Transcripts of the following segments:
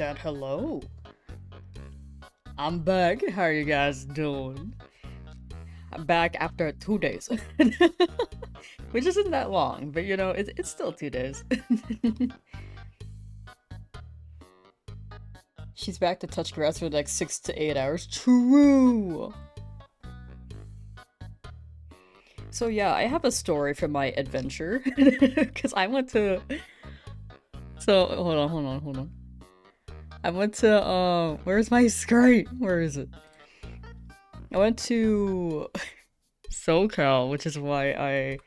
chat. Hello. I'm back. How are you guys doing? I'm back after 2 days. Which isn't that long, but you know, it's still 2 days. She's back to touch grass for the next 6 to 8 hours. True! So yeah, I have a story from my adventure. Because I went to... So, hold on. I went to, where's my skirt? Where is it? I went to SoCal, which is why I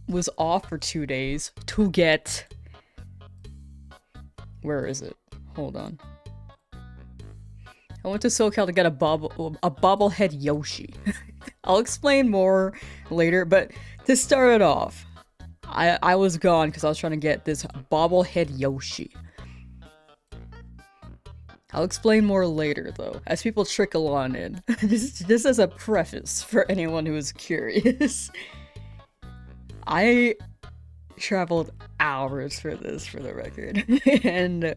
was off for 2 days to get... Where is it? Hold on. I went to SoCal to get a bobblehead Yoshi. I'll explain more later, but to start it off, I was gone because I was trying to get this bobblehead Yoshi. I'll explain more later, though, as people trickle on in. This as a preface for anyone who is curious. I traveled hours for this, for the record. And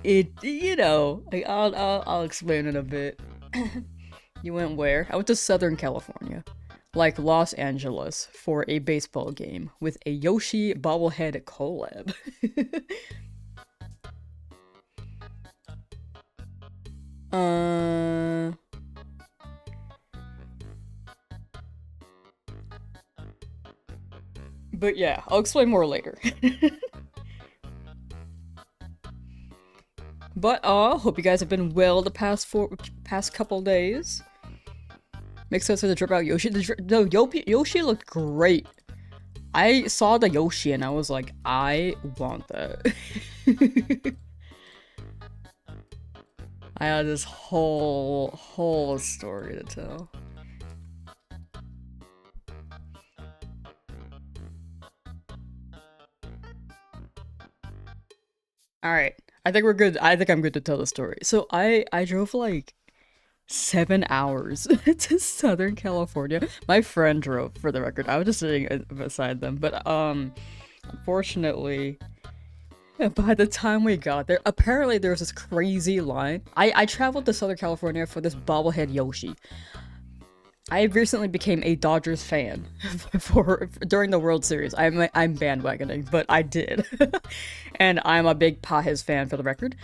it, you know, like, I'll explain in a bit. You went where? I went to Southern California, like Los Angeles, for a baseball game with a Yoshi bobblehead collab. But yeah, I'll explain more later. But hope you guys have been well the past couple days. Makes sense for the drip out Yoshi. Yoshi looked great. I saw the Yoshi and I was like, I want that. I had this whole story to tell. Alright, I think we're good. I think I'm good to tell the story. So I drove like 7 hours to Southern California. My friend drove, for the record. I was just sitting beside them, but unfortunately, by the time we got there, apparently there was this crazy line. I traveled to Southern California for this bobblehead Yoshi. I recently became a Dodgers fan during the World Series. I'm bandwagoning, but I did. And I'm a big Pajes fan, for the record.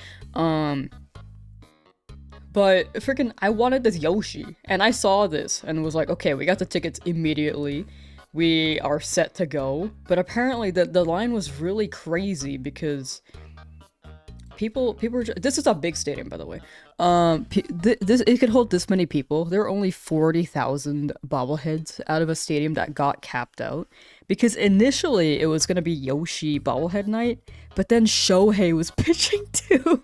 But freaking, I wanted this Yoshi, and I saw this and was like, okay, we got the tickets immediately. We are set to go. But apparently the line was really crazy because people were, this is a big stadium, by the way. This, it could hold this many people. There were only 40,000 bobbleheads out of a stadium that got capped out, because initially it was gonna be Yoshi bobblehead night, but then Shohei was pitching too.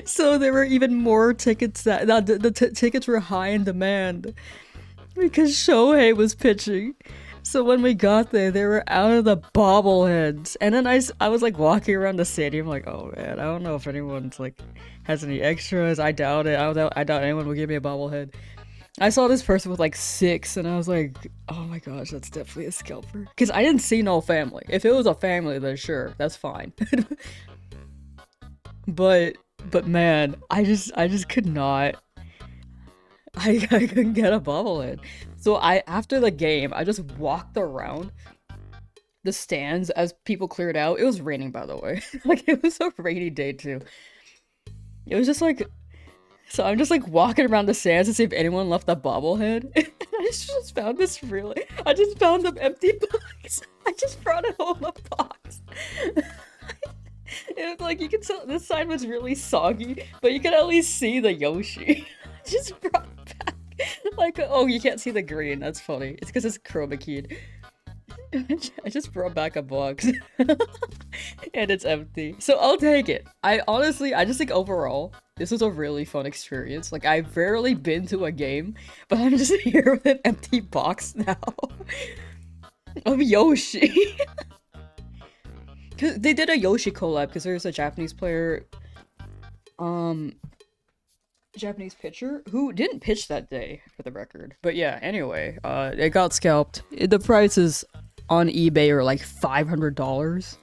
So there were even more tickets that the tickets were high in demand because Shohei was pitching. So when we got there, they were out of the bobbleheads. And then I was like walking around the stadium like, oh man, I don't know if anyone's like has any extras. I doubt it. I doubt anyone will give me a bobblehead. I saw this person with like 6 and I was like, oh my gosh, that's definitely a scalper. Because I didn't see no family. If it was a family, then sure, that's fine. But man, I just could not. I couldn't get a bobblehead. So after the game, I just walked around the stands as people cleared out. It was raining, by the way. Like, it was a rainy day too. It was just like, so I'm just like walking around the stands to see if anyone left a bobblehead. And I just found this I just found an empty box. I just brought it home a box. It was like, you can tell this side was really soggy, but you could at least see the Yoshi. I just brought it back. Like, oh, you can't see the green. That's funny. It's because it's chroma keyed. I just brought back a box. And it's empty. So I'll take it. I just think overall, this was a really fun experience. Like, I've rarely been to a game, but I'm just here with an empty box now. Of Yoshi. Cause they did a Yoshi collab because there's a Japanese player, Japanese pitcher who didn't pitch that day, for the record. But yeah, anyway, it got scalped. The price is on eBay are like $500.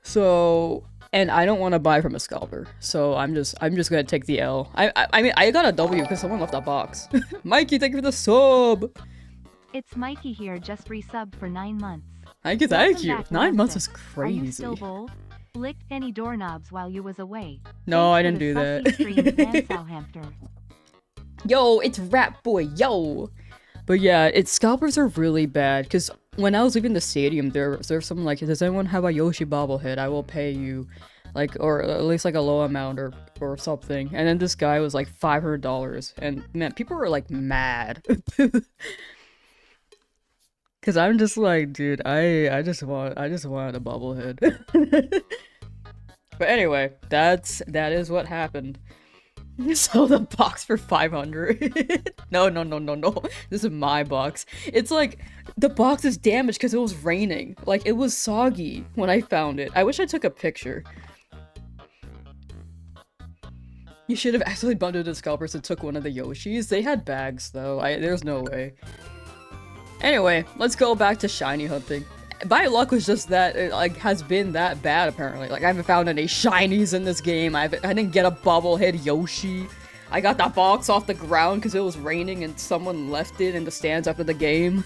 So, and I don't want to buy from a scalper, so I'm just gonna take the L. I mean, I got a W because someone left that box. Mikey, thank you for the sub. It's Mikey here, just resubbed for 9 months. Thank you. 9 months is Are you crazy. still bold? Licked any doorknobs while you was away. No, Thanks I for didn't the do that. sussy stream, Lamsauce. Yo, it's Rap Boy, yo. But yeah, scalpers are really bad because when I was leaving the stadium, there's someone like, does anyone have a Yoshi bobblehead? I will pay you, like, or at least like a low amount or something. And then this guy was like $500, and man, people were like mad. Cause I'm just like, dude, I just want a bobblehead. But anyway, that is what happened. You sold a box for 500. No. This is my box. It's like, the box is damaged because it was raining. Like, it was soggy when I found it. I wish I took a picture. You should have actually bundled the scalpers and took one of the Yoshis. They had bags, though. There's no way. Anyway, let's go back to shiny hunting. My luck was just that it, like, has been that bad, apparently. Like, I haven't found any shinies in this game. I didn't get a bobblehead Yoshi. I got that box off the ground because it was raining and someone left it in the stands after the game.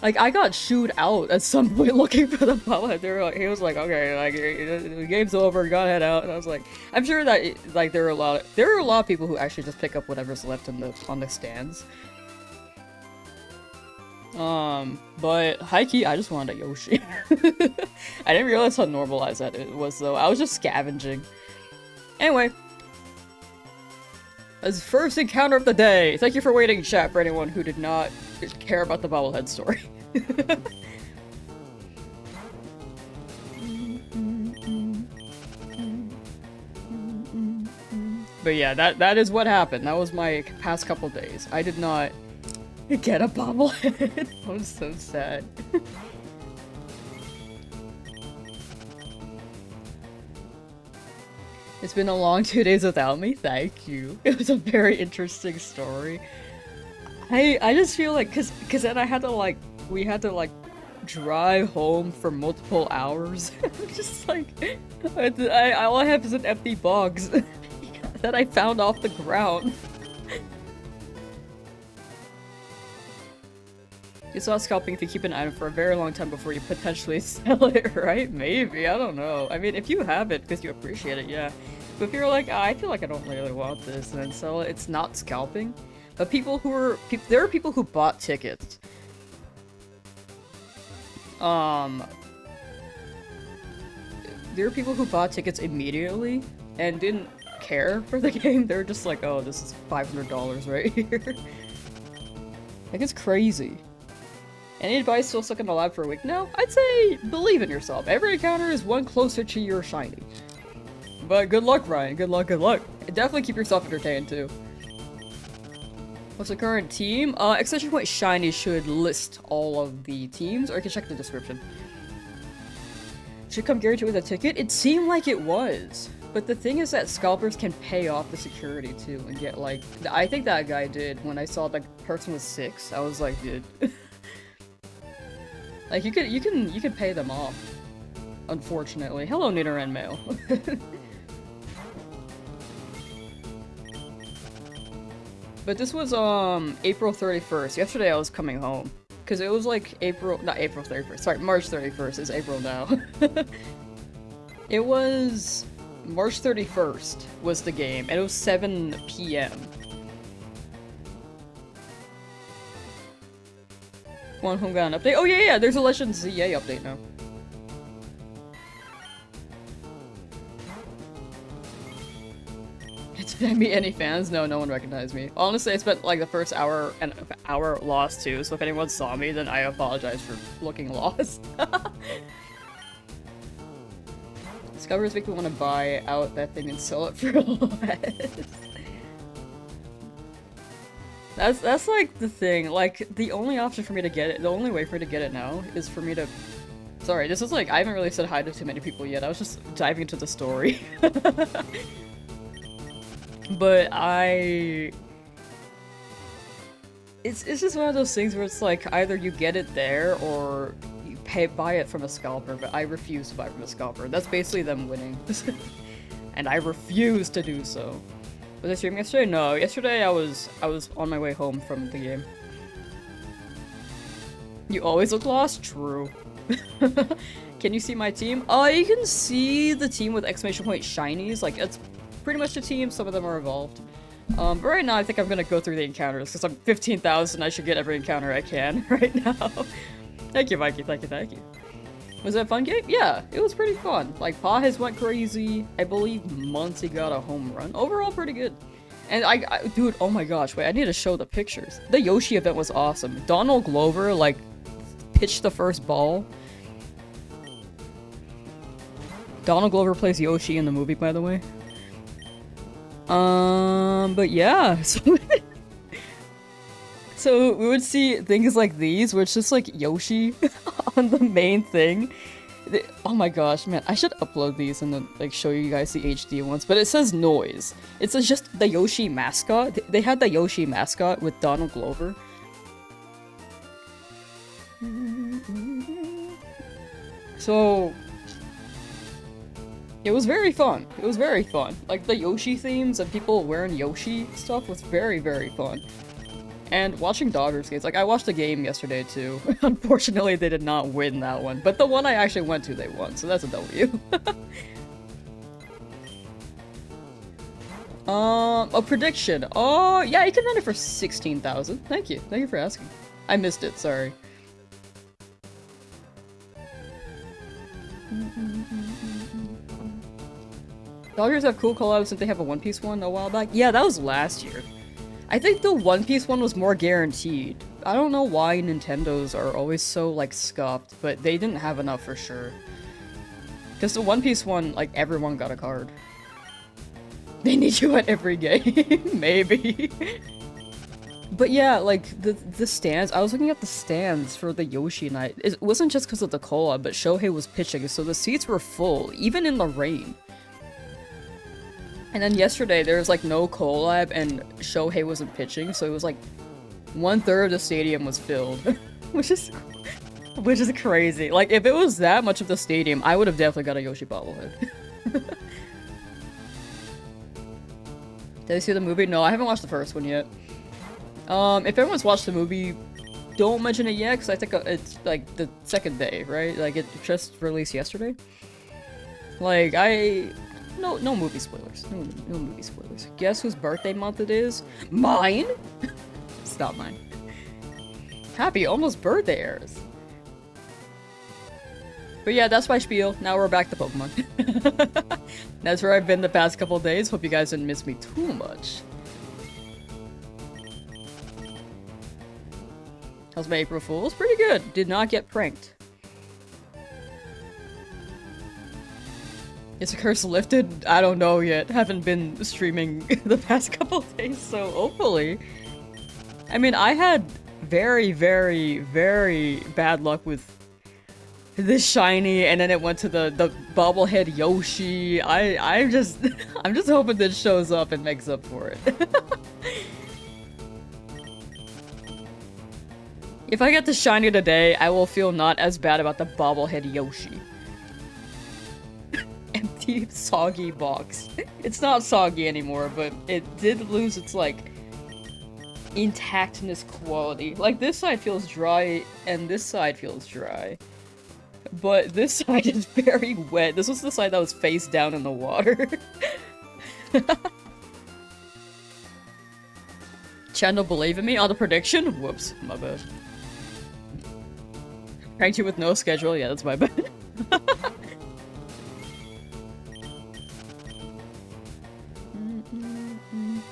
Like, I got shooed out at some point looking for the bobblehead. He was like, okay, like, the game's over, go head out. And I was like, I'm sure that, like, there are a lot of people who actually just pick up whatever's left on the stands. But high-key, I just wanted a Yoshi. I didn't realize how normalized that it was, though. I was just scavenging. Anyway. That's the first encounter of the day. Thank you for waiting, chat, for anyone who did not care about the bobblehead story. But yeah, that is what happened. That was my past couple days. I did not get a bobblehead. I'm so sad. It's been a long 2 days without me. Thank you. It was a very interesting story. I just feel like cause then I had to like we had to like drive home for multiple hours. Just like all I have is an empty box that I found off the ground. It's not scalping if you keep an item for a very long time before you potentially sell it, right? Maybe, I don't know. I mean, if you have it because you appreciate it, yeah. But if you're like, oh, I feel like I don't really want this, and then sell it, it's not scalping. But there are people who bought tickets. There are people who bought tickets immediately and didn't care for the game. They're just like, oh, this is $500 right here. Like, it's crazy. Any advice still stuck in the lab for a week? No, I'd say believe in yourself. Every encounter is one closer to your shiny. But good luck, Ryan. Good luck, good luck. Definitely keep yourself entertained, too. What's the current team? Exclamation point shiny should list all of the teams, or you can check the description. Should come guaranteed with a ticket? It seemed like it was. But the thing is that scalpers can pay off the security, too, and get, like... I think that guy did. When I saw the person was 6, I was like, dude... Like, you can pay them off. Unfortunately. Hello, Nina and Mail. But this was, April 31st. Yesterday I was coming home. Because it was like not April 31st. Sorry, March 31st. It's April now. It was... March 31st was the game, and it was 7 p.m. One home got an update. Oh yeah, there's a Legends ZA update now. Did I meet any fans? No, no one recognized me. Honestly, I spent like the first hour lost too, so if anyone saw me, then I apologize for looking lost. Discoveries make me want to buy out that thing and sell it for less. That's like the thing, like, the only option for me to get it, the only way for me to get it now is for me to... Sorry, this is like, I haven't really said hi to too many people yet, I was just diving into the story. But It's just one of those things where it's like either you get it there or you buy it from a scalper, but I refuse to buy from a scalper. That's basically them winning. And I refuse to do so. Was I streaming yesterday? No, yesterday I was on my way home from the game. You always look lost? True. Can you see my team? Oh, you can see the team with exclamation point shinies. Like, it's pretty much the team. Some of them are evolved. But right now I think I'm gonna go through the encounters because I'm 15,000. I should get every encounter I can right now. Thank you, Mikey. Thank you, thank you. Was it a fun game? Yeah, it was pretty fun. Like, Pahes went crazy. I believe Muncie got a home run. Overall, pretty good. And dude, oh my gosh, wait, I need to show the pictures. The Yoshi event was awesome. Donald Glover, like, pitched the first ball. Donald Glover plays Yoshi in the movie, by the way. But yeah, so we would see things like these, where it's just like Yoshi on the main thing. Oh my gosh, man, I should upload these and then like show you guys the HD ones. But it says noise. It says just the Yoshi mascot. They had the Yoshi mascot with Donald Glover. So it was very fun. It was very fun. Like, the Yoshi themes and people wearing Yoshi stuff was very, very fun. And watching Dodgers games, like, I watched the game yesterday too. Unfortunately, they did not win that one. But the one I actually went to, they won, so that's a W. A prediction. Oh, yeah, you can run it for 16,000. Thank you. Thank you for asking. I missed it, sorry. Dodgers have cool collabs since they have a One Piece one a while back. Yeah, that was last year. I think the One Piece one was more guaranteed. I don't know why Nintendos are always so, like, scuffed, but they didn't have enough for sure. Because the One Piece one, like, everyone got a card. They need you at every game, maybe. But yeah, like, the stands, I was looking at the stands for the Yoshi night. It wasn't just because of the collab, but Shohei was pitching, so the seats were full, even in the rain. And then yesterday, there was, like, no collab, and Shohei wasn't pitching, so it was, like, 1/3 of the stadium was filled. which is crazy. Like, if it was that much of the stadium, I would have definitely got a Yoshi bobblehead. Did I see the movie? No, I haven't watched the first one yet. If everyone's watched the movie, don't mention it yet, because I think it's, like, the second day, right? Like, it just released yesterday. Like, No movie spoilers. No movie spoilers. Guess whose birthday month it is? Mine? It's not mine. Happy almost birthday-ers. But yeah, that's my spiel. Now we're back to Pokemon. That's where I've been the past couple days. Hope you guys didn't miss me too much. How's my April Fool's? Pretty good. Did not get pranked. Is the curse lifted? I don't know yet. Haven't been streaming the past couple days, so hopefully. I mean, I had very, very, very bad luck with this shiny, and then it went to the bobblehead Yoshi. I'm just hoping this shows up and makes up for it. If I get the shiny today, I will feel not as bad about the bobblehead Yoshi. Empty, soggy box. It's not soggy anymore, but it did lose its, like, intactness quality. Like, this side feels dry, and this side feels dry. But this side is very wet. This was the side that was face down in the water. Channel believe in me on the prediction? Whoops, my bad. Pranked you with no schedule? Yeah, that's my bad.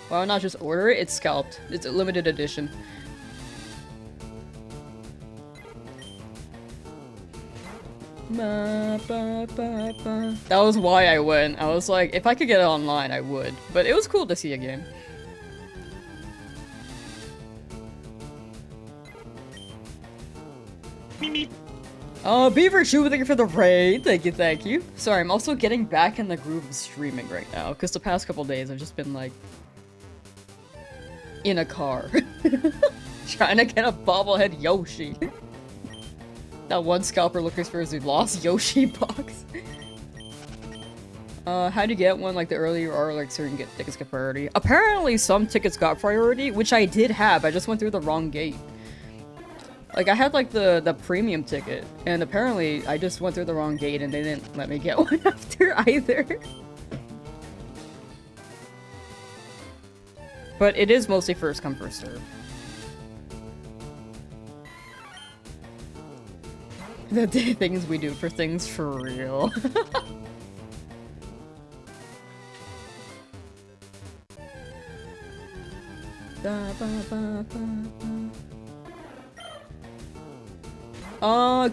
Why not just order it? It's scalped. It's a limited edition. That was why I went. I was like, if I could get it online, I would. But it was cool to see a game. Oh, Beaver Shoe, thank you for the raid. Thank you, thank you. Sorry, I'm also getting back in the groove of streaming right now, because the past couple days I've just been, like, in a car. Trying to get a bobblehead Yoshi. That one scalper looking for his lost Yoshi box. How do you get one? Like, the earlier you are, like, certain tickets get priority. Apparently, some tickets got priority, which I did have. I just went through the wrong gate. Like, I had, like, the premium ticket, and apparently, I just went through the wrong gate, and they didn't let me get one after either. But it is mostly first come, first serve. The things we do for things for real.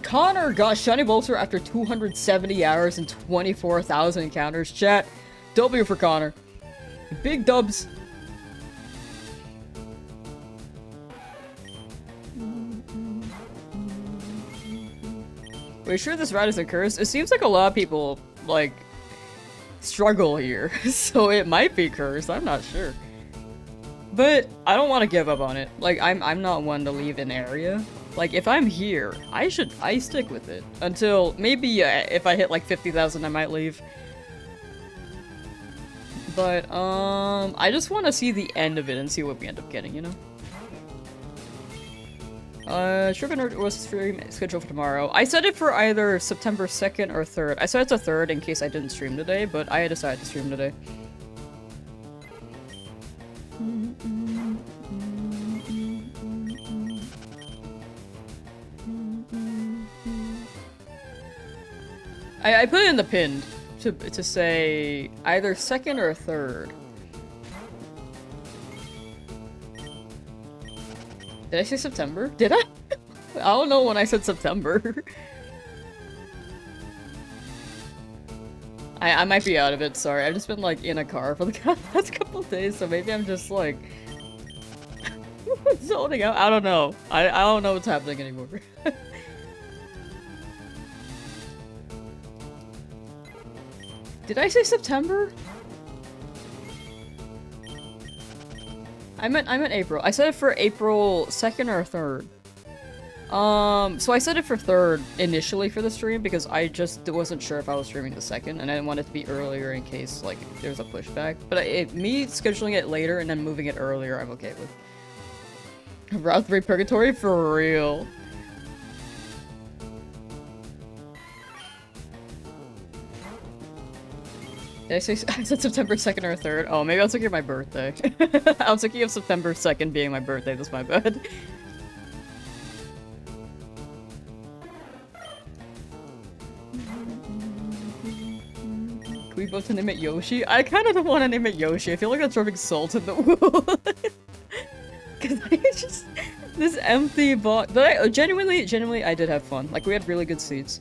Connor got Shiny Bulbasaur after 270 hours and 24,000 encounters. Chat, W for Connor. Big dubs. Are you sure this rat isn't cursed? It seems like a lot of people, like, struggle here. So it might be cursed, I'm not sure. But I don't want to give up on it. Like, I'm not one to leave an area. Like, if I'm here, I stick with it. Until, maybe, if I hit like 50,000, I might leave. But, I just want to see the end of it and see what we end up getting, you know? Shrivin was scheduled for tomorrow. I set it for either September 2nd or 3rd. I set it to 3rd in case I didn't stream today, but I decided to stream today. I put it in the pinned to say either 2nd or 3rd. Did I say September? Did I? I don't know when I said September. I might be out of it, sorry. I've just been like in a car for the past couple days, so maybe I'm just like zoning out. I don't know. I don't know what's happening anymore. Did I say September? I meant April. I set it for April 2nd or 3rd. So I set it for 3rd initially for the stream because I just wasn't sure if I was streaming the 2nd and I didn't want it to be earlier in case, like, there's a pushback. But me scheduling it later and then moving it earlier, I'm okay with. Route 3 Purgatory? For real. Did I say I said September 2nd or 3rd? Oh, maybe I was thinking of my birthday. I was thinking of September 2nd being my birthday. That's my bad. Can we both name it Yoshi? I kind of don't want to name it Yoshi. I feel like that's rubbing salt in the wound. Because it's just this empty box. But I genuinely, I did have fun. Like, we had really good seats.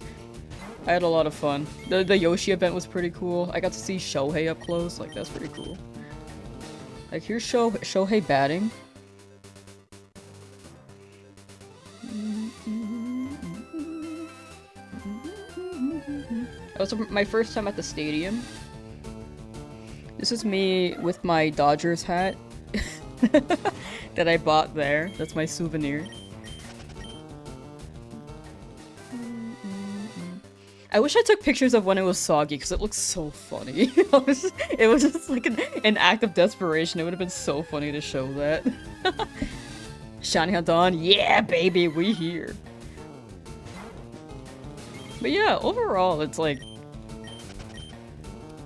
I had a lot of fun. The Yoshi event was pretty cool. I got to see Shohei up close. Like, that's pretty cool. Like, here's Shohei batting. That was my first time at the stadium. This is me with my Dodgers hat that I bought there. That's my souvenir. I wish I took pictures of when it was soggy because it looks so funny. It was just like an act of desperation. It would have been so funny to show that. Shiny Hunt on. Yeah, baby, we here. But yeah, overall, it's like,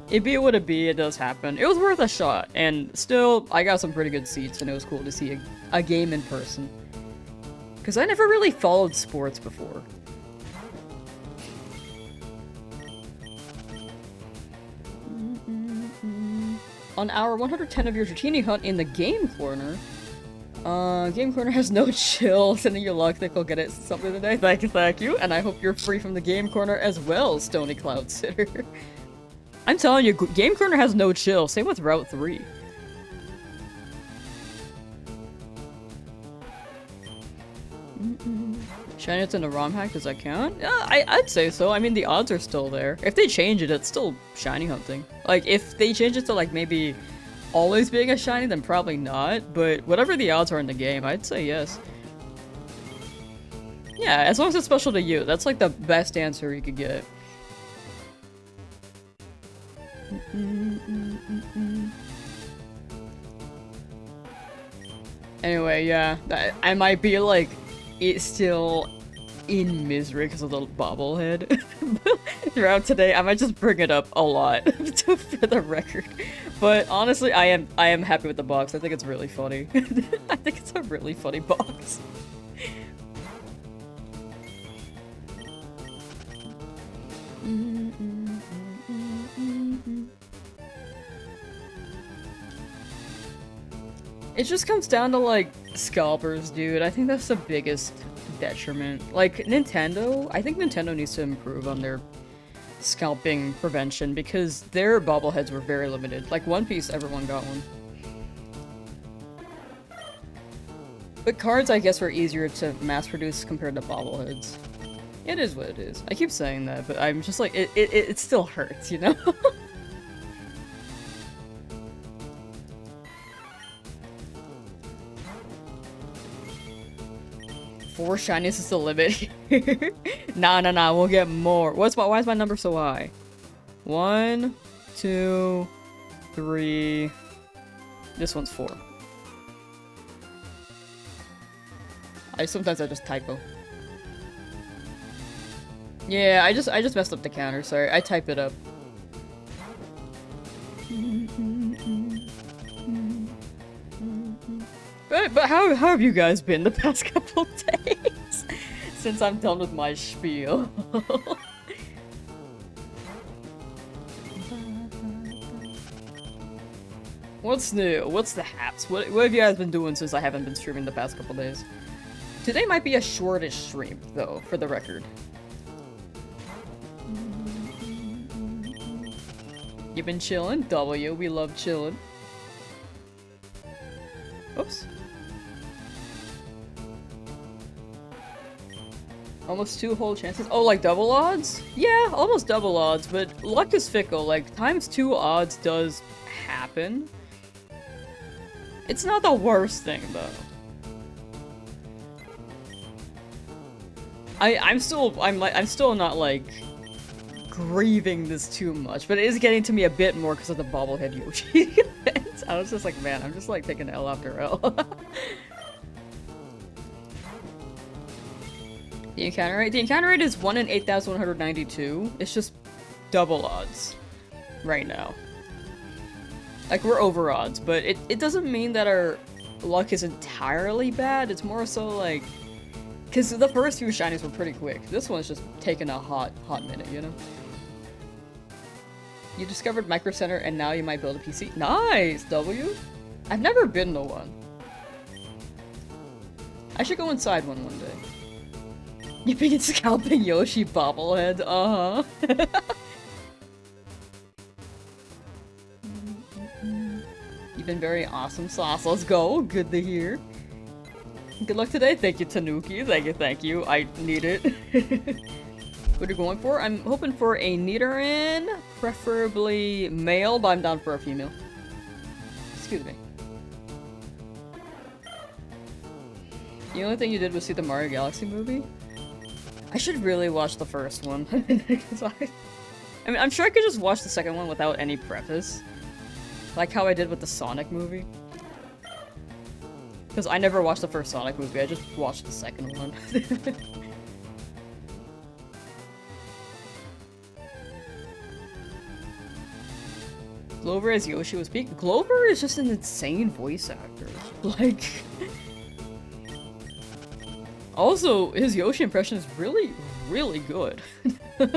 it be what it be, it does happen. It was worth a shot, and still, I got some pretty good seats, and it was cool to see a game in person. Because I never really followed sports before. On hour 110 of your Dratini hunt in the game corner, Game Corner has no chill. Sending your luck, think I'll get it something today. Thank you, and I hope you're free from the Game Corner as well, Stony Cloud Sitter. I'm telling you, Game Corner has no chill. Same with Route 3. Shiny it's in a ROM hack, does that count? Yeah, I'd say so. I mean, the odds are still there. If they change it, it's still shiny hunting. Like, if they change it to, like, maybe always being a shiny, then probably not. But whatever the odds are in the game, I'd say yes. Yeah, as long as it's special to you. That's like the best answer you could get. Anyway, yeah, I might be like, it's still in misery because of the bobblehead. Throughout today, I might just bring it up a lot for the record. But honestly, I am happy with the box. I think it's really funny. I think it's a really funny box. It just comes down to, like, scalpers, dude. I think that's the biggest detriment. Like, Nintendo, I think Nintendo needs to improve on their scalping prevention because their bobbleheads were very limited. Like, One Piece, everyone got one. But cards, I guess, were easier to mass-produce compared to bobbleheads. It is what it is. I keep saying that, but I'm just like, it still hurts, you know? Four shinies is the limit. Nah, we'll get more. Why is my number so high? 1, 2, 3. This one's 4. Sometimes I just typo. Yeah, I just messed up the counter, sorry. I type it up. But how have you guys been the past couple days? Since I'm done with my spiel. What's new? What's the haps? What have you guys been doing since I haven't been streaming the past couple days? Today might be a shortish stream, though, for the record. You've been chilling? W, we love chilling. Oops. Almost 2 whole chances? Oh, like double odds? Yeah, almost double odds, but luck is fickle. Like, times 2 odds does happen. It's not the worst thing, though. I'm still not, like, grieving this too much, but it is getting to me a bit more because of the bobblehead Yoshi event. I was just like, man, I'm just like taking L after L. The encounter rate? The encounter rate is 1 in 8,192. It's just double odds right now. Like, we're over odds, but it doesn't mean that our luck is entirely bad. It's more so like, because the first few shinies were pretty quick. This one's just taking a hot minute, you know? You discovered Micro Center and now you might build a PC. Nice, W! I've never been to one. I should go inside one day. You've been scalping Yoshi bobblehead, uh-huh. You've been very awesome sauce. Let's go. Good to hear. Good luck today. Thank you, Tanuki. Thank you. I need it. What are you going for? I'm hoping for a Nidoran, preferably male, but I'm down for a female. Excuse me. The only thing you did was see the Mario Galaxy movie? I should really watch the first one. I mean, I'm sure I could just watch the second one without any preface. Like how I did with the Sonic movie. Because I never watched the first Sonic movie, I just watched the second one. Glover as Yoshi was peak. Glover is just an insane voice actor. Like... Also, his Yoshi impression is really, really good. I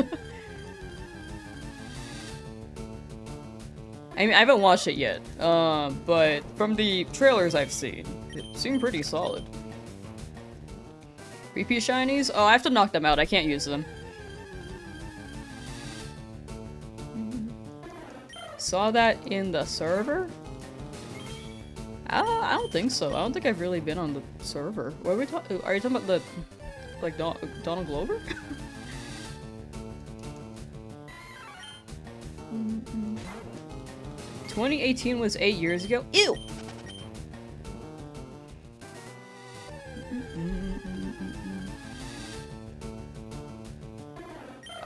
mean, I haven't watched it yet, but from the trailers I've seen, it seemed pretty solid. Repeat shinies? Oh, I have to knock them out. I can't use them. Saw that in the server? I don't think so. I don't think I've really been on the server. What are we talking? Are you talking about the, like, Donald Glover? 2018 was 8 years ago. Ew!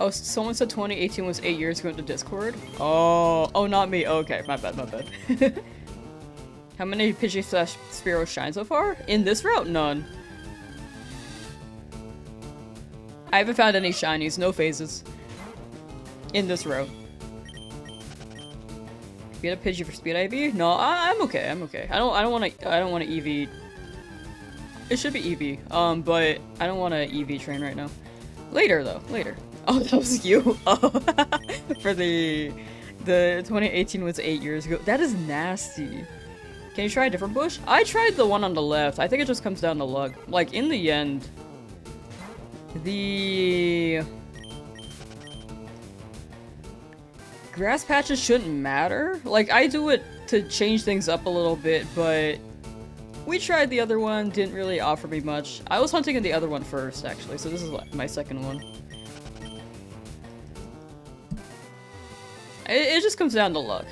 Oh, someone said 2018 was 8 years ago in the Discord? Oh, not me. Okay, my bad, my bad. How many Pidgey slash Spearow shine so far? In this route, none. I haven't found any shinies, no phases. In this route. Get a Pidgey for speed IV? No, I'm okay, I'm okay. I don't wanna EV. It should be EV, but I don't want to EV train right now. Later though, later. Oh, that was you. Oh. For the 2018 was 8 years ago. That is nasty. Can you try a different bush? I tried the one on the left. I think it just comes down to luck. Like, in the end, the grass patches shouldn't matter. Like, I do it to change things up a little bit, but we tried the other one, didn't really offer me much. I was hunting in the other one first, actually, so this is my second one. It just comes down to luck.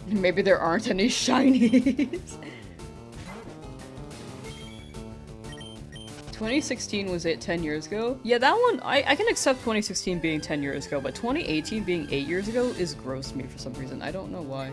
Maybe there aren't any shinies. 2016 was it 10 years ago? Yeah, that one, I can accept 2016 being 10 years ago, but 2018 being 8 years ago is gross to me for some reason. I don't know why.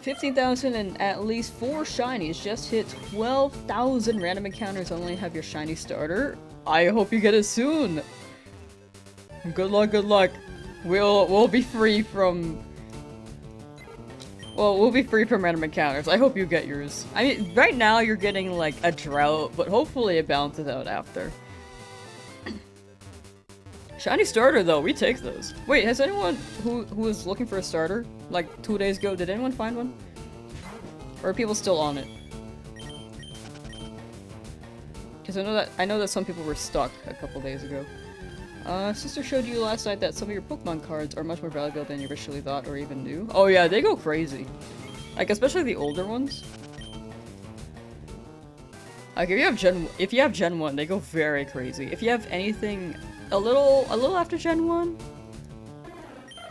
$15,000 and at least 4 shinies. Just hit 12,000 random encounters. Only have your shiny starter. I hope you get it soon. Good luck, good luck. We'll be free from... Well, we'll be free from random encounters. I hope you get yours. I mean, right now you're getting like a drought, but hopefully it balances out after. Shiny starter though, we take those. Wait, has anyone who was looking for a starter like 2 days ago, did anyone find one? Or are people still on it? Because I know that some people were stuck a couple days ago. Sister showed you last night that some of your Pokemon cards are much more valuable than you originally thought or even knew. Oh yeah, they go crazy. Like, especially the older ones. Like, if you have Gen 1, they go very crazy. If you have anything a little after Gen 1,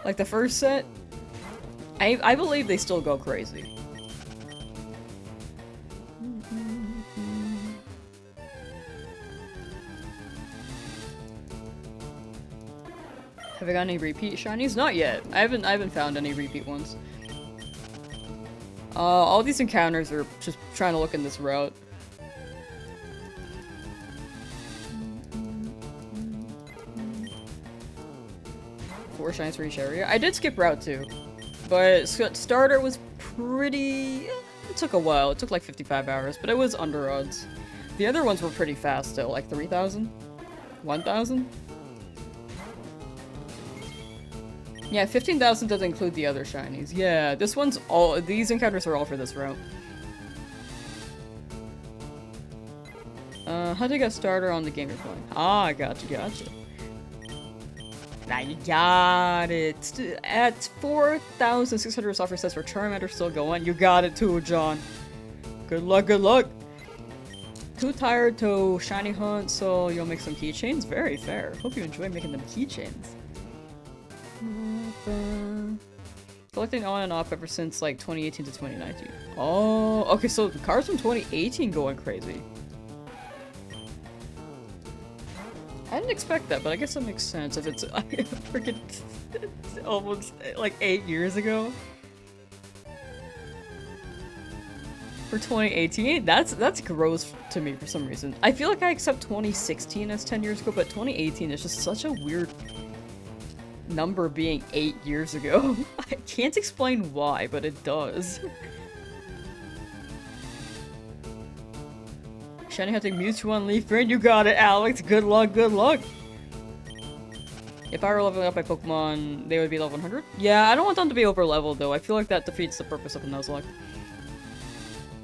like the first set, I believe they still go crazy. Have I got any repeat shinies? Not yet. I haven't found any repeat ones. All these encounters are just trying to look in this route. Four shinies for each area. I did skip route 2, but starter was pretty... It took a while. It took like 55 hours, but it was under odds. The other ones were pretty fast still, like 3,000? 1,000? Yeah, 15,000 doesn't include the other shinies. Yeah, this one's all- these encounters are all for this route. How to get starter on the game you're playing? Ah, gotcha. Now you got it! At 4,600 software says for Charmander still going. You got it too, John. Good luck! Too tired to shiny hunt, so you'll make some keychains? Very fair. Hope you enjoy making them keychains. Collecting on and off ever since like 2018 to 2019. Oh, okay, so the cards from 2018 going crazy. I didn't expect that, but I guess that makes sense if it's freaking almost like 8 years ago. For 2018, that's gross to me for some reason. I feel like I accept 2016 as 10 years ago, but 2018 is just such a weird number being 8 years ago. I can't explain why, but it does. Shiny hunting Mewtwo on Leaf Green, you got it, Alex. Good luck. If I were leveling up my Pokemon, they would be level 100? Yeah, I don't want them to be over leveled though. I feel like that defeats the purpose of a Nuzlocke.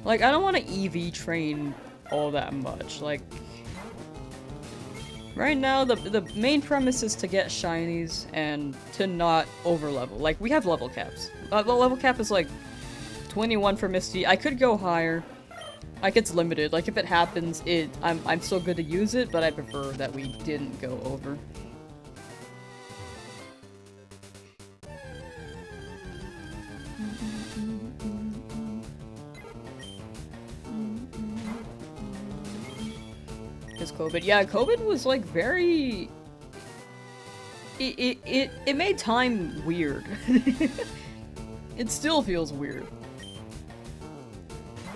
Like, I don't want to EV train all that much. Like, Right now, the main premise is to get shinies and to not overlevel. Like, we have level caps. The level cap is like 21 for Misty. I could go higher. Like, it's limited. Like, if it happens, I'm still good to use it, but I prefer that we didn't go over. Is COVID? Yeah, COVID was like very. It made time weird. It still feels weird,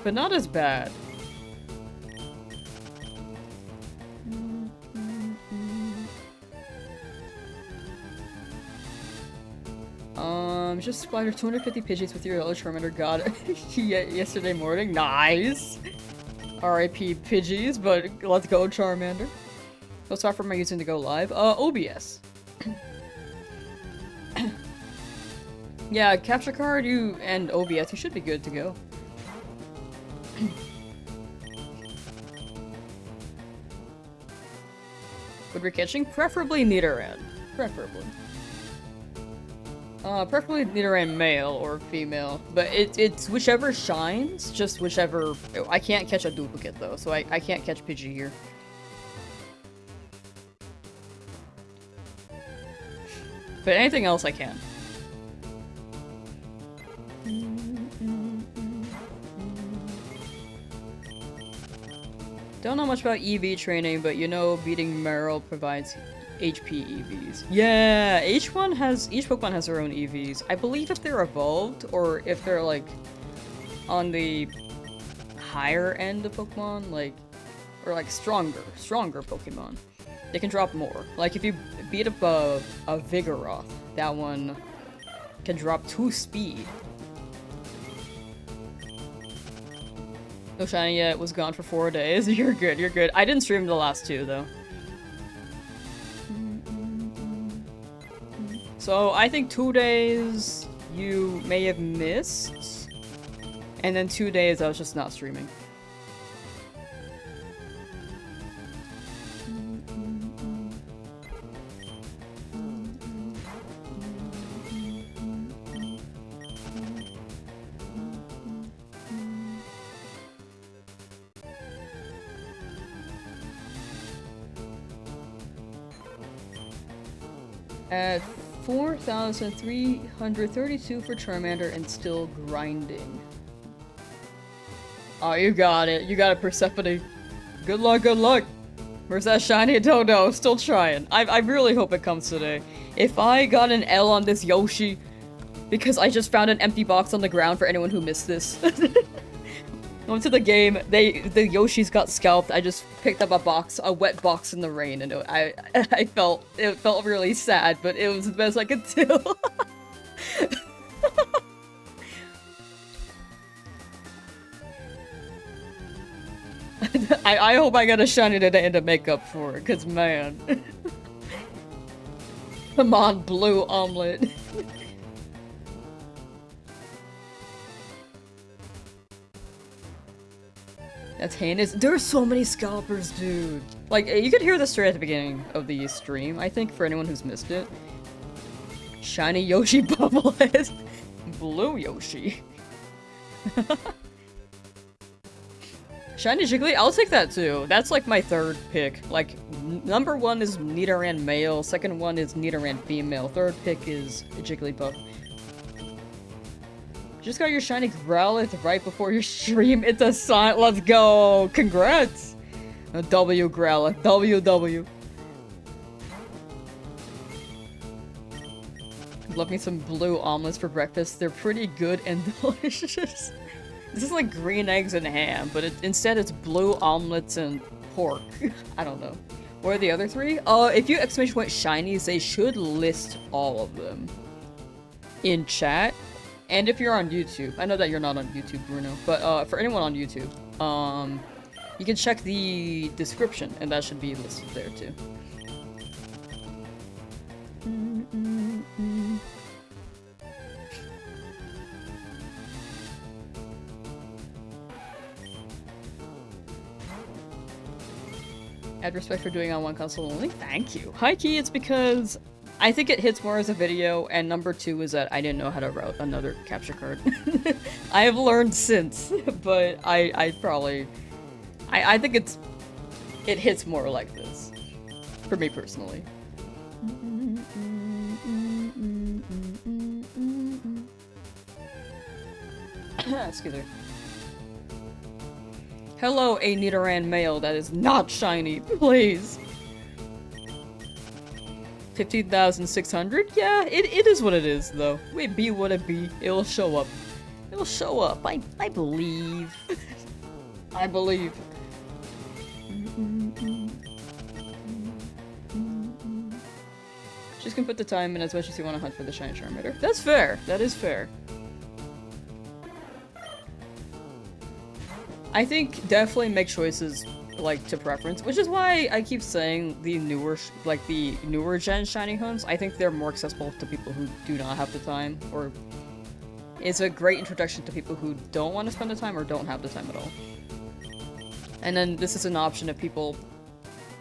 but not as bad. Just splattered 250 Pidgeys with your yellow Charmander god yesterday morning. Nice! RIP Pidgeys, but let's go Charmander. What software am I using to go live? OBS. Yeah, capture card, and OBS, you should be good to go. Would we catching? Preferably Nidoran. Preferably. Preferably Nidoran male or female, but it's whichever shines, just whichever. I can't catch a duplicate though, so I can't catch Pidgey here. But anything else I can. Don't know much about EV training, but you know beating Meryl provides HP EVs. Yeah, each Pokemon has their own EVs. I believe if they're evolved, or if they're like on the higher end of Pokemon, like, or like stronger Pokemon, they can drop more. Like if you beat up a Vigoroth, that one can drop 2 speed. No shiny yet, was gone for 4 days. You're good, you're good. I didn't stream the last 2 though. So I think 2 days you may have missed, and then 2 days I was just not streaming. At 4,332 for Charmander and still grinding. Oh, you got it. You got it, Persephone. Good luck, good luck. Where's that shiny? I don't know. Still trying. I really hope it comes today. If I got an L on this Yoshi, because I just found an empty box on the ground for anyone who missed this. I went to the game, the Yoshis got scalped, I just picked up a wet box in the rain, and it felt really sad, but it was the best I could do. I hope I get a shiny today to make up for it, cause man. Come on, blue omelet. That's heinous. There are so many scalpers, dude. Like, you could hear this straight at the beginning of the stream, I think, for anyone who's missed it. Shiny Yoshi Bubblehead. Blue Yoshi. Shiny Jiggly? I'll take that too. That's like my 3rd pick. Like, number 1 is Nidoran male, 2nd one is Nidoran female, 3rd pick is Jigglypuff. Just got your shiny Growlithe right before your stream. It's a sign. Let's go. Congrats. W Growlithe. WW. Love me some blue omelets for breakfast. They're pretty good and delicious. This is like green eggs and ham, but instead it's blue omelets and pork. I don't know. What are the other 3? If you exclamation point shinies, they should list all of them in chat. And if you're on YouTube, I know that you're not on YouTube, Bruno, but for anyone on YouTube, you can check the description, and that should be listed there too. Add respect for doing on one console only. Thank you. High key, it's because I think it hits more as a video, and number 2 is that I didn't know how to route another capture card. I have learned since, but I think it hits more like this. For me personally. Excuse me. Hello, a Nidoran male that is not shiny, please. 15,600? Yeah, it is what it is, though. It be what it be. It'll show up. It'll show up. I believe. I believe. Just can put the time in as much as you want to hunt for the shiny Charmander. That's fair. That is fair. I think definitely make choices like to preference, which is why I keep saying the newer gen shiny hunts. I think they're more accessible to people who do not have the time, or it's a great introduction to people who don't want to spend the time or don't have the time at all. And then this is an option if people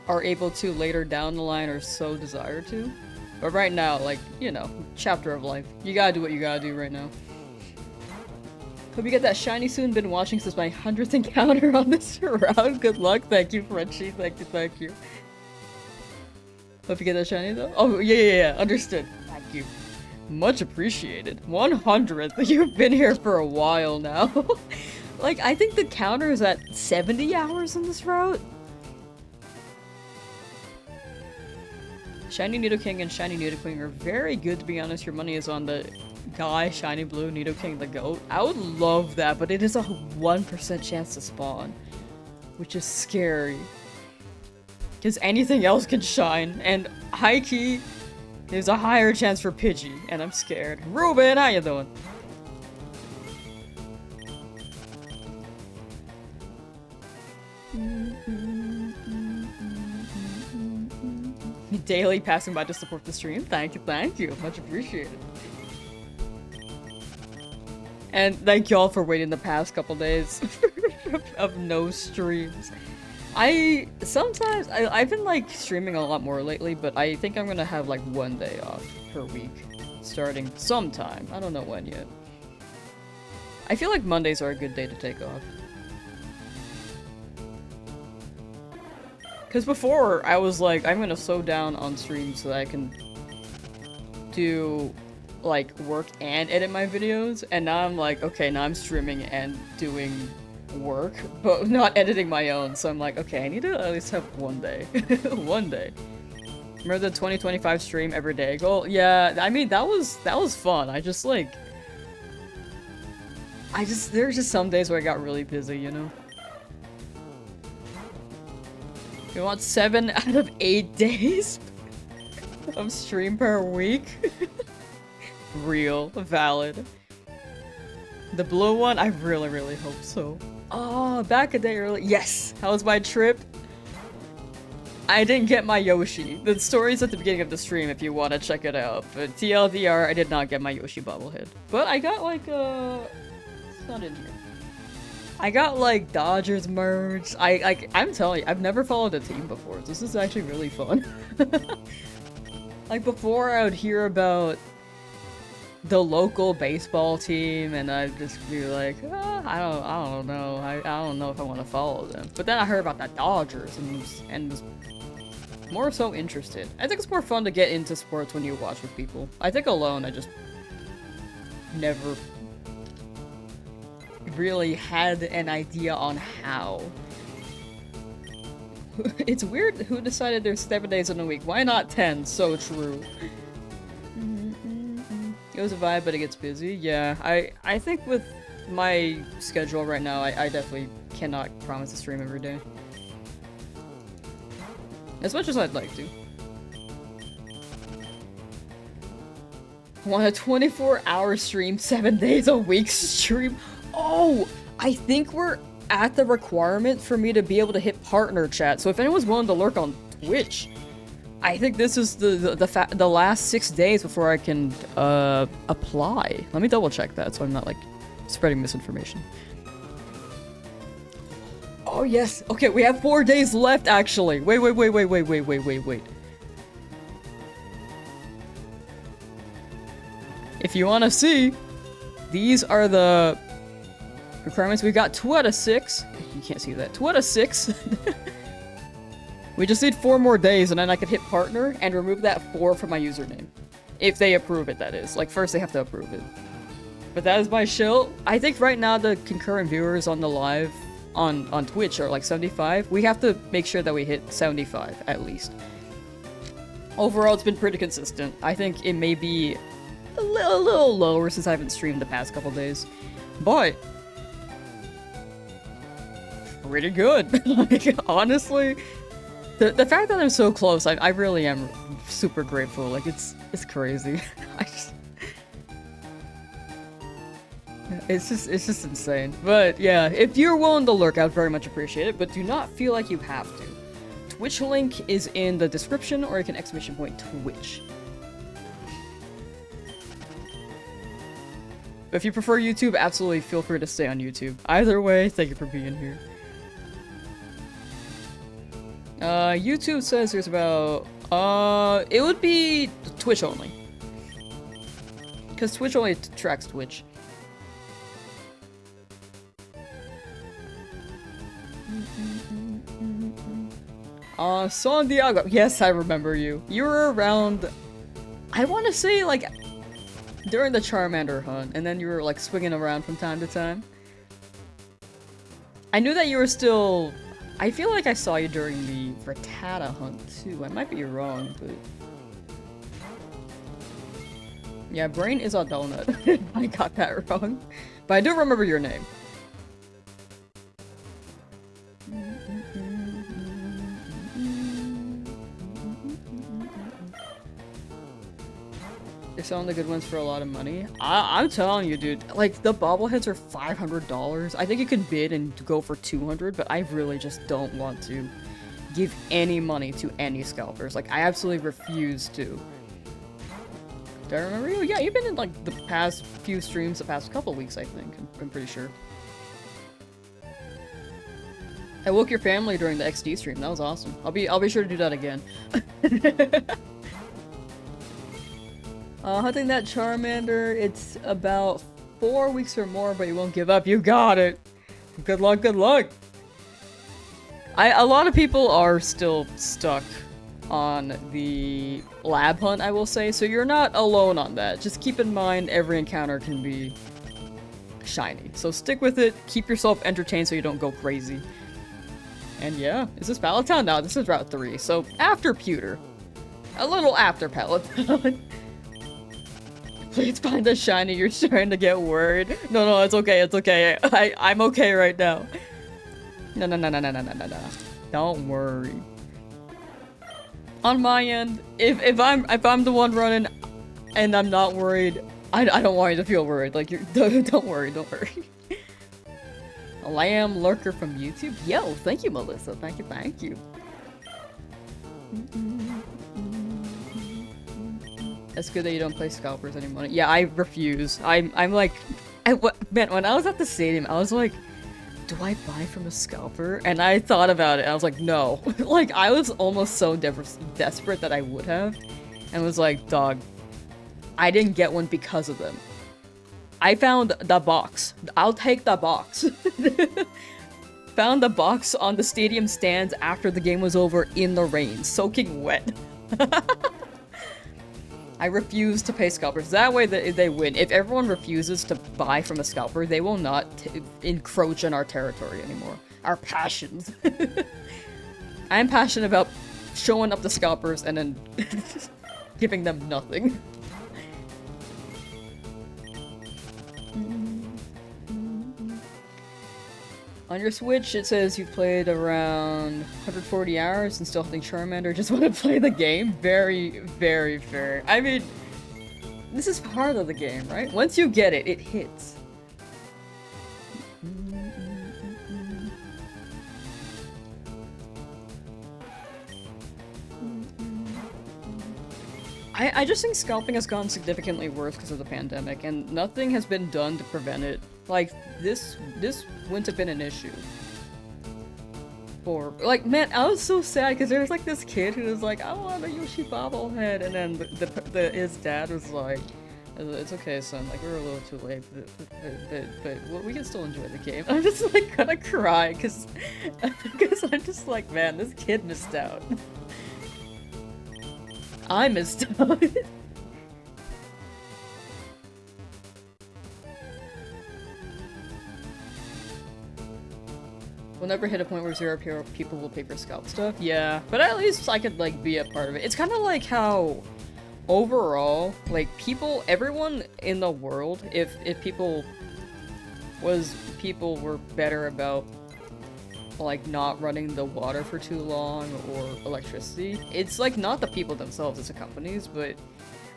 are able to later down the line or so desire to. But right now, like, you know, chapter of life. You gotta do what you gotta do right now. Hope you get that shiny soon. Been watching since my 100th encounter on this round. Good luck. Thank you, Frenchie. Thank you, thank you. Hope you get that shiny though. Oh, yeah. Understood. Thank you. Much appreciated. 100th. You've been here for a while now. Like, I think the counter is at 70 hours in this route. Shiny Nidoking and Shiny Nidoking are very good, to be honest. Your money is on the guy, Shiny Blue, Nidoking the goat. I would love that, but it is a 1% chance to spawn, which is scary. Because anything else can shine, and high key, there's a higher chance for Pidgey, and I'm scared. Ruben, how you doing? Daily passing by to support the stream. Thank you. Much appreciated. And thank y'all for waiting the past couple days of no streams. I've been like streaming a lot more lately, but I think I'm gonna have like 1 day off per week starting sometime. I don't know when yet. I feel like Mondays are a good day to take off. Because before, I was like, I'm gonna slow down on stream so that I can do, like, work and edit my videos, and now I'm like, okay, now I'm streaming and doing work, but not editing my own, so I'm like, okay, I need to at least have 1 day. 1 day. Remember the 2025 stream every day goal? Yeah, I mean, that was fun. There's just some days where I got really busy, you know? You want 7 out of 8 days of stream per week? Real. Valid. The blue one? I really, really hope so. Oh, back a day early. Yes! How was my trip? I didn't get my Yoshi. The story's at the beginning of the stream if you want to check it out. But TLDR, I did not get my Yoshi bobblehead. But I got like it's not in here. I got like Dodgers merch. I'm telling you, I've never followed a team before. This is actually really fun. Like before, I would hear about the local baseball team, and I'd just be like, I don't know. I don't know if I want to follow them. But then I heard about the Dodgers and was more so interested. I think it's more fun to get into sports when you watch with people. I think alone, I just never really had an idea on how. It's weird who decided there's 7 days in a week. Why not 10? So true. It was a vibe, but it gets busy. Yeah, I think with my schedule right now, I definitely cannot promise to stream every day. As much as I'd like to. Want a 24-hour stream, 7 days a week stream? Oh, I think we're at the requirement for me to be able to hit partner chat. So if anyone's willing to lurk on Twitch, I think this is the last 6 days before I can apply. Let me double check that so I'm not like spreading misinformation. Oh yes. Okay, we have 4 days left actually. Wait. If you want to see, these are the requirements. We got 2 out of 6. You can't see that. 2 out of 6. We just need 4 more days and then I could hit partner and remove that 4 from my username. If they approve it, that is. Like, first they have to approve it. But that is my shill. I think right now the concurrent viewers on the live on Twitch are like 75. We have to make sure that we hit 75 at least. Overall, it's been pretty consistent. I think it may be a little lower since I haven't streamed the past couple days. But pretty good. Like, honestly, the fact that I'm so close, I really am super grateful. Like, it's crazy. It's just insane. But yeah, if you're willing to lurk, I'd very much appreciate it, but do not feel like you have to. Twitch link is in the description, or you can exclamation point Twitch. If you prefer YouTube, absolutely feel free to stay on YouTube. Either way, thank you for being here. YouTube says there's about, it would be Twitch only. Because Twitch only tracks Twitch. San Diego. Yes, I remember you. You were around, I want to say, like, during the Charmander hunt, and then you were, like, swinging around from time to time. I knew that you were still... I feel like I saw you during the Rattata hunt, too. I might be wrong, but... Yeah, brain is a donut. I got that wrong. But I do remember your name. They're selling the good ones for a lot of money. I'm telling you, dude. Like, the bobbleheads are $500. I think you can bid and go for $200, but I really just don't want to give any money to any scalpers. Like, I absolutely refuse to. Do I remember you? Yeah, you've been in, like, the past few streams, the past couple weeks, I think. I'm pretty sure. I woke your family during the XD stream. That was awesome. I'll be sure to do that again. Hunting that Charmander, it's about 4 weeks or more, but you won't give up. You got it! Good luck, good luck! A lot of people are still stuck on the lab hunt, I will say, so you're not alone on that. Just keep in mind every encounter can be shiny. So stick with it, keep yourself entertained so you don't go crazy. And yeah, is this Pallet Town? No, this is Route 3, so after Pewter. A little after Pallet Town. Please find a shiny, you're trying to get word. No, it's okay, it's okay. I'm okay right now. No. Don't worry. On my end, if I'm the one running and I'm not worried, I don't want you to feel worried. Like, don't worry. A lamb lurker from YouTube? Yo, thank you, Melissa. Thank you. It's good that you don't play scalpers anymore. Yeah, I refuse. I'm like, man, when I was at the stadium, I was like, do I buy from a scalper? And I thought about it, and I was like, no. Like, I was almost so desperate that I would have, and was like, dog, I didn't get one because of them. I found the box. I'll take the box. Found the box on the stadium stands after the game was over in the rain, soaking wet. I refuse to pay scalpers. That way they win. If everyone refuses to buy from a scalper, they will not encroach on our territory anymore. Our passions. I'm passionate about showing up the scalpers and then giving them nothing. On your Switch, it says you've played around 140 hours and still hunting Charmander. Just want to play the game? Very, very fair. I mean, this is part of the game, right? Once you get it, it hits. I just think scalping has gone significantly worse because of the pandemic, and nothing has been done to prevent it. Like, this wouldn't have been an issue. Or, like, man, I was so sad because there was like this kid who was like, I want a Yoshi bobblehead, and then his dad was like, it's okay, son, like, we're a little too late, but we can still enjoy the game. I'm just like gonna cry because I'm just like, man, this kid missed out. I missed out. We'll never hit a point where 0 people will pay for scout stuff. Yeah, but at least I could, like, be a part of it. It's kind of like how, overall, like, everyone in the world, if people were better about, like, not running the water for too long or electricity, it's, like, not the people themselves, it's the companies, but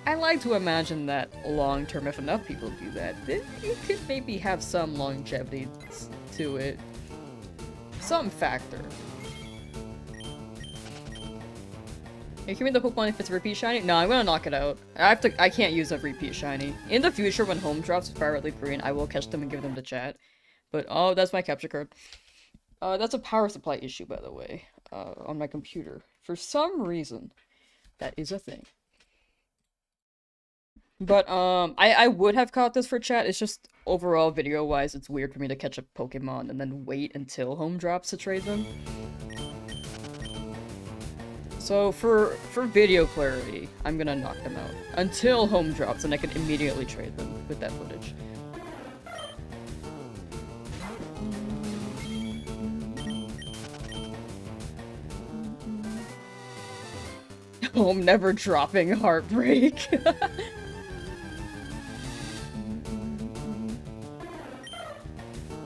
I like to imagine that long-term, if enough people do that, it could maybe have some longevity to it. Some factor. Hey, give me the Pokemon if it's a repeat shiny? No, I'm gonna knock it out. I can't use a repeat shiny. In the future, when home drops privately green, I will catch them and give them to chat. But, oh, that's my capture card. That's a power supply issue, by the way, on my computer. For some reason, that is a thing. But, I would have caught this for chat, it's just, overall, video-wise, it's weird for me to catch a Pokemon and then wait until home drops to trade them. So, for video clarity, I'm gonna knock them out. Until home drops, and I can immediately trade them with that footage. Home never dropping heartbreak.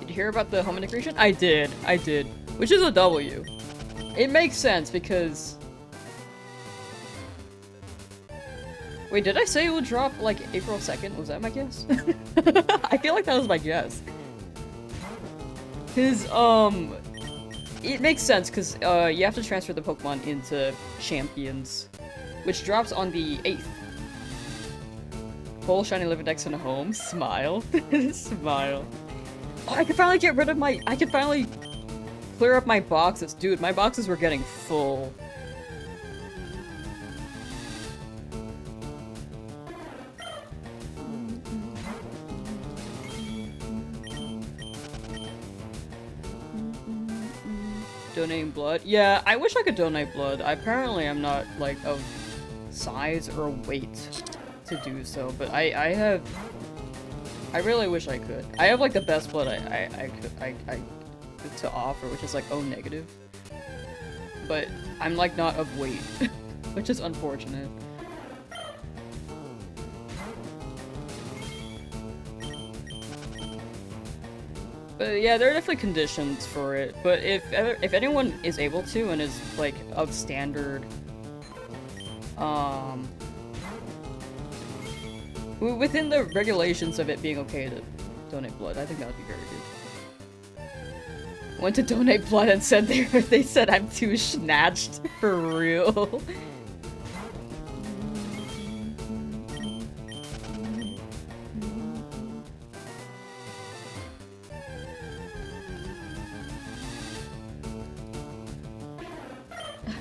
Hear about the home integration? I did. Which is a W. It makes sense because... Wait, did I say it would drop, like, April 2nd? Was that my guess? I feel like that was my guess. Because, it makes sense because, you have to transfer the Pokemon into Champions, which drops on the 8th. Whole shiny living dex in a home. Smile. Smile. Oh, I can finally get rid of I can finally clear up my boxes. Dude, my boxes were getting full. Donating blood? Yeah, I wish I could donate blood. Apparently I'm not, like, of size or weight to do so, but I really wish I could. I have, like, the best blood I could to offer, which is, like, O negative. But I'm, like, not of weight, which is unfortunate. But yeah, there are definitely conditions for it. But if anyone is able to and is, like, of standard, within the regulations of it being okay to donate blood, I think that would be very good. Went to donate blood and said they said I'm too snatched for real.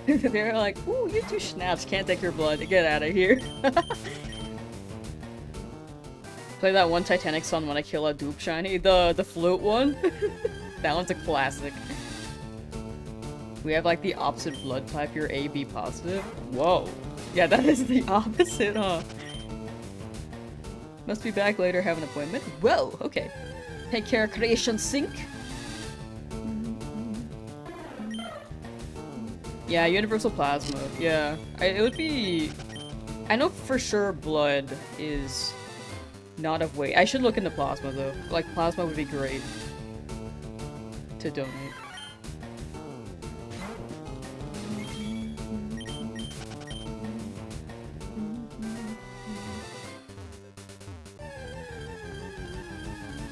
They're like, ooh, you're too snatched, can't take your blood, get out of here. Play that one Titanic song when I kill a dupe shiny, the flute one. That one's a classic. We have, like, the opposite blood type, you're AB positive. Whoa. Yeah, that is the opposite, huh? Must be back later, have an appointment. Whoa, okay. Take care, Creation Sync. Yeah, Universal Plasma. Yeah. It would be... I know for sure blood is not of weight. I should look into plasma, though. Like, plasma would be great to donate.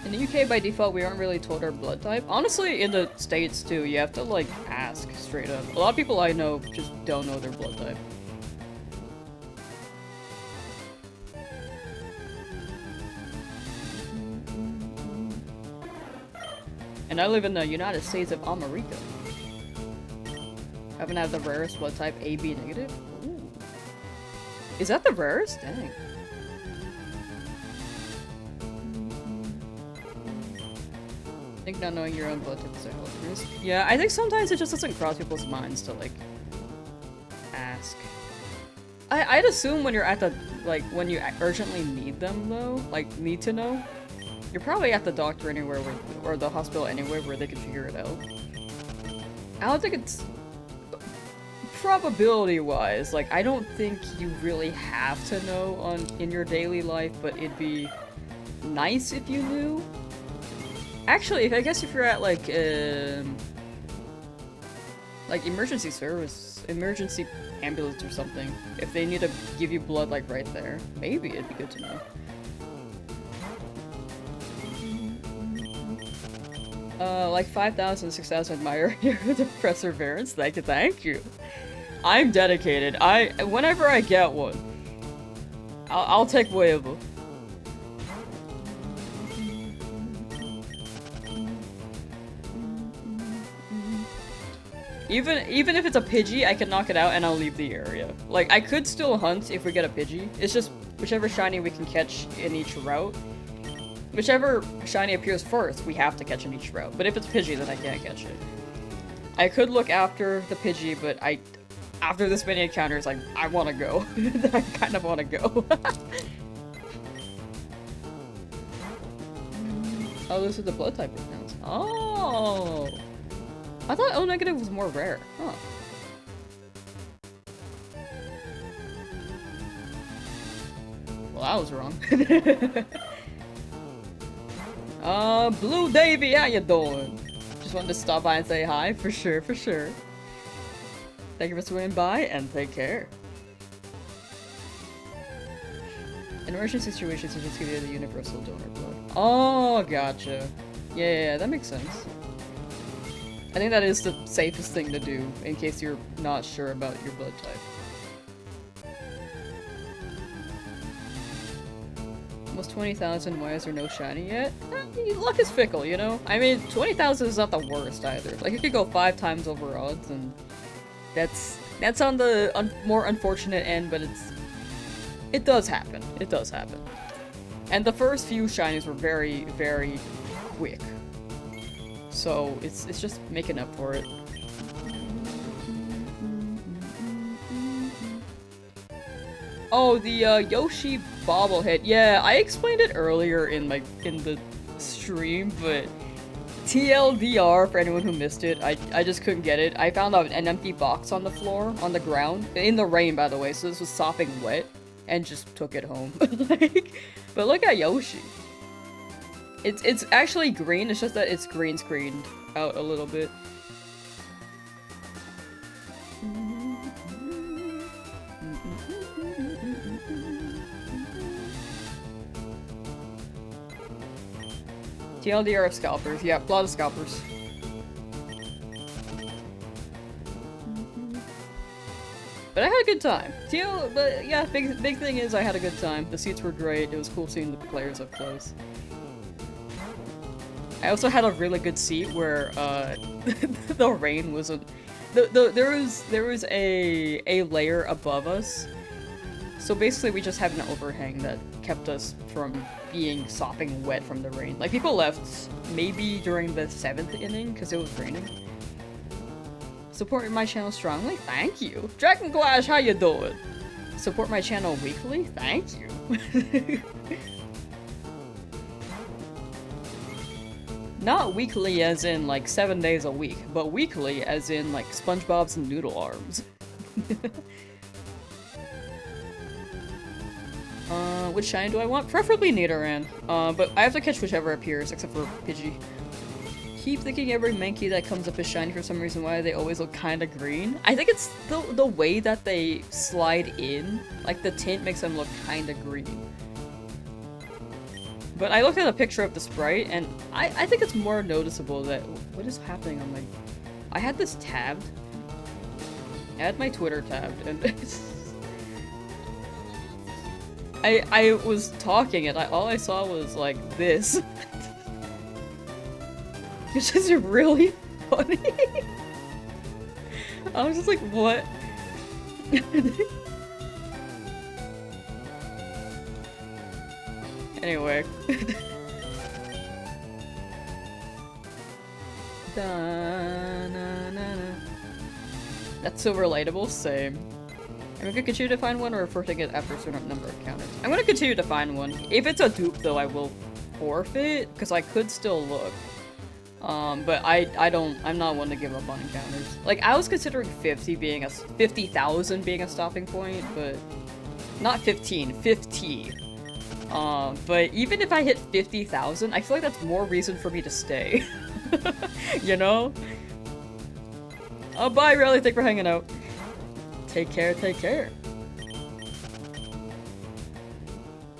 In the UK, by default, we aren't really told our blood type. Honestly, in the States, too, you have to, like, ask straight up. A lot of people I know just don't know their blood type. And I live in the United States of America. Haven't had the rarest blood type, AB negative? Ooh. Is that the rarest? Dang. I think not knowing your own blood type is a health risk. Yeah, I think sometimes it just doesn't cross people's minds to, like, ask. I'd assume when you're at the, like, when you urgently need them, though, like, need to know, you're probably at the doctor anywhere where, or the hospital anywhere where they can figure it out. I don't think it's... probability-wise, like, I don't think you really have to know in your daily life, but it'd be nice if you knew. Actually, I guess if you're at, like emergency service, emergency ambulance or something, if they need to give you blood, like, right there, maybe it'd be good to know. Like 5,000, 6,000 admire your perseverance. Thank you. I'm dedicated. Whenever I get one, I'll take whatever. Even if it's a Pidgey, I can knock it out and I'll leave the area. Like, I could still hunt if we get a Pidgey. It's just whichever shiny we can catch in each route. Whichever shiny appears first, we have to catch in each route. But if it's Pidgey, then I can't catch it. I could look after the Pidgey, but after this many encounters, like, I want to go. I kind of want to go. Oh, this is the blood type accounts. Oh! I thought O negative was more rare. Huh. Well, I was wrong. Blue Davy, how you doing? Just wanted to stop by and say hi, for sure, for sure. Thank you for swinging by, and take care. In emergency situations, you just give you the universal donor blood. Oh, gotcha. Yeah, that makes sense. I think that is the safest thing to do, in case you're not sure about your blood type. Almost 20,000, why is there no shiny yet? Luck is fickle, you know? I mean, 20,000 is not the worst either. Like, you could go 5 times over odds, and that's on the more unfortunate end, but it does happen. It does happen. And the first few shinies were very, very quick. So it's just making up for it. Oh, the Yoshi bobblehead. Yeah, I explained it earlier in the stream, but TLDR for anyone who missed it, I just couldn't get it. I found an empty box on the floor, on the ground, in the rain, by the way, so this was sopping wet, and just took it home. But look at Yoshi. It's actually green, it's just that it's green screened out a little bit. TLDR of scalpers, yeah, a lot of scalpers. But I had a good time. But yeah, big thing is I had a good time. The seats were great, it was cool seeing the players up close. I also had a really good seat where the rain wasn't. There was a layer above us, so basically we just had an overhang that kept us from being sopping wet from the rain. Like, people left maybe during the 7th inning because it was raining. Support my channel strongly? Thank you. Dragon Clash, how you doing? Support my channel weekly? Thank you. Not weekly as in, like, 7 days a week, but weekly as in, like, SpongeBob's noodle arms. Which shiny do I want? Preferably Nidoran. But I have to catch whichever appears, except for Pidgey. Keep thinking every Mankey that comes up is shiny for some reason. Why do they always look kinda green? I think it's the way that they slide in. Like, the tint makes them look kinda green. But I looked at a picture of the sprite, and I think it's more noticeable that... What is happening on my... I had this tabbed. I had my Twitter tabbed, and... I was talking, and all I saw was, like, this. It's just really funny. I was just like, what? Anyway. That's so relatable, same. I'm gonna continue to find one, or if we're to get after a certain number of counters. I'm gonna continue to find one. If it's a dupe, though, I will forfeit, because I could still look. But I'm not one to give up on encounters. Like, I was considering 50,000 being a stopping point, but not 15, 50. But even if I hit 50,000, I feel like that's more reason for me to stay. You know? Oh, bye, really. Thanks for hanging out. Take care, take care.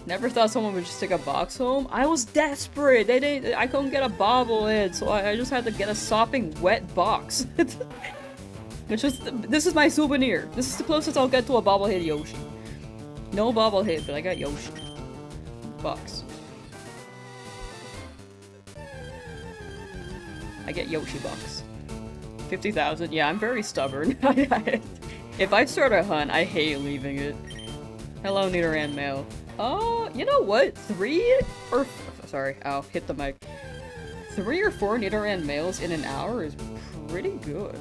Never thought someone would just take a box home. I was desperate. I couldn't get a bobblehead, so I just had to get a sopping wet box. This is my souvenir. This is the closest I'll get to a bobblehead Yoshi. No bobblehead, but I got Yoshi. Box. I get Yoshi box. 50,000. Yeah, I'm very stubborn. If I start a hunt, I hate leaving it. Hello, Nidoran male. You know what? Sorry, I'll hit the mic. 3 or 4 Nidoran males in an hour is pretty good.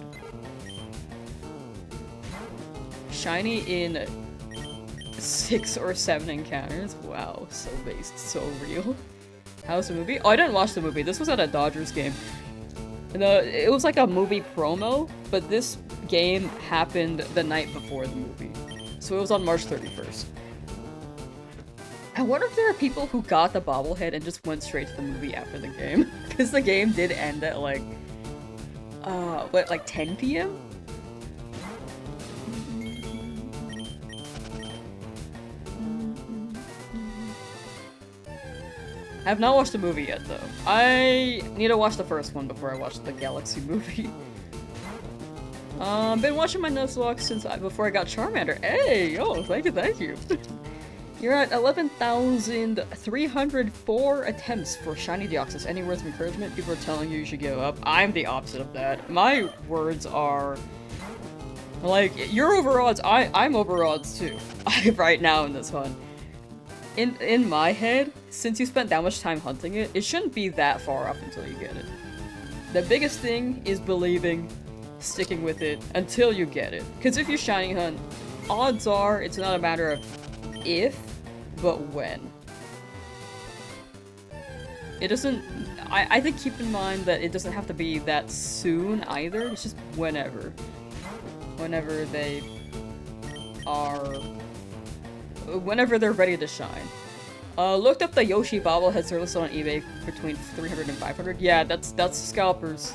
Shiny in 6 or 7 encounters. Wow, so based, so real. How's the movie? Oh, I didn't watch the movie. This was at a Dodgers game. It was like a movie promo, but this game happened the night before the movie. So it was on March 31st. I wonder if there are people who got the bobblehead and just went straight to the movie after the game. Because the game did end at like, like 10 p.m.? I have not watched the movie yet, though. I need to watch the first one before I watch the Galaxy movie. Been watching my Nuzlocke since before I got Charmander. Hey, yo, thank you. You're at 11,304 attempts for Shiny Deoxys. Any words of encouragement? People are telling you should give up. I'm the opposite of that. My words are... like, you're over odds. I'm over odds, too. Right now in this hunt. In my head, since you spent that much time hunting it, it shouldn't be that far up until you get it. The biggest thing is believing, sticking with it, until you get it. Because if you shiny hunt, odds are it's not a matter of if, but when. It doesn't... I think keep in mind that it doesn't have to be that soon either, it's just whenever. Whenever they are... whenever they're ready to shine. Looked up the Yoshi bobbleheads are listed on eBay between 300 and 500. Yeah, that's scalpers.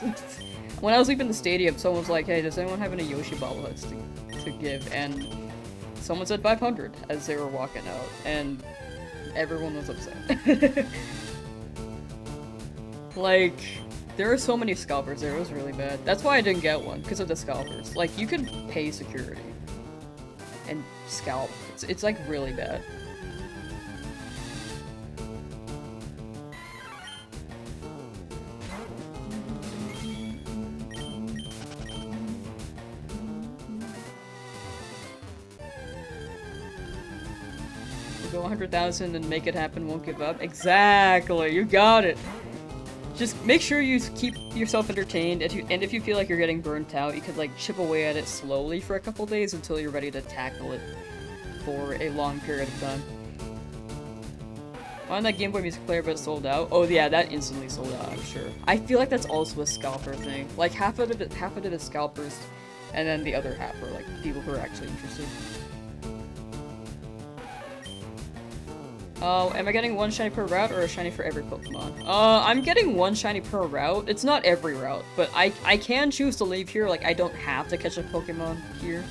When I was leaving the stadium, someone was like, hey, does anyone have any Yoshi bobbleheads to give? And someone said 500 as they were walking out, and everyone was upset. Like, there are so many scalpers there, it was really bad. That's why I didn't get one, because of the scalpers. Like, you could pay security and scalp. It's like really bad. We'll go 100,000 and make it happen, won't give up. Exactly, you got it. Just make sure you keep yourself entertained, and if you feel like you're getting burnt out, you could like chip away at it slowly for a couple days until you're ready to tackle it for a long period of time. On that Game Boy Music player, but it sold out. Oh yeah, that instantly sold out, I'm sure. I feel like that's also a scalper thing. Like half of it is scalpers, and then the other half are like people who are actually interested. Am I getting 1 shiny per route or a shiny for every Pokemon? I'm getting 1 shiny per route. It's not every route, but I can choose to leave here. Like, I don't have to catch a Pokemon here.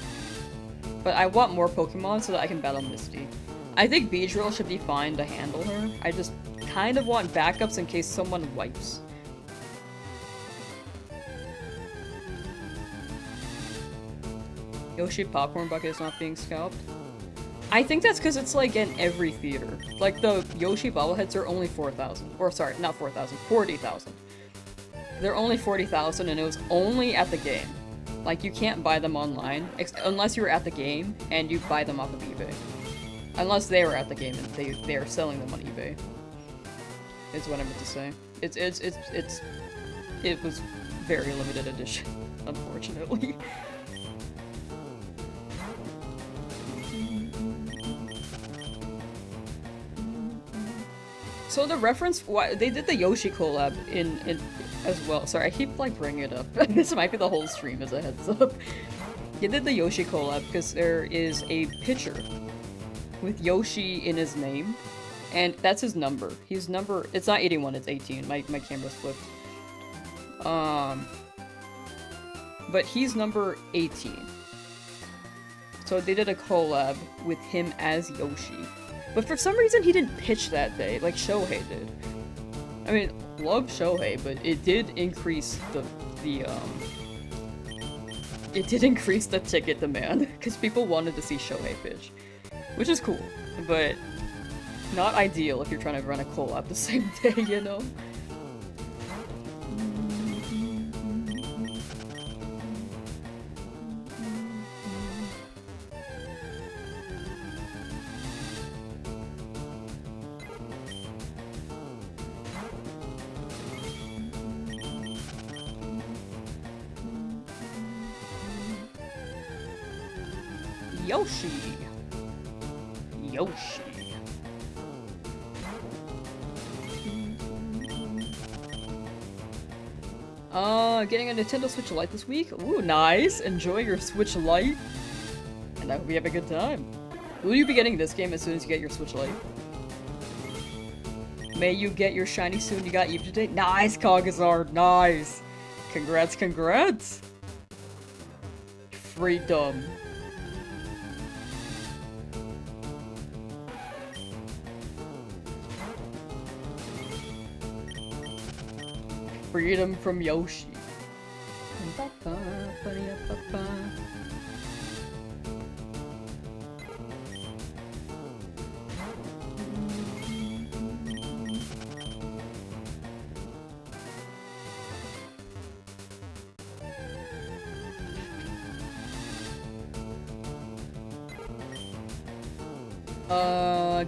But I want more Pokemon so that I can battle Misty. I think Beedrill should be fine to handle her. I just kind of want backups in case someone wipes. Yoshi Popcorn Bucket is not being scalped. I think that's because it's like in every theater. Like the Yoshi bobbleheads are only 4,000. Or sorry, not 4,000, 40,000. They're only 40,000 and it was only at the game. Like, you can't buy them online, unless you're at the game, and you buy them off of eBay. Unless they were at the game and they are selling them on eBay. Is what I meant to say. It was very limited edition, unfortunately. So the reference, why they did the Yoshi collab in as well. Sorry, I keep like bringing it up. This might be the whole stream as a heads up. They did the Yoshi collab because there is a picture with Yoshi in his name, and that's his number. He's number. It's not 81. It's 18. My camera's flipped. But he's number 18. So they did a collab with him as Yoshi. But for some reason he didn't pitch that day, like Shohei did. I mean, love Shohei, but it did increase it did increase the ticket demand, because people wanted to see Shohei pitch. Which is cool, but not ideal if you're trying to run a collab the same day, you know? Yoshi. Yoshi. Getting a Nintendo Switch Lite this week? Ooh, nice! Enjoy your Switch Lite. And I hope you have a good time. Will you be getting this game as soon as you get your Switch Lite? May you get your shiny soon. You got Eve today? Nice, Kagazar! Nice! Congrats, congrats! Freedom. Freedom from Yoshi.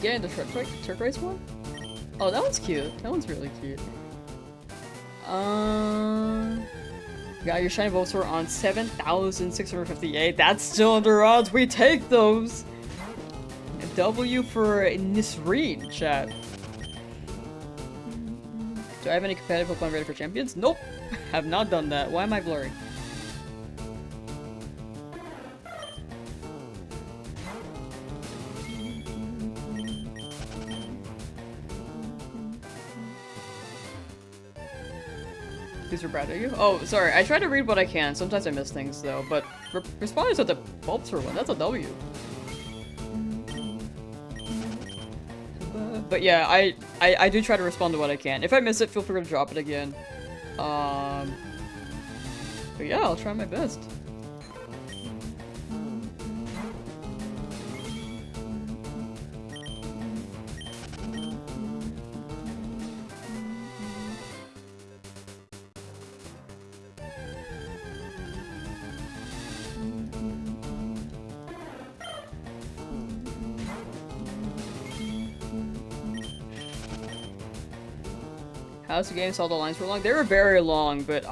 Getting the turquoise one? Oh, that one's cute. That one's really cute. Yeah, your shiny votes were on 7,658. That's still under odds. We take those. A W for Nisreen, chat. Do I have any competitive Pokemon ready for champions? Nope. Have not done that. Why am I blurry? These are bad, are you? Oh, sorry. I try to read what I can. Sometimes I miss things, though. But responding to the Bulbasaur one, that's a W. But yeah, I do try to respond to what I can. If I miss it, feel free to drop it again. But yeah, I'll try my best. How's the game? Saw the lines were long. They were very long, but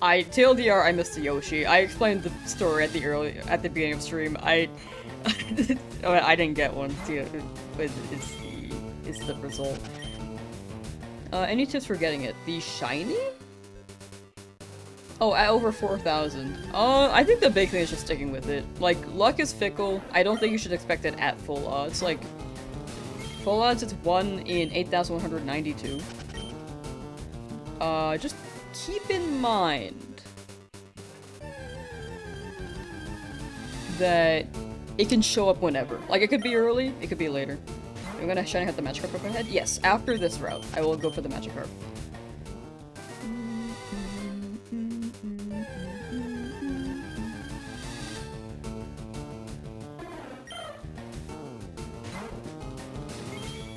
TLDR, I missed the Yoshi. I explained the story at the beginning of stream. I didn't get one. But it's the result. Any tips for getting it? The shiny? Oh, at over 4,000. I think the big thing is just sticking with it. Like, luck is fickle. I don't think you should expect it at full odds. Like, full odds, it's 1 in 8,192. Just keep in mind that it can show up whenever. Like, it could be early, it could be later. I'm gonna shiny have the Magikarp up ahead. Yes, after this route, I will go for the Magikarp.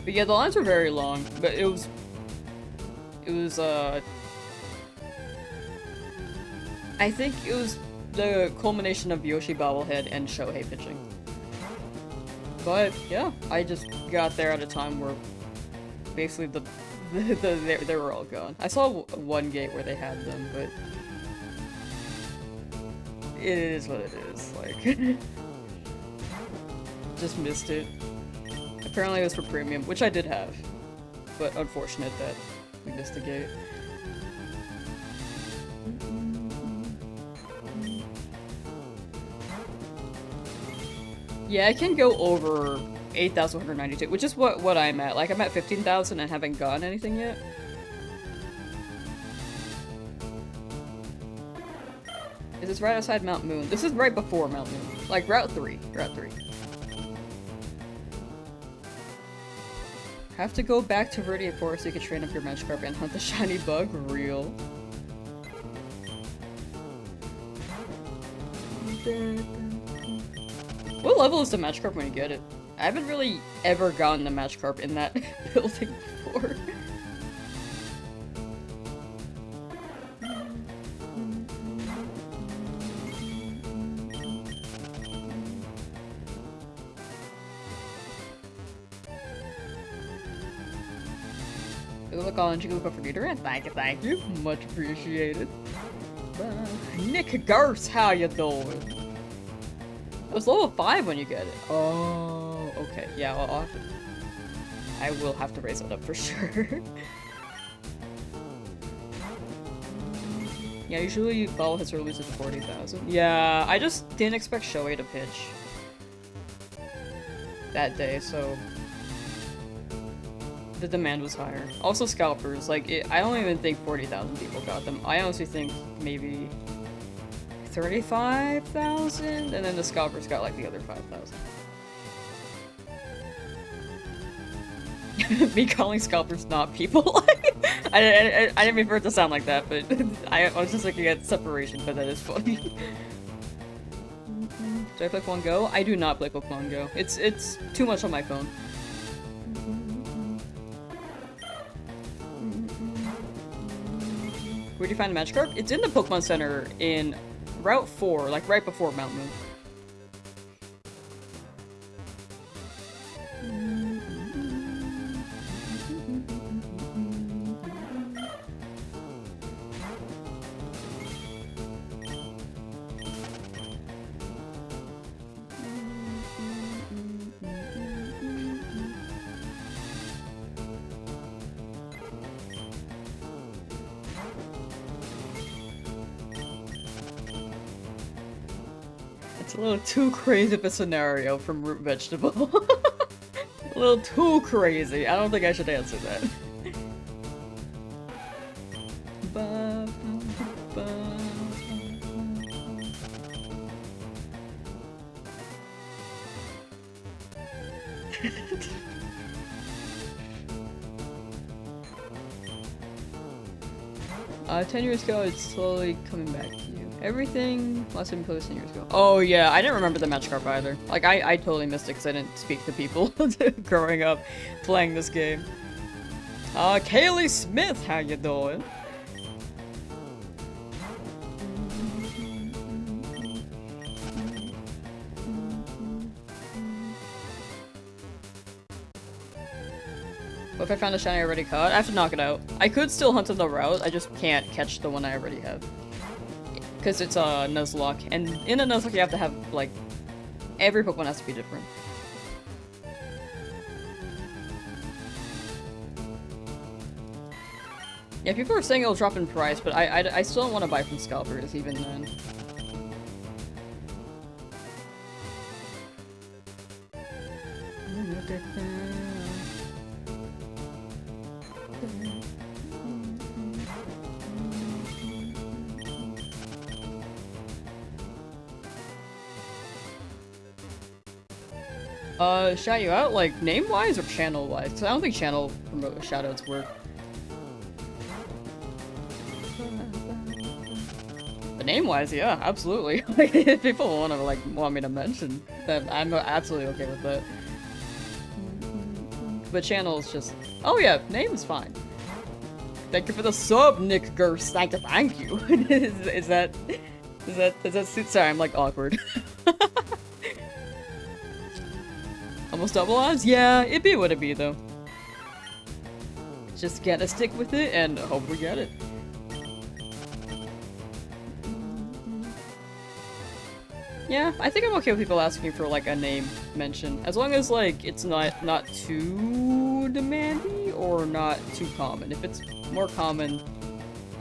But yeah, the lines were very long, but it was I think it was the culmination of Yoshi bobblehead and Shohei pitching. But yeah, I just got there at a time where basically they were all gone. I saw one gate where they had them, but it is what it is. Like, just missed it. Apparently it was for premium, which I did have, but unfortunate that we missed the gate. Yeah, I can go over 8,192, which is what I'm at. Like, I'm at 15,000 and haven't gotten anything yet. Is this right outside Mount Moon? This is right before Mount Moon. Like, Route 3. Route 3. Have to go back to Viridian Forest so you can train up your Magikarp and hunt the shiny bug? Real. What level is the Magikarp when you get it? I haven't really ever gotten the Magikarp in that building before. Look on Jigglypuff for Nidoran. Thank you. Much appreciated. Nick Garce, how you doing? It was level 5 when you get it. Oh, okay. Yeah, I will have to raise it up for sure. Yeah, usually ball hits or loses to 40,000. Yeah, I just didn't expect Shoei to pitch that day, so the demand was higher. Also scalpers, like, I don't even think 40,000 people got them. I honestly think maybe 35,000, and then the scalpers got like the other 5,000. Me calling scalpers not people. I didn't mean for it to sound like that, but I was just looking at separation, but that is funny. Do I play Pokemon Go? I do not play Pokemon Go. It's too much on my phone. Where do you find the Magikarp? It's in the Pokemon Center in Route 4, like right before Mount Moon. It's a little too crazy of a scenario from Root Vegetable. A little too crazy. I don't think I should answer that. 10 years ago, it's slowly coming back to you. Everything last time you played 10 years ago. Oh yeah, I didn't remember the Magikarp either. Like, I totally missed it because I didn't speak to people growing up playing this game. Kaylee Smith, how you doing? What if I found a shiny I already caught? I have to knock it out. I could still hunt on the route, I just can't catch the one I already have. Because it's a Nuzlocke, and in a Nuzlocke you have to have, like, every Pokemon has to be different. Yeah, people are saying it'll drop in price, but I still don't want to buy from scalpers even then. Shout you out, like, name-wise or channel-wise? Because I don't think channel shoutouts work. But name-wise, yeah, absolutely. Like, if people want me to mention, then I'm absolutely okay with that. But channel is just, oh yeah, name is fine. Thank you for the sub, Nick Gurst. Thank you. Is that sorry, I'm like awkward. Almost double odds? Yeah, it'd be what it be though. Just gotta stick with it and hope we get it. Yeah, I think I'm okay with people asking for like a name mention, as long as like it's not too demanding or not too common. If it's more common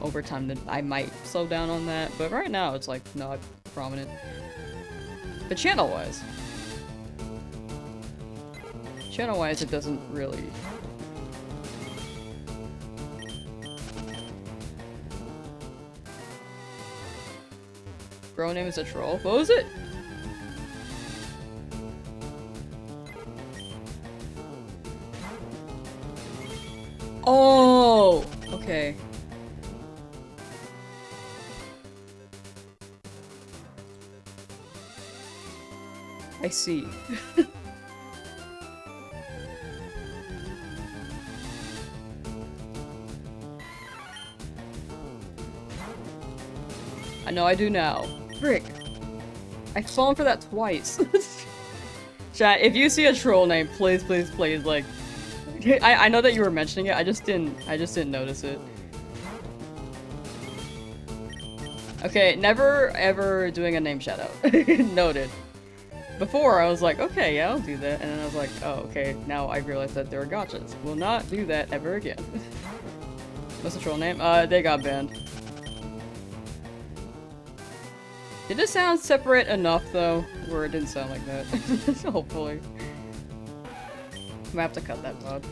over time, then I might slow down on that. But right now, it's like not prominent. But channel-wise, it doesn't really. Bro name is a troll. What was it? Oh, okay. I see. I know I do now. Frick. I've fallen for that twice. Chat, if you see a troll name, please, like... I know that you were mentioning it, I just didn't notice it. Okay, never ever doing a name shout out. Noted. Before, I was like, okay, yeah, I'll do that. And then I was like, oh, okay, now I realize that there are gotchas. Will not do that ever again. What's the troll name? They got banned. Did it sound separate enough, though, where it didn't sound like that? Hopefully. I'm gonna have to cut that VOD.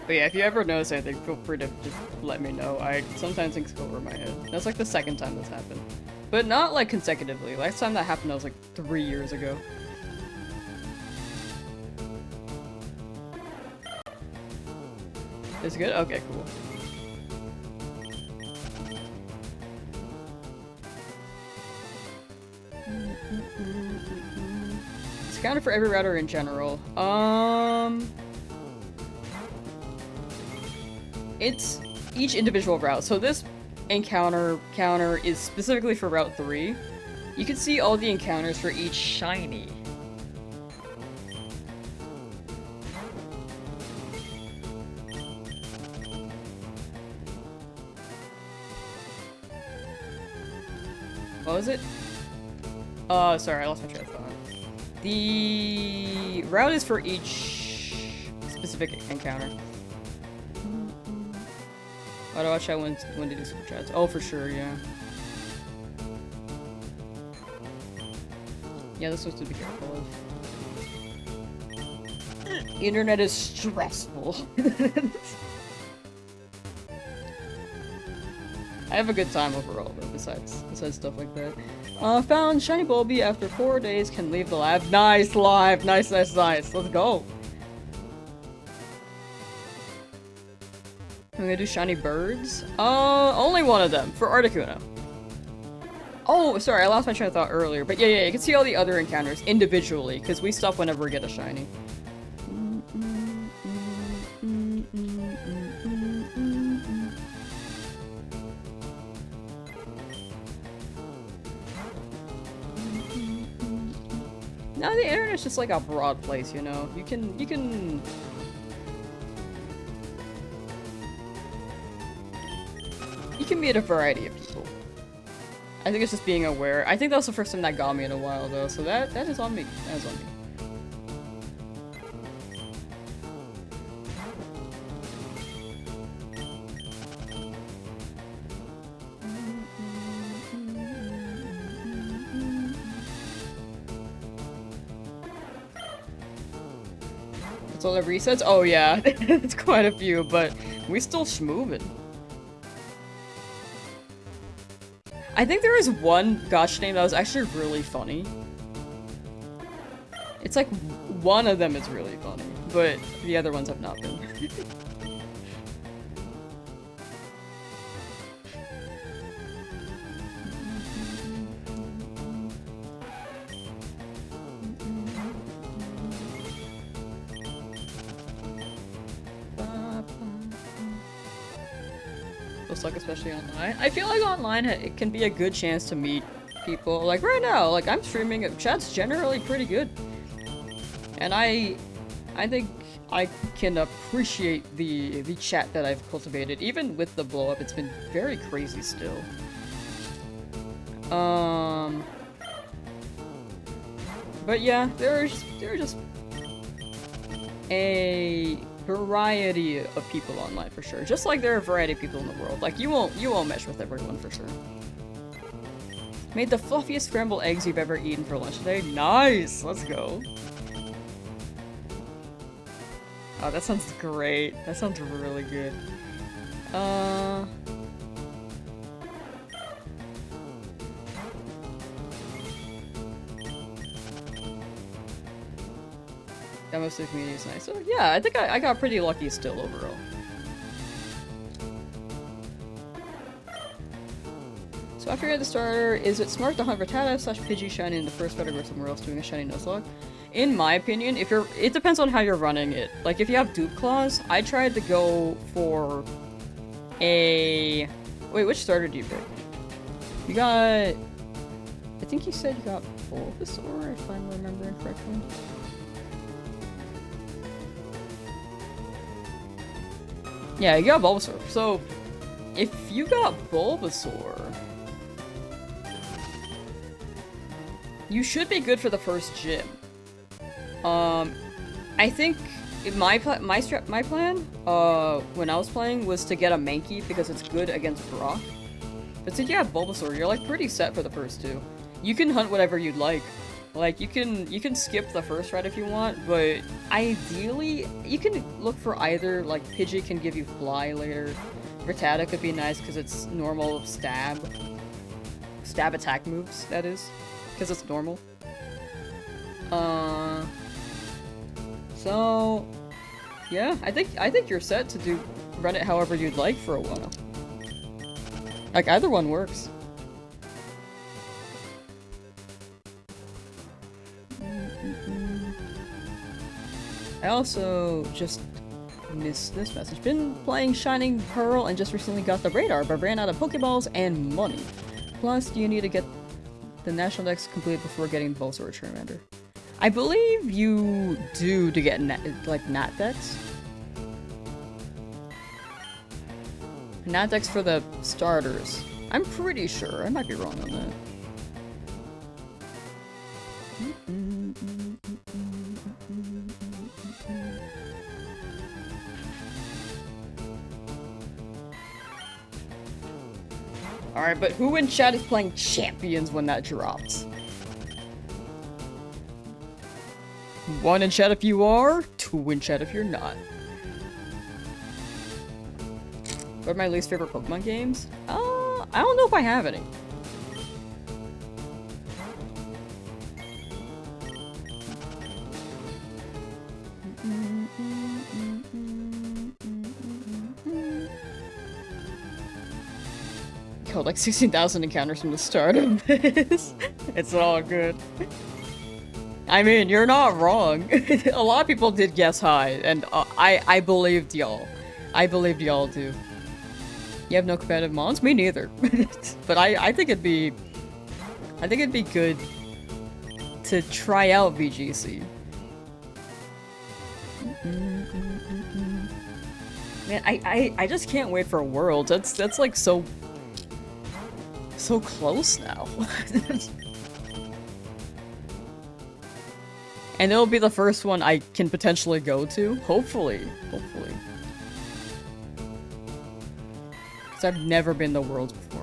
But yeah, if you ever notice anything, feel free to just let me know. Sometimes things go over my head. That's like the second time this happened. But not like consecutively. Last time that happened, was like 3 years ago. Is it good? Okay, cool. It's counted for every router in general. It's each individual route. So this counter is specifically for Route 3. You can see all the encounters for each shiny. What was it? Sorry, I lost my train of thought. The route is for each specific encounter. Why do I watch out when to do super chats? Oh, for sure, yeah. Yeah, this one's to be careful of. The internet is stressful. I have a good time overall, though, besides stuff like that. Found Shiny Bulby after 4 days, can leave the lab. Nice live! Nice. Let's go! I'm gonna do Shiny Birds. Only one of them, for Articuno. Oh, sorry, I lost my train of thought earlier, but yeah, you can see all the other encounters individually, because we stop whenever we get a Shiny. No, the internet's just like a broad place, you know? You can meet a variety of people. I think it's just being aware. I think that was the first time that got me in a while, though, so that is on me. That is on me. That's all the resets? Oh yeah, it's quite a few, but we still schmoovin'. I think there is one gotcha name that was actually really funny. It's like, one of them is really funny, but the other ones have not been. Nuzlocke, especially online. I feel like online it can be a good chance to meet people. Like right now, like I'm streaming, chat's generally pretty good. And I think I can appreciate the chat that I've cultivated. Even with the blow up, it's been very crazy still. But yeah, there's just a variety of people online for sure. Just like there are a variety of people in the world. Like you won't mesh with everyone for sure. Made the fluffiest scrambled eggs you've ever eaten for lunch today. Nice! Let's go. Oh, that sounds great. That sounds really good. That most of the community is nice. So yeah, I think I got pretty lucky still overall. So after you had the starter, is it smart to hunt Rattata / Pidgey shiny in the first starter or somewhere else doing a shiny Nuzlocke? In my opinion, it depends on how you're running it. Like if you have Dupe Claws, I tried to go for a... Wait, which starter do you pick? You got... I think you said you got Bulbasaur, if I'm remembering correctly. Yeah, you got Bulbasaur. So, if you got Bulbasaur, you should be good for the first gym. I think my plan, when I was playing was to get a Mankey because it's good against Brock. But since you have Bulbasaur, you're like pretty set for the first two. You can hunt whatever you'd like. Like you can skip the first ride if you want, but ideally you can look for either. Like Pidgey can give you Fly later. Rattata could be nice because it's normal stab attack moves. That is, because it's normal. So yeah, I think you're set to run it however you'd like for a while. Like either one works. I also just missed this message. Been playing Shining Pearl and just recently got the radar, but ran out of Pokeballs and money. Plus, you need to get the National Dex complete before getting Bulbasaur or Charmander. I believe you do to get Nat Dex. Nat Dex for the starters. I'm pretty sure. I might be wrong on that. Alright, but who in chat is playing Champions when that drops? 1 in chat if you are, 2 in chat if you're not. What are my least favorite Pokemon games? I don't know if I have any. Killed like 16,000 encounters from the start of this. It's all good. I mean, you're not wrong. A lot of people did guess high, and I believed y'all. I believed y'all too. You have no competitive mons? Me neither. But I think it'd be good to try out VGC. Man, I just can't wait for Worlds. That's like so close now. And it'll be the first one I can potentially go to. Hopefully. Hopefully. Because I've never been to Worlds before.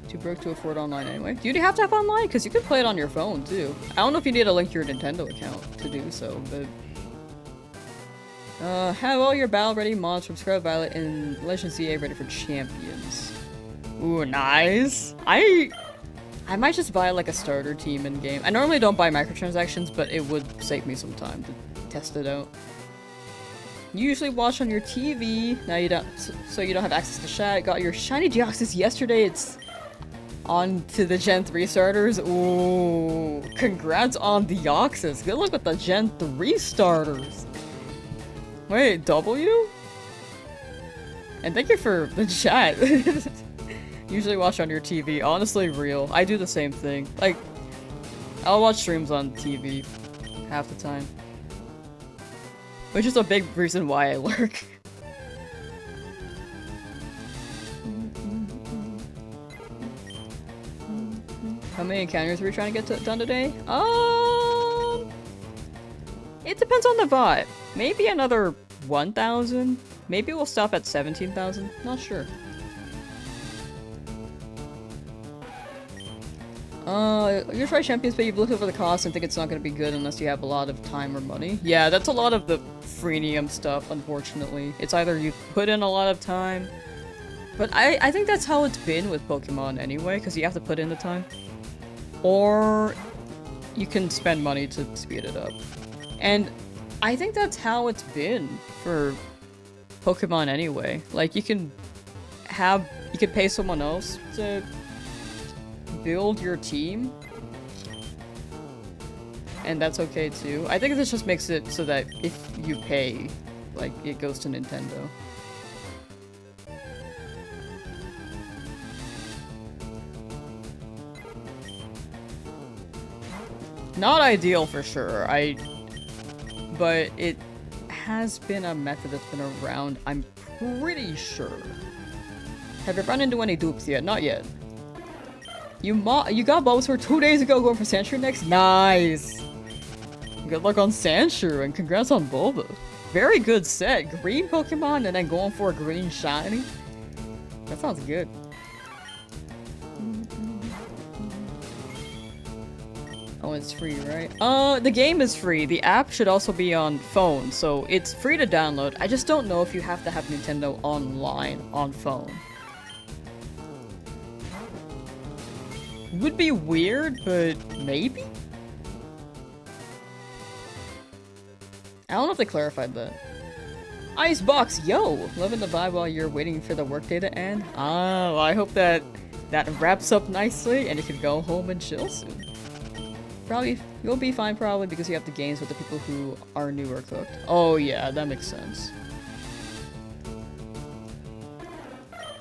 Too broke to afford online anyway. Do you have to have online? Because you can play it on your phone too. I don't know if you need to link your Nintendo account to do so, but... have all your battle-ready mods from Scarlet Violet and Legend ZA ready for Champions. Ooh, nice! I might just buy like a starter team in-game. I normally don't buy microtransactions, but it would save me some time to test it out. You usually watch on your TV. Now you don't, so you don't have access to chat. Got your shiny Deoxys yesterday. It's on to the Gen 3 starters. Ooh, congrats on Deoxys. Good luck with the Gen 3 starters. Wait, W? And thank you for the chat. Usually watch on your TV. Honestly, real. I do the same thing. Like, I'll watch streams on TV half the time. Which is a big reason why I lurk. How many encounters are we trying to get done today? It depends on the vibe. Maybe another 1,000? Maybe we'll stop at 17,000? Not sure. You try Champions, but you've looked over the cost and think it's not going to be good unless you have a lot of time or money. Yeah, that's a lot of the freemium stuff, unfortunately. It's either you put in a lot of time, but I think that's how it's been with Pokemon anyway, because you have to put in the time. Or you can spend money to speed it up. And I think that's how it's been for Pokemon anyway. Like, you can pay someone else to build your team, and that's okay too. I think this just makes it so that if you pay, like, it goes to Nintendo. Not ideal for sure, but it has been a method that's been around, I'm pretty sure. Have you run into any dupes yet? Not yet. You got Bulbasaur 2 days ago going for Sandshrew next? Nice! Good luck on Sandshrew and congrats on Bulba. Very good set. Green Pokemon and then going for a green shiny? That sounds good. Oh, it's free, right? The game is free. The app should also be on phone, so it's free to download. I just don't know if you have to have Nintendo Online on phone. Would be weird, but maybe? I don't know if they clarified that. Icebox, yo! Loving the vibe while you're waiting for the workday to end. Oh, I hope that wraps up nicely and you can go home and chill soon. Probably, you'll be fine probably because you have the games with the people who are new or cooked. Oh yeah, that makes sense.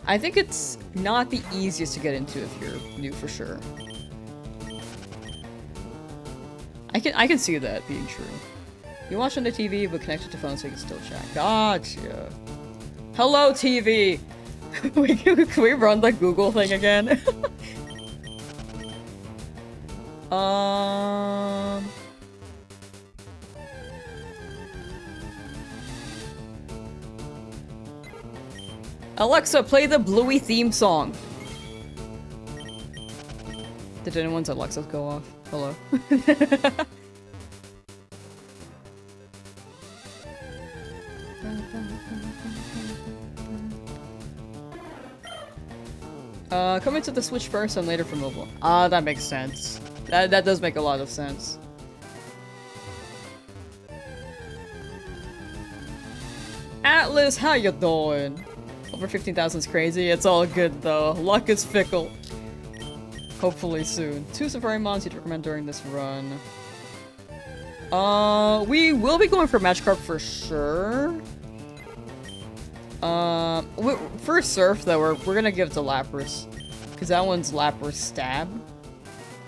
I think it's not the easiest to get into if you're new for sure. I can see that being true. You watch on the TV but connected to phone so you can still chat. Gotcha. Hello TV! Can we run the Google thing again? Alexa, play the Bluey theme song. Did anyone's Alexas go off? Hello? Coming to the Switch first and later for mobile. Ah, that makes sense. That does make a lot of sense. Atlas, how you doing? Over 15,000 is crazy. It's all good though. Luck is fickle. Hopefully soon. 2 Safari Mons you'd recommend during this run. We will be going for Magikarp for sure. For Surf though, we're gonna give it to Lapras. Because that one's Lapras Stab.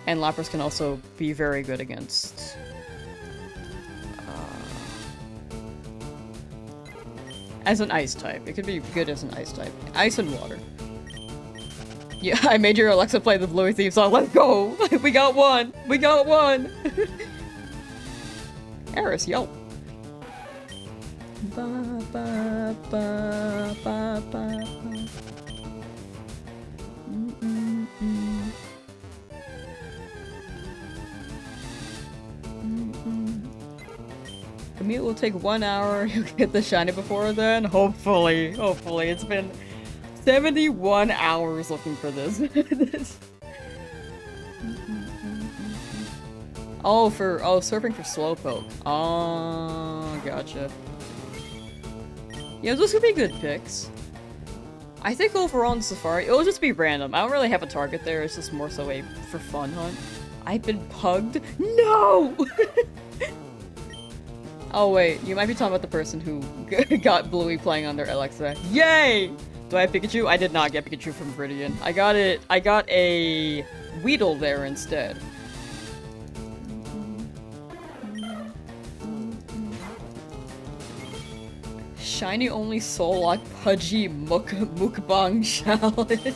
And Lapras can also be very good against... as an ice type. It could be good as an ice type. Ice and water. Yeah, I made your Alexa play the Bluey theme song. Let's go! We got one! We got one! Eris, yo! Ba, ba, ba, ba, ba. Commute will take 1 hour. You'll get the shiny before then. Hopefully. Hopefully. It's been 71 hours looking for this. Oh, surfing for Slowpoke. Oh, gotcha. Yeah, those could be good picks. I think overall in Safari, it'll just be random. I don't really have a target there, it's just more so a for fun hunt. I've been pugged? No! Oh wait, you might be talking about the person who got Bluey playing on their Alexa. Yay! Do I have Pikachu? I did not get Pikachu from Viridian. I got a Weedle there instead. Shiny only Sollock Pudgy Mukbang challenge.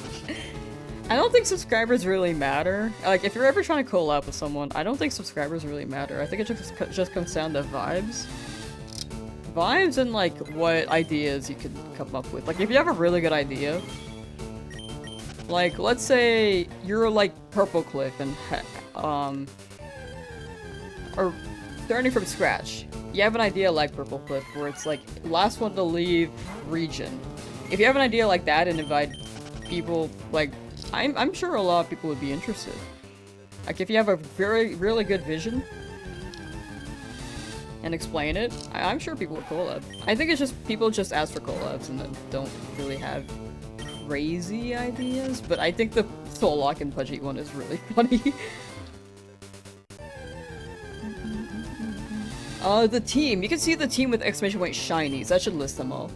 I don't think subscribers really matter. Like, if you're ever trying to collab with someone, I don't think subscribers really matter. I think it just comes down to vibes. Vibes and, like, what ideas you can come up with. Like, if you have a really good idea, like, let's say you're, like, Purple Cliff and, or starting from scratch. You have an idea like Purple Cliff, where it's, like, last one to leave region. If you have an idea like that and invite people, like, I'm sure a lot of people would be interested. Like, if you have a really good vision and explain it, I'm sure people would collab. I think it's just people just ask for collabs and then don't really have crazy ideas, but I think the Sollock and Pudgy one is really funny. The team. You can see the team with exclamation point shinies. That should list them all.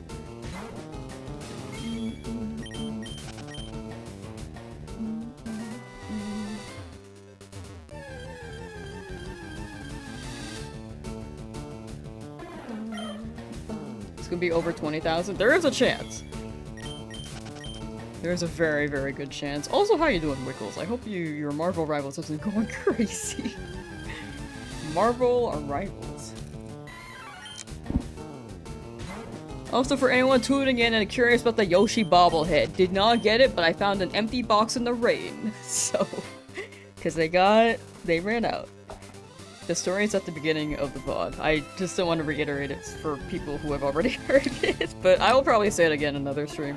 Gonna be over 20,000. There is a chance. There's a very, very good chance. Also, how you doing, Wickles? I hope your Marvel rivals isn't going crazy. Marvel rivals. Also, for anyone tuning in and curious about the Yoshi bobblehead, did not get it, but I found an empty box in the rain. So, because they ran out. The story is at the beginning of the VOD. I just don't want to reiterate it for people who have already heard it, but I will probably say it again in another stream.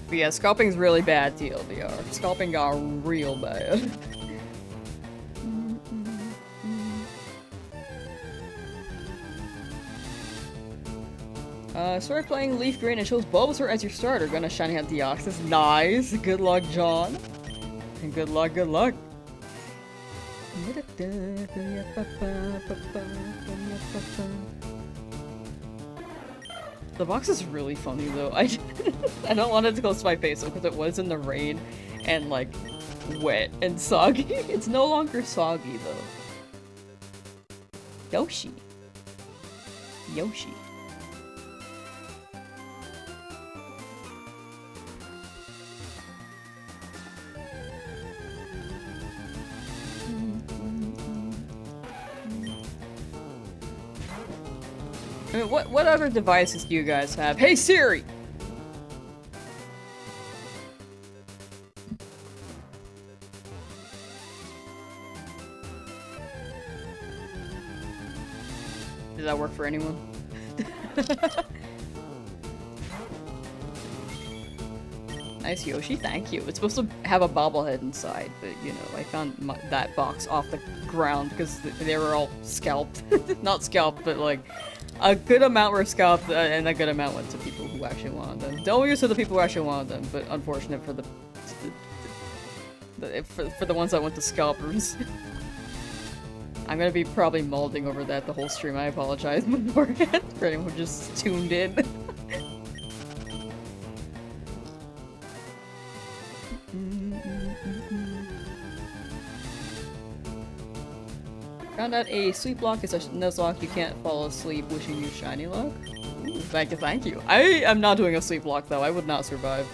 But yeah, scalping's really bad, TLDR. Scalping got real bad. Started playing Leaf Green and chose Bulbasaur as your starter. Gonna shiny out Deoxys. Nice! Good luck, John. And good luck, good luck. The box is really funny though. I don't want it to close to my face because it was in the rain and like wet and soggy. It's no longer soggy though. Yoshi. Yoshi. I mean, what other devices do you guys have? Hey Siri! Does that work for anyone? Nice Yoshi, thank you. It's supposed to have a bobblehead inside, but you know, I found that box off the ground because they were all scalped. Not scalped, but like a good amount were scalped and a good amount went to people who actually wanted them. Don't use to the people who actually wanted them, but unfortunate for for the ones that went to scalpers. I'm gonna be probably molding over that the whole stream. I apologize beforehand for anyone who just tuned in. Found out a sleep lock is a Nuzlocke you can't fall asleep. Wishing you shiny luck. Ooh, thank you, thank you. I am not doing a sleep lock though. I would not survive.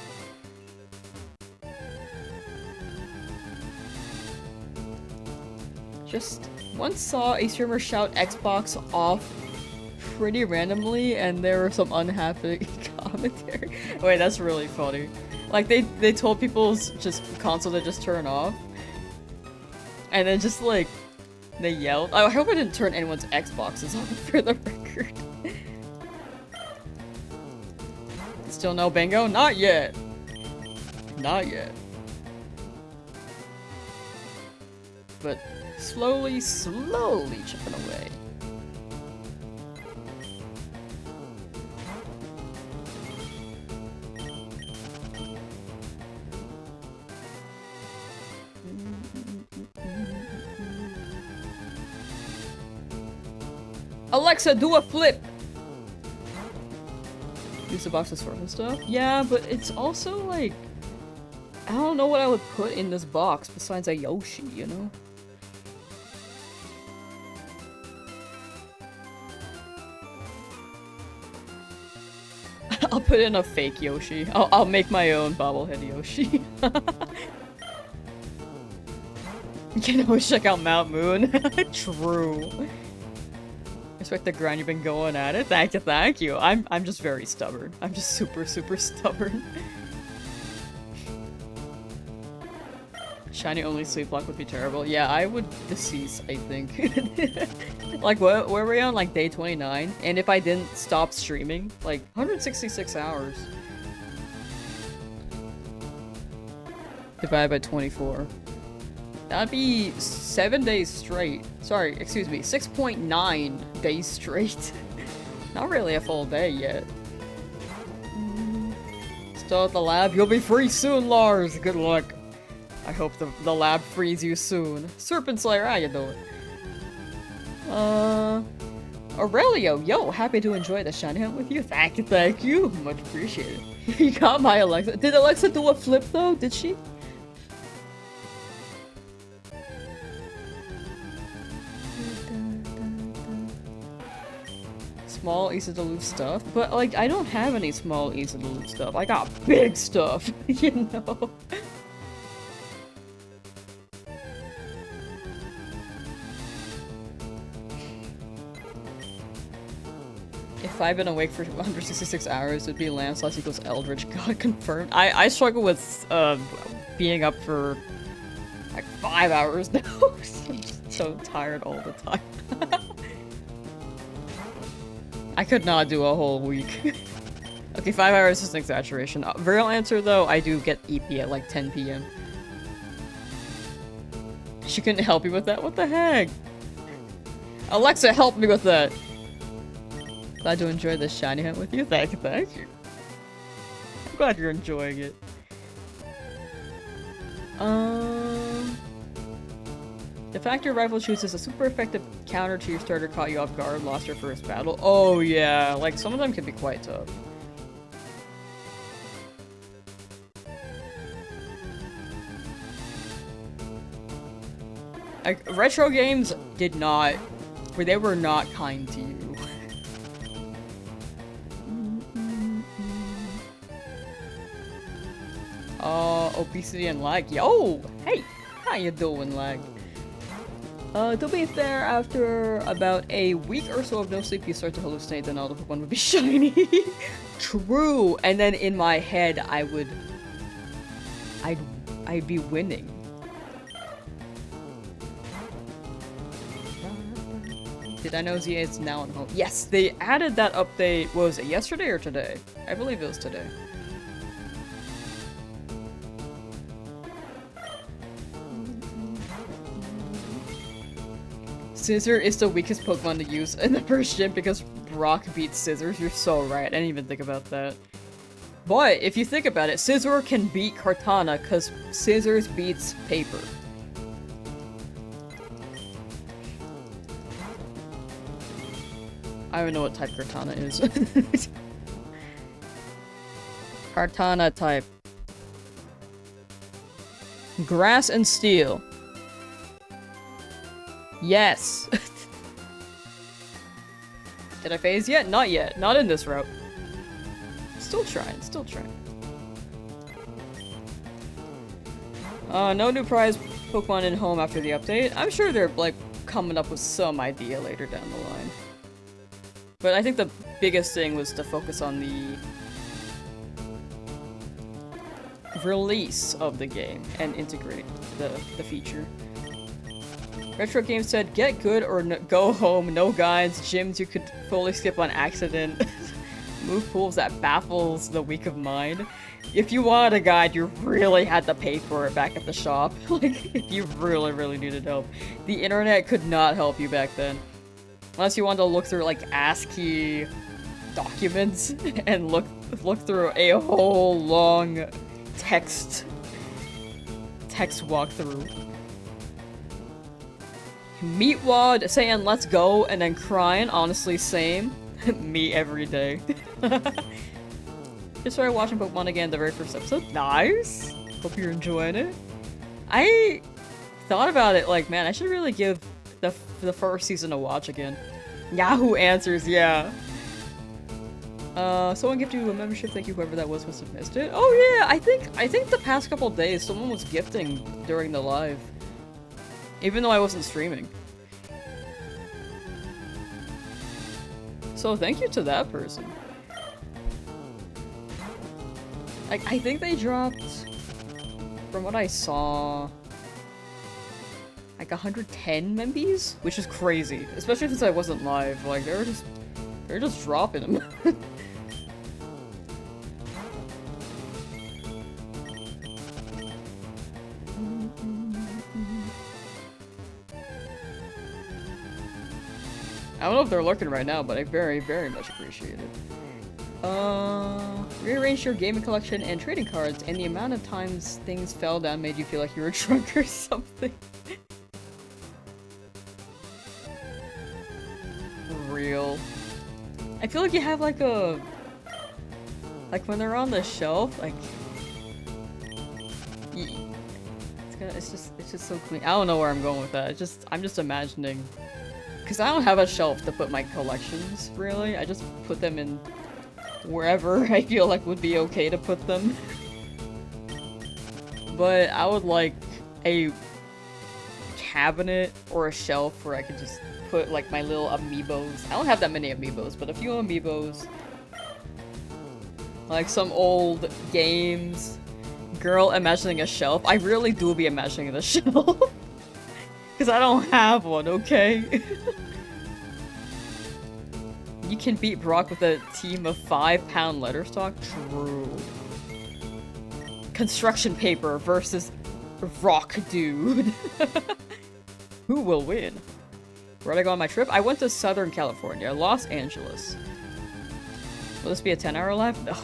Just once saw a streamer shout Xbox off pretty randomly, and there were some unhappy commentary. Wait, that's really funny. Like they told people's just console to just turn off, and then just like. They yelled. I hope I didn't turn anyone's Xboxes off for the record. This Still no bingo? Not yet. Not yet. But slowly, slowly chipping away. Alexa, do a flip! Use the boxes for stuff? Yeah, but it's also like... I don't know what I would put in this box besides a Yoshi, you know? I'll put in a fake Yoshi. I'll make my own bobblehead Yoshi. You can always check out Mount Moon. True. Respect the grind you've been going at it. Thank you, thank you. I'm just very stubborn. I'm just super, super stubborn. Shiny only sleep block would be terrible. Yeah, I would decease, I think. Like, where were we on? Like, day 29? And if I didn't stop streaming, like, 166 hours. Divided by 24. That'd be 7 days straight. Sorry, excuse me, 6.9 days straight. Not really a full day yet. Still at the lab? You'll be free soon, Lars! Good luck. I hope the lab frees you soon. Serpent Slayer, how you doing? Aurelio, yo, happy to enjoy the shiny hunt with you. Thank you. Much appreciated. You got my Alexa. Did Alexa do a flip though? Did she? Small, easy to lose stuff? But, like, I don't have any small, easy to lose stuff. I got big stuff, you know? If I've been awake for 166 hours, it'd be Lamsauce equals Eldritch God confirmed. I struggle with, being up for, like, 5 hours now. I'm just so tired all the time. I could not do a whole week. Okay, 5 hours is an exaggeration. Real answer though, I do get EP at like 10 PM. She couldn't help you with that? What the heck? Alexa, help me with that! Glad to enjoy this shiny hunt with you. Thank you. I'm glad you're enjoying it. The fact your rifle shoots is a super effective counter to your starter caught you off guard, lost your first battle. Oh yeah, like some of them can be quite tough. Like, retro games did not, they were not kind to you. Obesity and lag. Yo! Hey! How you doing, lag? To be fair, after about a week or so of no sleep, you start to hallucinate, then all the Pokemon would be shiny. True! And then in my head, I'd be winning. Did I know ZA is now on home? Yes, they added that update, was it yesterday or today? I believe it was today. Scizor is the weakest Pokemon to use in the first gym because Brock beats Scissors. You're so right. I didn't even think about that. But if you think about it, Scizor can beat Kartana because Scissors beats Paper. I don't even know what type Kartana is. Kartana type. Grass and Steel. Yes! Did I phase yet? Not yet. Not in this route. Still trying, still trying. No new prize Pokemon in home after the update. I'm sure they're, like, coming up with some idea later down the line. But I think the biggest thing was to focus on the release of the game and integrate the feature. Retro Games said, get good or go home, no guides, gyms you could fully skip on accident. Move pools that baffles the weak of mind. If you wanted a guide, you really had to pay for it back at the shop. Like, if you really, really needed help. The internet could not help you back then. Unless you wanted to look through, like, ASCII documents and look through a whole long text walkthrough. Meatwad saying let's go and then crying, honestly same. Me every day. Just started watching Pokemon again the very first episode. Nice! Hope you're enjoying it. I thought about it like, man, I should really give the first season a watch again. Yahoo Answers, yeah. Someone gifted you a membership, thank you whoever that was must have missed it. Oh yeah, I think the past couple days someone was gifting during the live. Even though I wasn't streaming. So thank you to that person. Like, I think they dropped, from what I saw, like 110 membies? Which is crazy. Especially since I wasn't live. Like, they're just dropping them. I don't know if they're lurking right now, but I very, very much appreciate it. Rearrange your gaming collection and trading cards, and the amount of times things fell down made you feel like you were drunk or something. Real. I feel like you have like a... Like when they're on the shelf, like... It's just so clean. I don't know where I'm going with that. I'm just imagining. Because I don't have a shelf to put my collections, really. I just put them in wherever I feel like would be okay to put them. But I would like a cabinet or a shelf where I could just put like my little amiibos. I don't have that many amiibos, but a few amiibos. Like some old games. Girl imagining a shelf. I really do be imagining the shelf. Because I don't have one, okay? You can beat Brock with a team of 5-pound letter stock? True. Construction paper versus rock dude. Who will win? Where'd I go on my trip? I went to Southern California, Los Angeles. Will this be a 10-hour live? No.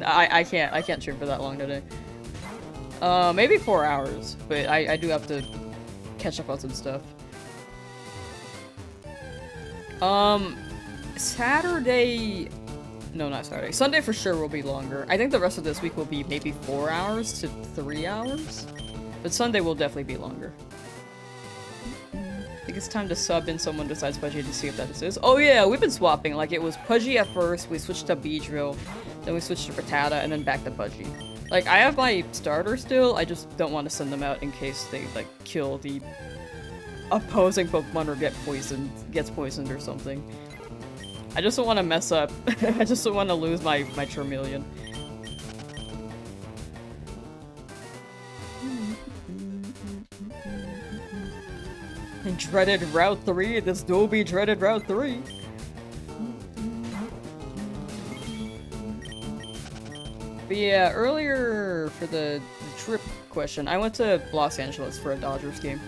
I can't stream for that long today. Maybe 4 hours, but I do have to catch up on some stuff. Saturday... No, not Saturday. Sunday for sure will be longer. I think the rest of this week will be maybe 4 hours to 3 hours. But Sunday will definitely be longer. I think it's time to sub in someone besides Pudgy to see if that is. Oh yeah, we've been swapping. Like, it was Pudgy at first, we switched to Beedrill, then we switched to Rattata, and then back to Pudgy. Like, I have my starter still, I just don't want to send them out in case they, like, kill the opposing Pokemon or gets poisoned or something. I just don't want to mess up. I just don't want to lose my Charmeleon. And dreaded Route 3, this do be dreaded Route 3. But yeah, earlier for the trip question, I went to Los Angeles for a Dodgers game.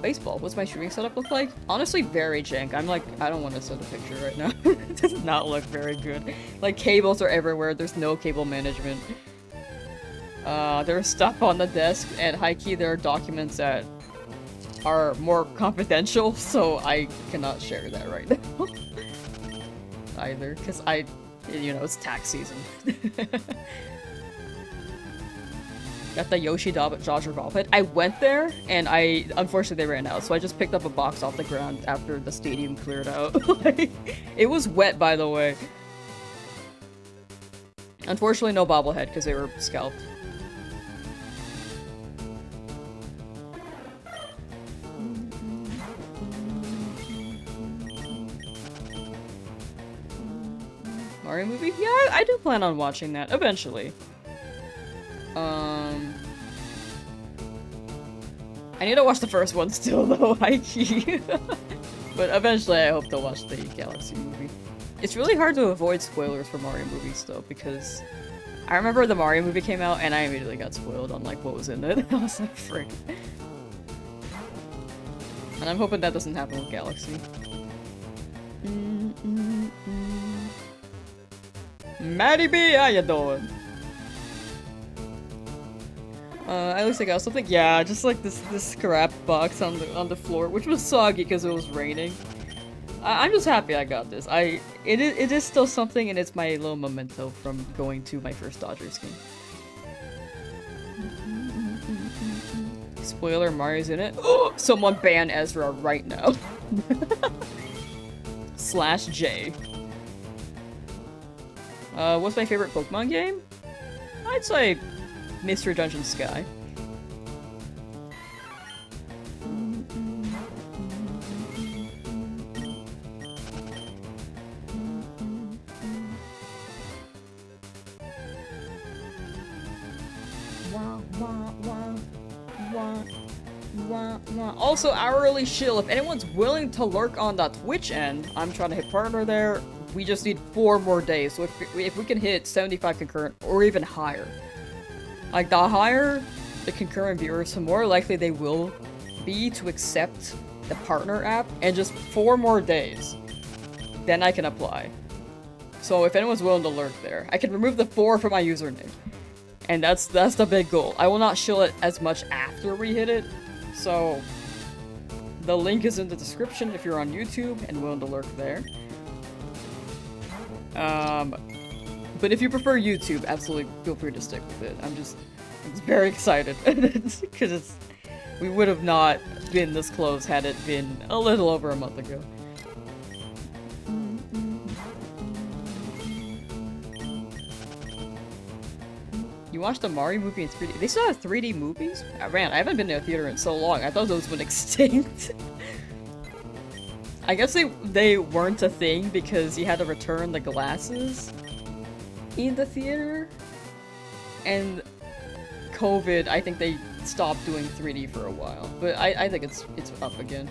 Baseball. What's my streaming setup look like? Honestly, very jank. I'm like, I don't want to send a picture right now. It does not look very good. Like, cables are everywhere. There's no cable management. There's stuff on the desk, and high-key there are documents that are more confidential, so I cannot share that right now. Either, because you know, it's tax season. Got the Yoshi Dodger ball pit. I went there, and unfortunately they ran out, so I just picked up a box off the ground after the stadium cleared out. Like, it was wet, by the way. Unfortunately, no bobblehead, because they were scalped. Mario movie? Yeah, I do plan on watching that eventually. I need to watch the first one still, though, high-key. But eventually I hope to watch the Galaxy movie. It's really hard to avoid spoilers for Mario movies though, because I remember the Mario movie came out and I immediately got spoiled on like what was in it. I was like, frick. And I'm hoping that doesn't happen with Galaxy. Maddie B, how you doing? At least I got something. Yeah, just like this scrap box on the floor, which was soggy because it was raining. I'm just happy I got this. It is still something, and it's my little memento from going to my first Dodgers game. Spoiler: Mario's in it. Someone ban Ezra right now. /J. What's my favorite Pokemon game? I'd say Mystery Dungeon Sky. Also, hourly shill. If anyone's willing to lurk on the Twitch end, I'm trying to hit partner there. We just need 4 more days. So if we can hit 75 concurrent or even higher, like the higher the concurrent viewers, the more likely they will be to accept the partner app. And just 4 more days, then I can apply. So if anyone's willing to lurk there, I can remove the 4 from my username. And that's the big goal. I will not shill it as much after we hit it. So the link is in the description if you're on YouTube and willing to lurk there. But if you prefer YouTube, absolutely feel free to stick with it. I'm just very excited because we would have not been this close had it been a little over a month ago. You watched the Mario movie in 3D? They still have 3D movies? Man, I haven't been to a theater in so long. I thought those went extinct. I guess they weren't a thing because you had to return the glasses in the theater. And COVID, I think they stopped doing 3D for a while. But I think it's up again.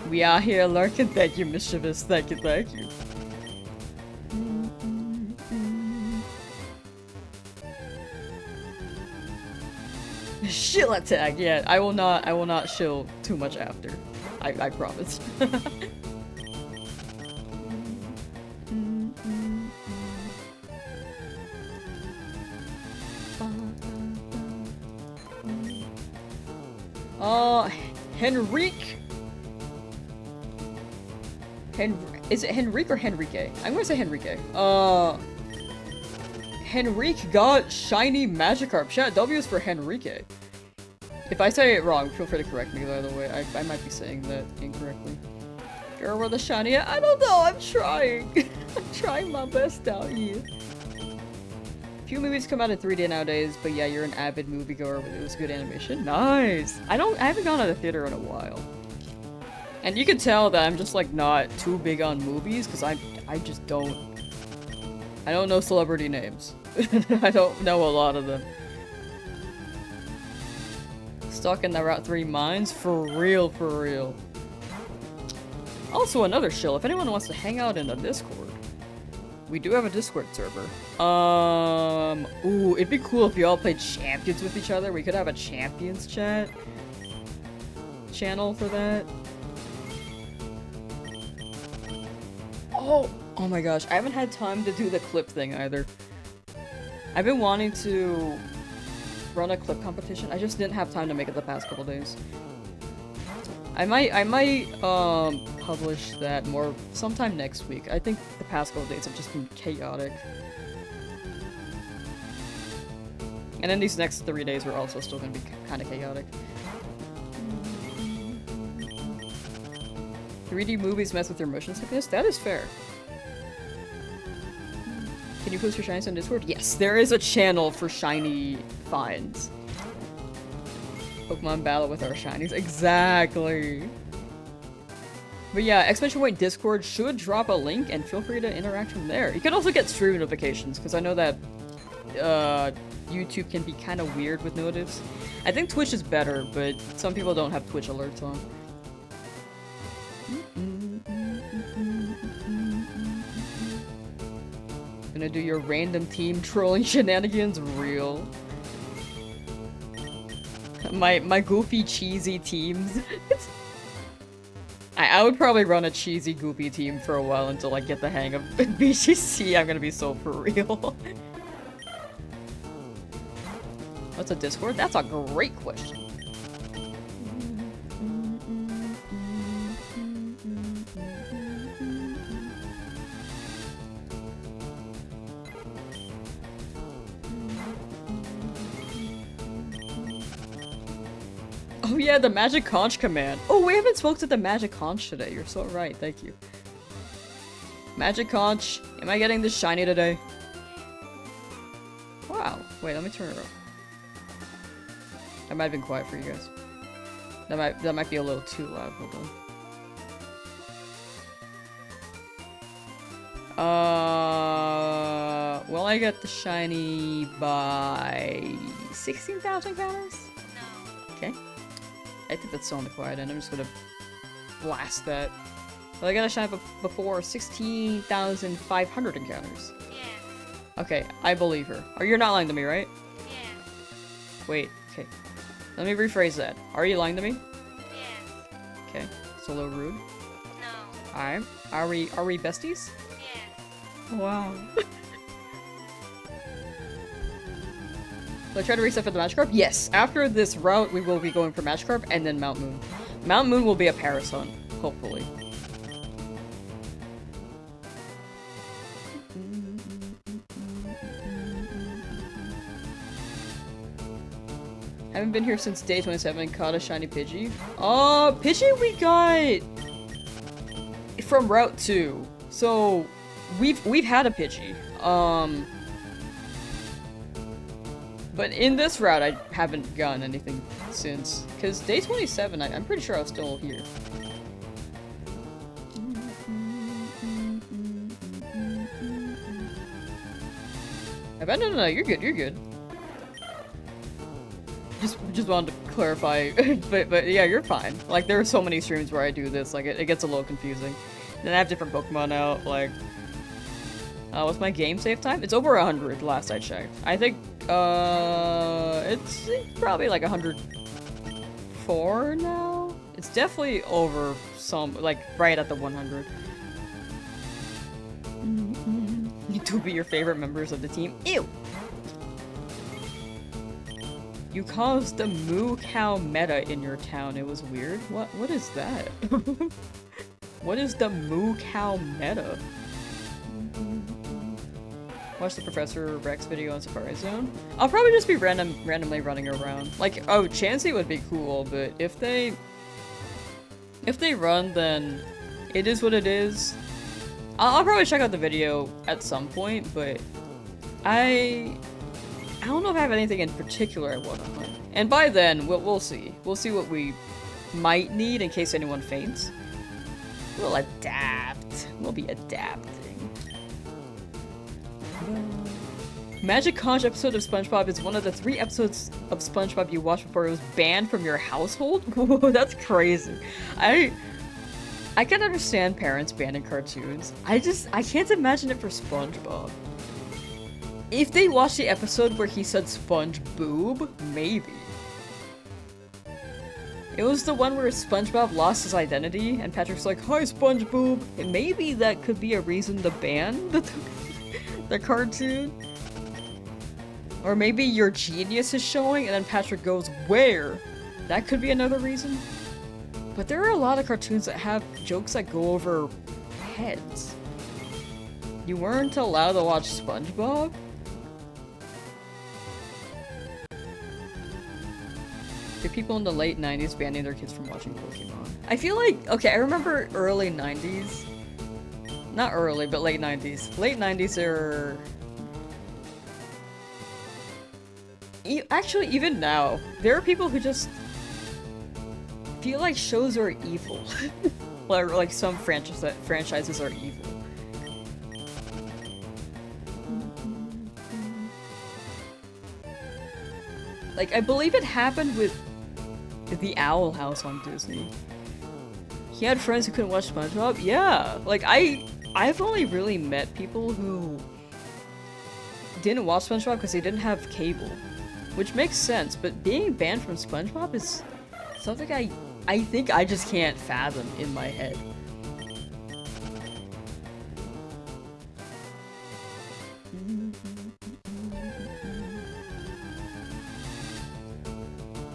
We are here lurking. Thank you, Mischievous. Thank you, thank you. Shill attack, yeah. I will not shill too much after. I promise. Henrique? Is it Henrique or Henrique? I'm gonna say Henrique. Henrique got shiny Magikarp. Chat W is for Henrique. If I say it wrong, feel free to correct me, by the way. I might be saying that incorrectly. Girl with a shiny, I don't know, I'm trying. I'm trying my best out here. Few movies come out in 3D nowadays, but yeah, you're an avid moviegoer, but it was good animation. Nice! I haven't gone to the theater in a while. And you can tell that I'm just like not too big on movies, because I just don't know celebrity names. I don't know a lot of them. Stuck in the Route 3 mines? For real, for real. Also another shill, if anyone wants to hang out in the Discord. We do have a Discord server. Ooh, it'd be cool if you all played Champions with each other. We could have a Champions chat channel for that. Oh my gosh, I haven't had time to do the clip thing either. I've been wanting to run a clip competition. I just didn't have time to make it the past couple days. I might publish that more sometime next week. I think the past couple days have just been chaotic. And then these next 3 days are also still gonna be kind of chaotic. 3D movies mess with your motion sickness? That is fair. Can you post your shinies on Discord? Yes, there is a channel for shiny finds. Pokemon battle with our shinies. Exactly. But yeah, exclamation point Discord should drop a link and feel free to interact from there. You can also get stream notifications because I know that YouTube can be kind of weird with notice. I think Twitch is better, but some people don't have Twitch alerts on. Gonna do your random team trolling shenanigans real. My goofy cheesy teams. I would probably run a cheesy goofy team for a while until I get the hang of BGC. I'm gonna be so for real. What's a Discord? That's a great question. Oh yeah, the magic conch command. Oh, we haven't spoke to the magic conch today. You're so right. Thank you. Magic conch. Am I getting this shiny today? Wow. Wait, let me turn it up. I might have been quiet for you guys. That might be a little too loud. Hold on. Will I get the shiny by 16,000 counters? No. Okay. I think that's still on the quiet end. I'm just gonna blast that. Well, I got a shine before 16,500 encounters. Yeah. Okay, I believe her. You're not lying to me, right? Yeah. Wait, okay. Let me rephrase that. Are you lying to me? Yes. Okay, it's a little rude. No. Alright. Are we besties? Yes. Wow. Will I try to reset for the Magikarp? Yes. After this route, we will be going for Magikarp and then Mount Moon. Mount Moon will be a Paris hunt, hopefully. Haven't been here since day 27. Caught a shiny Pidgey. Oh, Pidgey we got from Route 2. So we've had a Pidgey. But in this route, I haven't gotten anything since. Because day 27, I'm pretty sure I was still here. No, you're good, you're good. Just wanted to clarify, but yeah, you're fine. Like, there are so many streams where I do this, like, it gets a little confusing. Then I have different Pokemon out, like... what's my game save time? It's over 100 last I checked. I think, it's probably like 104 now? It's definitely over some, like, right at the 100. You two be your favorite members of the team. Ew! You caused the moo cow meta in your town. It was weird. What is that? What is the moo cow meta? Watch the Professor Rex video on Safari Zone. I'll probably just be randomly running around. Like, oh, Chansey would be cool, but if they run, then it is what it is. I'll probably check out the video at some point, but I don't know if I have anything in particular I want to hunt. And by then, we'll see. We'll see what we might need in case anyone faints. We'll adapt. We'll be adapting. Magic Conch episode of SpongeBob is one of the 3 episodes of SpongeBob you watched before it was banned from your household? Whoa, that's crazy. I can understand parents banning cartoons. I can't imagine it for SpongeBob. If they watched the episode where he said Sponge Boob, maybe. It was the one where SpongeBob lost his identity and Patrick's like, "Hi, Sponge Boob." And maybe that could be a reason to ban the cartoon. Or maybe your genius is showing and then Patrick goes, "Where?" That could be another reason. But there are a lot of cartoons that have jokes that go over heads. You weren't allowed to watch SpongeBob? The people in the late 90s banning their kids from watching Pokemon. I feel like, okay, I remember early 90s. Not early, but late 90s. Late 90s are... Actually, even now, there are people who just feel like shows are evil. Or like some franchises are evil. Like, I believe it happened with the Owl House on Disney. He had friends who couldn't watch SpongeBob? Yeah! Like, I've only really met people who didn't watch SpongeBob because they didn't have cable. Which makes sense, but being banned from SpongeBob is something I think I just can't fathom in my head.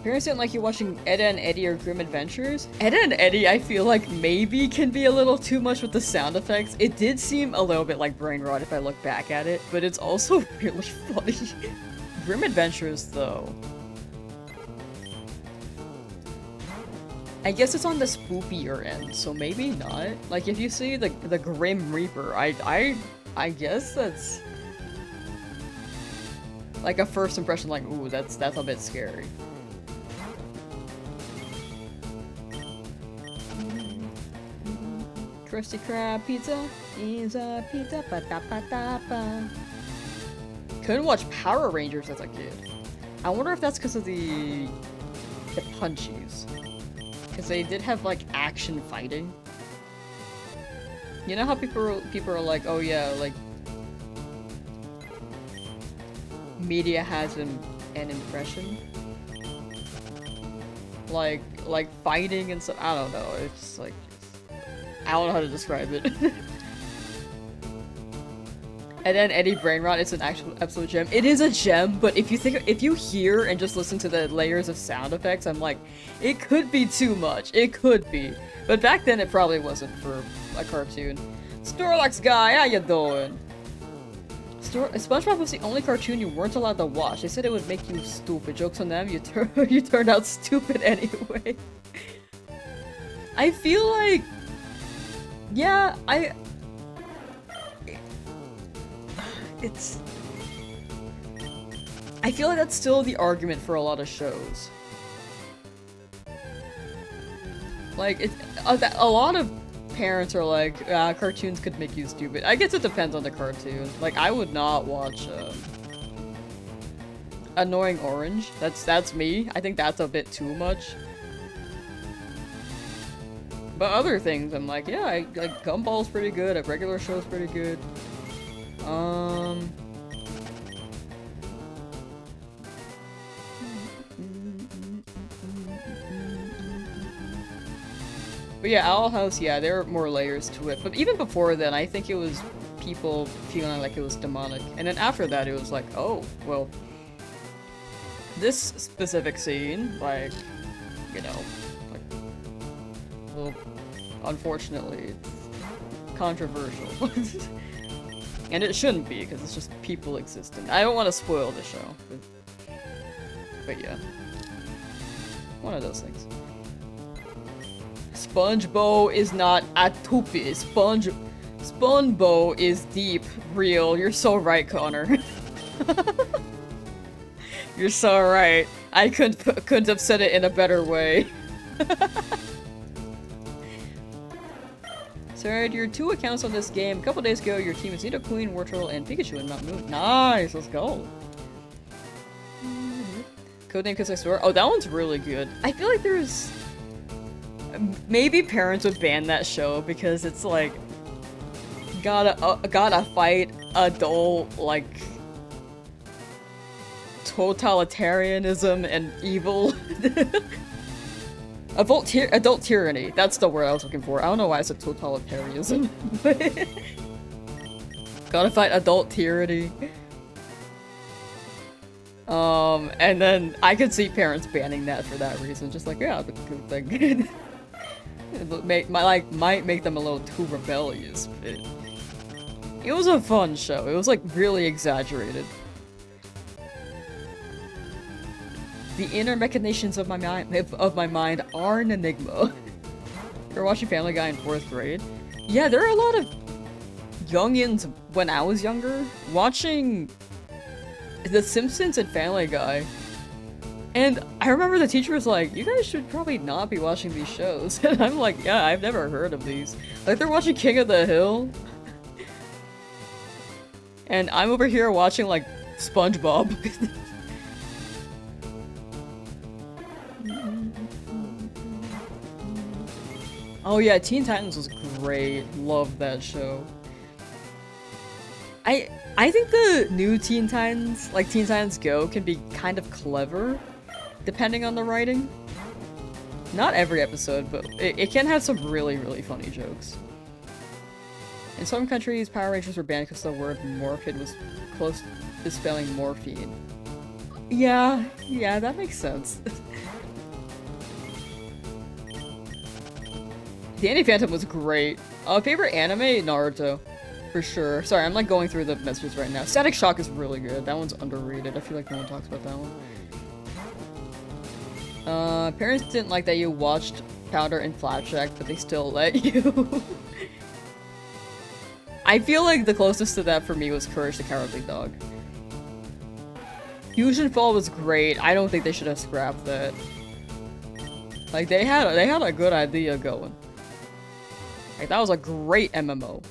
Parents don't like you watching Edda and Eddie or Grim Adventures? Edda and Eddie I feel like maybe can be a little too much with the sound effects. It did seem a little bit like brain rot if I look back at it, but it's also really funny. Grim Adventures though. I guess it's on the spookier end, so maybe not. Like if you see the Grim Reaper, I guess that's like a first impression like, ooh, that's a bit scary. Krusty Krab pizza is a pizza, ba da ba da ba. Couldn't watch Power Rangers as a kid. I wonder if that's because of the punchies. Because they did have like action fighting. You know how people are like, oh yeah, like media has an impression. Like fighting and stuff. I don't know. It's like I don't know how to describe it. And then Eddie Brainrot is an actual absolute gem. It is a gem, but if you hear and just listen to the layers of sound effects, I'm like, it could be too much. It could be. But back then it probably wasn't for a cartoon. Snorlax guy, how you doing? SpongeBob was the only cartoon you weren't allowed to watch. They said it would make you stupid. Jokes on them, you turned out stupid anyway. I feel like, yeah, I feel like that's still the argument for a lot of shows. Like, a lot of parents are like, cartoons could make you stupid. I guess it depends on the cartoon. Like, I would not watch, Annoying Orange. That's me. I think that's a bit too much. But other things, I'm like, yeah, like Gumball's pretty good, a regular show's pretty good. But yeah, Owl House, yeah, there are more layers to it. But even before then, I think it was people feeling like it was demonic. And then after that, it was like, oh, well, this specific scene, like, you know, like, well, unfortunately, it's controversial. And it shouldn't be, because it's just people existing. I don't want to spoil the show, but yeah. One of those things. SpongeBob is not a toupee. SpongeBob is deep, real. You're so right, Connor. You're so right. I couldn't have said it in a better way. So I had your 2 accounts on this game. A couple days ago, your team is Nidoqueen, Wartortle, and Pikachu and Mount Moon. Nice, let's go. Codename Kiss Next Door. Oh, that one's really good. I feel like there's... Maybe parents would ban that show because it's like... Gotta fight adult, like... totalitarianism and evil. Adult tyranny. That's the word I was looking for. I don't know why I said totalitarianism. Gotta fight adult tyranny. And then I could see parents banning that for that reason. Just like, yeah, the good thing. It might make them a little too rebellious. It was a fun show. It was like really exaggerated. The inner machinations of my mind are an enigma. You're watching Family Guy in 4th grade? Yeah, there are a lot of youngins when I was younger watching The Simpsons and Family Guy. And I remember the teacher was like, you guys should probably not be watching these shows. And I'm like, yeah, I've never heard of these. Like, they're watching King of the Hill. And I'm over here watching, like, SpongeBob. Oh yeah, Teen Titans was great. Loved that show. I think the new Teen Titans, like Teen Titans Go, can be kind of clever, depending on the writing. Not every episode, but it can have some really, really funny jokes. In some countries, Power Rangers were banned because the word morphid was close to spelling morphine. Yeah, that makes sense. Danny Phantom was great. Favorite anime? Naruto. For sure. Sorry, I'm like going through the messages right now. Static Shock is really good. That one's underrated. I feel like no one talks about that one. Parents didn't like that you watched Powder and Flapjack, but they still let you. I feel like the closest to that for me was Courage the Cowardly Dog. Fusion Fall was great. I don't think they should have scrapped that. Like they had a good idea going. Like that was a great MMO.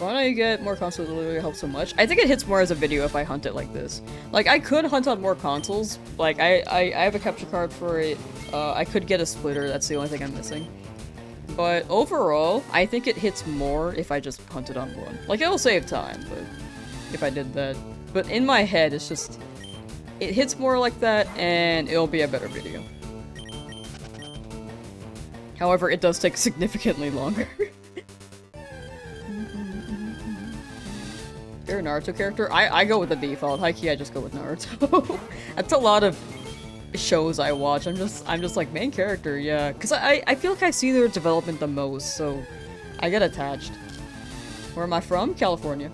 Why don't you get more consoles? It literally helps so much. I think it hits more as a video if I hunt it like this. Like I could hunt on more consoles. Like I have a capture card for it. I could get a splitter. That's the only thing I'm missing. But overall, I think it hits more if I just hunt it on one. Like it'll save time, but if I did that. But in my head, it's just it hits more like that, and it'll be a better video. However, it does take significantly longer. You're a Naruto character? I go with the default. High-key, I just go with Naruto. That's a lot of shows I watch. I'm just like, main character, yeah. Because I feel like I see their development the most, so I get attached. Where am I from? California.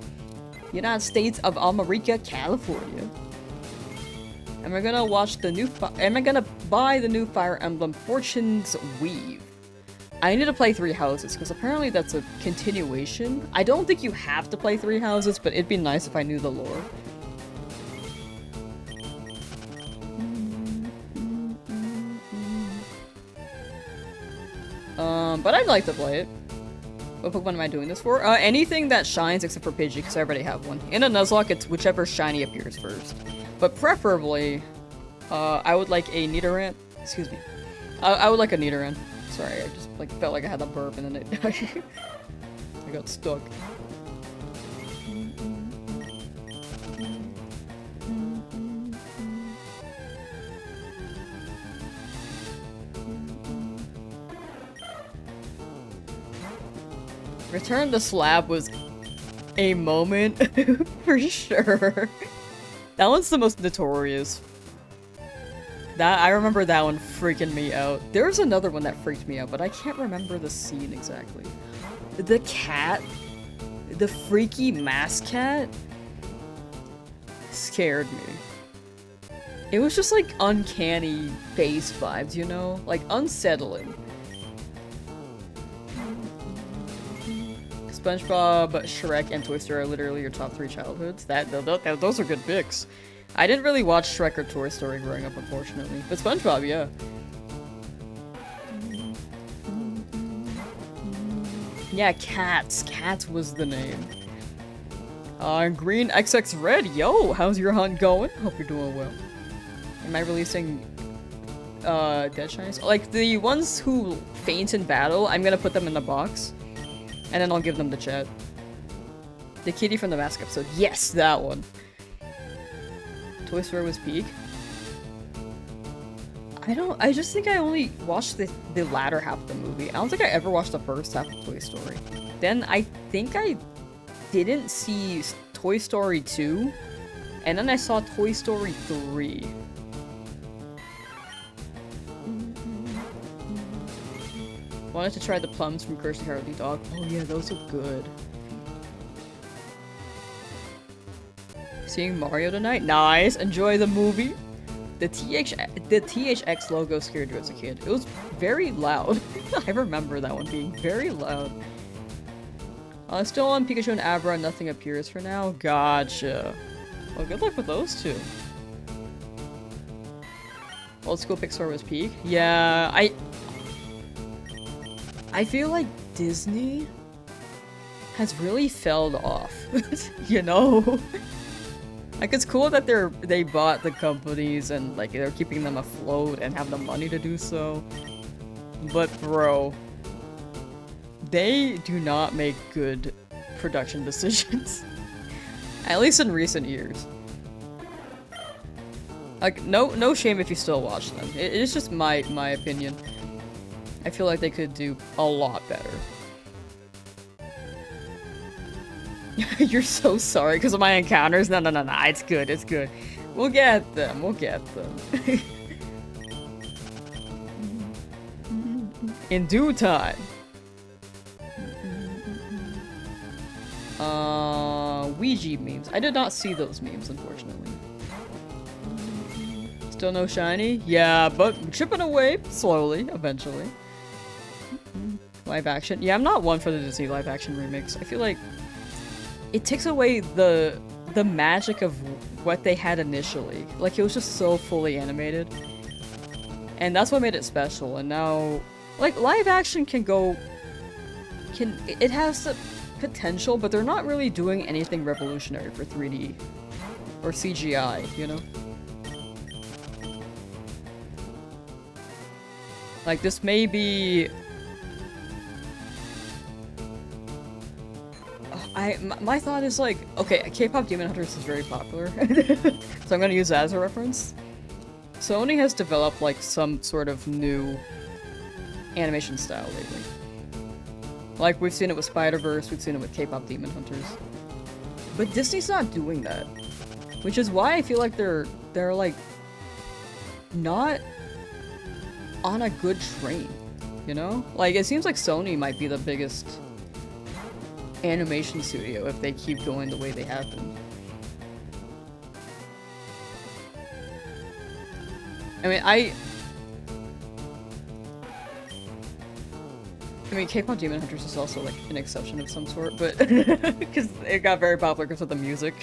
United States of America, California. Am I gonna watch the new am I gonna buy the new Fire Emblem Fortune's Weave? I need to play Three Houses, because apparently that's a continuation. I don't think you have to play Three Houses, but it'd be nice if I knew the lore. But I'd like to play it. What Pokemon am I doing this for? Anything that shines except for Pidgey, because I already have one. In a Nuzlocke, it's whichever shiny appears first. But preferably, I would like a Nidoran. Excuse me. I would like a Nidoran. Sorry, I just like felt like I had a burp and then I got stuck. Return the Slab was a moment for sure. That one's the most notorious. I remember that one freaking me out. There was another one that freaked me out, but I can't remember the scene exactly. The cat? The freaky mask cat? Scared me. It was just like uncanny face vibes, you know? Like unsettling. SpongeBob, Shrek, and Toy Story are literally your top 3 childhoods. Those are good picks. I didn't really watch Shrek or Toy Story growing up, unfortunately. But SpongeBob, yeah. Yeah, Cats. Cats was the name. Green XX Red. Yo, how's your hunt going? Hope you're doing well. Am I releasing dead shinies? Like, the ones who faint in battle, I'm gonna put them in the box. And then I'll give them the chat. The kitty from the mask episode. Yes, that one. Toy Story was peak. I just think I only watched the latter half of the movie. I don't think I ever watched the first half of Toy Story. Then I think I didn't see Toy Story 2. And then I saw Toy Story 3. Wanted to try the plums from Courage the Cowardly Dog. Oh yeah, those look good. Seeing Mario tonight? Nice! Enjoy the movie! The THX logo scared you as a kid. It was very loud. I remember that one being very loud. Still on Pikachu and Abra, nothing appears for now. Gotcha. Well, good luck with those two. Old school Pixar was peak. Yeah, I feel like Disney has really fell off, you know? Like, it's cool that they bought the companies and, like, they're keeping them afloat and have the money to do so. But, bro, they do not make good production decisions. At least in recent years. Like, no shame if you still watch them. It's just my opinion. I feel like they could do a lot better. You're so sorry because of my encounters? No, it's good, it's good. We'll get them, in due time. Ouija memes. I did not see those memes, unfortunately. Still no shiny? Yeah, but chipping away slowly, eventually. Live action? Yeah, I'm not one for the Disney live action remakes. I feel like it takes away the magic of what they had initially. Like, it was just so fully animated. And that's what made it special. And now, like, live action it has the potential, but they're not really doing anything revolutionary for 3D or CGI, you know? Like, this may be... my thought is like, okay, K-pop Demon Hunters is very popular, so I'm gonna use that as a reference. Sony has developed like some sort of new animation style lately. Like, we've seen it with Spider-Verse, we've seen it with K-pop Demon Hunters. But Disney's not doing that. Which is why I feel like they're like not on a good train, you know? Like, it seems like Sony might be the biggest animation studio if they keep going the way they have been. I mean, K-pop Demon Hunters is also like an exception of some sort, but because it got very popular because of the music.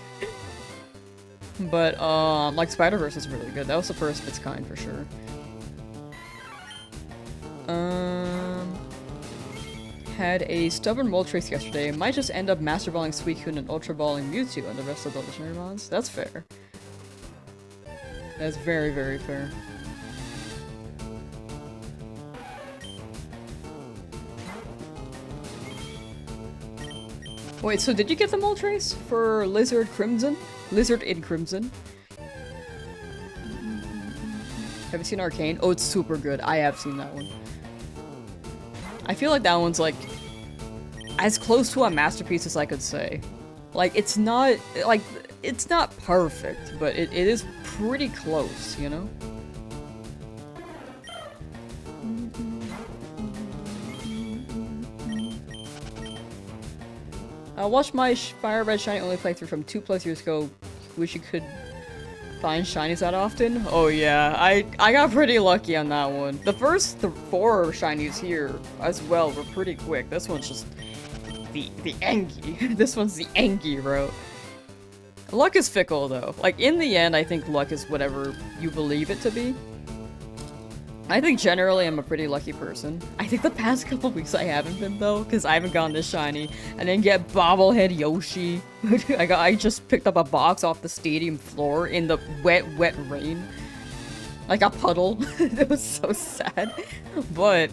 But like Spider-Verse is really good. That was the first of its kind for sure. Had a stubborn Moltres yesterday. Might just end up Master Balling Suicune and Ultra Balling Mewtwo and the rest of the legendary mons. That's fair. That's very, very fair. Wait, so did you get the Moltres for Lizard Crimson? Lizard in Crimson? Have you seen Arcane? Oh, it's super good. I have seen that one. I feel like that one's like as close to a masterpiece as I could say. Like, it's not perfect, but it is pretty close, you know? I watched my Fire Red Shiny only playthrough from 2+ years ago. Wish you could find shinies that often. Oh yeah, I got pretty lucky on that one. The first 4 shinies here as well were pretty quick. This one's just the Engi. This one's the Engi route. Luck is fickle though. Like, in the end, I think luck is whatever you believe it to be. I think generally I'm a pretty lucky person. I think the past couple weeks I haven't been though, because I haven't gotten this shiny. I didn't get bobblehead Yoshi. I just picked up a box off the stadium floor in the wet rain. Like a puddle. It was so sad. But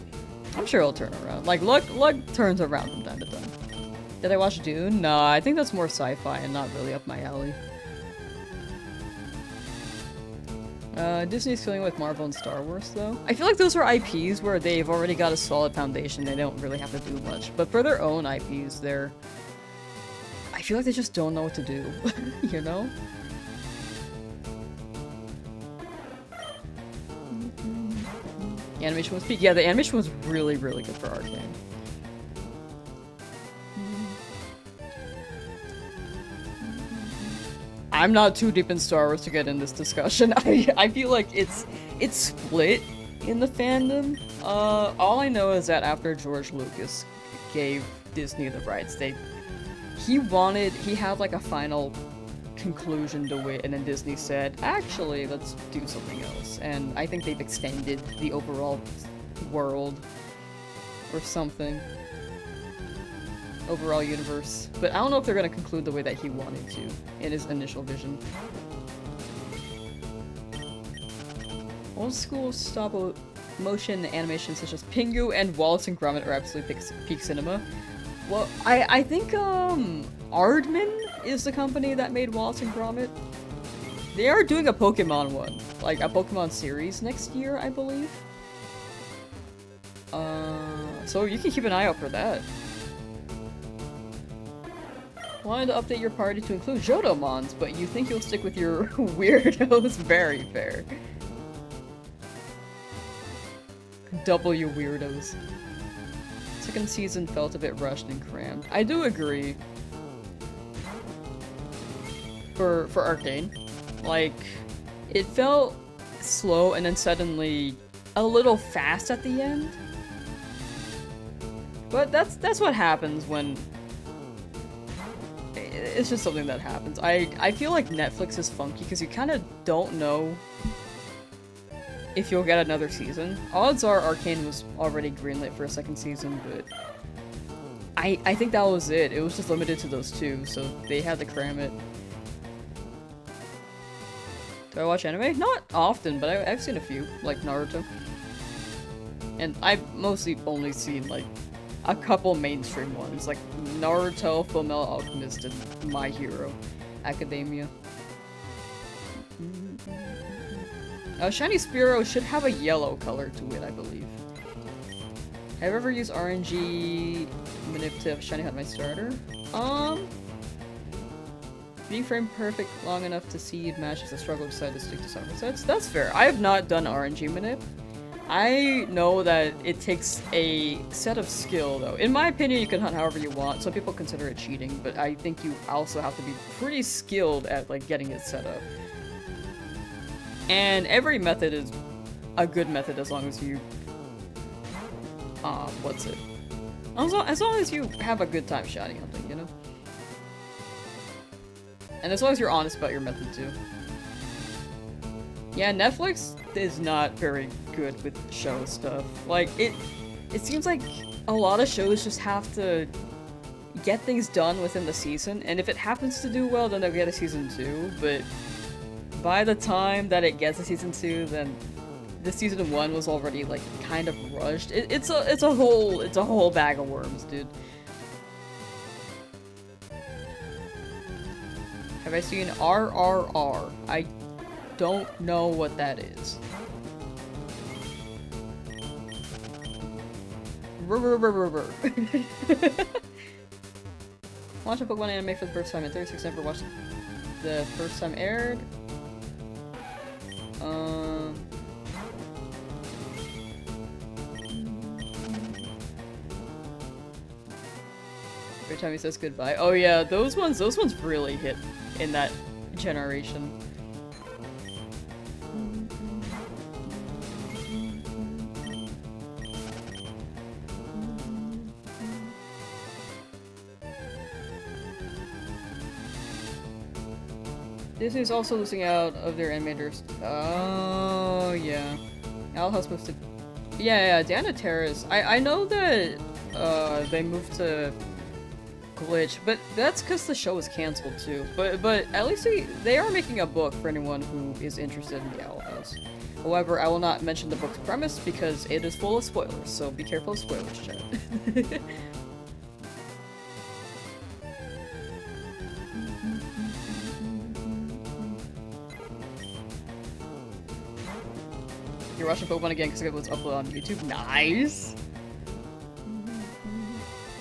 I'm sure it'll turn around. Like, luck turns around from time to time. Did I watch Dune? No, I think that's more sci-fi and not really up my alley. Disney's filling with Marvel and Star Wars, though. I feel like those are IPs where they've already got a solid foundation. They don't really have to do much. But for their own IPs, I feel like they just don't know what to do, you know? The animation was peak. Yeah, the animation was really, really good for Arcane. I'm not too deep in Star Wars to get in this discussion. I feel like it's split in the fandom. All I know is that after George Lucas gave Disney the rights, he had like a final conclusion to it, and then Disney said, actually, let's do something else. And I think they've extended the overall world or something. overall universe. But I don't know if they're gonna conclude the way that he wanted to in his initial vision. Old school stop motion animation such as Pingu and Wallace and Gromit are absolutely peak cinema. Well, I think Aardman is the company that made Wallace and Gromit. They are doing a Pokemon one, like a Pokemon series next year, I believe. So you can keep an eye out for that. Wanted to update your party to include Jodomons, but you think you'll stick with your weirdos? Very fair. W weirdos. Second season felt a bit rushed and crammed. I do agree. For Arcane. Like, it felt slow and then suddenly a little fast at the end. But that's what happens when... It's just something that happens. I feel like Netflix is funky because you kind of don't know if you'll get another season. Odds are Arcane was already greenlit for a second season, but I think that was it. It was just limited to those two, so they had to cram it. Do I watch anime? Not often, but I've seen a few, like Naruto. And I've mostly only seen, like, a couple mainstream ones, like Naruto, Fullmetal Alchemist, and My Hero Academia. Shiny Spearow should have a yellow color to it, I believe. Have you ever used RNG manip to shiny hunt my starter? Being frame perfect long enough to seed match is a struggle to decide to stick to soccer sets. That's fair. I have not done RNG manip. I know that it takes a set of skill, though. In my opinion, you can hunt however you want. Some people consider it cheating, but I think you also have to be pretty skilled at, like, getting it set up. And every method is a good method as long as you... what's it? As long as you have a good time shiny hunting, you know? And as long as you're honest about your method, too. Yeah, Netflix is not very good with show stuff. Like, it seems like a lot of shows just have to get things done within the season, and if it happens to do well, then they'll get a season 2, but by the time that it gets a season 2, then the season 1 was already, like, kind of rushed. It's a whole bag of worms, dude. Have I seen RRR? I don't know what that is. Watch a Pokemon anime for the first time in 36 never watched the first time aired. Every time he says goodbye. Oh yeah, those ones really hit in that generation. Disney's also losing out of their animators. Oh, yeah. Alha's supposed to... Yeah, Dana Terrace. I know that they moved to Glitch, but that's because the show was canceled too. But at least they are making a book for anyone who is interested in the Owl House. However, I will not mention the book's premise because it is full of spoilers, so be careful of spoilers, chat. You're watching Pokemon again because it was uploaded on YouTube. Nice!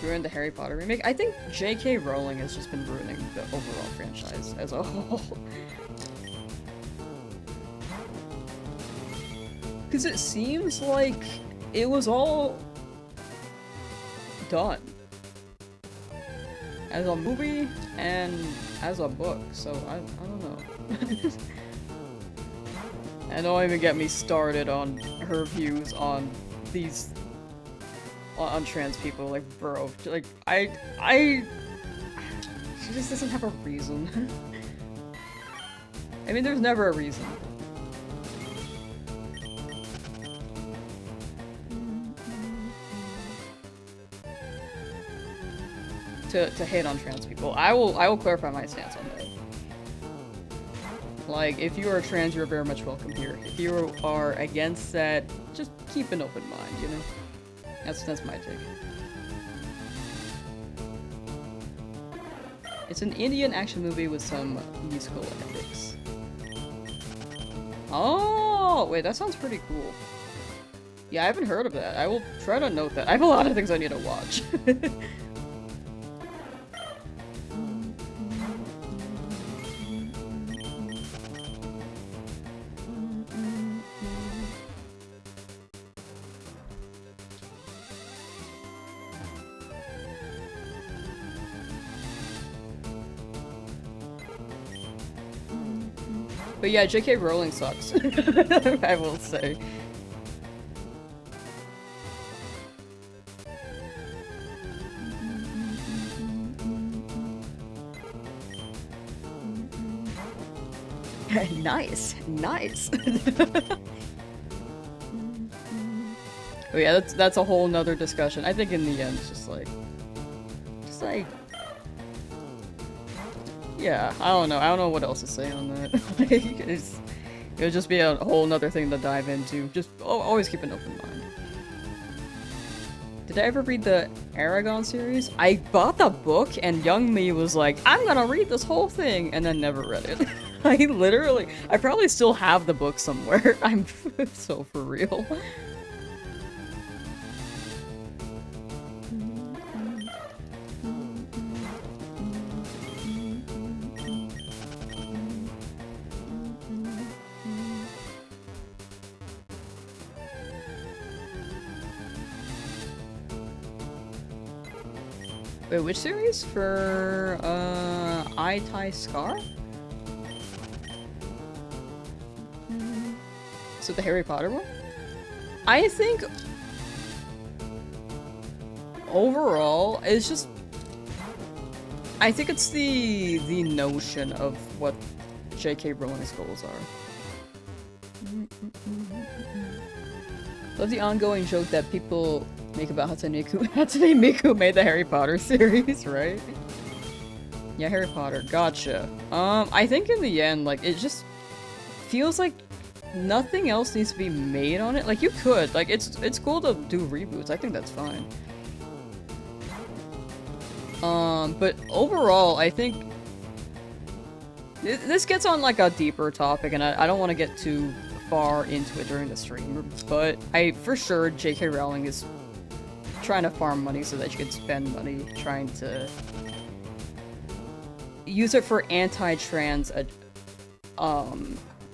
Ruined the Harry Potter remake. I think J.K. Rowling has just been ruining the overall franchise as a whole. Because it seems like it was all done. As a movie and as a book, so I don't know. And don't even get me started on her views on these on trans people, like, bro, like, she just doesn't have a reason. I mean, there's never a reason. to hate on trans people. I will clarify my stance on that. Like, if you are trans, you're very much welcome here. If you are against that, just keep an open mind, you know? That's my take. It's an Indian action movie with some musical ethics. Oh, wait, that sounds pretty cool. Yeah, I haven't heard of that. I will try to note that. I have a lot of things I need to watch. But yeah, J.K. Rowling sucks. I will say. Nice, nice. Oh yeah, that's a whole nother discussion. I think in the end, it's just like, yeah, I don't know what else to say on that. It'll just be a whole nother thing to dive into. Just always keep an open mind. Did I ever read the Aragon series? I bought the book and young me was like, I'm gonna read this whole thing, and then never read it. I probably still have the book somewhere. I'm so for real. Wait, which series? For, I Tai Scar? So the Harry Potter one? I think overall, it's just, I think it's the notion of what J.K. Rowling's goals are. Love the ongoing joke that people make about Hatsune Miku made the Harry Potter series, right? Yeah, Harry Potter, gotcha. I think in the end, like, it just feels like nothing else needs to be made on it. Like, you could, like, it's cool to do reboots, I think that's fine. But overall, I think this gets on, like, a deeper topic, and I don't want to get too far into it during the stream, but for sure, J.K. Rowling is trying to farm money so that she can spend money trying to use it for anti-trans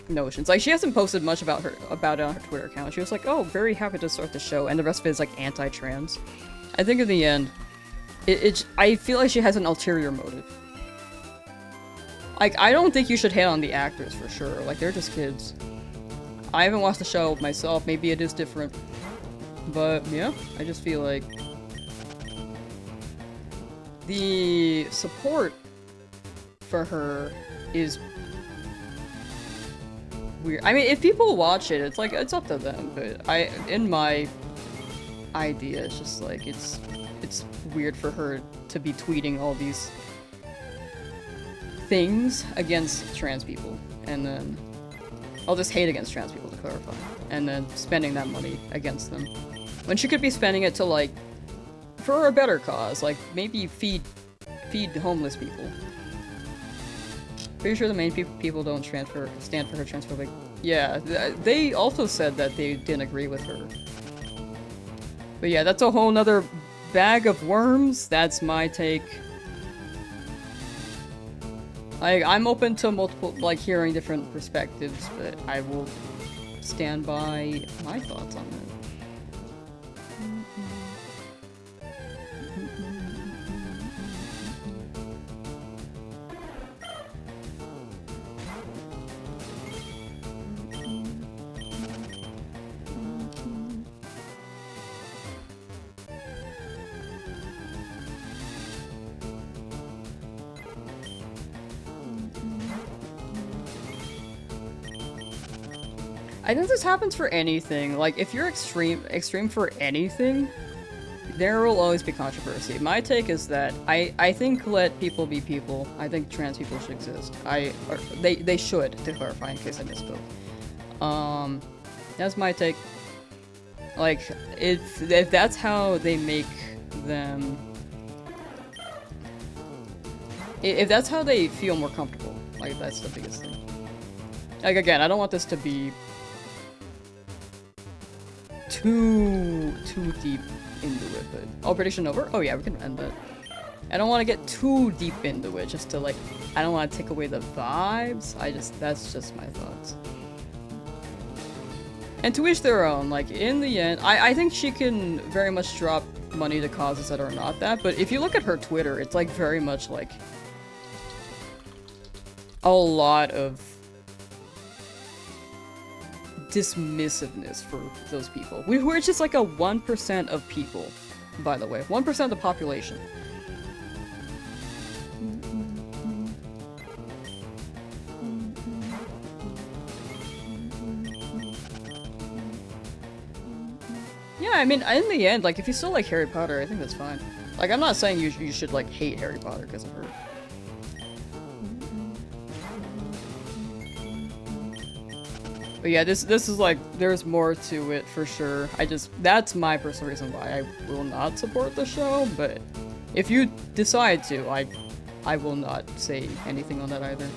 notions. Like, she hasn't posted much about it on her Twitter account. She was like, oh, very happy to start the show, and the rest of it is like anti-trans. I think in the end, I feel like she has an ulterior motive. Like, I don't think you should hate on the actors for sure. Like, they're just kids. I haven't watched the show myself. Maybe it is different. But, yeah, I just feel like the support for her is weird. I mean, if people watch it, it's like, it's up to them, but in my idea, it's just like, it's weird for her to be tweeting all these things against trans people, and then I'll just hate against trans people to clarify, and then spending that money against them. When she could be spending it to, like, for a better cause, like, maybe feed homeless people. Pretty sure the main people don't stand for her transphobic. Yeah, they also said that they didn't agree with her. But yeah, that's a whole nother bag of worms. That's my take. I'm open to multiple, like, hearing different perspectives, but I will stand by my thoughts on that. I think this happens for anything. Like, if you're extreme for anything, there will always be controversy. My take is that I think let people be people. I think trans people should exist. They should, to clarify in case I misspoke. That's my take. Like, if that's how they make them, if that's how they feel more comfortable, like that's the biggest thing. Like again, I don't want this to be too deep into it, but oh, prediction over. Oh yeah, we can end that. I don't want to get too deep into it, just to like, I don't want to take away the vibes. That's just my thoughts. And to each their own, like, in the end, I think she can very much drop money to causes that are not that, but if you look at her Twitter, it's, like, very much, like, a lot of dismissiveness for those people. We're just, like, a 1% of people, by the way. 1% of the population. Yeah, I mean, in the end, like, if you still like Harry Potter, I think that's fine. Like, I'm not saying you should, like, hate Harry Potter because of her. But yeah, this is, like, there's more to it for sure. That's my personal reason why I will not support the show, but if you decide to, I will not say anything on that either.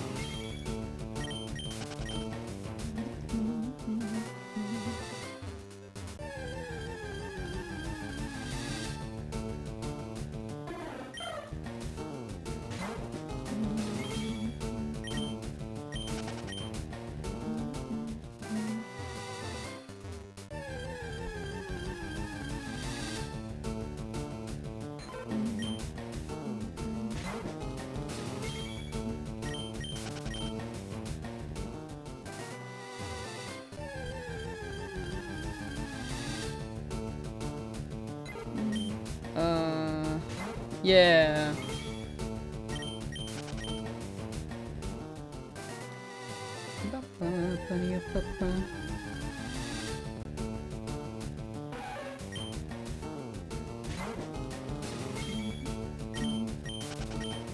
Yeah.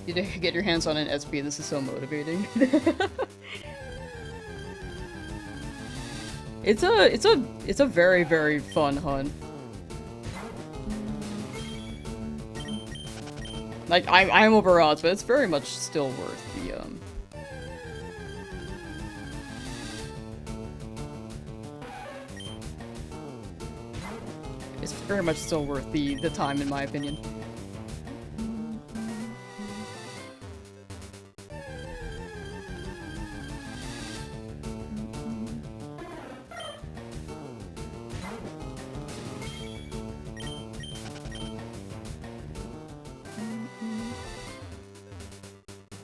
You did get your hands on an SP, this is so motivating. It's a very, very fun hunt. Like, I'm over odds, but it's very much still worth the, it's very much still worth the time, in my opinion.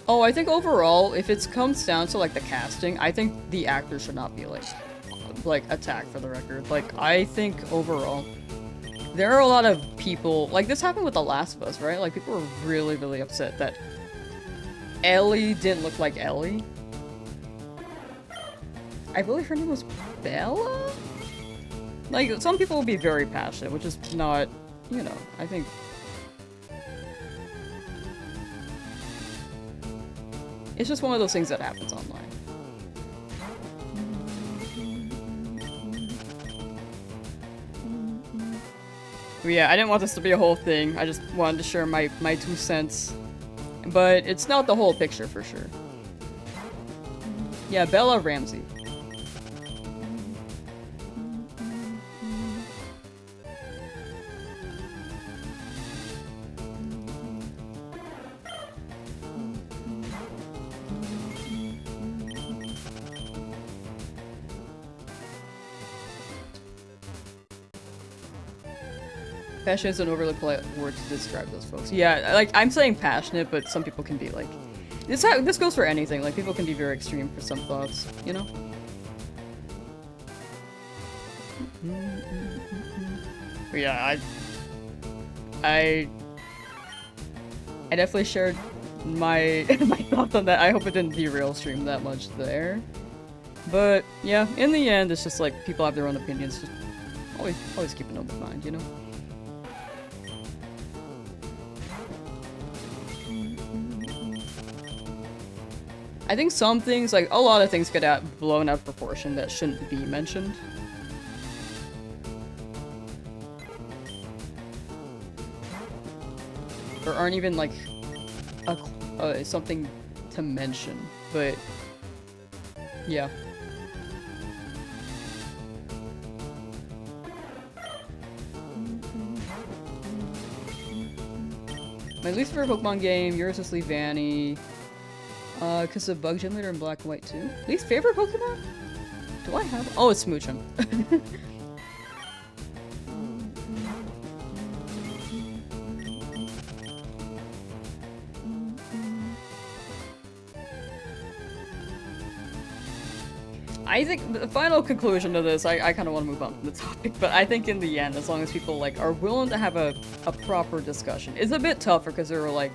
Oh, I think overall, if it comes down to, like, the casting, I think the actors should not be, like attacked for the record. Like, I think overall, there are a lot of people, like, this happened with The Last of Us, right? Like, people were really, really upset that Ellie didn't look like Ellie. I believe her name was Bella? Like, some people will be very passionate, which is not, you know, I think... It's just one of those things that happens online. But yeah, I didn't want this to be a whole thing. I just wanted to share my 2 cents. But it's not the whole picture for sure. Yeah, Bella Ramsey. Passionate is an overly polite word to describe those folks. Yeah, like, I'm saying passionate, but some people can be like... This goes for anything, like, people can be very extreme for some thoughts, you know? But yeah, I definitely shared my my thoughts on that. I hope it didn't derail stream that much there. But yeah, in the end, it's just like, people have their own opinions. Just always keep an open mind, you know? I think some things, like a lot of things, get blown out of proportion that shouldn't be mentioned. Or aren't even like something to mention, but yeah. My least favorite Pokemon game, yours is Leavanny. Cause of Bug Gym Leader in Black and White too. Least favorite Pokemon? Do I have? Oh, it's Smoochum. I think the final conclusion to this, I kind of want to move on from the topic, but I think in the end, as long as people like are willing to have a proper discussion, it's a bit tougher because there were like,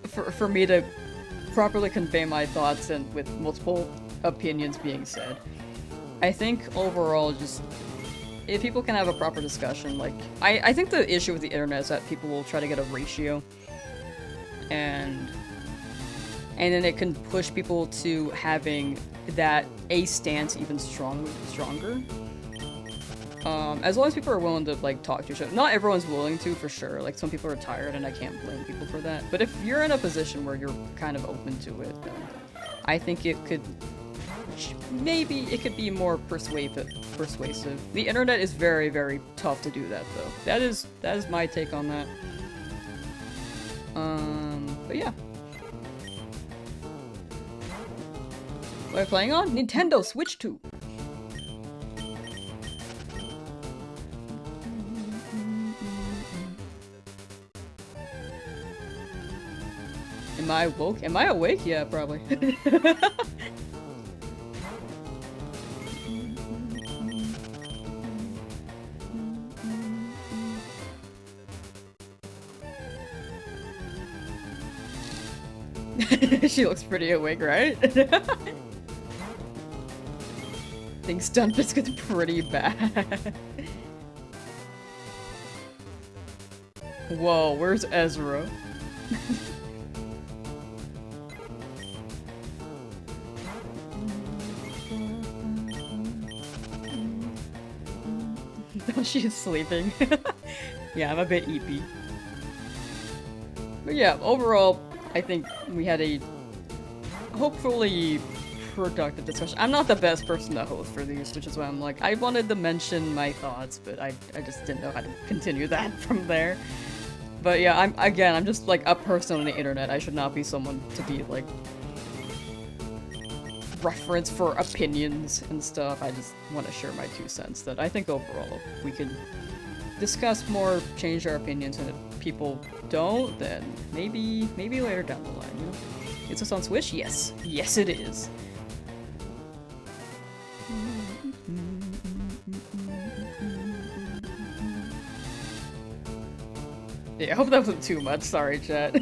for me to properly convey my thoughts and with multiple opinions being said. I think overall, just if people can have a proper discussion, like I think the issue with the internet is that people will try to get a ratio, and then it can push people to having that a stance even stronger. As long as people are willing to like talk to each other. Not everyone's willing to, for sure. Like some people are tired and I can't blame people for that. But if you're in a position where you're kind of open to it, then I think it could, maybe it could be more persuasive. The internet is very, very tough to do that though. That is my take on that. But yeah. What am I playing on? Nintendo Switch 2. Am I woke? Am I awake? Yeah, probably. She looks pretty awake, right? Think Stunt Biscuit's pretty bad. Whoa, where's Ezra? She's sleeping. Yeah, I'm a bit eepy. But yeah, overall, I think we had a hopefully productive discussion. I'm not the best person to host for these, which is why I'm like, I wanted to mention my thoughts, but I just didn't know how to continue that from there. But yeah, I'm just like a person on the internet. I should not be someone to be like reference for opinions and stuff. I just want to share my 2 cents that I think overall we could discuss more, change our opinions, and if people don't, then maybe later down the line, you know? Is this on Switch? Yes. Yes, it is. Yeah, I hope that wasn't too much. Sorry, chat. I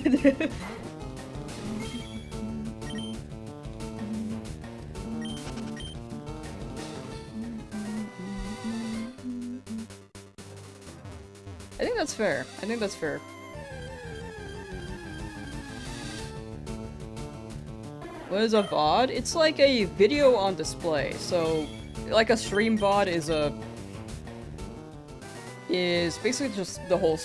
think that's fair. I think that's fair. What is a VOD? It's like a video on display. So, like a stream VOD is basically just the whole.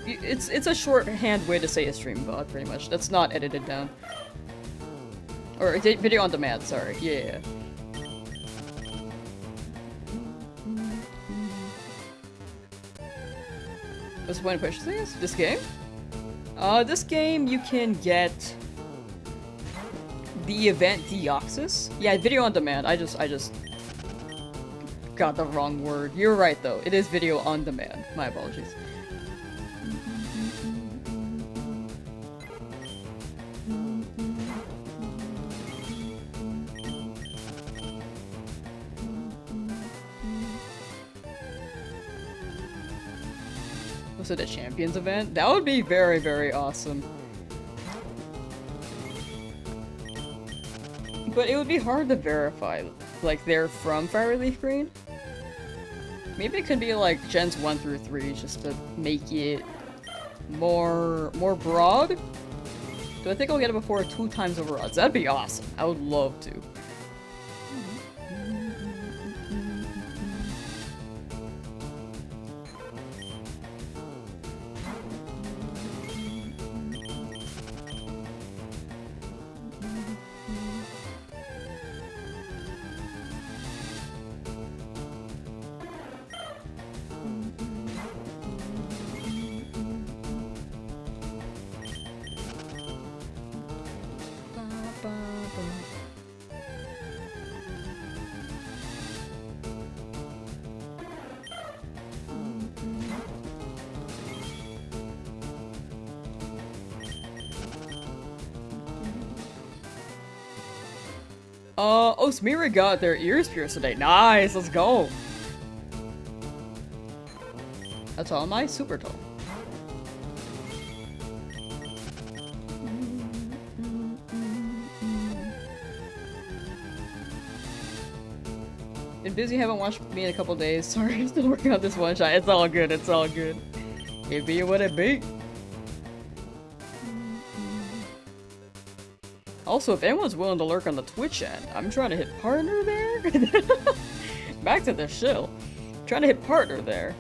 It's a shorthand way to say a stream VOD, pretty much. That's not edited down. Or video on demand. Sorry. Yeah. What's the point of purchasing this game? This game you can get the event Deoxys. Yeah, video on demand. I just got the wrong word. You're right though. It is video on demand. My apologies. Was it a Champions event? That would be very, very awesome. But it would be hard to verify, like, they're from Fire Leaf Green. Maybe it could be, like, Gens 1 through 3, just to make it more broad? Do I think I'll get it before 2 times over odds? That'd be awesome. I would love to. Oh, Smira got their ears pierced today. Nice, let's go. That's all my super tall. Been busy, haven't watched me in a couple days. Sorry, still working on this one shot. It's all good, it's all good. It be what it be. Also, if anyone's willing to lurk on the Twitch end, I'm trying to hit partner there. Back to the shill. Trying to hit partner there.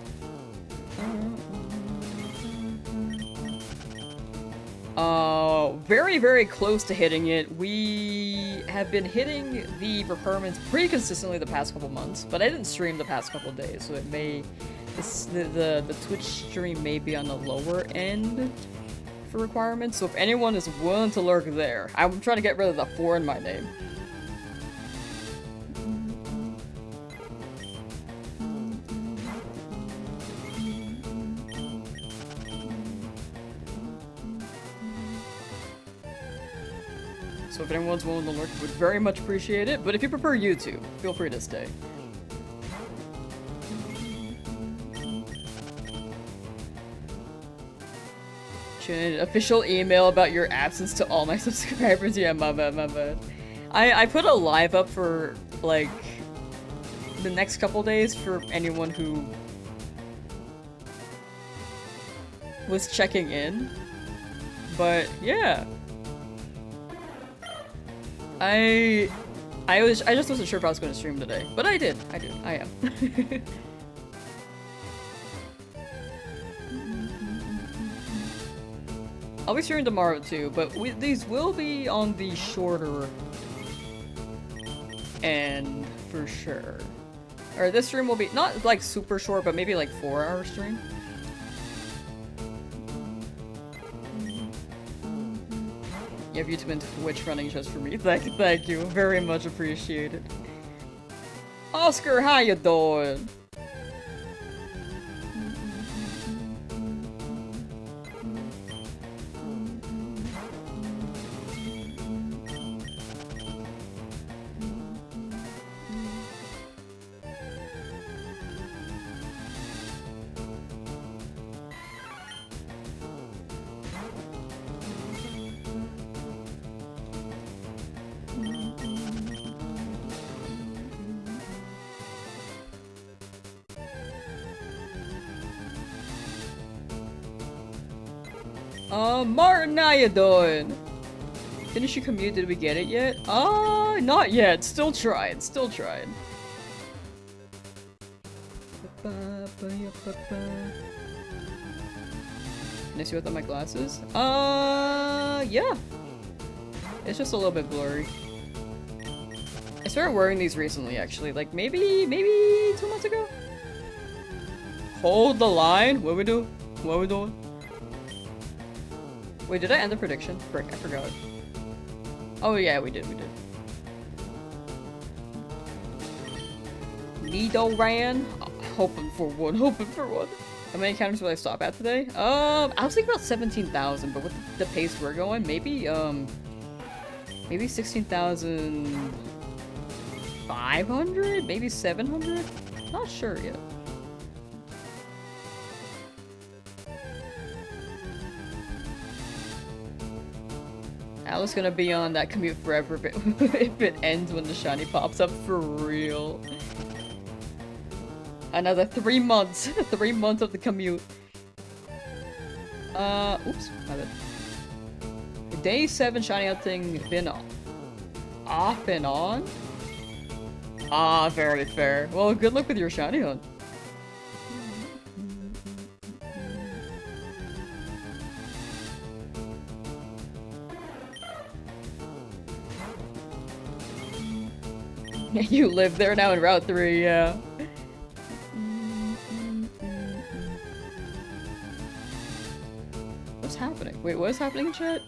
Very, very close to hitting it. We have been hitting the requirements pretty consistently the past couple months, but I didn't stream the past couple days, so it may... the Twitch stream may be on the lower end for requirements, so if anyone is willing to lurk there, I'm trying to get rid of the 4 in my name. So if anyone's willing to lurk, would very much appreciate it, but if you prefer YouTube, feel free to stay. Official email about your absence to all my subscribers. Yeah, my bad, my bad. I put a live up for, like, the next couple days for anyone who was checking in. But, yeah. I just wasn't sure if I was going to stream today. But I did. I am. I'll be streaming tomorrow too, but these will be on the shorter end for sure. Or this stream will be not like super short, but maybe like 4-hour stream. You have YouTube and Twitch running just for me. Thank you. Very much appreciated. Oscar, how you doing? Martin, how you doing? Finish your commute, did we get it yet? Not yet. Still trying, still trying. Can I see without my glasses? Yeah. It's just a little bit blurry. I started wearing these recently, actually. Like, maybe 2 months ago? Hold the line? What we do? What we doing? Wait, did I end the prediction? Frick, I forgot. Oh yeah, we did. Nidoran? Oh, hoping for one. How many encounters will I stop at today? I was thinking about 17,000, but with the pace we're going, maybe 16,500? Maybe 700? Not sure yet. Alice gonna be on that commute forever if it ends when the shiny pops up for real. Another 3 months. 3 months of the commute. Oops, my bad. day 7 shiny hunting been off and on? Ah, very fair. Well, good luck with your shiny hunt. You live there now in Route 3, yeah. What's happening? Wait, what is happening in chat?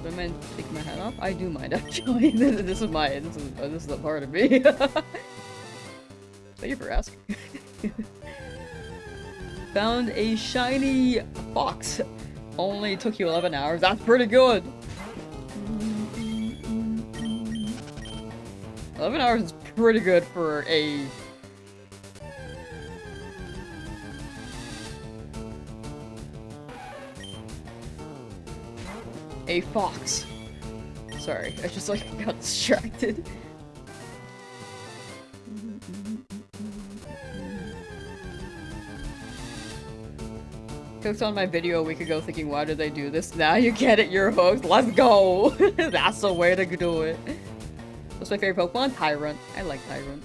Do I mind taking my hat off? I do mind, actually. This is a part of me. Thank you for asking. Found a shiny fox. Only took you 11 hours. That's pretty good. 11 hours is pretty good for a... fox. Sorry, I just like got distracted. Cooked on my video a week ago thinking, why did they do this? Now you get it, you're hooked. Let's go! That's the way to do it. What's my favorite Pokemon? Tyrant. I like Tyrant.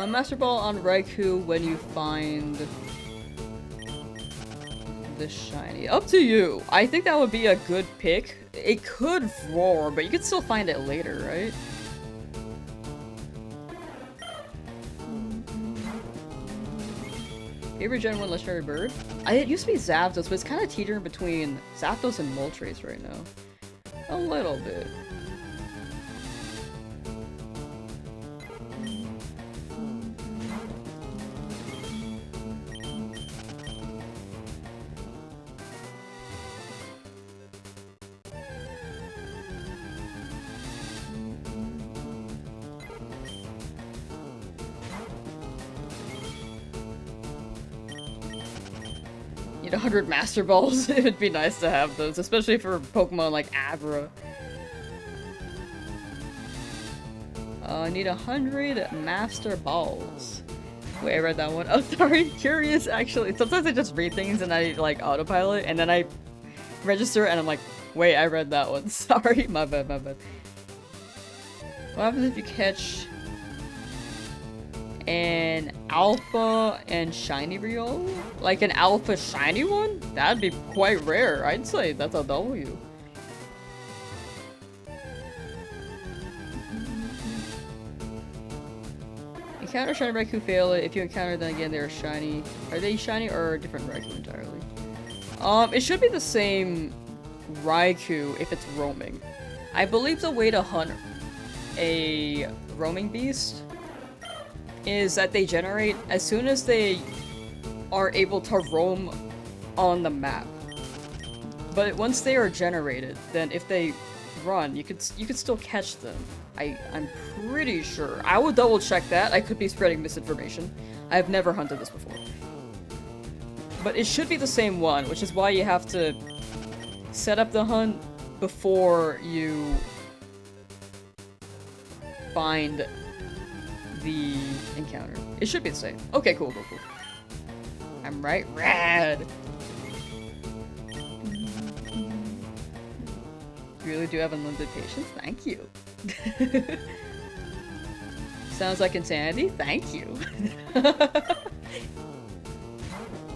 Master Ball on Raikou when you find the shiny. Up to you. I think that would be a good pick. It could roar, but you could still find it later, right? Favorite Gen 1 Legendary Bird? It used to be Zapdos, but it's kind of teetering between Zapdos and Moltres right now. A little bit. Need 100 Master Balls. It would be nice to have those, especially for Pokemon like Abra. I need 100 Master Balls. Wait, I read that one. Oh, sorry. Curious, actually. Sometimes I just read things and I, like, autopilot, and then I register and I'm like, wait, I read that one. Sorry. My bad, my bad. What happens if you catch an alpha and shiny Riolu? Like an alpha shiny one? That'd be quite rare. I'd say that's a W. Encounter shiny Raikou, fail it. If you encounter them again, they're shiny. Are they shiny or a different Raikou entirely? It should be the same Raikou if it's roaming. I believe the way to hunt a roaming beast is that they generate as soon as they are able to roam on the map. But once they are generated, then if they run, you could still catch them. I'm pretty sure. I will double check that. I could be spreading misinformation. I've never hunted this before. But it should be the same one, which is why you have to set up the hunt before you find the encounter. It should be the same. Okay, cool. I'm right. Rad! You really do have unlimited patience? Thank you. Sounds like insanity? Thank you.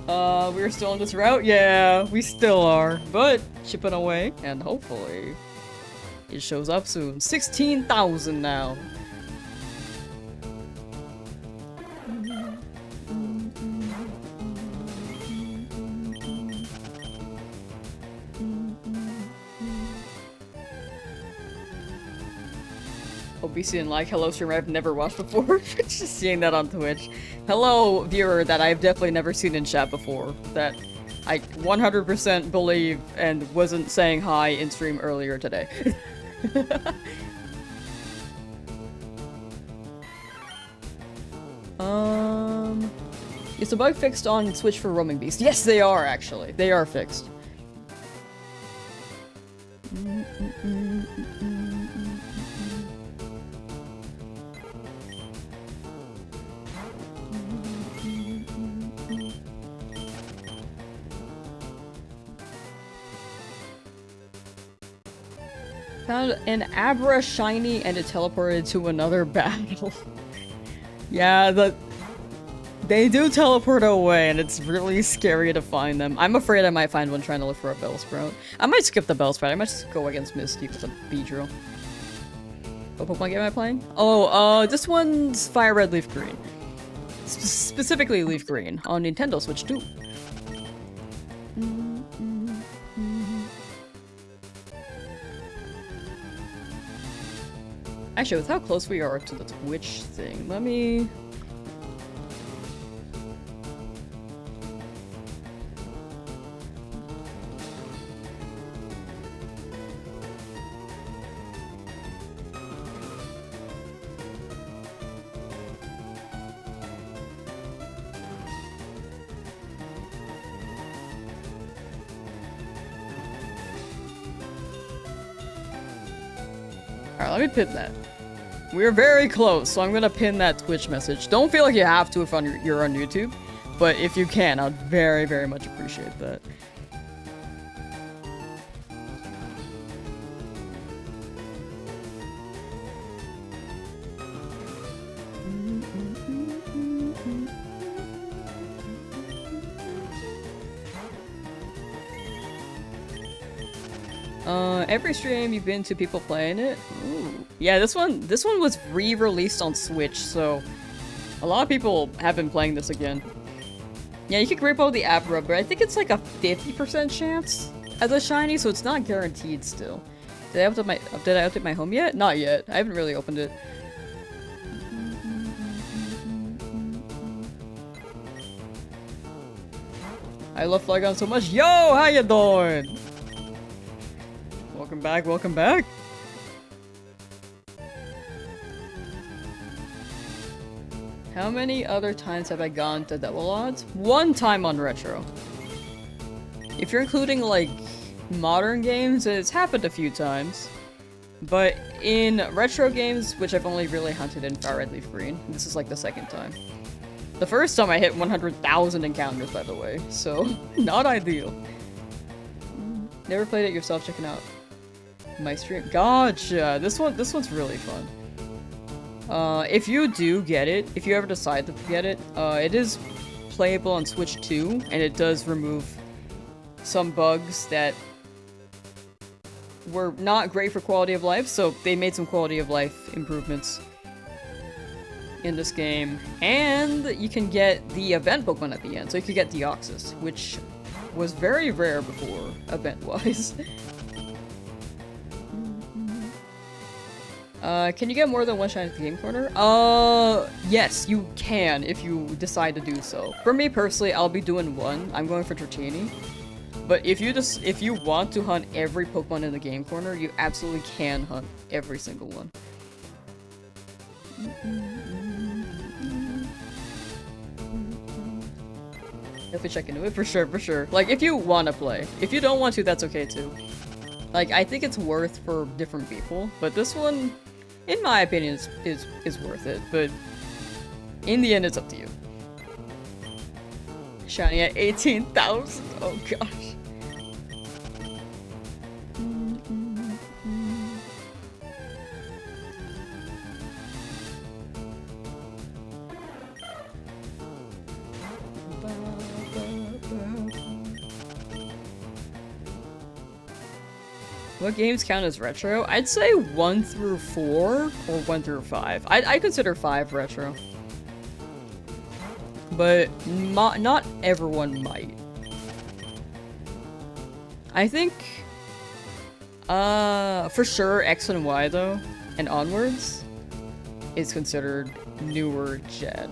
We're still on this route? Yeah, we still are. But, chipping away, and hopefully it shows up soon. 16,000 now. Obesity and like, hello streamer I've never watched before. Just seeing that on Twitch. Hello viewer that I've definitely never seen in chat before. That I 100% believe and wasn't saying hi in stream earlier today. Is the bug fixed on Switch for Roaming Beast? Yes, they are actually. They are fixed. Found an Abra shiny and it teleported to another battle. Yeah, they do teleport away and it's really scary to find them. I'm afraid I might find one trying to look for a Bellsprout. I might skip the Bellsprout. I might just go against Misty with a Beedrill. What Pokemon game am I playing? Oh, this one's Fire Red Leaf Green. Specifically Leaf Green on Nintendo Switch 2. Actually, with how close we are to the Twitch thing, let me... Alright, let me pin that. We're very close, so I'm gonna pin that Twitch message. Don't feel like you have to if you're on YouTube, but if you can, I'd very, very much appreciate that. Every stream you've been to people playing it? Ooh. Yeah, this one was re-released on Switch, so a lot of people have been playing this again. Yeah, you can grape out the Abra, but I think it's like a 50% chance as a shiny, so it's not guaranteed still. Did I update my home yet? Not yet. I haven't really opened it. I love Flygon so much. Yo, how you doing? Welcome back, welcome back. How many other times have I gone to double odds? One time on retro. If you're including like modern games, it's happened a few times. But in retro games, which I've only really hunted in Fire Red Leaf Green, this is like the second time. The first time I hit 100,000 encounters, by the way, so not ideal. Never played it yourself, checking out my stream. Gotcha! This one's really fun. If you do get it, if you ever decide to get it, it is playable on Switch 2, and it does remove some bugs that were not great for quality of life, so they made some quality of life improvements in this game. And you can get the event Pokemon at the end, so you can get Deoxys, which was very rare before, event-wise. Can you get more than one shine at the game corner? Yes, you can if you decide to do so. For me personally, I'll be doing one. I'm going for Dratini. But if you want to hunt every Pokemon in the game corner, you absolutely can hunt every single one. Definitely check into it, for sure, for sure. Like, if you want to play. If you don't want to, that's okay too. Like, I think it's worth for different people, but this one, in my opinion, is worth it, but in the end, it's up to you. Shiny at 18,000? Oh gosh. What games count as retro? I'd say 1 through 4 or 1 through 5. I consider 5 retro. But not everyone might. I think, for sure X and Y though, and onwards. is considered newer gen.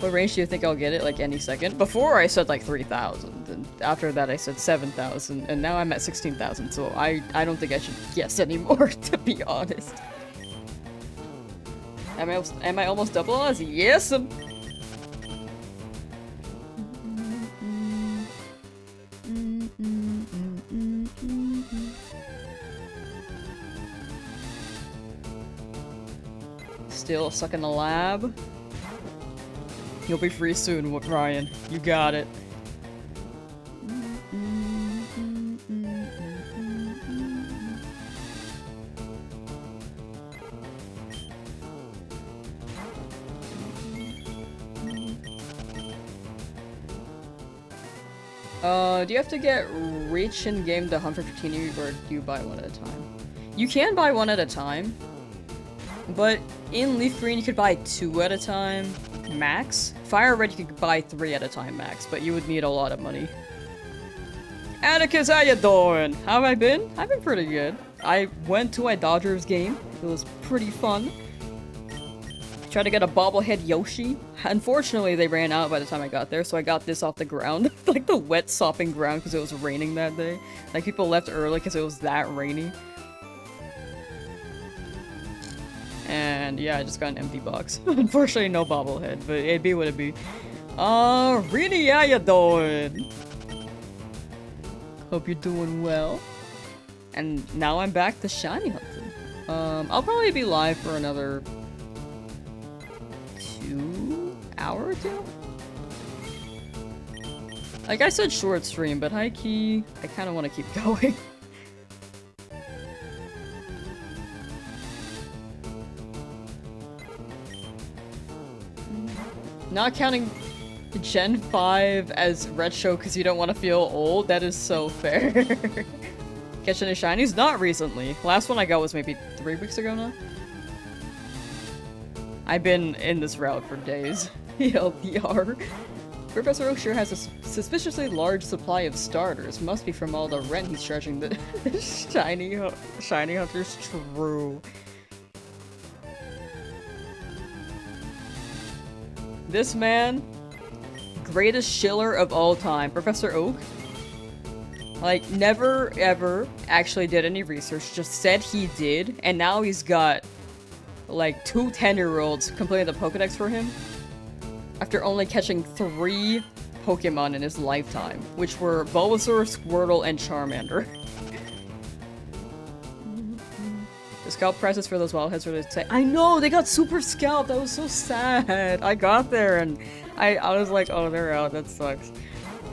What range do you think I'll get it? Like any second? Before I said like 3,000, and after that I said 7,000, and now I'm at 16,000, so I don't think I should guess anymore, to be honest. Am I almost double odds? Yes! Still stuck in the lab. You'll be free soon, Ryan. You got it. Do you have to get rich in game to hunt for Trini, or do you buy one at a time? You can buy one at a time, but in Leaf Green you could buy 2 at a time, max. Fire Red you could buy 3 at a time, max, but you would need a lot of money. Atticus, how you doing? How have I been? I've been pretty good. I went to a Dodgers game. It was pretty fun. Tried to get a bobblehead Yoshi. Unfortunately, they ran out by the time I got there, so I got this off the ground. Like the wet, sopping ground because it was raining that day. Like people left early because it was that rainy. And yeah, I just got an empty box. Unfortunately, no bobblehead, but it'd be what it'd be. Really, how you doing? Hope you're doing well. And now I'm back to shiny hunting. I'll probably be live for another 2 hours or 2? Like I said short stream, but high key, I kind of want to keep going. Not counting Gen 5 as retro because you don't want to feel old, that is so fair. Catching any shinies? Not recently. Last one I got was maybe 3 weeks ago now. I've been in this route for days. LDR. Professor Oak sure has a suspiciously large supply of starters. Must be from all the rent he's charging the shiny hunters. True. This man, greatest shiller of all time, Professor Oak. Like, never ever actually did any research, just said he did, and now he's got like 2 10-year-olds completing the Pokedex for him after only catching 3 Pokemon in his lifetime, which were Bulbasaur, Squirtle, and Charmander. The scalp prices for those wild heads were to say, I know, they got super scalped, that was so sad. I got there and I was like, oh, they're out, that sucks.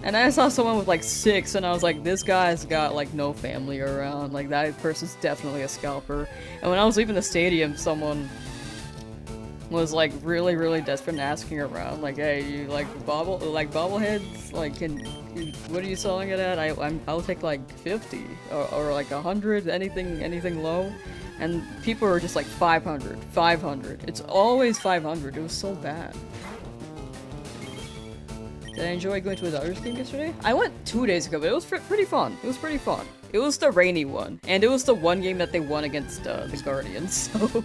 And I saw someone with like 6 and I was like, this guy's got like no family around, like that person's definitely a scalper. And when I was leaving the stadium, someone was like really desperate and asking around, like, hey, you like bobbleheads, like what are you selling it at? I'll take like 50 or like 100, anything low. And people were just like 500. It's always 500. It was so bad. Did I enjoy going to a Dodgers game yesterday? I went 2 days ago, but it was pretty fun. It was pretty fun. It was the rainy one, and it was the one game that they won against the Guardians, so...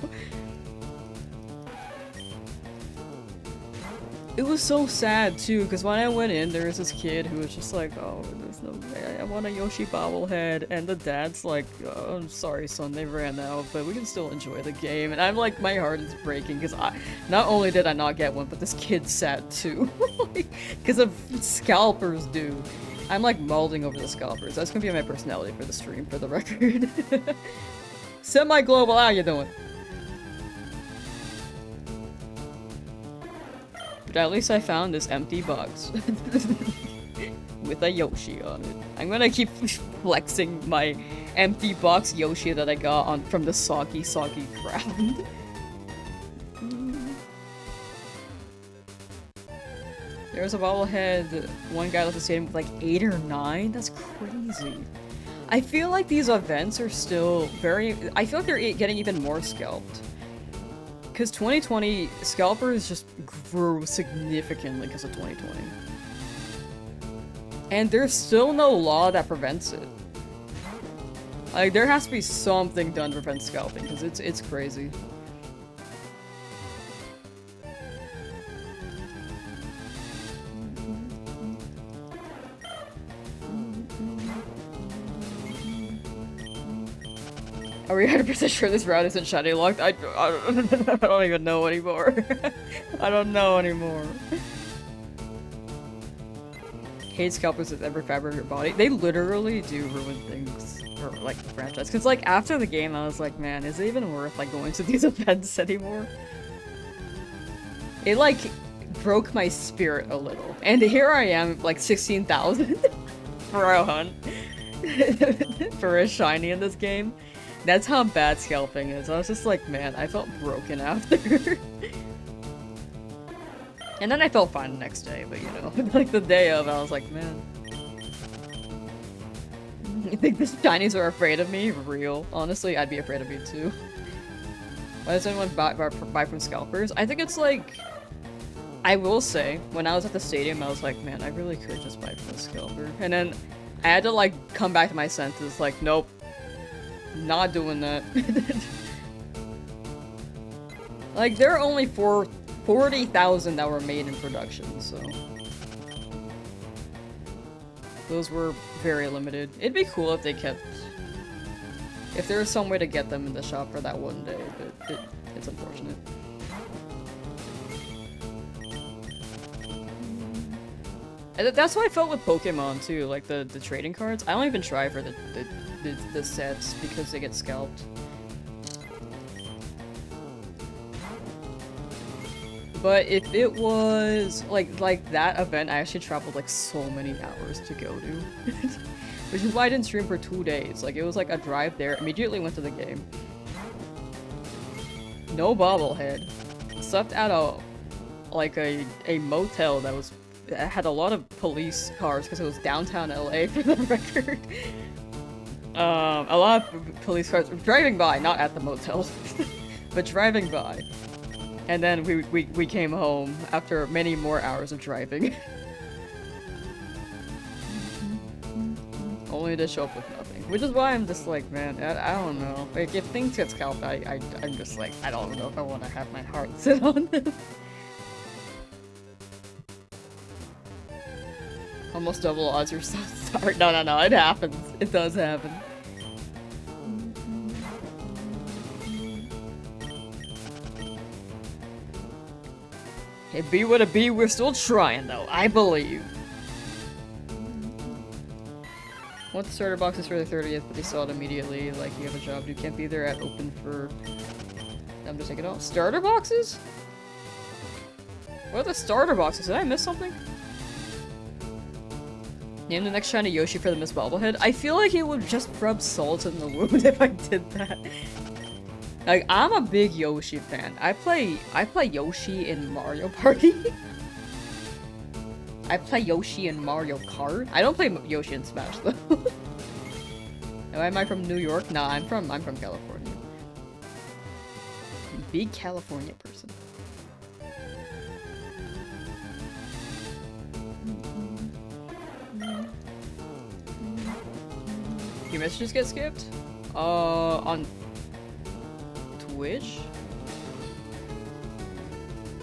It was so sad, too, because when I went in, there was this kid who was just like, oh, there's no way, I want a Yoshi bobblehead, and the dad's like, oh, I'm sorry, son, they ran out, but we can still enjoy the game, and I'm like, my heart is breaking, because not only did I not get one, but this kid's sad, too, because of scalpers, dude. I'm like molding over the scalpers. That's gonna be my personality for the stream, for the record. Semi-global, how you doing? But at least I found this empty box with a Yoshi on it. I'm gonna keep flexing my empty box Yoshi that I got from the soggy ground. There was a bobblehead, one guy left the stadium with like 8 or 9? That's crazy. I feel like these events are still I feel like they're getting even more scalped. Because 2020, scalpers just grew significantly because of 2020. And there's still no law that prevents it. Like, there has to be something done to prevent scalping, because it's crazy. 300% sure this route isn't shiny locked. I don't even know anymore. I don't know anymore. Hate scalpers with every fiber of your body. They literally do ruin things for like the franchise. Cause like after the game I was like, man, is it even worth like going to these events anymore? It like broke my spirit a little. And here I am, like 16,000 for a hunt. For a shiny in this game. That's how bad scalping is. I was just like, man, I felt broken after. And then I felt fine the next day, but you know, like the day of, I was like, man. You think the shinies are afraid of me? Real. Honestly, I'd be afraid of you too. Why does anyone buy from scalpers? I think it's like, I will say, when I was at the stadium, I was like, man, I really could just buy from a scalper. And then I had to like come back to my senses, like, nope. Not doing that. Like, there are only 40,000 that were made in production, so... Those were very limited. It'd be cool if they kept... If there was some way to get them in the shop for that one day, but it's unfortunate. And that's what I felt with Pokemon, too, like the trading cards. I don't even try for the sets because they get scalped. But if it was like that event, I actually traveled like so many hours to go to. Which is why I didn't stream for 2 days. Like it was like a drive there, immediately went to the game. No bobblehead. Slept at a motel that had a lot of police cars because it was downtown LA for the record. A lot of police cars driving by, not at the motel, but driving by. And then we came home after many more hours of driving. Only to show up with nothing. Which is why I'm just like, man, I don't know. Like, if things get scalped, I'm just like, I don't know if I want to have my heart sit on them. Almost double odds, you're so sorry. No, it happens. It does happen. It be what it be, we're still trying though, I believe. Want the starter boxes for the 30th, but they sell it immediately, like you have a job, you can't be there at open for them to take it off. Starter boxes? What are the starter boxes? Did I miss something? Name the next shiny Yoshi for the Miss Bobblehead. I feel like it would just rub salt in the wound if I did that. Like, I'm a big Yoshi fan. I play Yoshi in Mario Party. I play Yoshi in Mario Kart. I don't play Yoshi in Smash though. Am I from New York? Nah, I'm from California. Big California person. Your messages get skipped? On Twitch?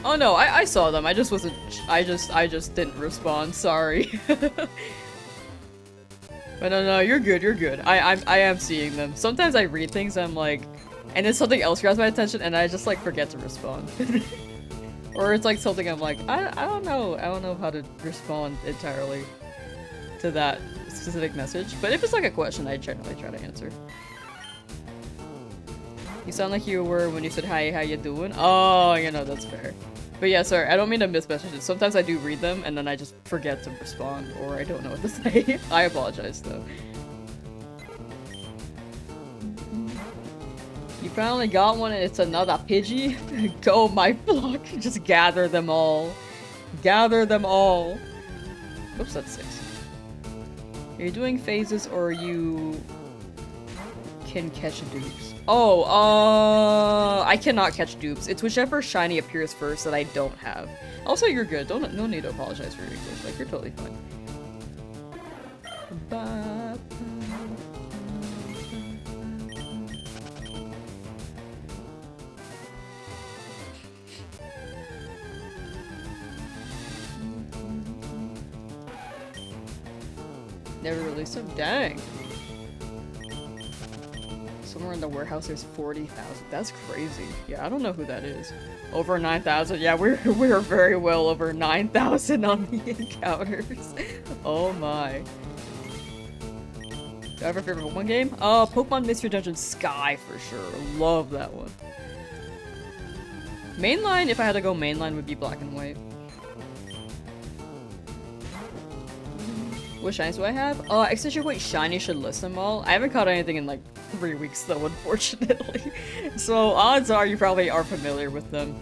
Oh no, I saw them. I just wasn't. I just didn't respond. Sorry. But no, you're good. You're good. I am seeing them. Sometimes I read things. I'm like, and then something else grabs my attention, and I just like forget to respond. Or it's like something I'm like, I don't know. I don't know how to respond entirely to that specific message. But if it's like a question, I generally try to answer. You sound like you were when you said, hi, how you doing? Oh, you know, that's fair. But yeah, sorry, I don't mean to miss messages. Sometimes I do read them, and then I just forget to respond, or I don't know what to say. I apologize, though. You finally got one, and it's another Pidgey? Go, my flock. Just gather them all. Gather them all. Oops, that's 6. Are you doing phases, or you can catch dupes? Oh, I cannot catch dupes. It's whichever shiny appears first that I don't have. Also, you're good. No need to apologize for your English. Like, you're totally fine. Never released them? Dang. Somewhere in the warehouse, there's 40,000. That's crazy. Yeah, I don't know who that is. Over 9,000. Yeah, we're very well over 9,000 on the encounters. Oh my. Do I have a favorite Pokemon game? Oh, Pokemon Mystery Dungeon Sky for sure. Love that one. Mainline, if I had to go mainline, would be Black and White. What shinies do I have? Accentuate Shiny should list them all. I haven't caught anything in like 3 weeks though, unfortunately. So odds are you probably are familiar with them.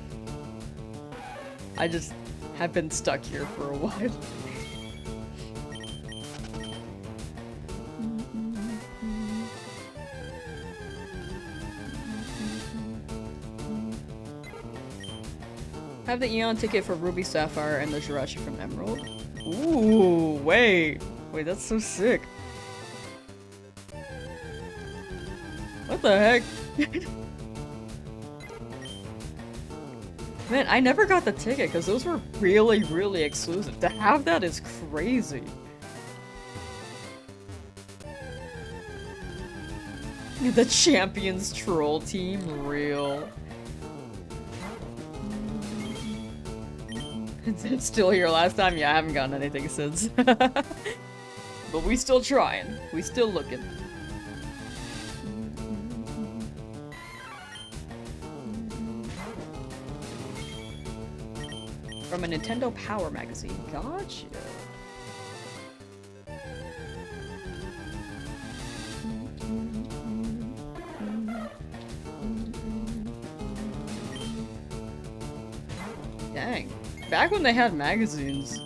I just have been stuck here for a while. Have the Eon ticket for Ruby Sapphire and the Jirachi from Emerald. Ooh, wait, that's so sick. What the heck? Man, I never got the ticket because those were really, really exclusive. To have that is crazy. The Champions Troll Team, real. It's still here last time? Yeah, I haven't gotten anything since. But we still trying. We still looking. From a Nintendo Power magazine. Gotcha. Dang. Back when they had magazines.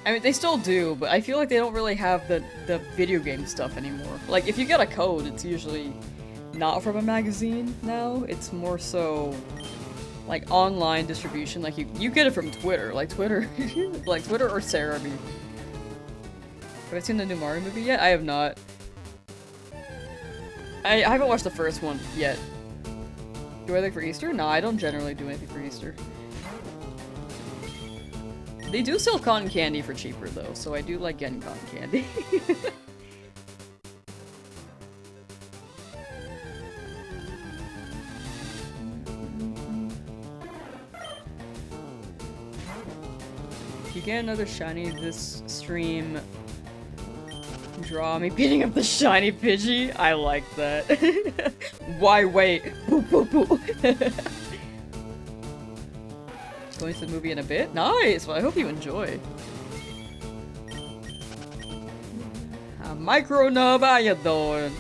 I mean, they still do, but I feel like they don't really have the video game stuff anymore. Like, if you get a code, it's usually not from a magazine now. It's more so, like, online distribution. Like, you get it from Twitter. Like, Twitter like, Twitter or Cerebi. Have I seen the new Mario movie yet? I have not. I haven't watched the first one yet. Do anything for Easter? No, I don't generally do anything for Easter. They do sell cotton candy for cheaper though, so I do like getting cotton candy. If you get another shiny this stream, draw me beating up the shiny Pidgey. I like that. Why wait? Boo boo boo. Going to the movie in a bit? Nice! Well, I hope you enjoy. Micro Nub, how you doing?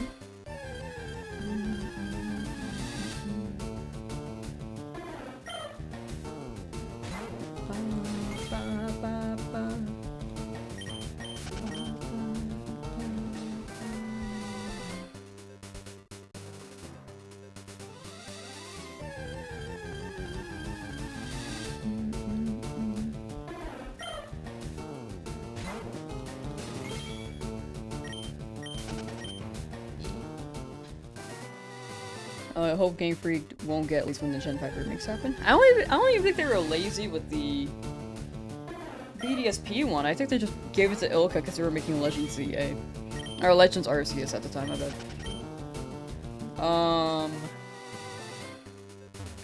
I hope Game Freak won't get at least when the Gen 5 remakes happen. I don't even think they were lazy with the BDSP one. I think they just gave it to Ilka because they were making Legends ZA. Or Legends Arceus at the time, I bet.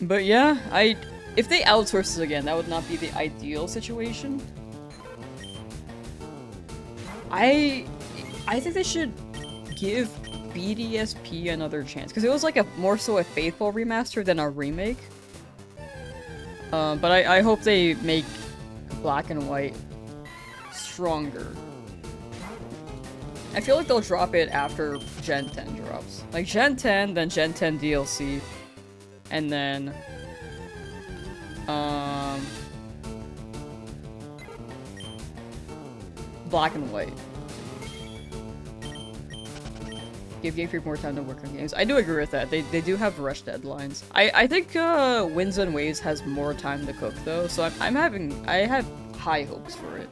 But yeah, if they outsource this again, that would not be the ideal situation. I think they should give BDSP another chance because it was like more so a faithful remaster than a remake. But I hope they make Black and White stronger. I feel like they'll drop it after Gen 10 drops. Like Gen 10, then Gen 10 DLC, and then Black and White. Give Game Freak more time to work on games. I do agree with that. They do have rush deadlines. I think Winds and Waves has more time to cook though, so I have high hopes for it.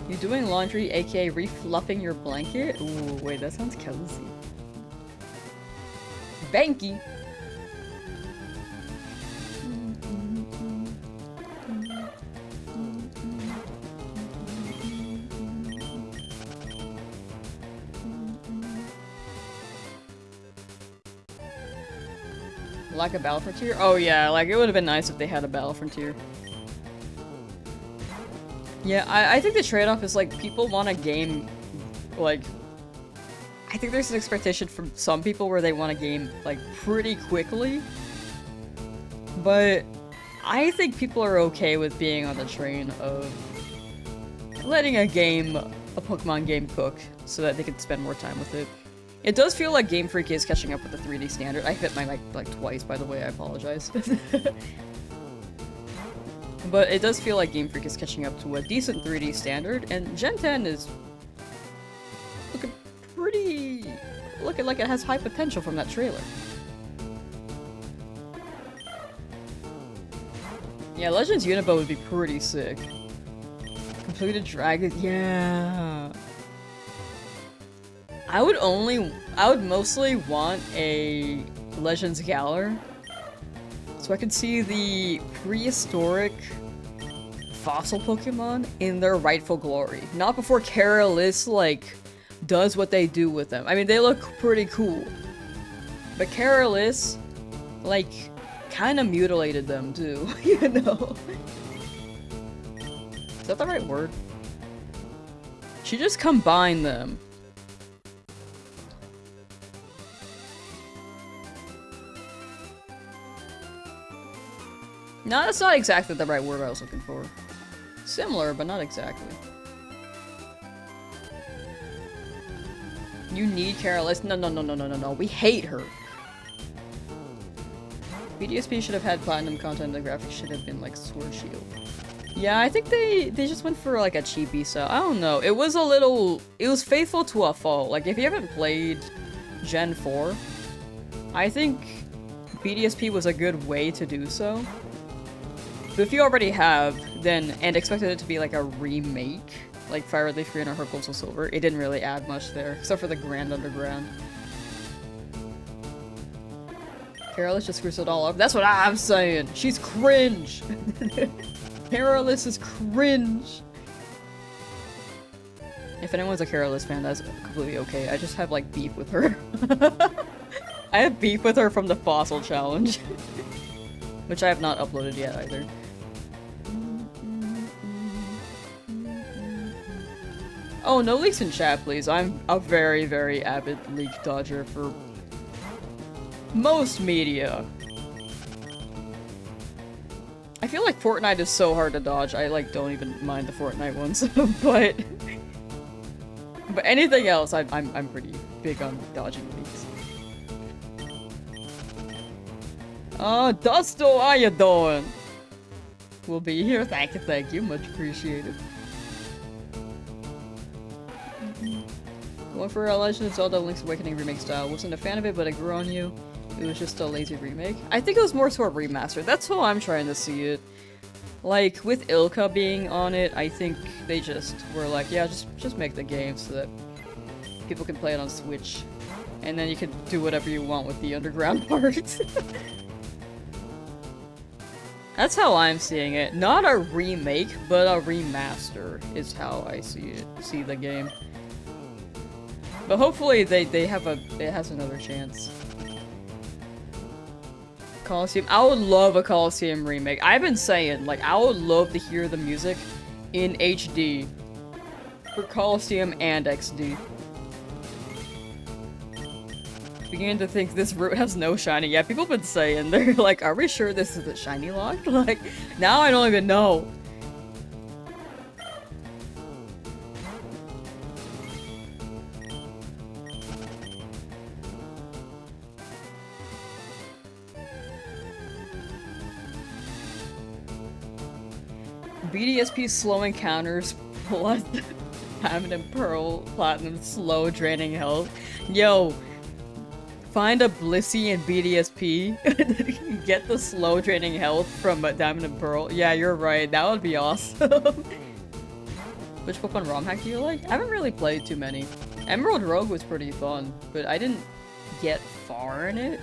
You doing laundry, aka refluffing your blanket? Ooh, wait, that sounds cozy. Banky! Like a Battle Frontier? Oh yeah, like it would have been nice if they had a Battle Frontier. Yeah, I think the trade-off is like people want a game, like, I think there's an expectation from some people where they want a game like pretty quickly, but I think people are okay with being on the train of letting a Pokemon game cook so that they can spend more time with it. It does feel like Game Freak is catching up with the 3D standard. I hit my mic like twice, by the way, I apologize. But it does feel like Game Freak is catching up to a decent 3D standard, and Gen 10 is looking like it has high potential from that trailer. Yeah, Legends Unibo would be pretty sick. Completed Dragon, yeah. I would mostly want a Legends Galar, so I could see the prehistoric fossil Pokemon in their rightful glory. Not before Keralis, like, does what they do with them. I mean, they look pretty cool. But Keralis, like, kinda mutilated them too, you know? Is that the right word? She just combined them. No, that's not exactly the right word I was looking for. Similar, but not exactly. You need Keralis. No. We hate her. BDSP should have had platinum content, the graphics should have been like Sword Shield. Yeah, I think they just went for like a cheapy style. I don't know. It was faithful to a fault. Like if you haven't played Gen 4, I think BDSP was a good way to do so. But if you already have, then, and expected it to be like a remake, like Fire Leaf Green or Heart Soul Silver, it didn't really add much there, except for the Grand Underground. Keralis just screws it all up. That's what I'm saying! She's cringe! Keralis is cringe! If anyone's a Keralis fan, that's completely okay. I just have, like, beef with her. I have beef with her from the Fossil Challenge. Which I have not uploaded yet, either. Oh, no leaks in chat, please. I'm a very, very avid leak dodger for most media. I feel like Fortnite is so hard to dodge, I like don't even mind the Fortnite ones, but anything else, I'm pretty big on dodging leaks. Oh, Dusto, how you doing? We'll be here, thank you, much appreciated. Going for a Legend of Zelda Link's Awakening remake style. Wasn't a fan of it, but I grew on you. It was just a lazy remake. I think it was more so a remaster. That's how I'm trying to see it. Like, with Ilka being on it, I think they just were like, yeah, just make the game so that people can play it on Switch. And then you can do whatever you want with the underground parts. That's how I'm seeing it. Not a remake, but a remaster is how I see the game. But hopefully it has another chance. Coliseum. I would love a Coliseum remake. I've been saying, like, I would love to hear the music in HD for Coliseum and XD. Beginning to think this route has no shiny. Yeah, people have been saying, they're like, are we sure this is the shiny lock? Like, now I don't even know. BDSP slow encounters plus Diamond and Pearl Platinum slow draining health. Yo, find a Blissey and BDSP. Get the slow draining health from Diamond and Pearl. Yeah, you're right. That would be awesome. Which Pokemon ROM hack do you like? I haven't really played too many. Emerald Rogue was pretty fun, but I didn't get far in it.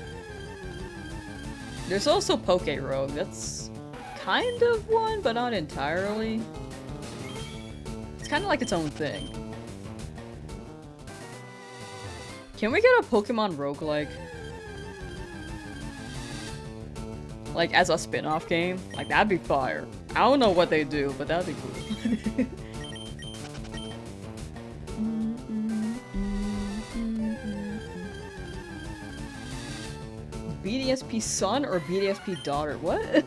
There's also Poke Rogue. That's kind of one, but not entirely. It's kind of like its own thing. Can we get a Pokemon roguelike? Like, as a spin-off game. Like, that'd be fire. I don't know what they do, but that'd be cool. BDSP son or BDSP daughter? What?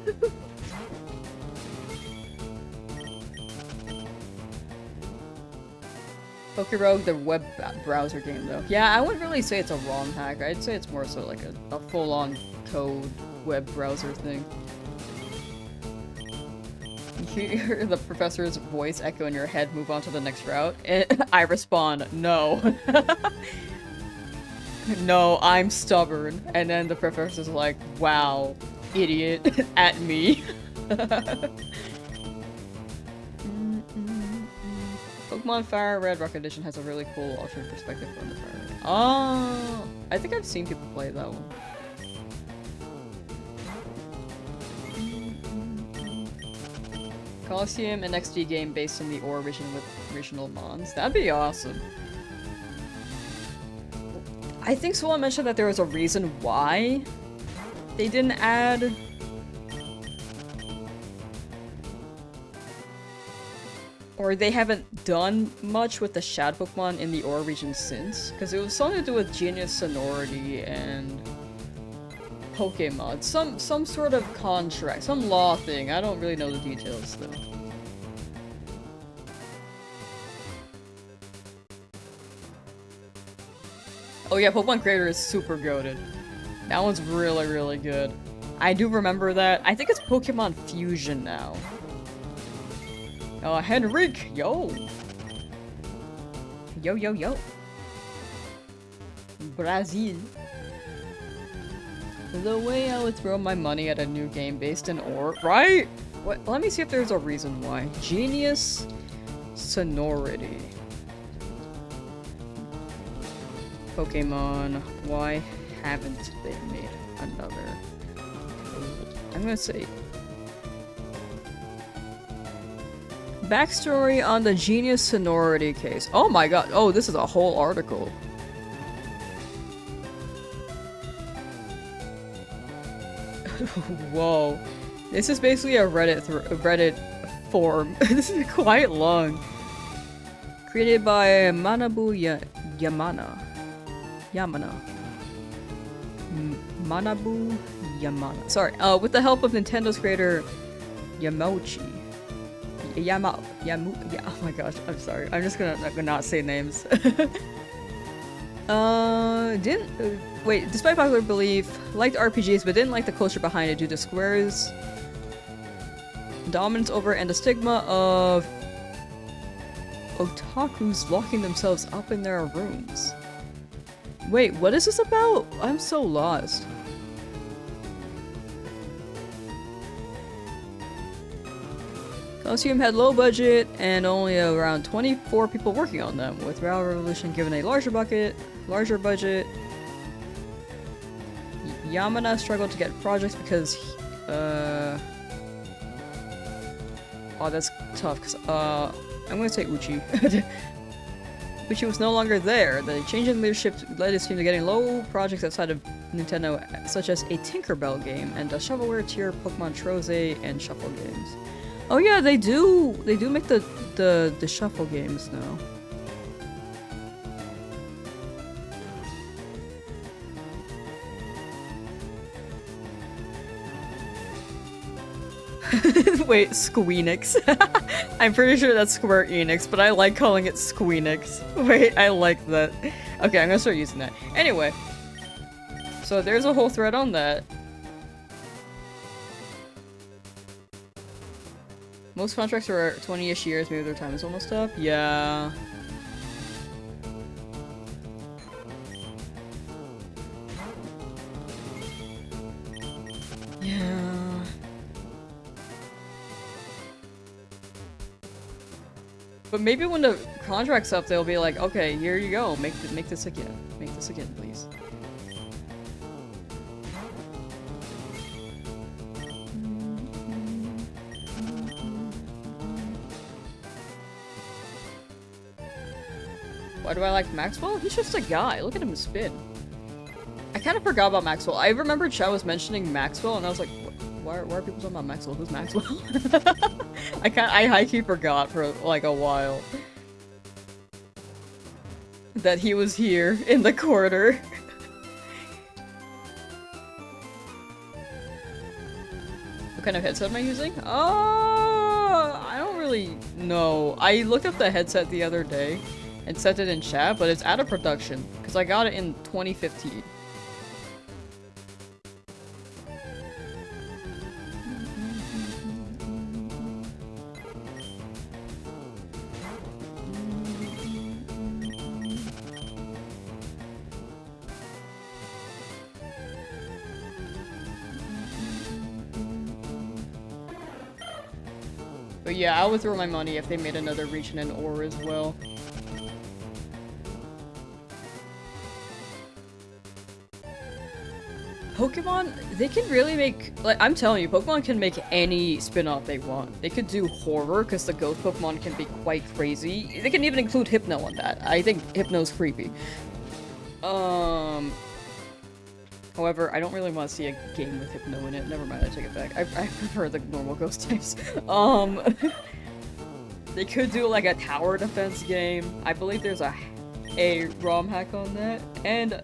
Pokerogue, the web browser game, though. Yeah, I wouldn't really say it's a ROM hack. I'd say it's more so like a full-on code web browser thing. You hear the professor's voice echo in your head, move on to the next route, and I respond, no. No, I'm stubborn. And then the professor's like, wow, idiot, at me. Pokemon Fire Red Rock Edition has a really cool alternate perspective from the Fire Red. Oh, I think I've seen people play that one. Colosseum, an XD game based on the Ore region with regional mons. That'd be awesome. I think someone mentioned that there was a reason why they didn't add... Or they haven't done much with the Shadow Pokemon in the Ore region since. Because it was something to do with Genius Sonority and... Pokemon. Some sort of contract. Some law thing. I don't really know the details though. Oh yeah, Pokemon Creator is super goated. That one's really, really good. I do remember that. I think it's Pokemon Fusion now. Henrik! Yo! Yo, yo, yo. Brazil. The way I would throw my money at a new game based in Ore, right? What? Let me see if there's a reason why. Genius Sonority. Pokemon, why haven't they made another? I'm gonna say... Backstory on the Genius Sonority case. Oh my god, oh, this is a whole article. Whoa. This is basically a Reddit forum. This is quite long. Created by Manabu Yamana. Manabu Yamana. Sorry. With the help of Nintendo's creator Yamauchi. Yeah, oh my gosh, I'm sorry. I'm just gonna not say names. Wait, despite popular belief, liked RPGs but didn't like the culture behind it due to Square's dominance over and the stigma of otakus locking themselves up in their rooms. Wait, what is this about? I'm so lost. Colosseum had low budget and only around 24 people working on them, with Rail Revolution given a larger budget. Yamana struggled to get projects because oh, that's tough, because I'm gonna say Uchi. Uchi was no longer there. The change in leadership led his team to getting low projects outside of Nintendo, such as a Tinkerbell game and a shovelware tier Pokemon Troze and Shuffle games. Oh yeah, they do make the Shuffle games now. Wait, Squeenix. I'm pretty sure that's Square Enix, but I like calling it Squeenix. Wait, I like that. Okay, I'm gonna start using that. Anyway, so there's a whole thread on that. Most contracts are 20-ish years, maybe their time is almost up. Yeah. Yeah. But maybe when the contract's up, they'll be like, okay, here you go, make this again. Make this again, please. Why do I like Maxwell? He's just a guy. Look at him spin. I kind of forgot about Maxwell. I remember Chad was mentioning Maxwell, and I was like, Why are people talking about Maxwell? Who's Maxwell? I high-key forgot for like a while that he was here in the corner. What kind of headset am I using? I don't really know. I looked up the headset the other day and set it in chat, but it's out of production because I got it in 2015. But yeah, I would throw my money if they made another region in Ore as well. Pokemon, they can really make, like, I'm telling you, Pokemon can make any spin-off they want. They could do horror, because the ghost Pokemon can be quite crazy. They can even include Hypno on that. I think Hypno's creepy. However, I don't really want to see a game with Hypno in it. Never mind, I take it back. I prefer the normal ghost types. They could do, like, a tower defense game. I believe there's a ROM hack on that. And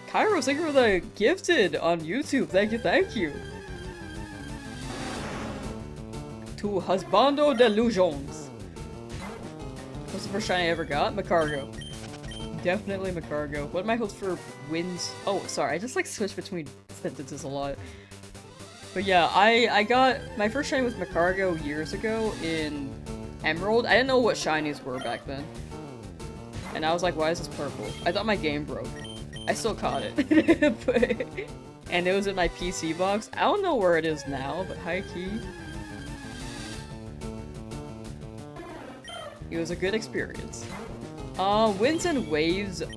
Kairos, thank you for the gifted on YouTube. Thank you. To Husbando Delusions. What's the first shiny I ever got? Macargo. Definitely Macargo. What are my hopes for wins? Oh, sorry, I just like switch between sentences a lot. But yeah, I got my first shiny was Macargo years ago in Emerald. I didn't know what shinies were back then. And I was like, why is this purple? I thought my game broke. I still caught it. And it was in my PC box. I don't know where it is now, but high key. It was a good experience. Winds and waves. I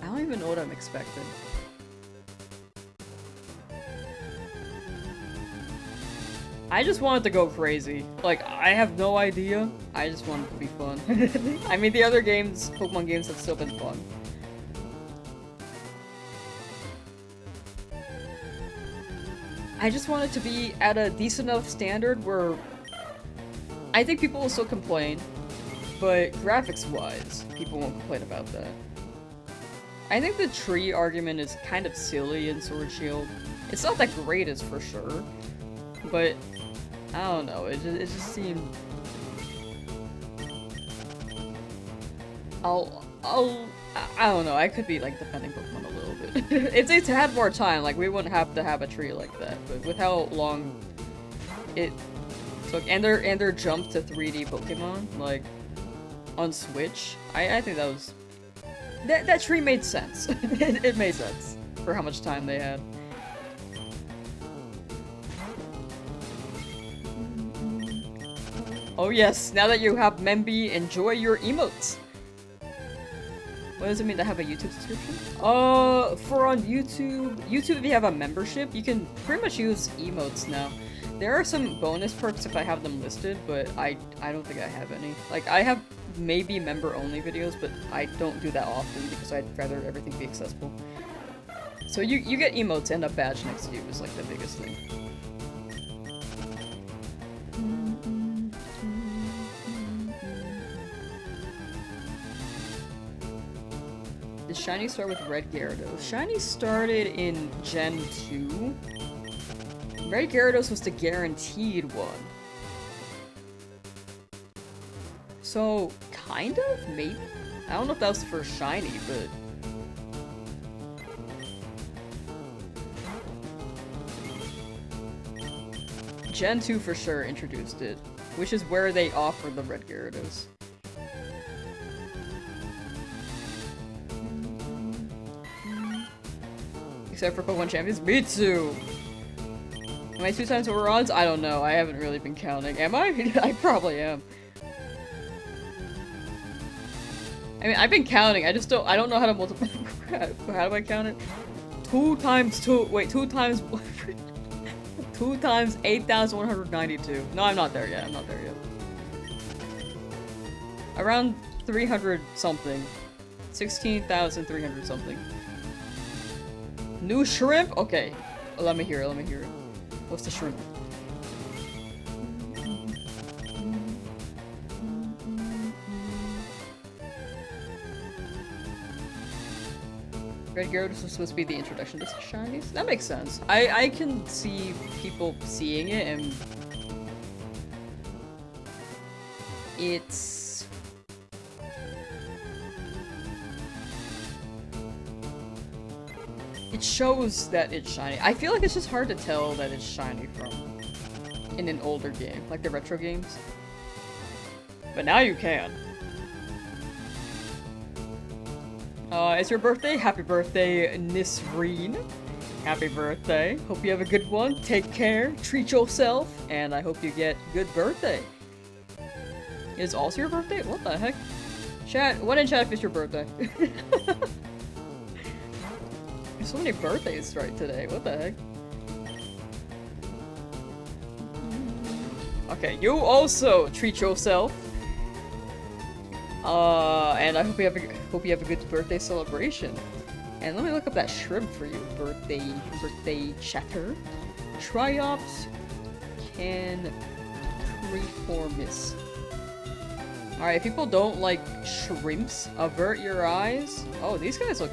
don't even know what I'm expecting. I just wanted to go crazy. Like, I have no idea. I just want it to be fun. I mean, the other games, Pokemon games, have still been fun. I just want it to be at a decent enough standard where I think people will still complain, but graphics-wise, people won't complain about that. I think the tree argument is kind of silly in Sword Shield. It's not the greatest for sure, but I don't know, it just seemed... I don't know, I could be like defending Pokemon a little bit. It's had more time, like we wouldn't have to have a tree like that, but with how long it took, and their jump to 3D Pokemon, like, on Switch, I think that was... That tree made sense. It made sense for how much time they had. Oh yes, now that you have Memby, enjoy your emotes! What does it mean to have a YouTube subscription? For on YouTube, if you have a membership, you can pretty much use emotes now. There are some bonus perks if I have them listed, but I don't think I have any. Like, I have maybe member-only videos, but I don't do that often because I'd rather everything be accessible. So you get emotes and a badge next to you is like the biggest thing. Did Shiny start with Red Gyarados? Shiny started in Gen 2. Red Gyarados was the guaranteed one. So, kind of? Maybe? I don't know if that was the first Shiny, but... Gen 2 for sure introduced it, which is where they offered the Red Gyarados. Except for Pokemon Champions? Me too! Am I 2 times over odds? I don't know. I haven't really been counting. Am I? I probably am. I mean, I've been counting. I don't know how to multiply. How do I count it? 2 times 2. Wait, 2 times 2 times 8,192. No, I'm not there yet. I'm not there yet. Around 300 something. 16,300 something. New shrimp? Okay. Let me hear it, let me hear it. What's the shrimp? Red Gyarados was supposed to be the introduction to shinies? That makes sense. I can see people seeing it and it's it shows that it's shiny. I feel like it's just hard to tell that it's shiny from in an older game, like the retro games. But now you can. It's your birthday? Happy birthday, Nisreen. Happy birthday. Hope you have a good one. Take care. Treat yourself. And I hope you get good birthday. It's also your birthday? What the heck? Chat, what in chat if it's your birthday? There's so many birthdays right today. What the heck? Okay, you also treat yourself. And I hope you have a good birthday celebration. And let me look up that shrimp for you. Birthday chatter. Triops Cancriformis. Alright, if people don't like shrimps, avert your eyes. Oh, these guys look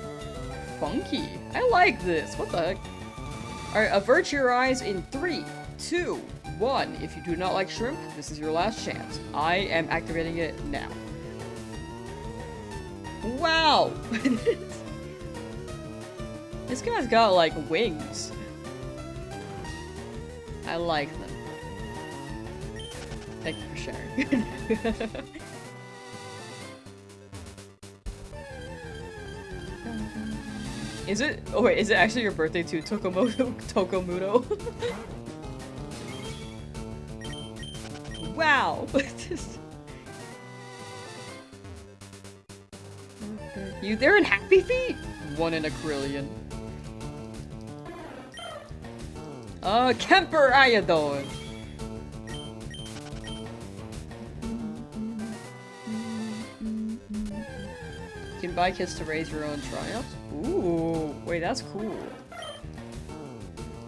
funky. I like this. What the heck? Alright, avert your eyes in 3, 2, 1. If you do not like shrimp, this is your last chance. I am activating it now. Wow! This guy's got like wings. I like them. Thank you for sharing. Is it? Oh wait, is it actually your birthday too, Tokomudo? Wow! You there in Happy Feet? 1 in a trillion. Kemper, how you doing? You can buy kits to raise your own triumphs? Ooh, wait, that's cool.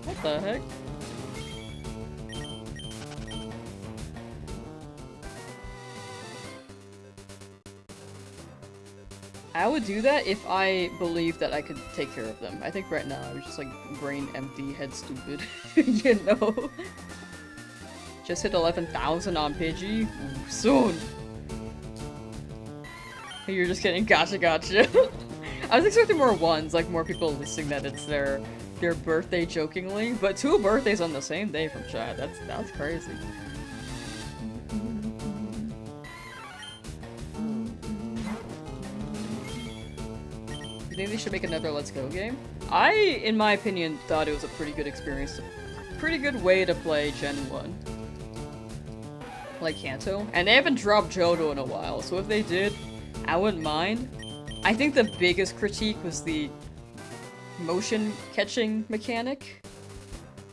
What the heck? I would do that if I believed that I could take care of them. I think right now I'm just like brain empty, head stupid, you know? Just hit 11,000 on Pidgey? Ooh, soon! You're just kidding, gotcha. I was expecting more ones, like more people listing that it's their birthday jokingly, but 2 birthdays on the same day from chat, that's crazy. You think they should make another Let's Go game? I, in my opinion, thought it was a pretty good experience, pretty good way to play Gen 1. Like Kanto. And they haven't dropped Johto in a while, so if they did, I wouldn't mind. I think the biggest critique was the motion catching mechanic,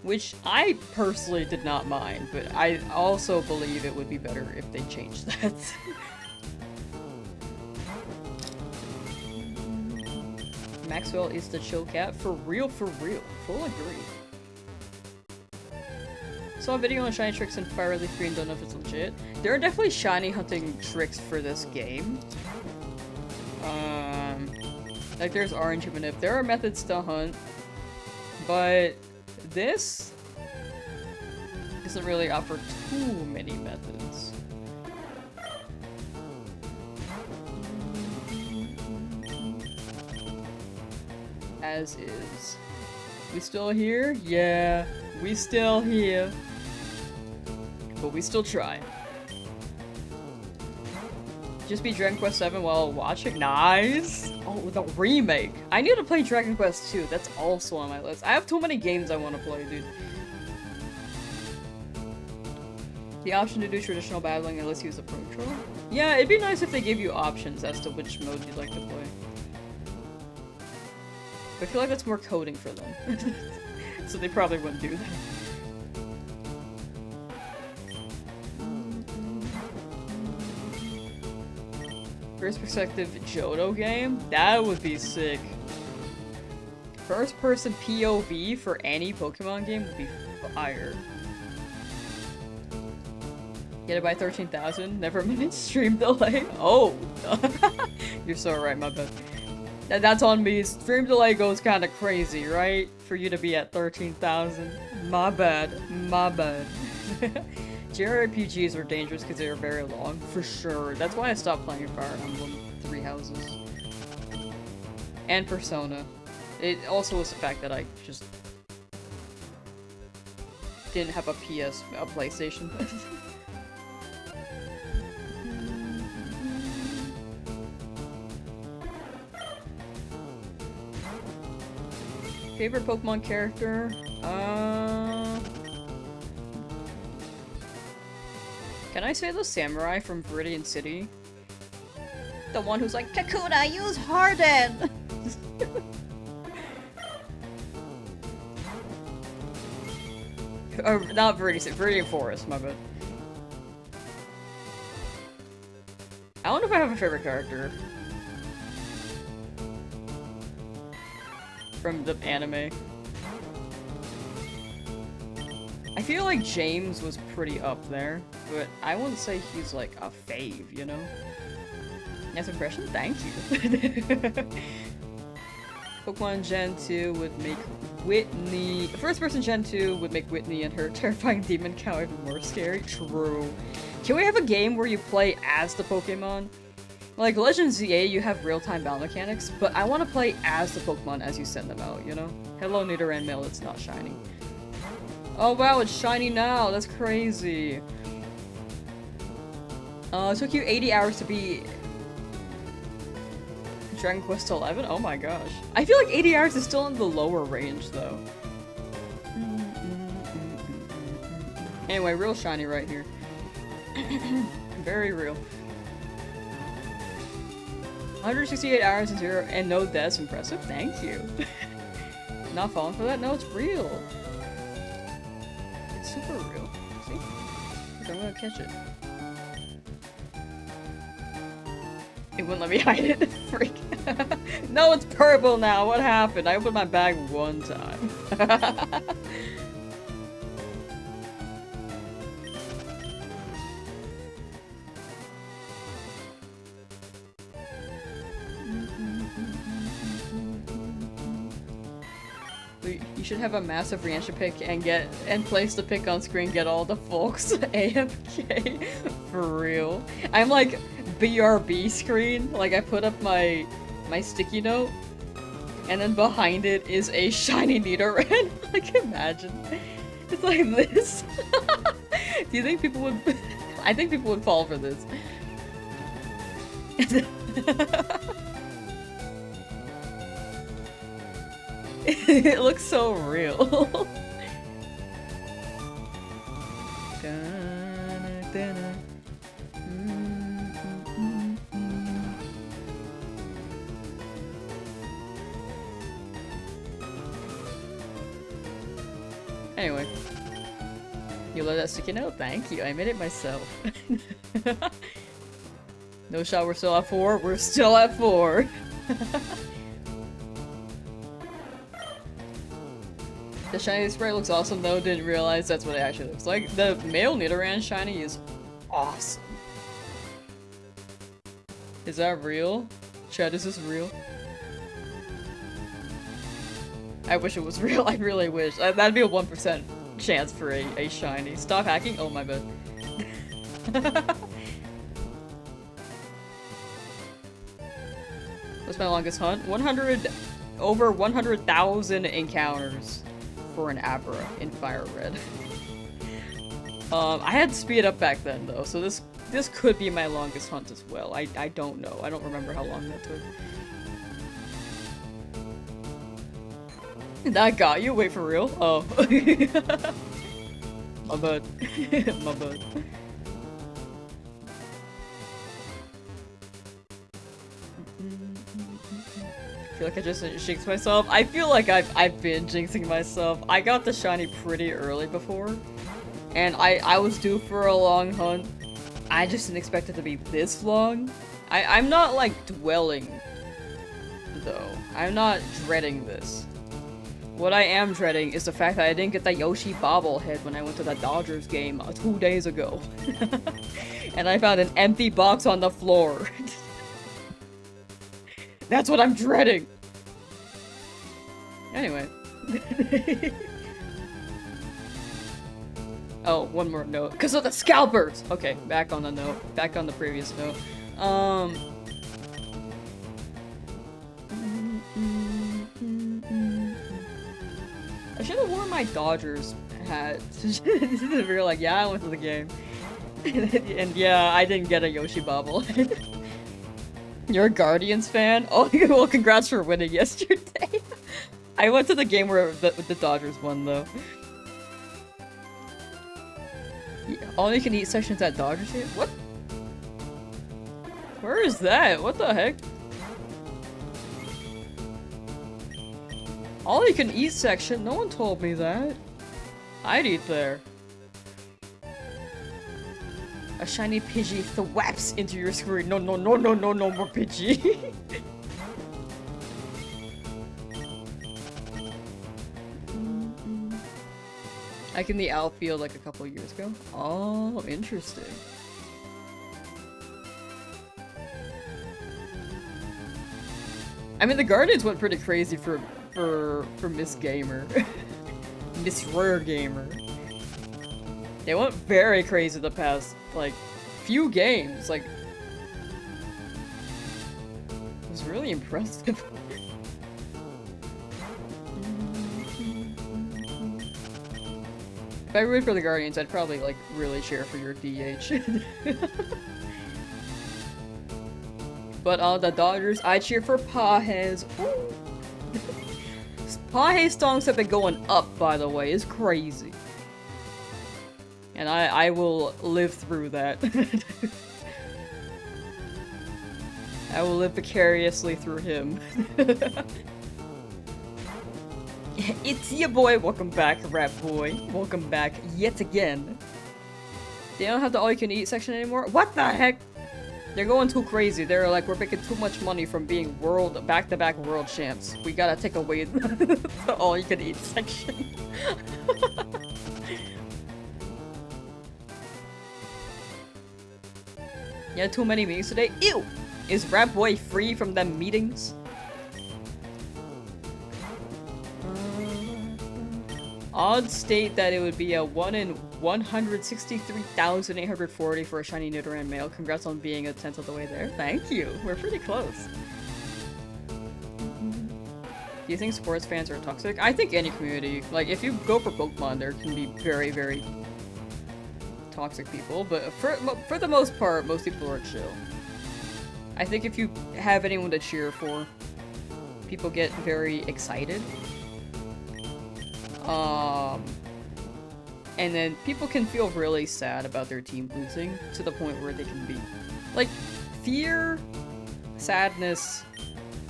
which I personally did not mind, but I also believe it would be better if they changed that. Maxwell is the chill cat. For real, full agree. Saw a video on shiny tricks in Fire Leaf Green, don't know if it's legit. There are definitely shiny hunting tricks for this game. Like there's Orange Manip. There are methods to hunt, but this doesn't really offer too many methods. As is. We still here? Yeah, we still here. But we still try. Just beat Dragon Quest 7 while watching? Nice! Oh, the remake! I need to play Dragon Quest 2. That's also on my list. I have too many games I want to play, dude. The option to do traditional battling and let's use the Pro Controller? Yeah, it'd be nice if they gave you options as to which mode you'd like to play. But I feel like that's more coding for them. So they probably wouldn't do that. First perspective Johto game? That would be sick. First person POV for any Pokemon game would be fire. Get it by 13,000? Never mind stream delay. Oh! You're so right, my bad. That's on me. Stream delay goes kind of crazy, right? For you to be at 13,000. My bad. My bad. JRPGs are dangerous because they are very long, for sure. That's why I stopped playing Fire Emblem Three Houses. And Persona. It also was the fact that I just didn't have a PlayStation. Favorite Pokemon character? Can I say the samurai from Viridian City? The one who's like, Kakuna, use Harden! Or, not Viridian City, Viridian Forest, my bad. I don't know if I have a favorite character. From the anime. I feel like James was pretty up there, but I wouldn't say he's like a fave, you know? Nice impression? Thank you. Pokemon Gen 2 would make Whitney... First person Gen 2 would make Whitney and her terrifying demon cow even more scary. True. Can we have a game where you play as the Pokemon? Like, Legends ZA, you have real-time battle mechanics, but I want to play as the Pokemon as you send them out, you know? Hello, Nidoran Mail, it's not shiny. Oh wow, it's shiny now! That's crazy! It took you 80 hours to beat Dragon Quest XI? Oh my gosh. I feel like 80 hours is still in the lower range, though. Anyway, real shiny right here. Very real. 168 hours and 0 and no deaths. Impressive. Thank you. Not falling for that? No, it's real. It's super real. See? I'm gonna catch it. It wouldn't let me hide it. Freak. No, it's purple now. What happened? I opened my bag one time. You should have a massive reaction pick and place the pick on screen, get all the folks AFK. For real. I'm like BRB screen. Like I put up my sticky note and then behind it is a shiny Nidoran. Like imagine. It's like this. Do you think people would I think people would fall for this. It looks so real. Anyway. You love that sticky note? Thank you. I made it myself. No shot, we're still at 4? We're still at 4. The shiny sprite looks awesome though, didn't realize that's what it actually looks like. The male Nidoran shiny is awesome. Is that real? Chad, is this real? I wish it was real, I really wish. That'd be a 1% chance for a shiny. Stop hacking? Oh my bad. What's my longest hunt? Over 100,000 encounters. For an Abra in Fire Red. I had to speed it up back then though, so this could be my longest hunt as well. I don't know. I don't remember how long that took. That got you? Wait, for real? Oh. My bad. My bad. I feel like I just jinxed myself. I feel like I've been jinxing myself. I got the shiny pretty early before, and I was due for a long hunt. I just didn't expect it to be this long. I'm not like dwelling though. I'm not dreading this. What I am dreading is the fact that I didn't get that Yoshi bobblehead when I went to the Dodgers game 2 days ago. And I found an empty box on the floor. That's what I'm dreading! Anyway. Oh, one more note. Because of the scalpers! Okay, back on the note. Back on the previous note. I should have worn my Dodgers hat. We were like, yeah, I went to the game. And yeah, I didn't get a Yoshi bobble. You're a Guardians fan? Oh, well, congrats for winning yesterday. I went to the game where the Dodgers won, though. All you can eat sections at Dodgers here? What? Where is that? What the heck? All you can eat section? No one told me that. I'd eat there. A shiny Pidgey thwaps into your screen. No, no, no, no, no, no more Pidgey. Like in the outfield like a couple years ago. Oh, interesting. I mean, the Guardians went pretty crazy for Miss Gamer. Miss Rare Gamer. They went very crazy the past, like, few games. Like, it was really impressive. If I root for the Guardians, I'd probably, like, really cheer for your DH. But on the Dodgers, I cheer for Pages. Pages songs have been going up, by the way. It's crazy. And I will live through that. I will live vicariously through him. It's your boy. Welcome back, Rap Boy. Welcome back yet again. They don't have the all-you-can-eat section anymore? What the heck? They're going too crazy. They're like, we're making too much money from being back-to-back world champs. We gotta take away the all-you-can-eat section. You had too many meetings today? Ew! Is Rap Boy free from them meetings? Odds state that it would be a 1 in 163,840 for a shiny Nidoran male. Congrats on being a tenth of the way there. Thank you. We're pretty close. Do you think sports fans are toxic? I think any community. Like, if you go for Pokemon, there can be very, very toxic people. But for the most part, most people are chill. I think if you have anyone to cheer for, people get very excited. And then people can feel really sad about their team losing to the point where they can be like, fear, sadness,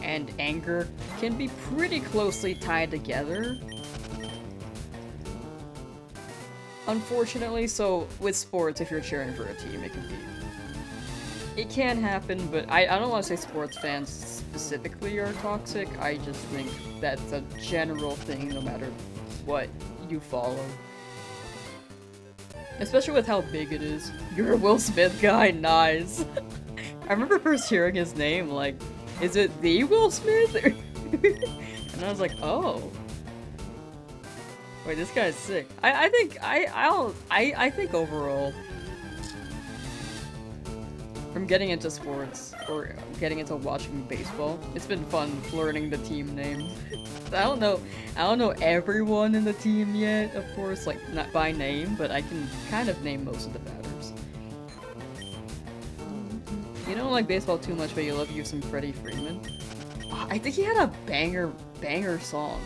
and anger can be pretty closely tied together. Unfortunately, so with sports, if you're cheering for a team, it can happen, but I don't want to say sports fans specifically are toxic. I just think that's a general thing no matter what you follow. Especially with how big it is. You're a Will Smith guy? Nice. I remember first hearing his name, like, is it the Will Smith? And I was like, oh. Wait, this guy's sick. I think overall, from getting into sports, or getting into watching baseball, it's been fun learning the team names. I don't know everyone in the team yet, of course, like, not by name, but I can kind of name most of the batters. You don't like baseball too much, but you love you some Freddie Freeman. Oh, I think he had a banger song.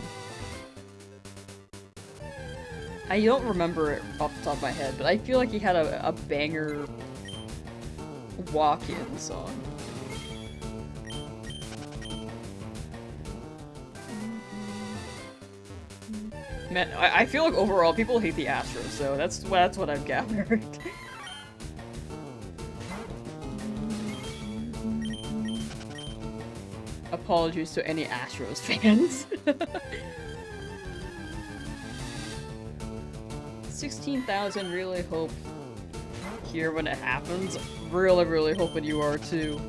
I don't remember it off the top of my head, but I feel like he had a banger walk-in song. Man, I feel like overall people hate the Astros, so that's what I've gathered. Apologies to any Astros fans. 16,000, really hope here when it happens. Really hoping you are too.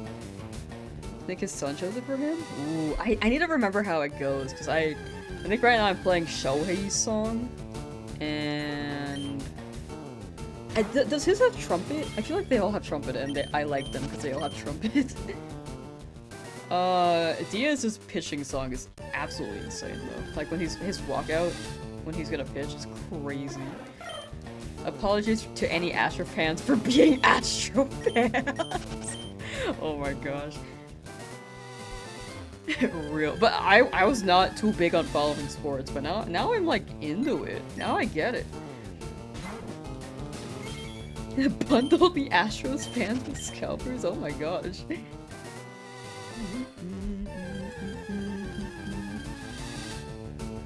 Think his son chose it for him? Ooh, I need to remember how it goes, because I think right now I'm playing Shohei's song, and... does his have trumpet? I feel like they all have trumpet, and I like them because they all have trumpet. Diaz's pitching song is absolutely insane though. Like when his walkout, when he's gonna pitch, is crazy. Apologies to any Astro fans for being Astro fans. Oh my gosh. Real, but I was not too big on following sports, but now I'm like into it. Now I get it. Bundle the Astros fans with scalpers? Oh my gosh.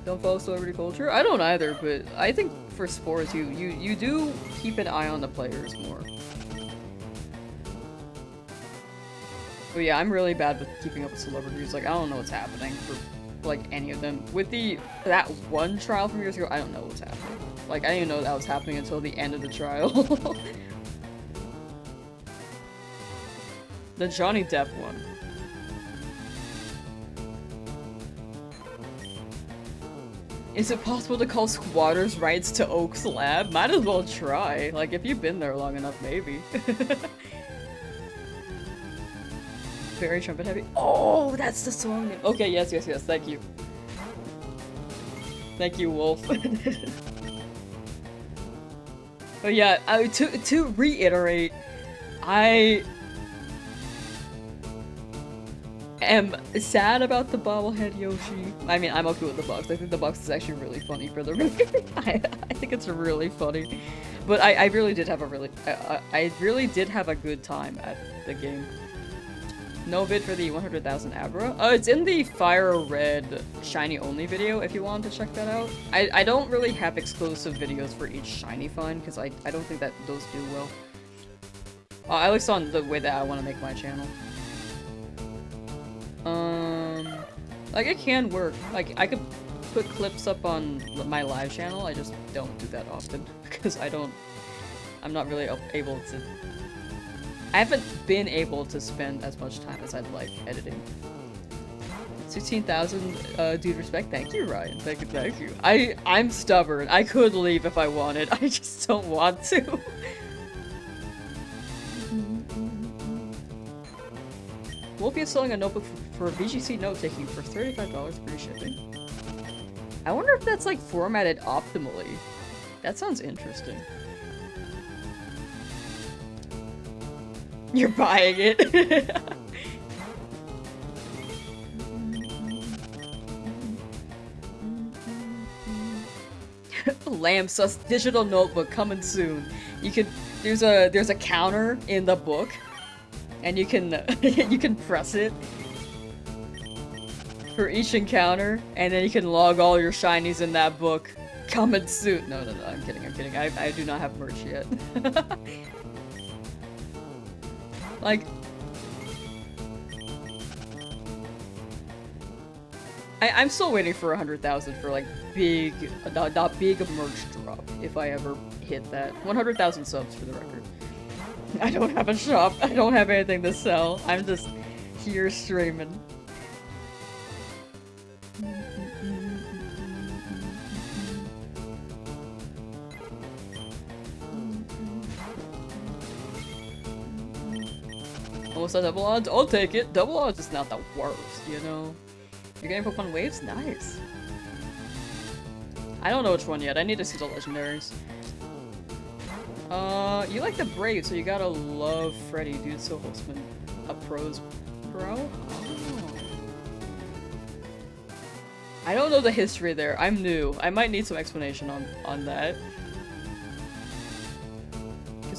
Don't follow celebrity culture? I don't either, but I think for sports you do keep an eye on the players more. But yeah, I'm really bad with keeping up with celebrities. Like, I don't know what's happening for, like, any of them. With that one trial from years ago, I don't know what's happening. Like, I didn't even know that was happening until the end of the trial. The Johnny Depp one. Is it possible to call squatters' rights to Oak's lab? Might as well try. Like, if you've been there long enough, maybe. Very trumpet heavy. Oh, that's the song name. Okay, yes, thank you. Thank you, Wolf. But yeah, to reiterate, I am sad about the bobblehead Yoshi. I mean, I'm okay with the box. I think the box is actually really funny for the record. I think it's really funny. But I really did have I really did have a good time at the game. No bid for the 100,000 Abra? Oh, it's in the Fire Red Shiny Only video if you want to check that out. I don't really have exclusive videos for each Shiny find because I don't think that those do well. At least on the way that I want to make my channel. Like it can work. Like I could put clips up on my live channel, I just don't do that often because I'm not really able to. I haven't been able to spend as much time as I'd like editing. 16,000, dude, respect. Thank you, Ryan. Thank you. I'm stubborn. I could leave if I wanted. I just don't want to. Wolfie is selling a notebook for VGC note-taking for $35 free shipping. I wonder if that's, like, formatted optimally. That sounds interesting. You're buying it. Lamsauce digital notebook coming soon. You can there's a counter in the book, and you can you can press it for each encounter, and then you can log all your shinies in that book. Coming soon. No, I'm kidding. I do not have merch yet. Like, I'm still waiting for 100,000 for like big, not big merch drop if I ever hit that. 100,000 subs for the record. I don't have a shop. I don't have anything to sell. I'm just here streaming. Almost a double odds? I'll take it. Double odds is not the worst, you know? You're getting Pokemon waves? Nice. I don't know which one yet. I need to see the legendaries. You like the Brave, so you gotta love Freddy, dude. So Holtzman, a pros bro? Oh. I don't know the history there. I'm new. I might need some explanation on that.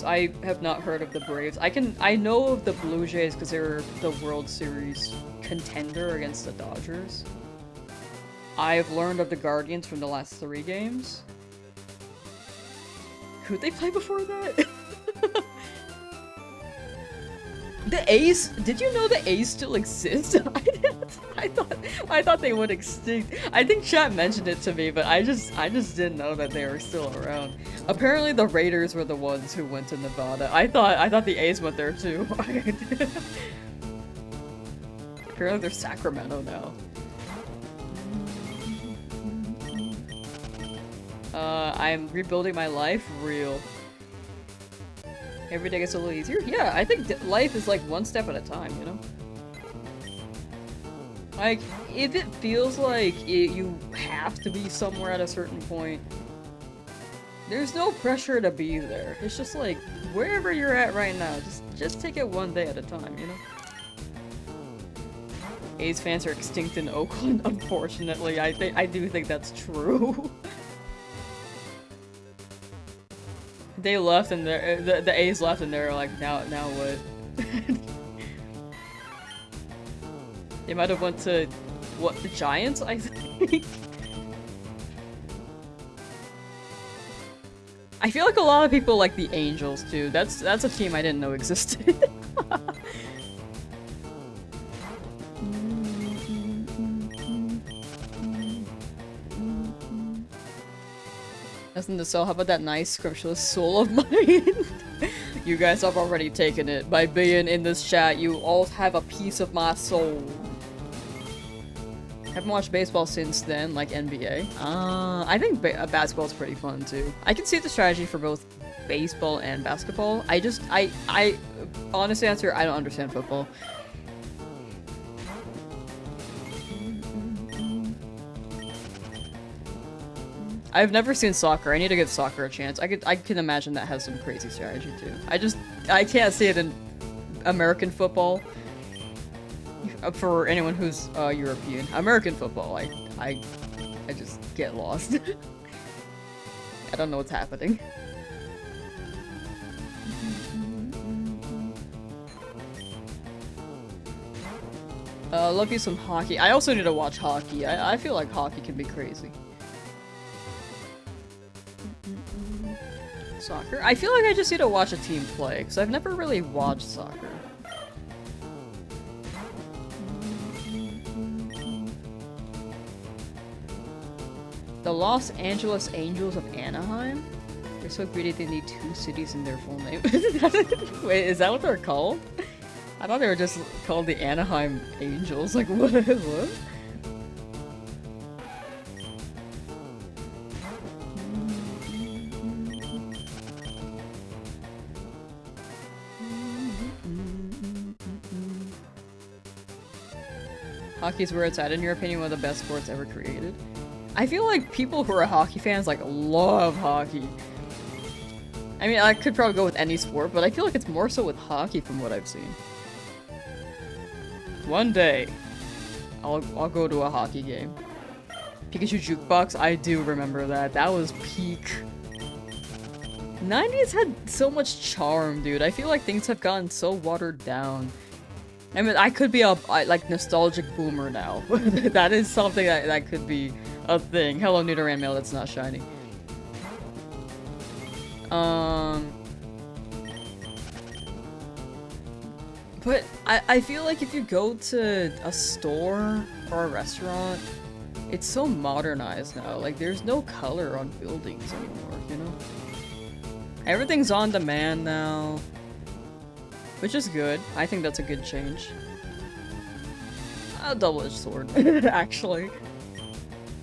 I have not heard of the Braves. I know of the Blue Jays because they're the World Series contender against the Dodgers. I've learned of the Guardians from the last 3 games. Who'd they play before that? The A's? Did you know the A's still exist? I thought they went extinct. I think chat mentioned it to me, but I just didn't know that they were still around. Apparently the Raiders were the ones who went to Nevada. I thought the A's went there too. Apparently they're Sacramento now. I'm rebuilding my life real. Every day gets a little easier. Yeah, I think life is like one step at a time, you know? Like, if it feels like you have to be somewhere at a certain point, there's no pressure to be there. It's just like, wherever you're at right now, just take it one day at a time, you know? A's fans are extinct in Oakland, unfortunately. I do think that's true. They left and the A's left and they're like, now what? They might have went to, what, the Giants, I think? I feel like a lot of people like the Angels too. That's a team I didn't know existed. Nothing to sell. How about that nice scrumptious soul of mine? You guys have already taken it. By being in this chat, you all have a piece of my soul. Haven't watched baseball since then, like NBA. I think basketball's pretty fun too. I can see the strategy for both baseball and basketball. I honest answer, I don't understand football. I've never seen soccer. I need to give soccer a chance. I can imagine that has some crazy strategy too. I can't see it in American football. For anyone who's European. American football, I just get lost. I don't know what's happening. Love you some hockey. I also need to watch hockey. I feel like hockey can be crazy. Soccer? I feel like I just need to watch a team play, because I've never really watched soccer. The Los Angeles Angels of Anaheim? They're so greedy they need 2 cities in their full name. Wait, is that what they're called? I thought they were just called the Anaheim Angels. Like, what? What? Hockey's where it's at. In your opinion, one of the best sports ever created? I feel like people who are hockey fans, like, love hockey. I mean, I could probably go with any sport, but I feel like it's more so with hockey from what I've seen. One day, I'll go to a hockey game. Pikachu Jukebox, I do remember that. That was peak. 90s had so much charm, dude. I feel like things have gotten so watered down. I mean, I could be a, like, nostalgic boomer now. That is something that could be a thing. Hello, Nidoran mail that's not shiny. But I feel like if you go to a store or a restaurant, it's so modernized now. Like, there's no color on buildings anymore, you know? Everything's on demand now. Which is good. I think that's a good change. A double-edged sword, actually.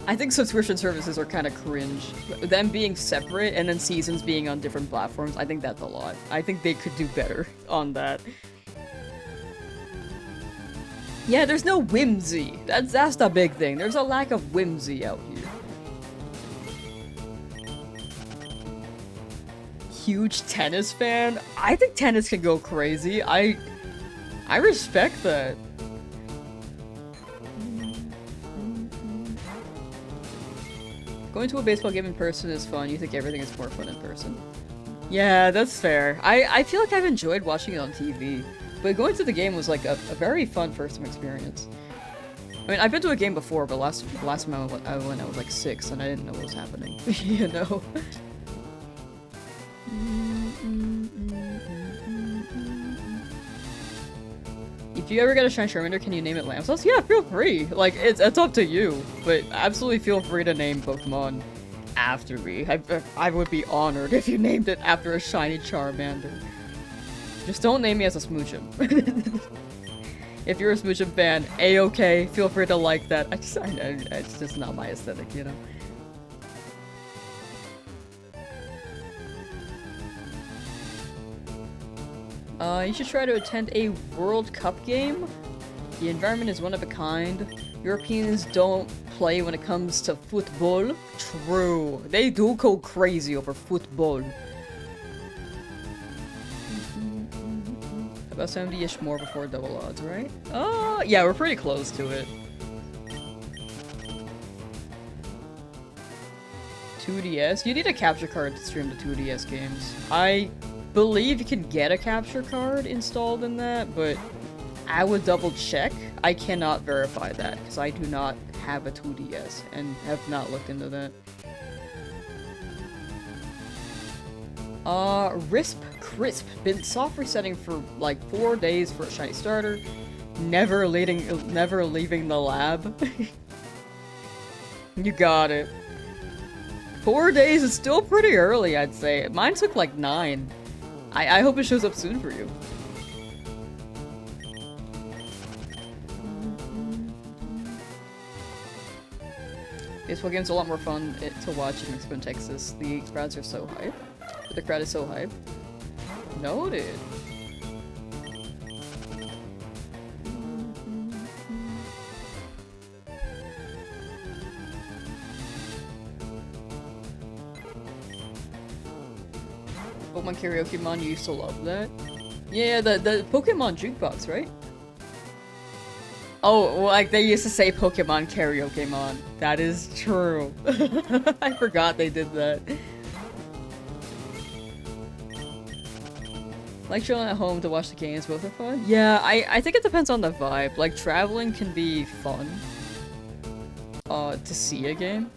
I think subscription services are kind of cringe. Them being separate and then seasons being on different platforms, I think that's a lot. I think they could do better on that. Yeah, there's no whimsy. That's the big thing. There's a lack of whimsy out here. Huge tennis fan. I think tennis can go crazy. I respect that. Going to a baseball game in person is fun. You think everything is more fun in person. Yeah, that's fair. I feel like I've enjoyed watching it on TV, but going to the game was like a very fun first-time experience. I mean, I've been to a game before, but last time I went, I was like 6 and I didn't know what was happening. You know? If you ever get a Shiny Charmander, can you name it Lamsauce? Yeah, feel free. Like, it's up to you. But absolutely feel free to name Pokemon after me. I would be honored if you named it after a shiny Charmander. Just don't name me as a Smoochum. If you're a Smoochum fan, A-okay, feel free to like that. I know, it's just not my aesthetic, you know? You should try to attend a World Cup game. The environment is one of a kind. Europeans don't play when it comes to football. True. They do go crazy over football. About 70-ish more before double odds, right? Oh, yeah, we're pretty close to it. 2DS? You need a capture card to stream the 2DS games. I believe you can get a capture card installed in that, but I would double check. I cannot verify that because I do not have a 2DS and have not looked into that. Risp Crisp. Been soft resetting for like 4 days for a shiny starter. Never leaving the lab. You got it. 4 days is still pretty early, I'd say. Mine took like 9. I hope it shows up soon for you. Baseball game's a lot more fun to watch in Mexico and Texas. The crowds are so hype. The crowd is so hype. Noted. Pokemon Karaoke Mon, you used to love that? Yeah, the Pokemon jukebox, right? Oh, well, like they used to say Pokemon Karaoke Mon. That is true. I forgot they did that. Like chilling at home to watch the games, both are fun? Yeah, I think it depends on the vibe. Like, traveling can be fun. To see a game.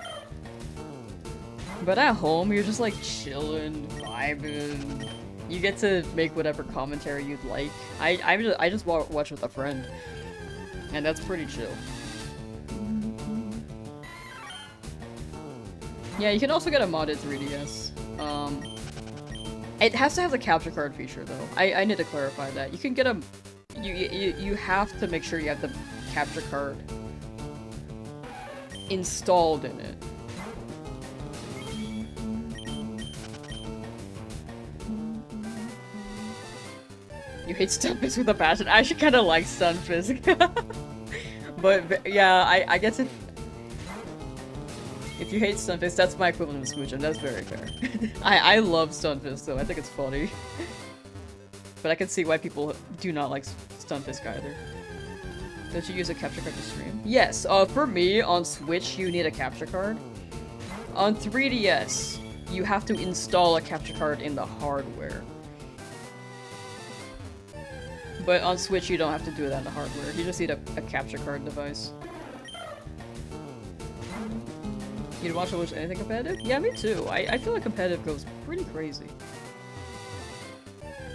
But at home, you're just like chilling, vibing. You get to make whatever commentary you'd like. I just watch with a friend. And that's pretty chill. Yeah, you can also get a modded 3DS. It has to have the capture card feature though. I need to clarify that. You can get a... You have to make sure you have the capture card installed in it. You hate Stunfisk with a passion. I actually kind of like Stunfisk. But yeah, I guess if you hate Stunfisk, that's my equivalent of Smoochum. That's very fair. I love Stunfisk though. I think it's funny. But I can see why people do not like Stunfisk either. Don't you use a capture card to stream? Yes, for me, on Switch, you need a capture card. On 3DS, you have to install a capture card in the hardware. But on Switch, you don't have to do that in the hardware. You just need a capture card device. You'd watch anything competitive? Yeah, me too. I feel like competitive goes pretty crazy.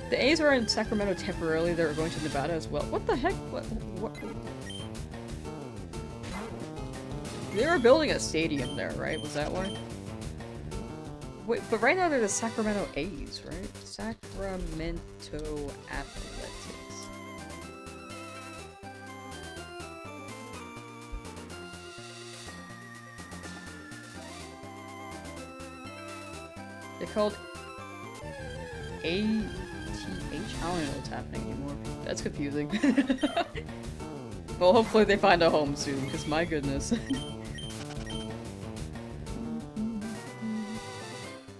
The A's are in Sacramento temporarily. They're going to Nevada as well. What the heck? What? They were building a stadium there, right? Was that why? Wait, but right now they're the Sacramento A's, right? Sacramento Athletics. They're called ATH? I don't even know what's happening anymore. That's confusing. Well, hopefully they find a home soon, because my goodness.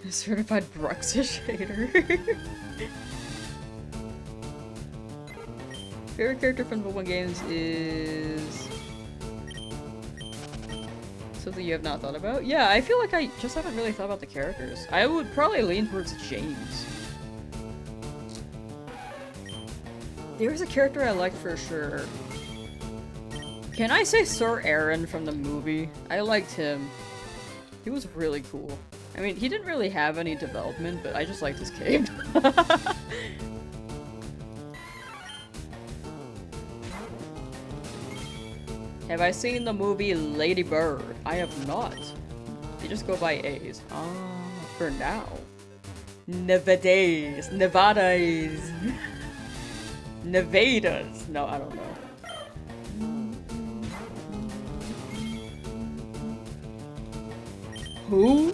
Certified Bruxish hater. Favorite character from the Pokemon games is... something you have not thought about? Yeah, I feel like I just haven't really thought about the characters. I would probably lean towards James. There's a character I like for sure. Can I say Sir Aaron from the movie? I liked him. He was really cool. I mean, he didn't really have any development, but I just liked his cape. Have I seen the movie Lady Bird? I have not. You just go by A's. For now. Nevadas. Nevadas. Nevadas. No, I don't know. Who?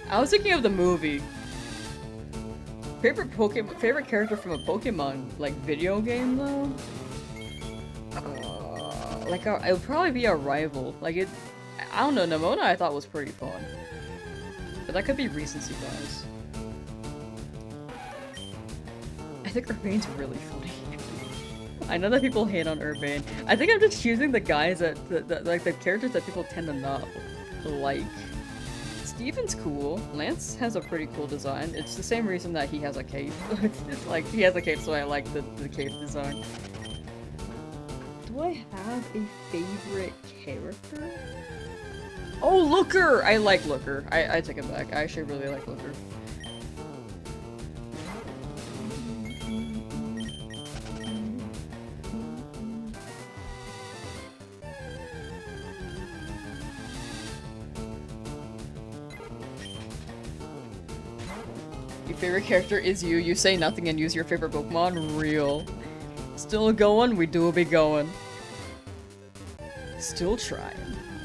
I was thinking of the movie. Favorite character from a Pokemon like video game though? Like it would probably be a rival. Like it, I don't know. Nemona I thought was pretty fun, but that could be recency bias. I think Urbane's really funny. I know that people hate on Urbane. I think I'm just choosing the guys that like the characters that people tend to not like. Steven's cool. Lance has a pretty cool design. It's the same reason that he has a cape. It's like, he has a cape, so I like the cape design. Do I have a favorite character? Oh, Looker! I like Looker. I take it back. I actually really like Looker. Your favorite character is you. You say nothing and use your favorite Pokemon. Real. Still going? We do be going. Still trying.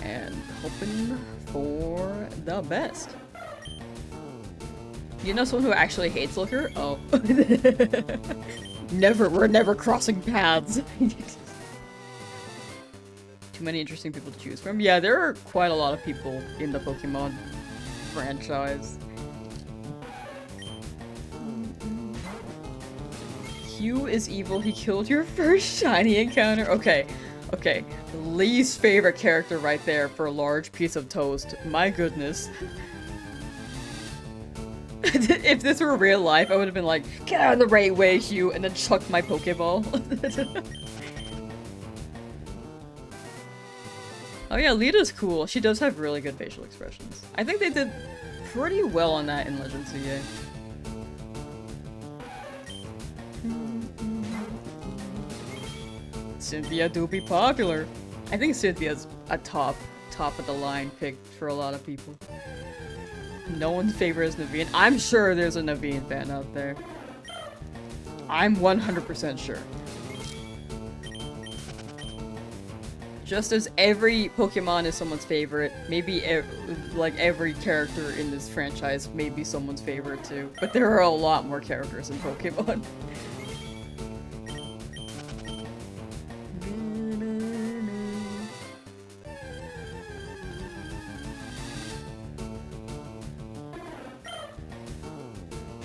And hoping for the best. You know someone who actually hates Looker? Oh. We're never crossing paths. Too many interesting people to choose from. Yeah, there are quite a lot of people in the Pokemon franchise. Hugh is evil, he killed your first shiny encounter. Okay, okay. Least favorite character right there for a large piece of toast. My goodness. If this were real life, I would have been like, get out of the right way, Hugh, and then chucked my Pokeball. Oh yeah, Lita's cool. She does have really good facial expressions. I think they did pretty well on that in Legend CA. Cynthia do be popular. I think Cynthia's a top of the line pick for a lot of people. No one's favorite is Naveen. I'm sure there's a Naveen fan out there. I'm 100% sure. Just as every Pokemon is someone's favorite, maybe like every character in this franchise may be someone's favorite too. But there are a lot more characters in Pokemon.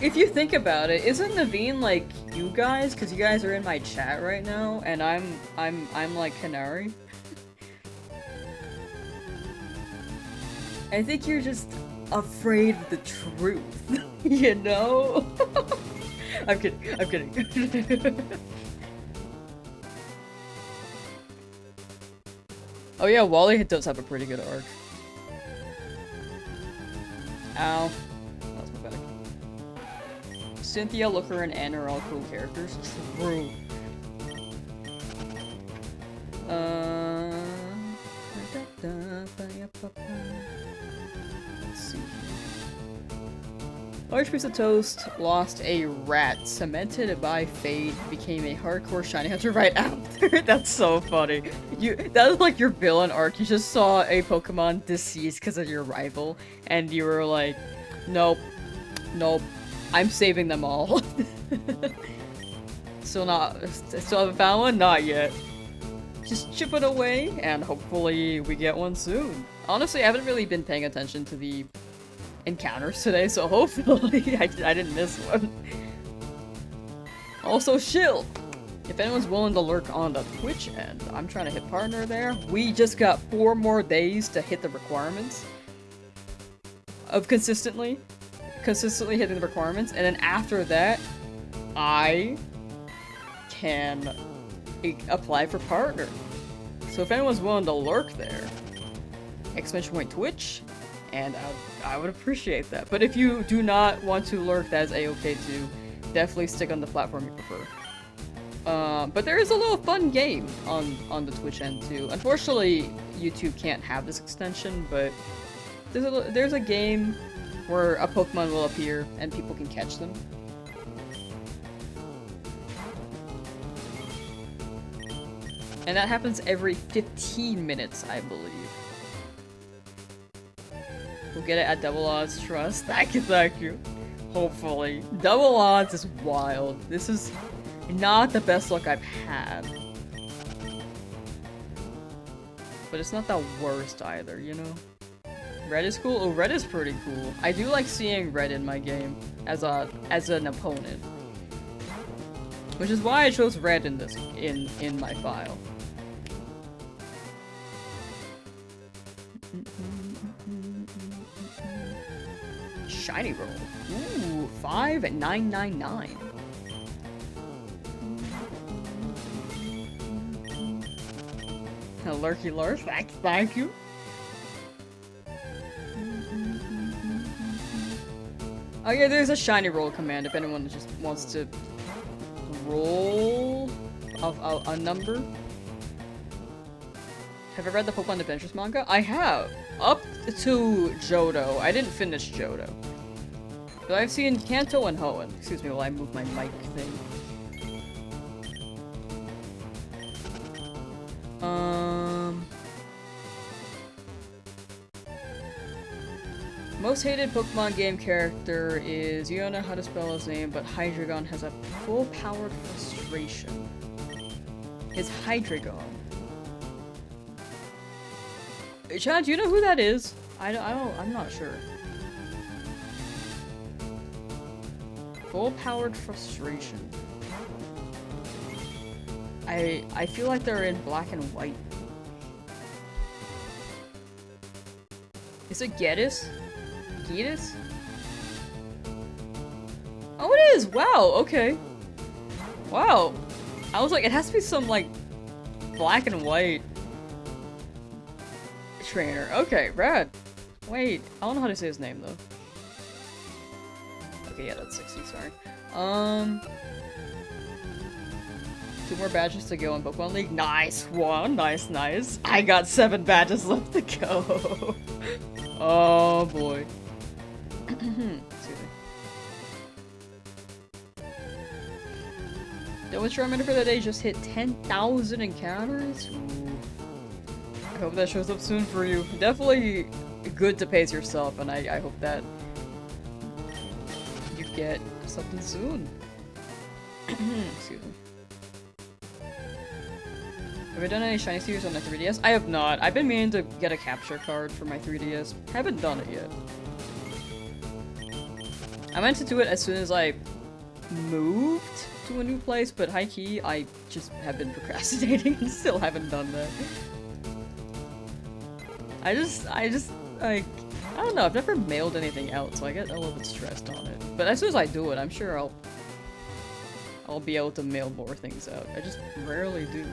If you think about it, isn't Naveen like you guys? Because you guys are in my chat right now, and I'm like Canary. I think you're just afraid of the truth, you know? I'm kidding, I'm kidding. Oh yeah, Wally does have a pretty good arc. Ow. That's pathetic. Cynthia, Looker, and Anne are all cool characters. True. Let's see. Large piece of toast, lost a rat, cemented by fate, became a hardcore shiny hunter right after. That's so funny. That was like your villain arc. You just saw a Pokemon deceased because of your rival, and you were like, nope, nope, I'm saving them all. Still haven't found one? Not yet. Just chip it away, and hopefully we get one soon. Honestly, I haven't really been paying attention to the encounters today, so hopefully I didn't miss one. Also, Shill! If anyone's willing to lurk on the Twitch end, I'm trying to hit partner there. We just got 4 more days to hit the requirements of consistently hitting the requirements, and then after that, I can apply for partner. So if anyone's willing to lurk there, !Twitch, and I would appreciate that. But if you do not want to lurk, that is a-okay too. definitely stick on the platform you prefer. But there is a little fun game on the Twitch end too. Unfortunately, YouTube can't have this extension, but there's a game where a Pokemon will appear and people can catch them. And that happens every 15 minutes, I believe. We'll get it at double odds, trust. Thank you. Hopefully. Double odds is wild. This is not the best luck I've had. But it's not the worst either, you know? Red is cool? Oh, red is pretty cool. I do like seeing red in my game as an opponent. Which is why I chose red in this in my file. Shiny roll. Ooh, 5999. Lurky lurk, thank you. Oh yeah, there's a shiny roll command if anyone just wants to roll a number. Have I read the Pokemon Adventures manga? I have! Up to Johto. I didn't finish Johto. But I've seen Kanto and Hoenn. Excuse me while I move my mic thing. Most hated Pokemon game character is, you don't know how to spell his name, but Hydreigon has a full-powered frustration. It's Hydreigon. Chad, do you know who that is? I'm not sure. Full-powered frustration. I feel like they're in black and white. Is it Gedis? Gedis? Oh, it is! Wow, okay. Wow. I was like, it has to be some, like, black and white trainer. Okay, rad. Wait, I don't know how to say his name, though. Okay, yeah, that's 60, sorry. 2 more badges to go in Pokemon League. Nice one, nice. I got 7 badges left to go. Oh boy. Excuse me. The witch reminder for the day just hit 10,000 encounters. Ooh. I hope that shows up soon for you. Definitely good to pace yourself, and I hope that you get something soon. Excuse me. Have I done any shiny series on the 3DS? I have not. I've been meaning to get a capture card for my 3DS. Haven't done it yet. I meant to do it as soon as I moved to a new place, but high key, I just have been procrastinating and still haven't done that. I just, like, I don't know, I've never mailed anything out, so I get a little bit stressed on it. But as soon as I do it, I'm sure I'll be able to mail more things out. I just rarely do.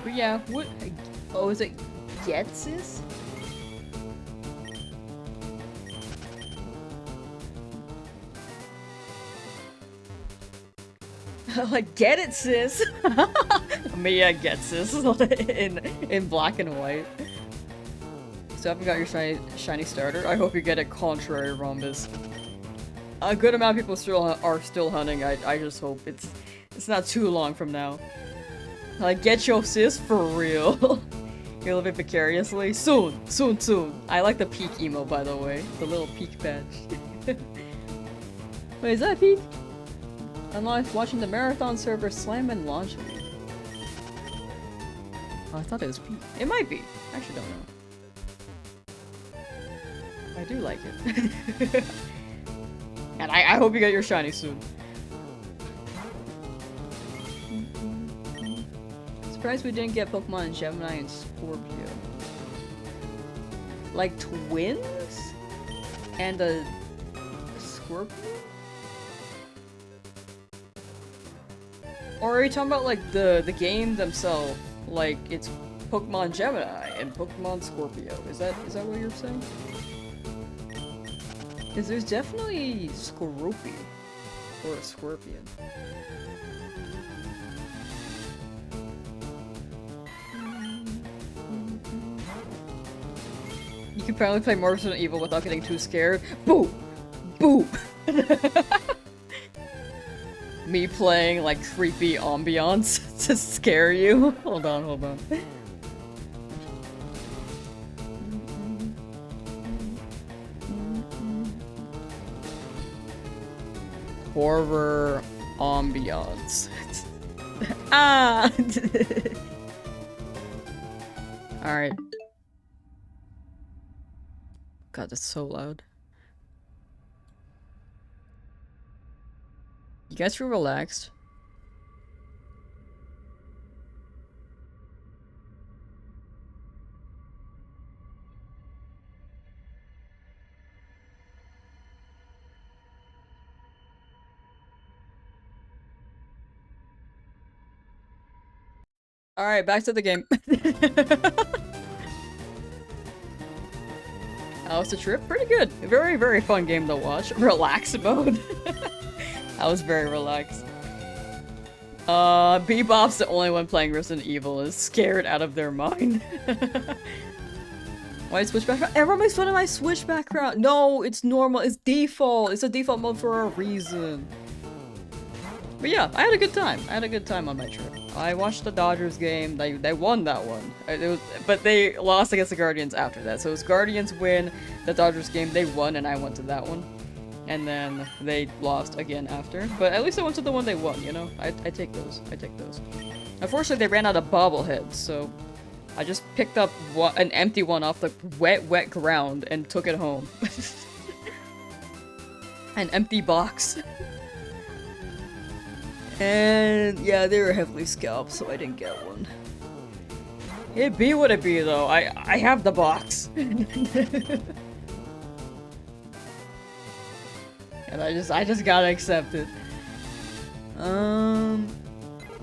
But yeah, what? Oh, is it Getsis? Like, get it, sis! Mia gets this in black and white. So I haven't got your shiny starter. I hope you get it, contrary Rhombus. A good amount of people are still hunting. I just hope it's not too long from now. Like, get your sis for real. You're living vicariously. Soon. I like the peak emo, by the way. The little peak badge. Wait, is that a peak? I'm live watching the marathon server slam and launch me. Oh, I thought it was peak. It might be. I actually don't know. I do like it. And I hope you get your shiny soon. Surprised we didn't get Pokemon in Gemini and Scorpio. Like twins? And a Scorpio? Or are you talking about like the game themselves? Like it's Pokemon Gemini and Pokemon Scorpio. Is that what you're saying? Because there's definitely Skorupi or a Scorpion. You can apparently play more Resident Evil without getting too scared. Boo! Boo! Me playing like creepy ambiance to scare you. Hold on, hold on. Horror ambiance. Ah! Alright. God, that's so loud. You guys feel relaxed? Alright, back to the game. How was the trip? Pretty good. Very, very fun game to watch. Relax mode. I was very relaxed. Bebop's the only one playing Resident Evil is scared out of their mind. Why switch background? Everyone makes fun of my Switch background. No, it's normal. It's default. It's a default mode for a reason. But yeah, I had a good time. I had a good time on my trip. I watched the Dodgers game. They won that one. But they lost against the Guardians after that. So it was Guardians win the Dodgers game. They won, and I went to that one. And then they lost again after. But at least I went to the one they won, you know? I take those. I take those. Unfortunately, they ran out of bobbleheads, so I just picked up an empty one off the wet ground and took it home. An empty box. And yeah, they were heavily scalped, so I didn't get one. It be what it be, though. I have the box. And I just gotta accept it.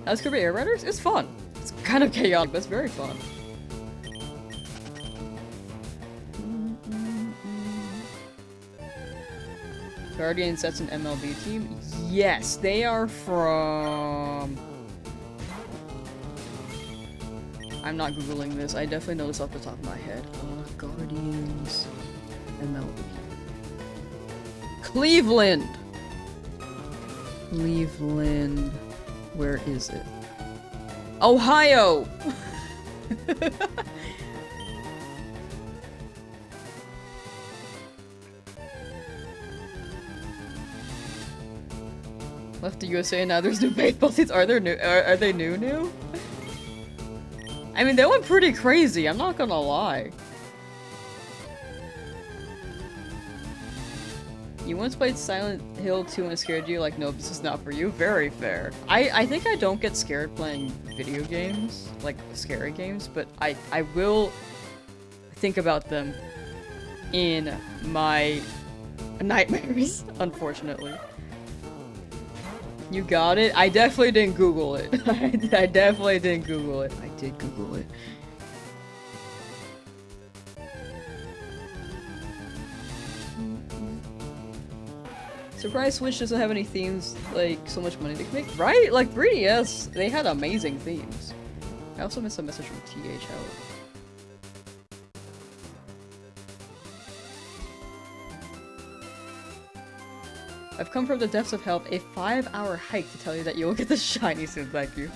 How's Kirby Air Riders? It's fun. It's kind of chaotic, but it's very fun. Guardians, that's an MLB team? Yes, they are from... I'm not googling this, I definitely know this off the top of my head. Guardians... MLB. Cleveland! Cleveland... Where is it? Ohio! Left the USA, now there's new baseball teams. Are there new? Are they new? I mean, they went pretty crazy. I'm not gonna lie. You once played Silent Hill 2 and it scared you? Like, no, this is not for you. Very fair. I think I don't get scared playing video games, like scary games, but I will think about them in my nightmares, unfortunately. You got it? I definitely didn't Google it. I definitely didn't Google it. I did Google it. Surprise Switch doesn't have any themes, like, so much money they can make. Right? Like, 3DS, they had amazing themes. I also missed a message from TH Howard. I've come from the depths of hell, a 5-hour hike to tell you that you will get the shiny soon, thank you.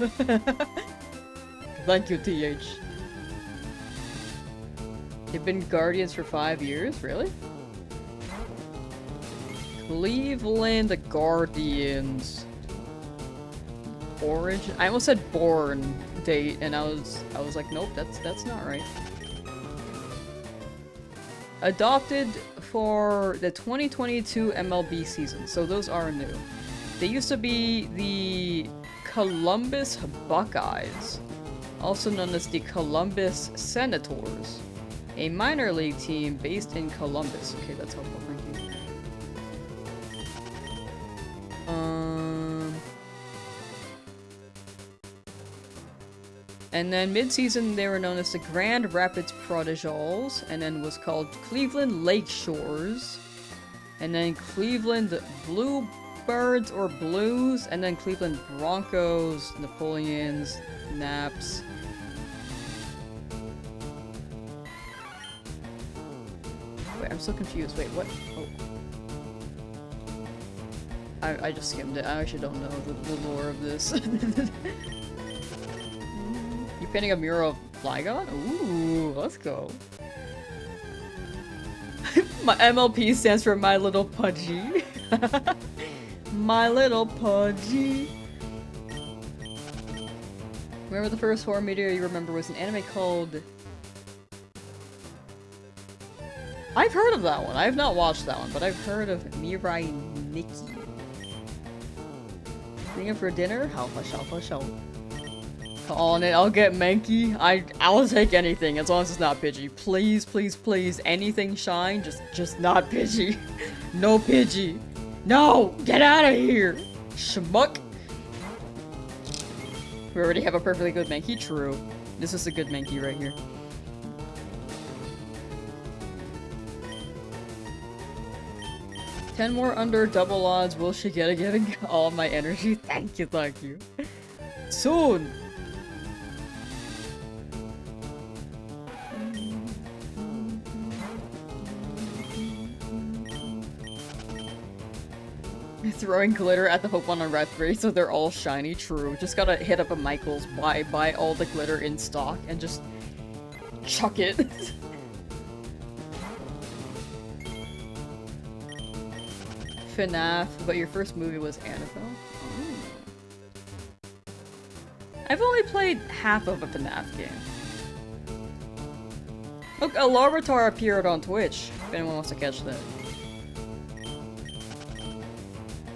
Thank you, TH. You've been Guardians for 5 years? Really? Cleveland Guardians. Origin? I almost said born date, and I was like, nope, that's not right. Adopted for the 2022 MLB season, so those are new. They used to be the Columbus Buckeyes, also known as the Columbus Senators, a minor league team based in Columbus. Okay, that's helpful, thank you. And then mid-season, they were known as the Grand Rapids Prodigals, and then was called Cleveland Lake Shores, and then Cleveland Bluebirds or Blues, and then Cleveland Broncos, Napoleons, Naps. Wait, I'm so confused. Wait, what? Oh. I just skimmed it. I actually don't know the lore of this. You painting a mural of Flygon? Ooh, let's go. My MLP stands for My Little Pudgy. My Little Pudgy. Remember the first horror media you remember was an anime called... I've heard of that one. I have not watched that one, but I've heard of Mirai Nikki. Thinking for dinner? How on it, I'll get Mankey. I'll take anything as long as it's not Pidgey. Please, please, please, anything shine, just not Pidgey. No Pidgey. No! Get out of here! Schmuck! We already have a perfectly good Mankey? True. This is a good Mankey right here. Ten more under double odds. Will she get it? Getting all my energy? Thank you, thank you. Soon! Throwing glitter at the Pokemon on Route 3 so they're all shiny. True. Just gotta hit up a Michael's, buy all the glitter in stock, and just chuck it. FNAF, but your first movie was Annabelle? Oh. I've only played half of a FNAF game. Look, a Larvitar appeared on Twitch, if anyone wants to catch that.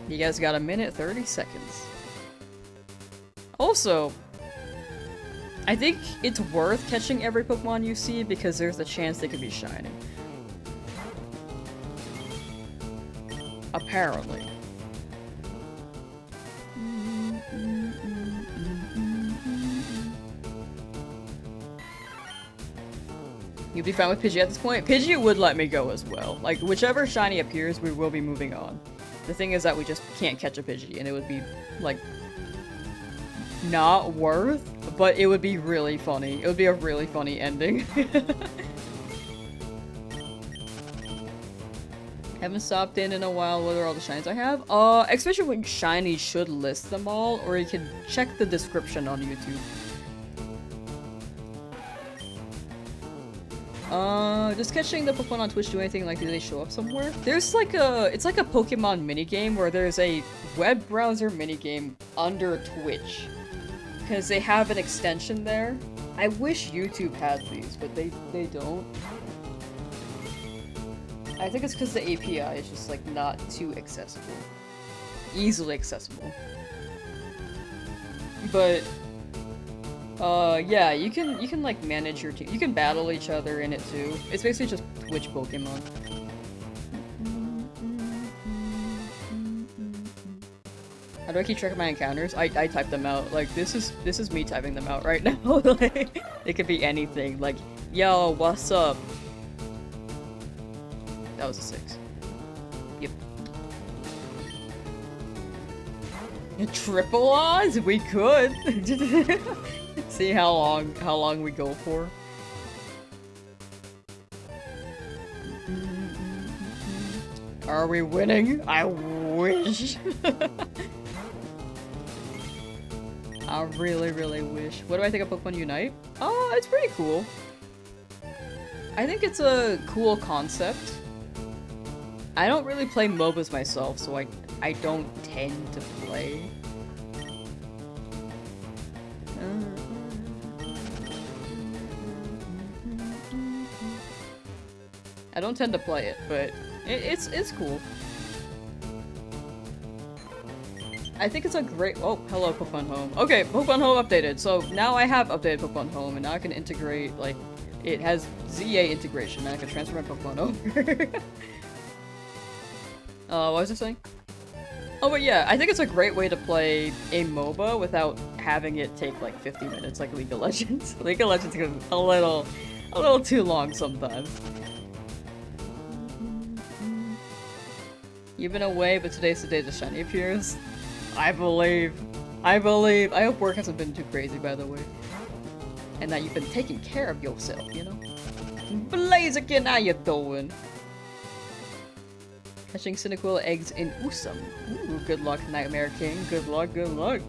You guys got a minute, 30 seconds. Also, I think it's worth catching every Pokemon you see because there's a chance they could be shiny. Apparently. You'd be fine with Pidgey at this point? Pidgey would let me go as well. Like, whichever shiny appears, we will be moving on. The thing is that we just can't catch a Pidgey, and it would be, like, not worth, but it would be really funny. It would be a really funny ending. Haven't stopped in a while. What are all the shinies I have? Especially when shiny should list them all, or you can check the description on YouTube. Does catching the Pokemon on Twitch do anything? Like, do they show up somewhere? There's like it's like a Pokemon minigame where there's a web browser minigame under Twitch. Because they have an extension there. I wish YouTube had these, but they don't. I think it's because the API is just like not too accessible. Easily accessible. But yeah, you can like manage your team. You can battle each other in it too. It's basically just Twitch Pokemon. How do I keep track of my encounters? I type them out. Like this is me typing them out right now. Like, it could be anything. Like, yo, what's up? That was a 6. Yep. Triple odds? We could. See how long we go for. Are we winning? I wish. I really, really wish. What do I think of Pokemon Unite? Oh, it's pretty cool. I think it's a cool concept. I don't really play MOBAs myself, so I don't tend to play. I don't tend to play it, but it's cool. I think it's a great- oh, hello Pokemon Home. Okay, Pokemon Home updated, so now I have updated Pokemon Home, and now I can integrate, like, it has ZA integration, and I can transfer my Pokemon over. What was I saying? Oh, but yeah, I think it's a great way to play a MOBA without having it take like 50 minutes like League of Legends. League of Legends can be a little too long sometimes. You've been away, but today's the day the shiny appears. I believe. I hope work hasn't been too crazy, by the way. And that you've been taking care of yourself, you know? Blaziken, how you doing? Hatching Cynical eggs in Usam. Ooh, good luck, Nightmare King. Good luck, good luck.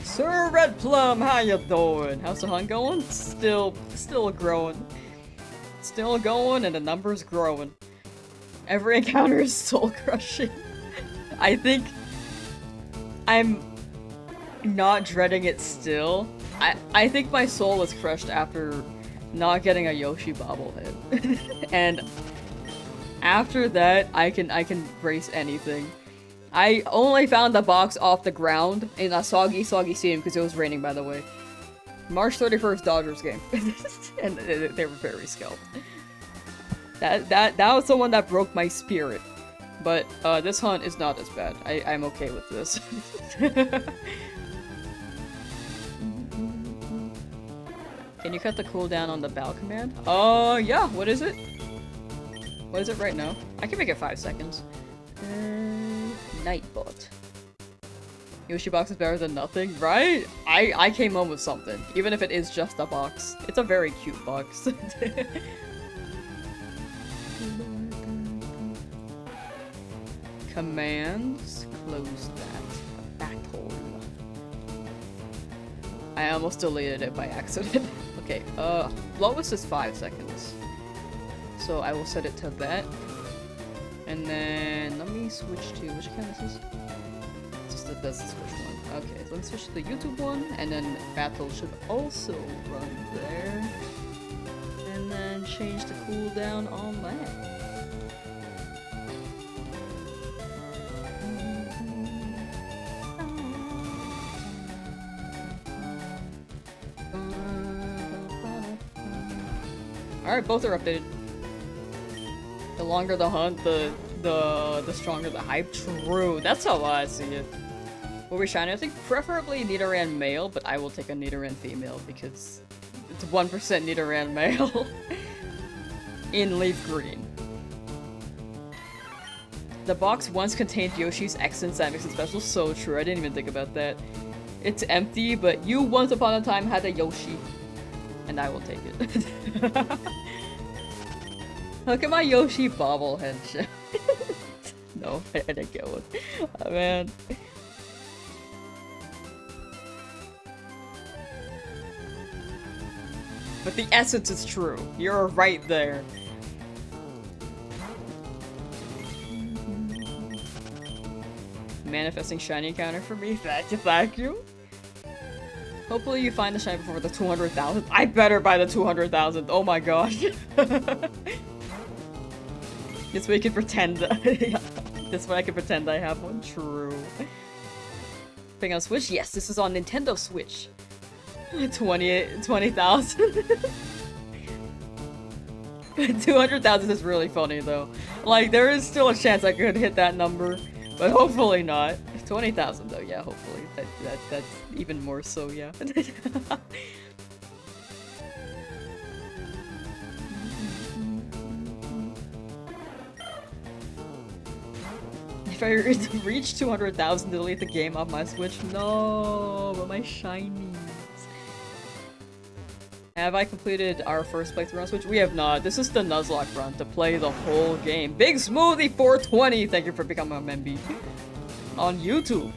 Sir Red Plum, how you doing? How's the hunt going? Still growing. Still going, and the number's growing. Every encounter is soul crushing. I think I'm not dreading it still. I think my soul was crushed after not getting a Yoshi bobblehead. And after that, I can brace anything. I only found the box off the ground in a soggy steam because it was raining, by the way. March 31st Dodgers game. And they were very scalped. That was the one that broke my spirit. But this hunt is not as bad. I'm okay with this. Can you cut the cooldown on the bow command? Yeah, what is it? What is it right now? I can make it 5 seconds. Nightbot. Yoshi box is better than nothing, right? I came home with something, even if it is just a box. It's a very cute box. Commands. Close that. Battle. I almost deleted it by accident. Okay, lowest is 5 seconds. So I will set it to that. And then let me switch to which account this is? That's the Switch one. Okay, let me switch to the YouTube one, and then Battle should also run there. And then change the cooldown on that. Alright, both are updated. The longer the hunt, the stronger the hype. True, that's how I see it. What we're shining, I think preferably Nidoran male, but I will take a Nidoran female because it's 1% Nidoran male in leaf green. The box once contained Yoshi's X that makes it special. So true, I didn't even think about that. It's empty, but you once upon a time had a Yoshi. And I will take it. Look at my Yoshi bobblehead shit. No, I didn't get one. Oh, man. But the essence is true. You're right there. Manifesting shiny encounter for me. Thank you, thank you. Hopefully you find the shiny before the 200,000th. I better buy the 200,000th. Oh my gosh. This way I can pretend. This way I can pretend I have one. True. Playing on Switch? Yes, this is on Nintendo Switch. 20,000. 200,000 is really funny though. Like, there is still a chance I could hit that number, but hopefully not. 20,000 though, yeah, hopefully. That's even more so, yeah. If I reach 200,000, delete the game off my Switch. No, but my shinies. Have I completed our first playthrough on Switch? We have not. This is the Nuzlocke run to play the whole game. Big Smoothie 420, thank you for becoming a member on YouTube.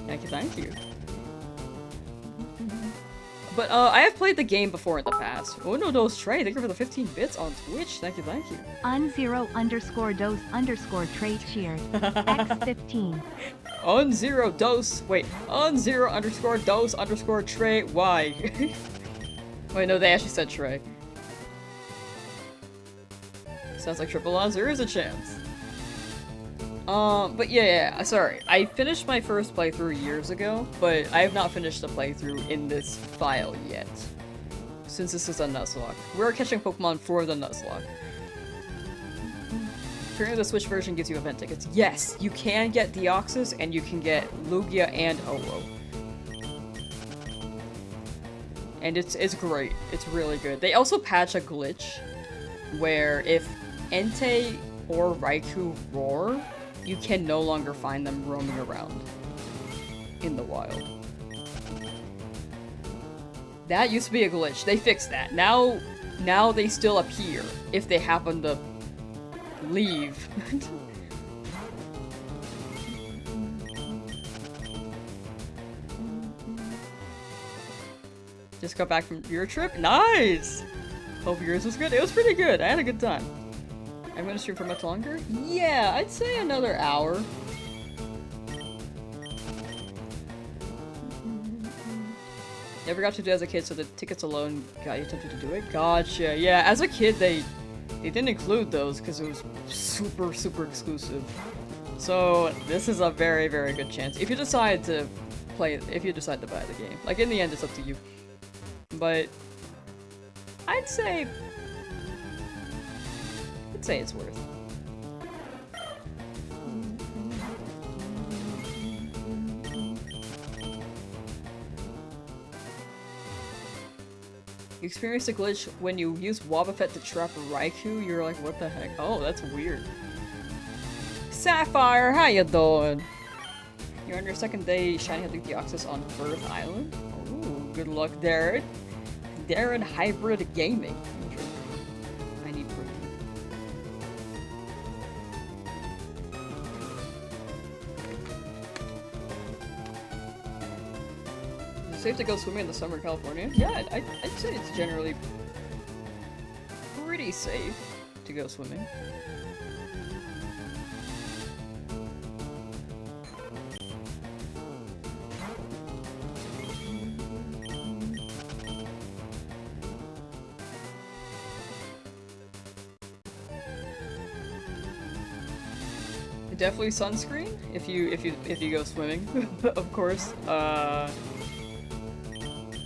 Thank you, thank you. But I have played the game before in the past. Oh no, Dose Trey, thank you for the 15 bits on Twitch. Thank you, thank you. On0_dose_Trey cheered. X15. On0_dose_Trey. Why? Wait, no, they actually said Trey. Sounds like triple odds. There is a chance. But yeah, sorry. I finished my first playthrough years ago, but I have not finished the playthrough in this file yet. Since this is a Nuzlocke. We're catching Pokemon for the Nuzlocke. Apparently the Switch version gives you event tickets. Yes, you can get Deoxys, and you can get Lugia and Ho-Oh. And it's great. It's really good. They also patch a glitch where if Entei or Raikou roar, you can no longer find them roaming around in the wild. That used to be a glitch. They fixed that. Now they still appear if they happen to leave. Just got back from your trip? Nice! Hope yours was good. It was pretty good. I had a good time. I'm gonna stream for much longer? Yeah, I'd say another hour. Never got to do it as a kid, so the tickets alone got you tempted to do it? Gotcha. Yeah, as a kid, they didn't include those because it was super, super exclusive. So this is a very, very good chance. If you decide to buy the game. Like, in the end, it's up to you. But I'd say it's worth. You experience a glitch when you use Wobbuffet to trap Raikou. You're like, what the heck? Oh, that's weird. Sapphire, how you doing? You're on your second day shiny hunting Deoxys on Birth Island. Oh, good luck, Darren. Darren Hybrid Gaming. I need protein. Is it safe to go swimming in the summer in California? Yeah, I'd say it's generally pretty safe to go swimming. Definitely sunscreen if you go swimming, of course.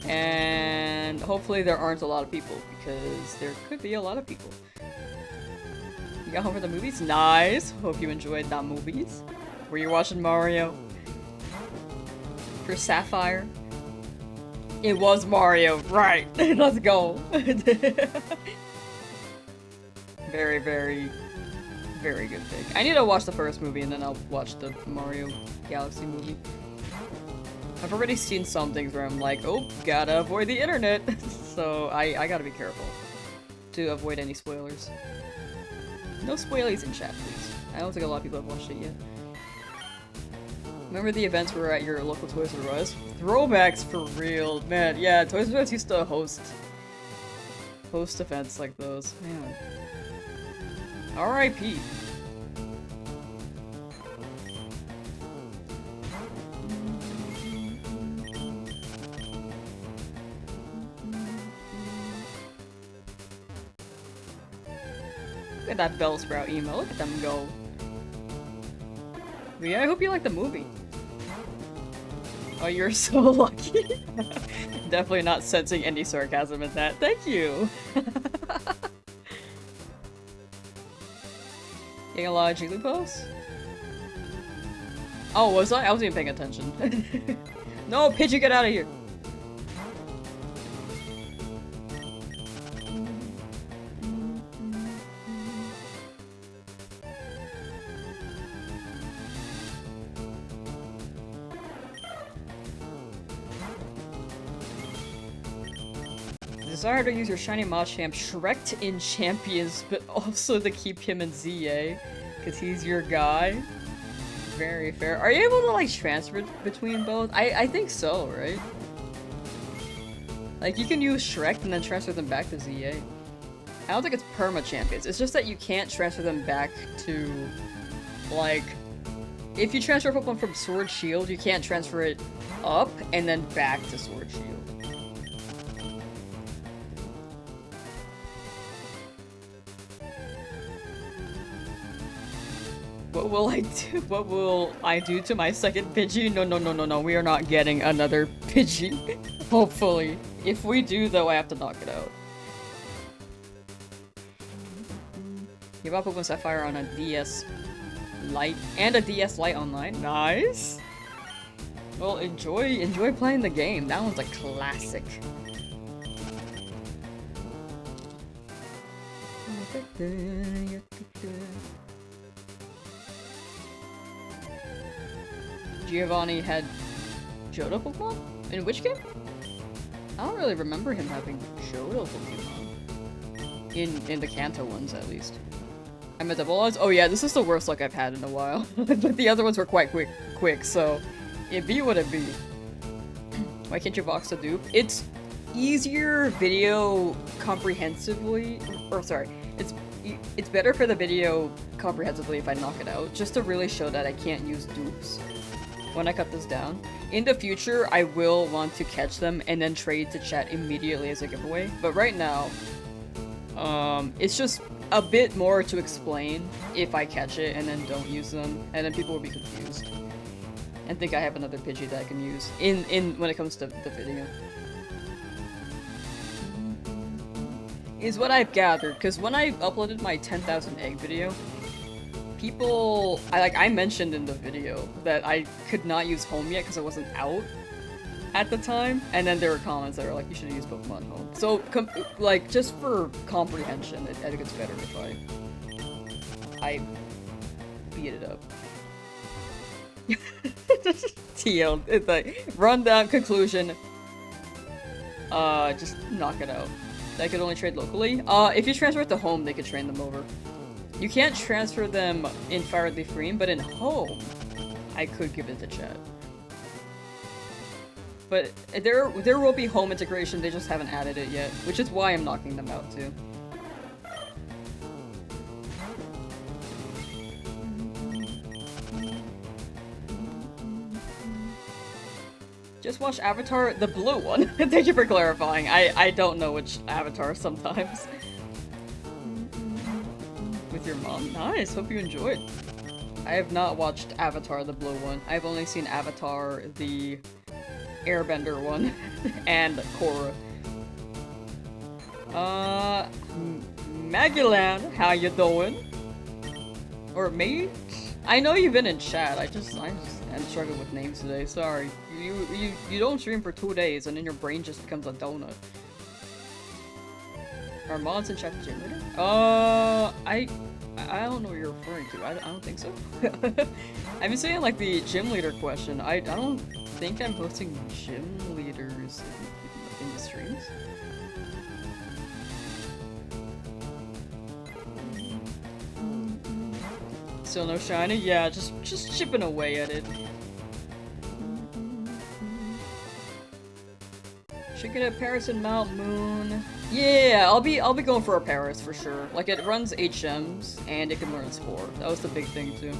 And hopefully there aren't a lot of people because there could be a lot of people. You got home for the movies? Nice. Hope you enjoyed the movies. Were you watching Mario? For Sapphire? It was Mario, right? Let's go. Very, very, very good pick. I need to watch the first movie and then I'll watch the Mario Galaxy movie. I've already seen some things where I'm like, oh, gotta avoid the internet. So I gotta be careful to avoid any spoilers. No spoilies in chat, please. I don't think a lot of people have watched it yet. Remember the events were at your local Toys R Us? Throwbacks for real, man. Yeah, Toys R Us used to host events like those, man. R.I.P. Look at that Bellsprout emo. Look at them go. But yeah, I hope you like the movie. Oh, you're so lucky. Definitely not sensing any sarcasm in that. Thank you. Getting a lot of Jigglypuffs? Oh, was I? I wasn't even paying attention. No, Pidgey, get out of here! Desire to use your shiny Machamp Shrek in Champions, but also to keep him in ZA, because he's your guy. Very fair. Are you able to, like, transfer between both? I think so, right? Like, you can use Shrek and then transfer them back to ZA. I don't think it's perma-champions. It's just that you can't transfer them back to, like... If you transfer Pokemon from Sword Shield, you can't transfer it up and then back to Sword Shield. What will I do? What will I do to my second Pidgey? No, no, no, no, no. We are not getting another Pidgey. Hopefully. If we do, though, I have to knock it out. Give up Pokemon Sapphire on a DS Lite and a DS Lite online. Nice. Well, enjoy playing the game. That one's a classic. Giovanni had Johto Pokemon? In which game? I don't really remember him having Johto Pokemon. In the Kanto ones, at least. I meant the VODS? Oh yeah, this is the worst luck I've had in a while. But the other ones were quite quick, so it be what it be. Why can't you box the dupe? It's easier video comprehensively, or sorry, it's better for the video comprehensively if I knock it out, just to really show that I can't use dupes when I cut this down. In the future, I will want to catch them and then trade to chat immediately as a giveaway, but right now, it's just a bit more to explain if I catch it and then don't use them, and then people will be confused and think I have another Pidgey that I can use in when it comes to the video. Is what I've gathered, because when I uploaded my 10,000 egg video, people, I mentioned in the video that I could not use home yet because I wasn't out at the time, and then there were comments that were like, you should use Pokemon Home. So, just for comprehension, I think it's better if I beat it up. TL, it's like, rundown, conclusion, just knock it out. I could only trade locally. If you transfer it to home, they could train them over. You can't transfer them in Fire Leaf Green, but in home, I could give it to chat. But there will be home integration, they just haven't added it yet, which is why I'm knocking them out too. Just watch Avatar, the blue one. Thank you for clarifying. I don't know which Avatar sometimes. With your mom. Nice, hope you enjoyed. I have not watched Avatar, the blue one. I've only seen Avatar, the Airbender one, and Korra. Magellan, how you doing? Or me? I know you've been in chat, I just am struggling with names today, sorry. You don't stream for 2 days and then your brain just becomes a donut. Are mods in chat the gym leader? I don't know what you're referring to. I don't think so. I've been saying like the gym leader question. I don't think I'm posting gym leaders in the streams. Still no shiny? Yeah, just chipping away at it. Should get a Paris and Mount Moon. Yeah, I'll be going for a Paris for sure. Like it runs HMs and it can learn Spore. That was the big thing too.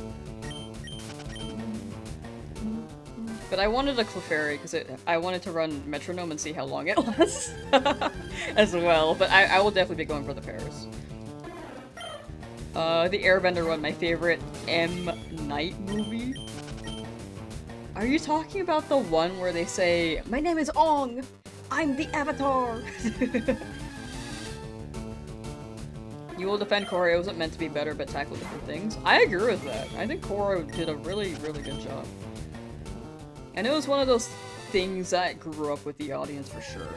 But I wanted a Clefairy because I wanted to run Metronome and see how long it lasts as well. But I will definitely be going for the Paris. The Airbender one, my favorite M. Night movie. Are you talking about the one where they say, "My name is Ong, I'm the Avatar"? You will defend Korra, it wasn't meant to be better but tackle different things. I agree with that. I think Korra did a really, really good job. And it was one of those things that grew up with the audience for sure.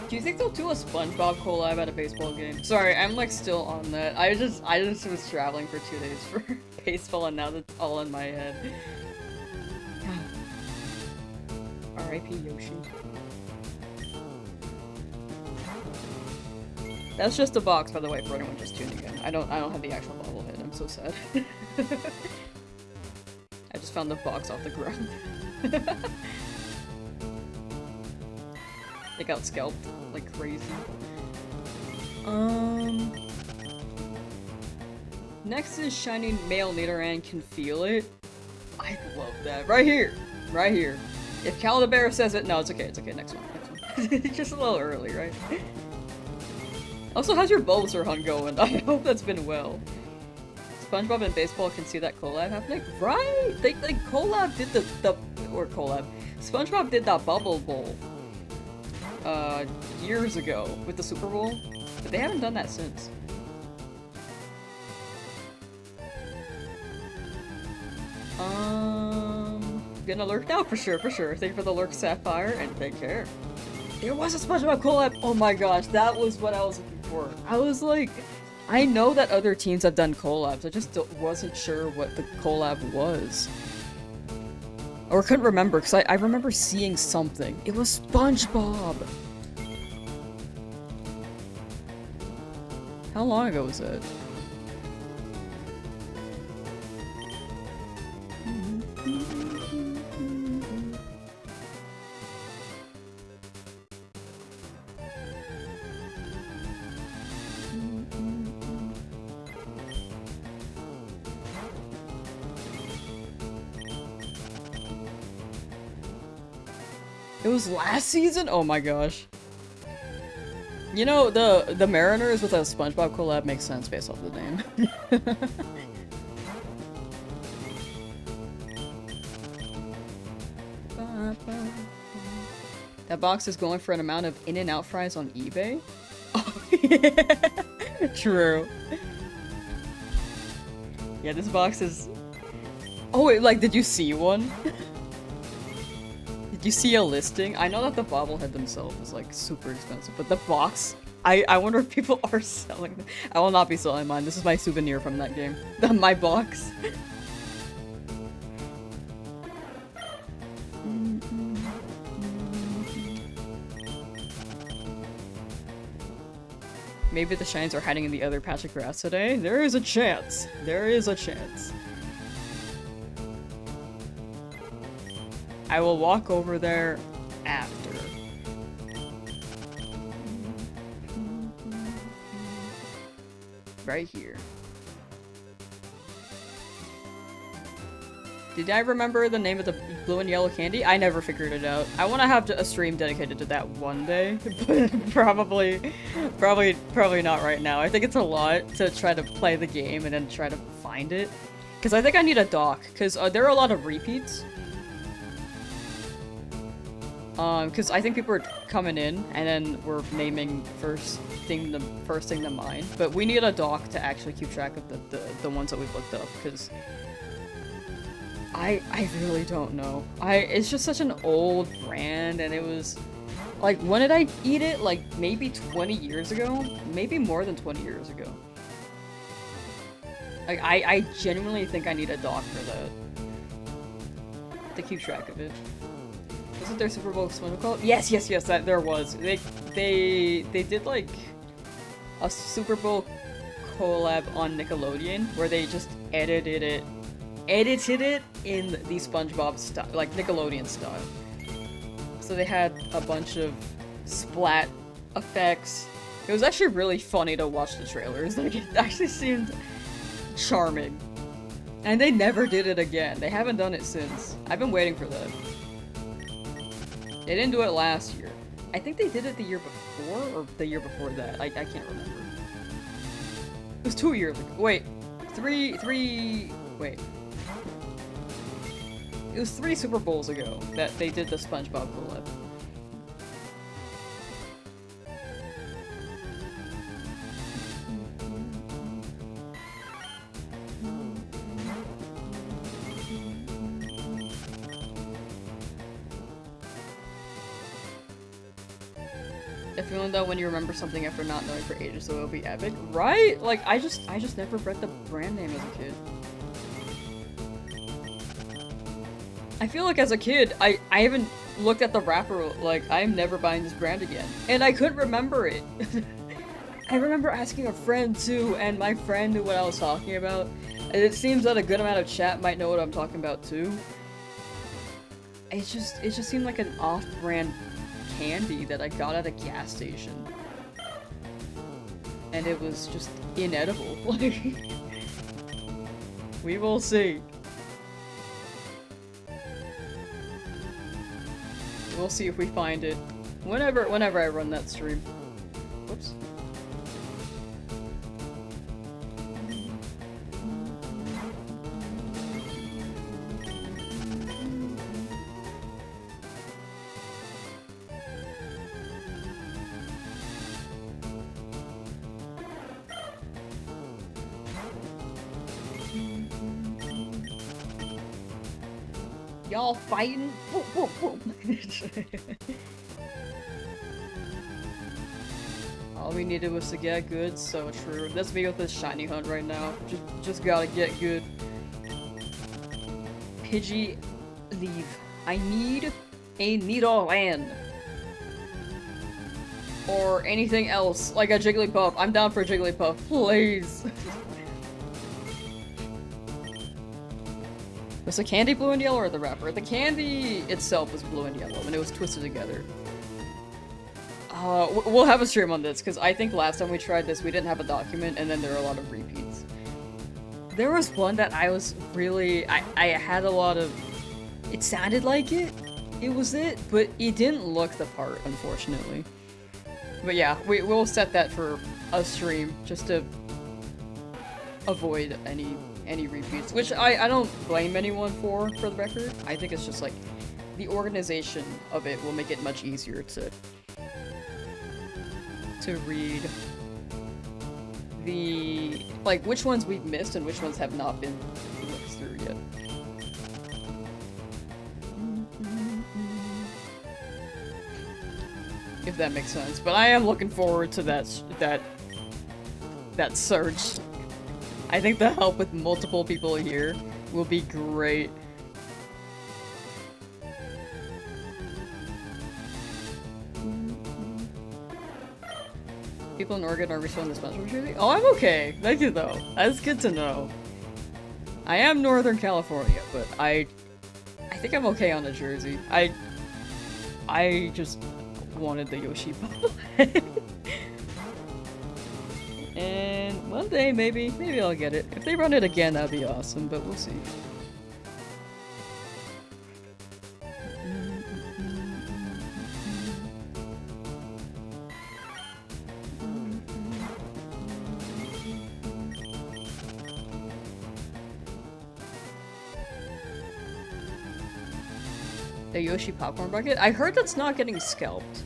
Do you think they'll do a SpongeBob collab at a baseball game? Sorry, I'm like still on that. I just was traveling for 2 days for baseball and now that's all in my head. R.I.P. Yoshi. That's just a box, by the way, for anyone just tuning in. I don't have the actual bobblehead. I'm so sad. I just found the box off the ground. They got scalped like crazy. Next is Shining Male Nidoran Can Feel It. I love that. Right here! Right here. If Calabear says it, no, it's okay, next one, Just a little early, right? Also, how's your Bulbasaur hunt going? I hope that's been well. SpongeBob and Baseball can see that collab happening? Right! They collab did SpongeBob did that Bubble Bowl years ago with the Super Bowl, but they haven't done that since. Gonna lurk now for sure. Thank you for the lurk, Sapphire, and take care. There was a SpongeBob collab! Oh my gosh, that was what I was looking for. I was like, I know that other teams have done collabs, I just wasn't sure what the collab was. Or couldn't remember, because I remember seeing something. It was SpongeBob! How long ago was it? It was last season? Oh my gosh. You know, the Mariners with a SpongeBob collab makes sense based off the name. That box is going for an amount of In-N-Out fries on eBay? Oh, yeah. True. Yeah, this box is... Oh wait, like, did you see one? Did you see a listing? I know that the bobblehead themselves is like super expensive, but the box, I wonder if people are selling them. I will not be selling mine. This is my souvenir from that game. My box. Maybe the shines are hiding in the other patch of grass today. There is a chance. There is a chance. I will walk over there after. Right here. Did I remember the name of the blue and yellow candy? I never figured it out. I want to have a stream dedicated to that one day, but probably not right now. I think it's a lot to try to play the game and then try to find it. Because I think I need a doc, because there are a lot of repeats. Because I think people are coming in, and then we're naming first thing to mind. But we need a doc to actually keep track of the ones that we've looked up, because I really don't know. It's just such an old brand, and it was like, when did I eat it? Like maybe 20 years ago? Maybe more than 20 years ago. Like I genuinely think I need a doc for that to keep track of it. Wasn't there Super Bowl SpongeBob collab? Yes, that there was. They did like a Super Bowl collab on Nickelodeon where they just edited it in the SpongeBob style, like Nickelodeon style. So they had a bunch of splat effects. It was actually really funny to watch the trailers. Like, it actually seemed charming. And they never did it again. They haven't done it since. I've been waiting for that. They didn't do it last year. I think they did it the year before, or the year before that. I can't remember. It was 2 years ago. Wait. Wait. It was 3 Super Bowls ago that they did the SpongeBob collab. The feeling though when you remember something after not knowing for ages, so it'll be epic, right? Like I just never read the brand name as a kid. I feel like as a kid, I haven't looked at the wrapper, like I'm never buying this brand again, and I couldn't remember it. I remember asking a friend too, and my friend knew what I was talking about. And it seems that a good amount of chat might know what I'm talking about too. It just seemed like an off-brand candy that I got at a gas station. And it was just inedible. Like, we will see. We'll see if we find it. Whenever I run that stream. Whoops. Y'all fighting? Boom, boom, boom. All we needed was to get good, so true. That's me with this shiny hunt right now. Just gotta get good. Pidgey, leave. I need a Nidoran. Or anything else, like a Jigglypuff. I'm down for a Jigglypuff, please. Was the candy blue and yellow or the wrapper? The candy itself was blue and yellow, and it was twisted together. We'll have a stream on this, because I think last time we tried this, we didn't have a document, and then there were a lot of repeats. There was one that I was really... I had a lot of... It sounded like it. It was it, but it didn't look the part, unfortunately. But yeah, we'll set that for a stream, just to avoid any repeats, which I don't blame anyone for the record. I think it's just like the organization of it will make it much easier to read the like which ones we've missed and which ones have not been looked through yet. If that makes sense, but I am looking forward to that search. I think the help with multiple people here will be great. People in Oregon are reselling the special jersey? Oh, I'm okay. Thank you, though. That's good to know. I am Northern California, but I think I'm okay on the jersey. I just wanted the Yoshi bobblehead. And one day, maybe I'll get it. If they run it again, that'd be awesome, but we'll see. The Yoshi popcorn bucket? I heard that's not getting scalped.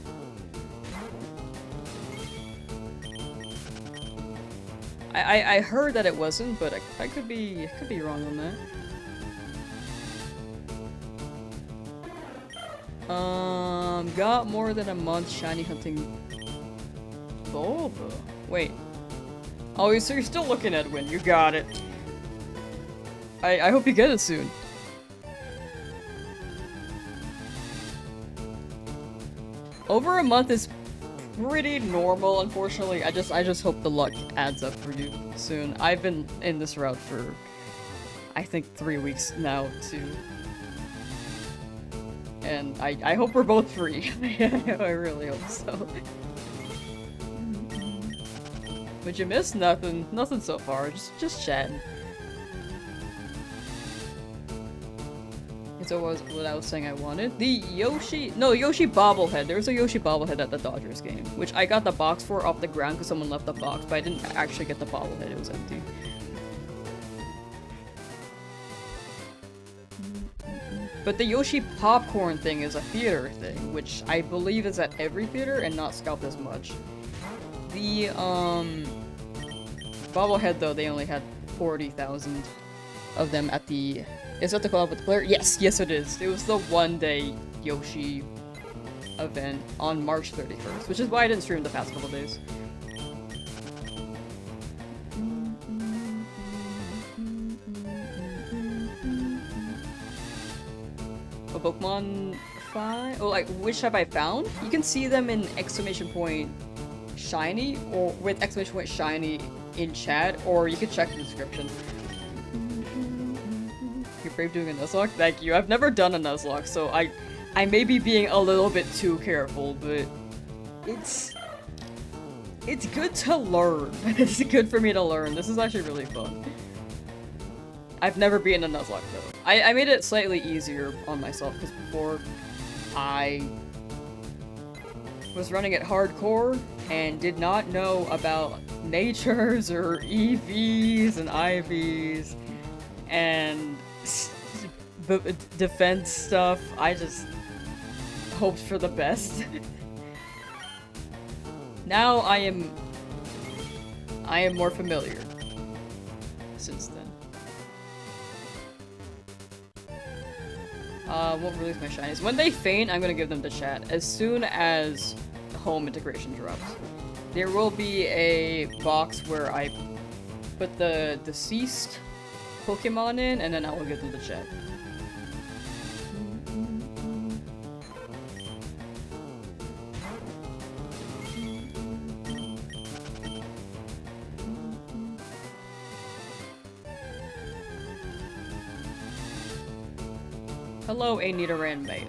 I heard that it wasn't, but I could be wrong on that. Got more than a month shiny hunting Bulba. Wait. Oh, so you're still looking, Edwin. You got it. I hope you get it soon. Over a month is pretty normal, unfortunately. I just hope the luck adds up for you soon. I've been in this route for, I think, 3 weeks now, too. And I hope we're both free. I really hope so. Would you miss? Nothing. Nothing so far. Just chatting. So what I was saying I wanted? The Yoshi bobblehead. There was a Yoshi bobblehead at the Dodgers game, which I got the box for off the ground because someone left the box, but I didn't actually get the bobblehead. It was empty. But the Yoshi popcorn thing is a theater thing, which I believe is at every theater and not scalped as much. The bobblehead though, they only had 40,000 of them at the... Is that the collab with the player? Yes, yes it is. It was the one-day Yoshi event on March 31st, which is why I didn't stream the past couple days. A Pokemon 5? Oh, like, which have I found? You can see them in exclamation point shiny, or with exclamation point shiny in chat, or you can check the description. You're brave doing a Nuzlocke? Thank you. I've never done a Nuzlocke, so I may be being a little bit too careful, but it's good to learn. It's good for me to learn. This is actually really fun. I've never been a Nuzlocke though. I made it slightly easier on myself because before I was running it hardcore and did not know about natures or EVs and IVs and defense stuff. I just hoped for the best. Now I am more familiar since then. Won't release my shinies. When they faint, I'm gonna give them to chat. As soon as home integration drops. There will be a box where I put the deceased Pokemon in, and then I will give them to chat. Hello, Nidoran male.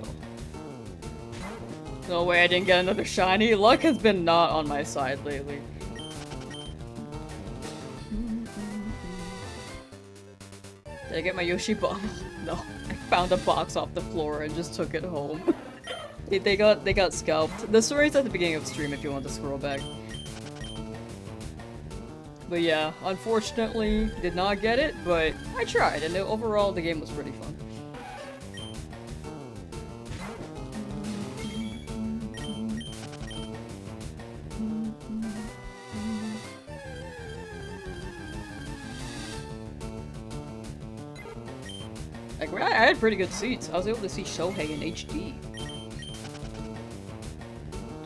No way I didn't get another shiny. Luck has been not on my side lately. Did I get my Yoshi bottle? No. I found a box off the floor and just took it home. They got scalped. The story's at the beginning of the stream if you want to scroll back. But yeah, unfortunately, did not get it, but I tried, and overall the game was pretty fun. Like, I had pretty good seats. I was able to see Shohei in HD.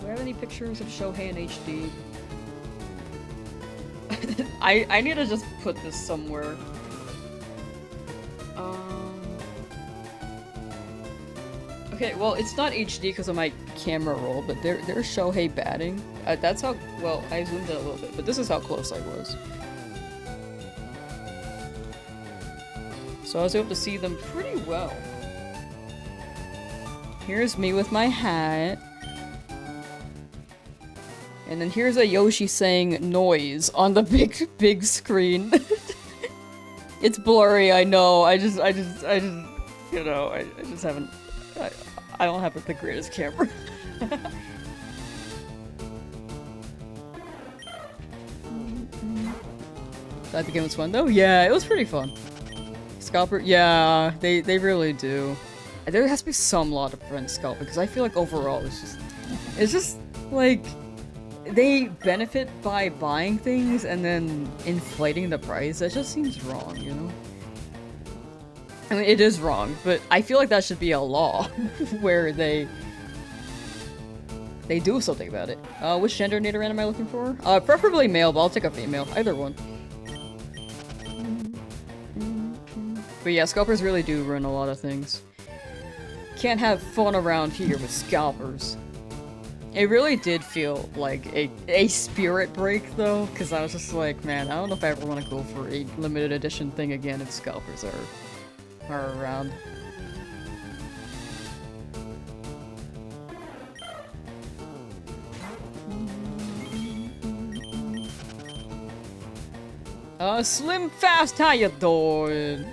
Do I have any pictures of Shohei in HD? I need to just put this somewhere. Okay, well, it's not HD because of my camera roll, but there's Shohei batting. That's how, well, I zoomed in a little bit, but this is how close I was. So I was able to see them pretty well. Here's me with my hat. And then here's a Yoshi saying noise on the big screen. It's blurry, I know. I just, you know, I just haven't, I don't have the greatest camera. Glad the game was fun though? Yeah, it was pretty fun. Scalper, yeah, they really do. There has to be some lot of friends scalp because I feel like overall it's just like they benefit by buying things and then inflating the price. That just seems wrong, you know? I mean, it is wrong, but I feel like that should be a law where they do something about it. Which gender Nidoran am I looking for? Preferably male, but I'll take a female. Either one. But yeah, scalpers really do ruin a lot of things. Can't have fun around here with scalpers. It really did feel like a spirit break though, because I was just like, man, I don't know if I ever want to go for a limited edition thing again if scalpers are around. Slim Fast, how you doing?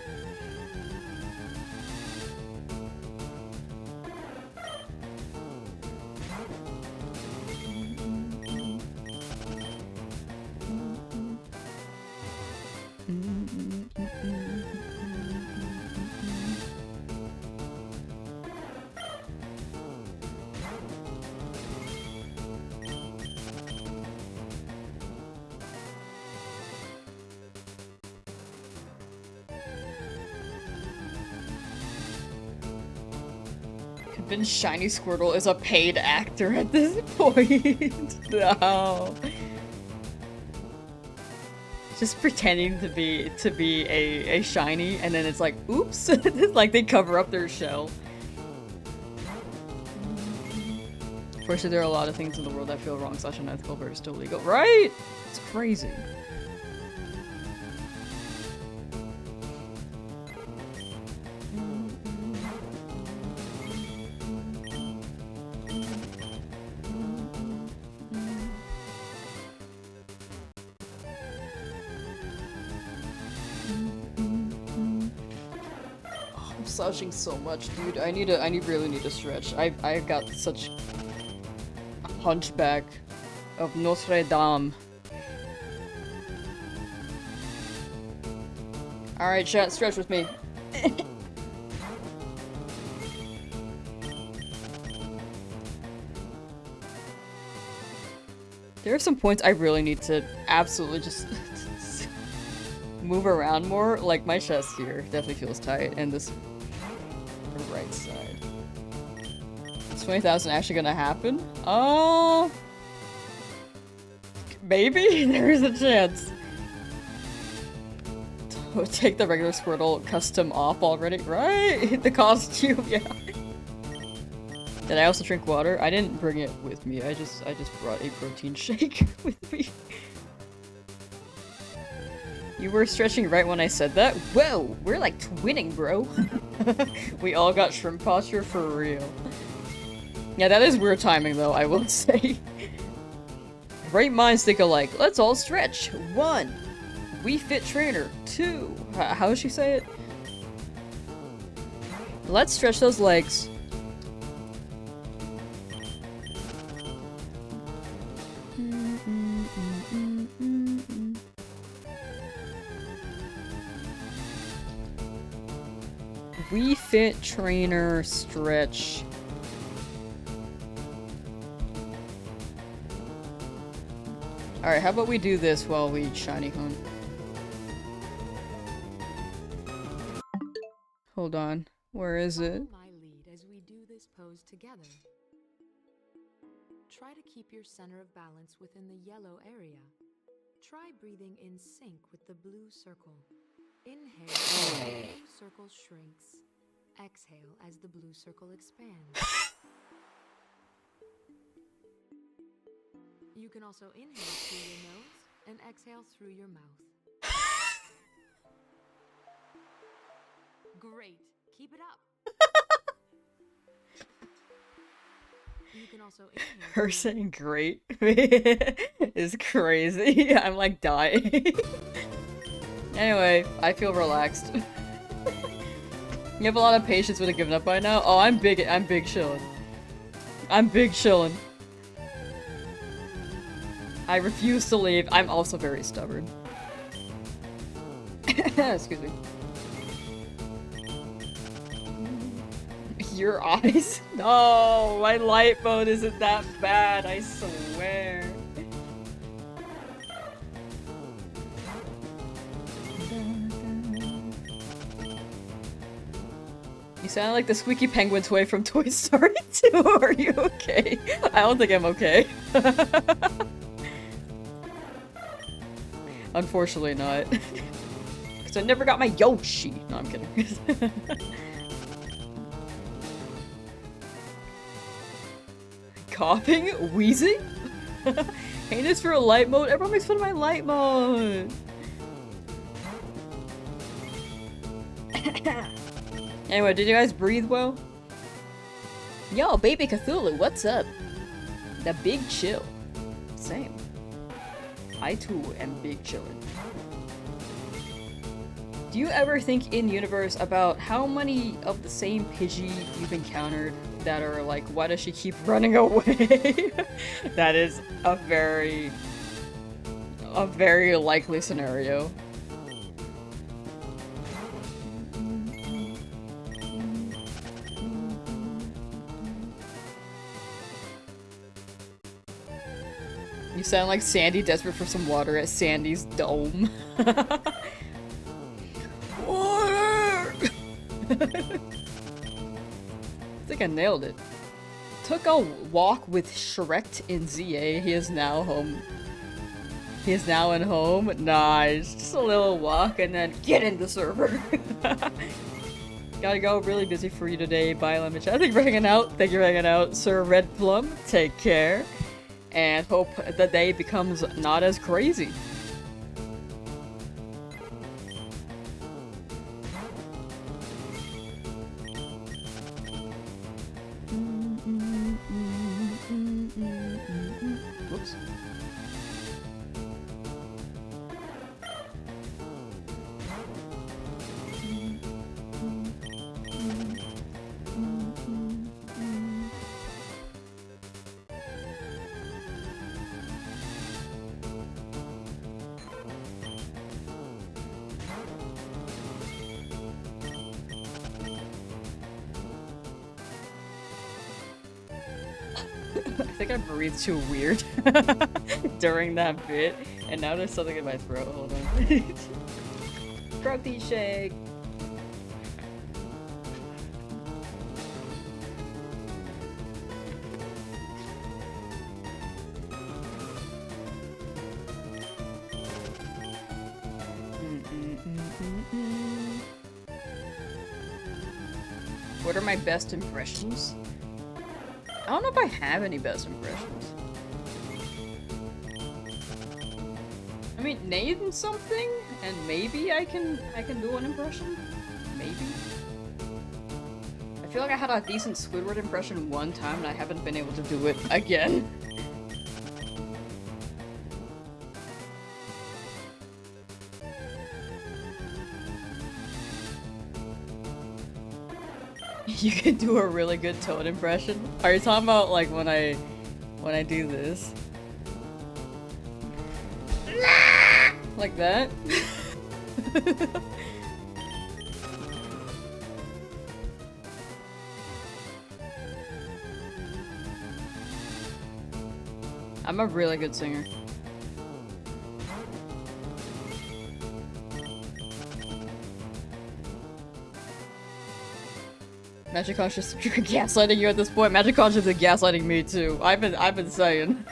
Shiny Squirtle is a paid actor at this point. No. Just pretending to be a shiny, and then it's like, oops, like they cover up their shell. Unfortunately, there are a lot of things in the world that feel wrong / unethical, but are still legal. Right? It's crazy. I'm slouching so much, dude. I really need to stretch. I've got such a hunchback of Notre Dame. Alright, chat, stretch with me. There are some points I really need to absolutely just move around more. Like, my chest here definitely feels tight, and this right side. Is 20,000 actually gonna happen? Oh, maybe? There is a chance. Take the regular Squirtle custom off already, right? The costume, yeah. Did I also drink water? I didn't bring it with me. I just brought a protein shake with me. You were stretching right when I said that? Whoa, we're like twinning, bro. We all got shrimp posture for real. Yeah, that is weird timing though, I will say. Great minds think alike. Let's all stretch. 1. We Fit Trainer. 2. How does she say it? Let's stretch those legs. We Fit Trainer stretch. Alright, how about we do this while we shiny hunt? Hold on. Where is it? My lead as we do this pose together. Try to keep your center of balance within the yellow area. Try breathing in sync with the blue circle. Inhale as the blue circle shrinks. Exhale as the blue circle expands. You can also inhale through your nose and exhale through your mouth. Great. Keep it up. You can also inhale. Her saying great is crazy. I'm like dying. Anyway, I feel relaxed. You have a lot of patience with it giving up by now? Oh, I'm big chillin'. I'm big chillin'. I refuse to leave. I'm also very stubborn. Excuse me. Your eyes? No, my light mode isn't that bad, I swear. You sound like the squeaky penguin toy from Toy Story 2. Are you okay? I don't think I'm okay. Unfortunately not. Because I never got my Yoshi. No, I'm kidding. Coughing? Wheezing? Hey, this for a light mode? Everyone makes fun of my light mode! Anyway, did you guys breathe well? Yo, baby Cthulhu, what's up? The big chill. Same. I too am big chillin'. Do you ever think in universe about how many of the same Pidgey you've encountered that are like, why does she keep running away? That is a very likely scenario. You sound like Sandy desperate for some water at Sandy's dome. Water! I think I nailed it. Took a walk with Shrek in ZA. He is now home. He is now in home. Nice. Just a little walk and then get in the server. Gotta go, really busy for you today. Bye, Lemon Chat. Thank you for hanging out. Thank you for hanging out, Sir Red Plum. Take care. And hope the day becomes not as crazy. Whoops. I think I breathed too weird during that bit, and now there's something in my throat. Hold on. Protein shake! What are my best impressions? I don't know if I have any best impressions. I mean, name something, and maybe I can do an impression. Maybe. I feel like I had a decent Squidward impression one time, and I haven't been able to do it again. You can do a really good Toad impression. Are you talking about like when I do this? Like that? I'm a really good singer. Magic Conscious gaslighting you at this point. Magic Conscious is gaslighting me too. I've been saying.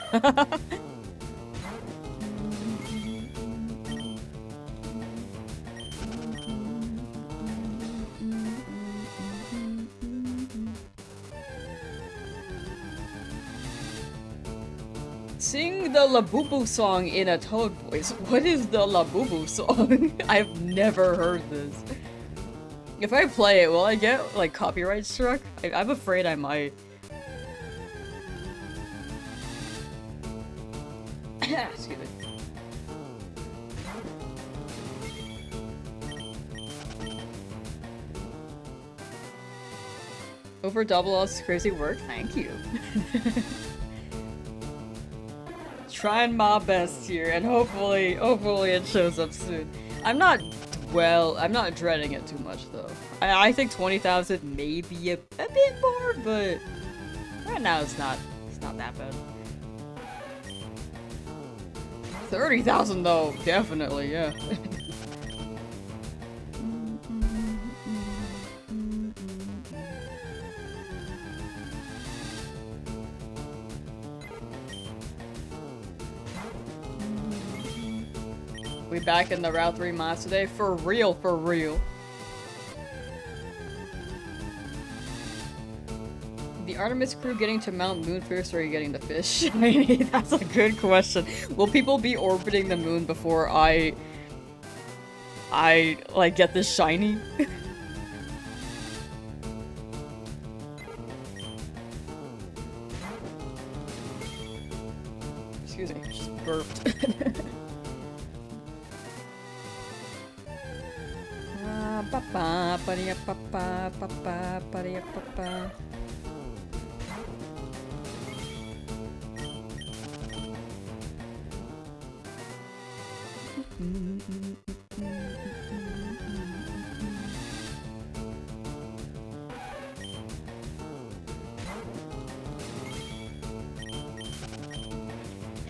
Sing the Labubu song in a Toad voice. What is the Labubu song? I've never heard this. If I play it, will I get, like, copyright struck? I'm afraid I might. Excuse me. Over double L's crazy work? Thank you. Trying my best here, and hopefully it shows up soon. I'm not dreading it too much though. I think 20,000 may be a bit more, but right now it's not that bad. 30,000 though, definitely, yeah. We back in the Route 3 mods today? For real, for real. The Artemis crew getting to Mount Moon first, or are you getting the fish? I mean, that's a good question. Will people be orbiting the moon before I like, get this shiny? Excuse me, just burped.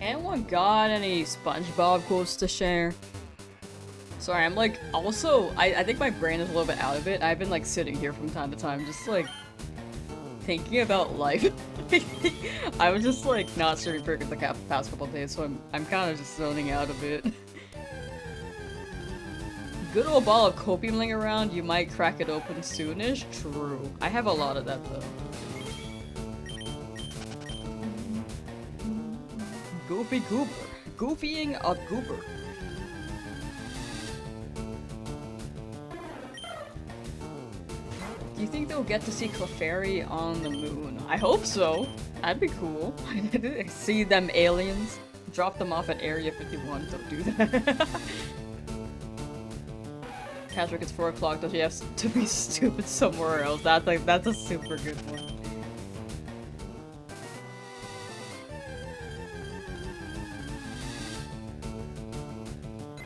Anyone got any SpongeBob quotes to share? Sorry, I'm like, also, I think my brain is a little bit out of it. I've been like sitting here from time to time, just like thinking about life. I was just like not streaming for the past couple of days, so I'm kind of just zoning out a bit. good old ball of copium laying around, you might crack it open soonish. True. I have a lot of that though. Goofy goober. Goofying a goober. Do you think they'll get to see Clefairy on the moon? I hope so. That'd be cool. See them aliens. Drop them off at Area 51. Don't do that. Patrick, it's 4 o'clock. Does she have to be stupid somewhere else? That's a super good one.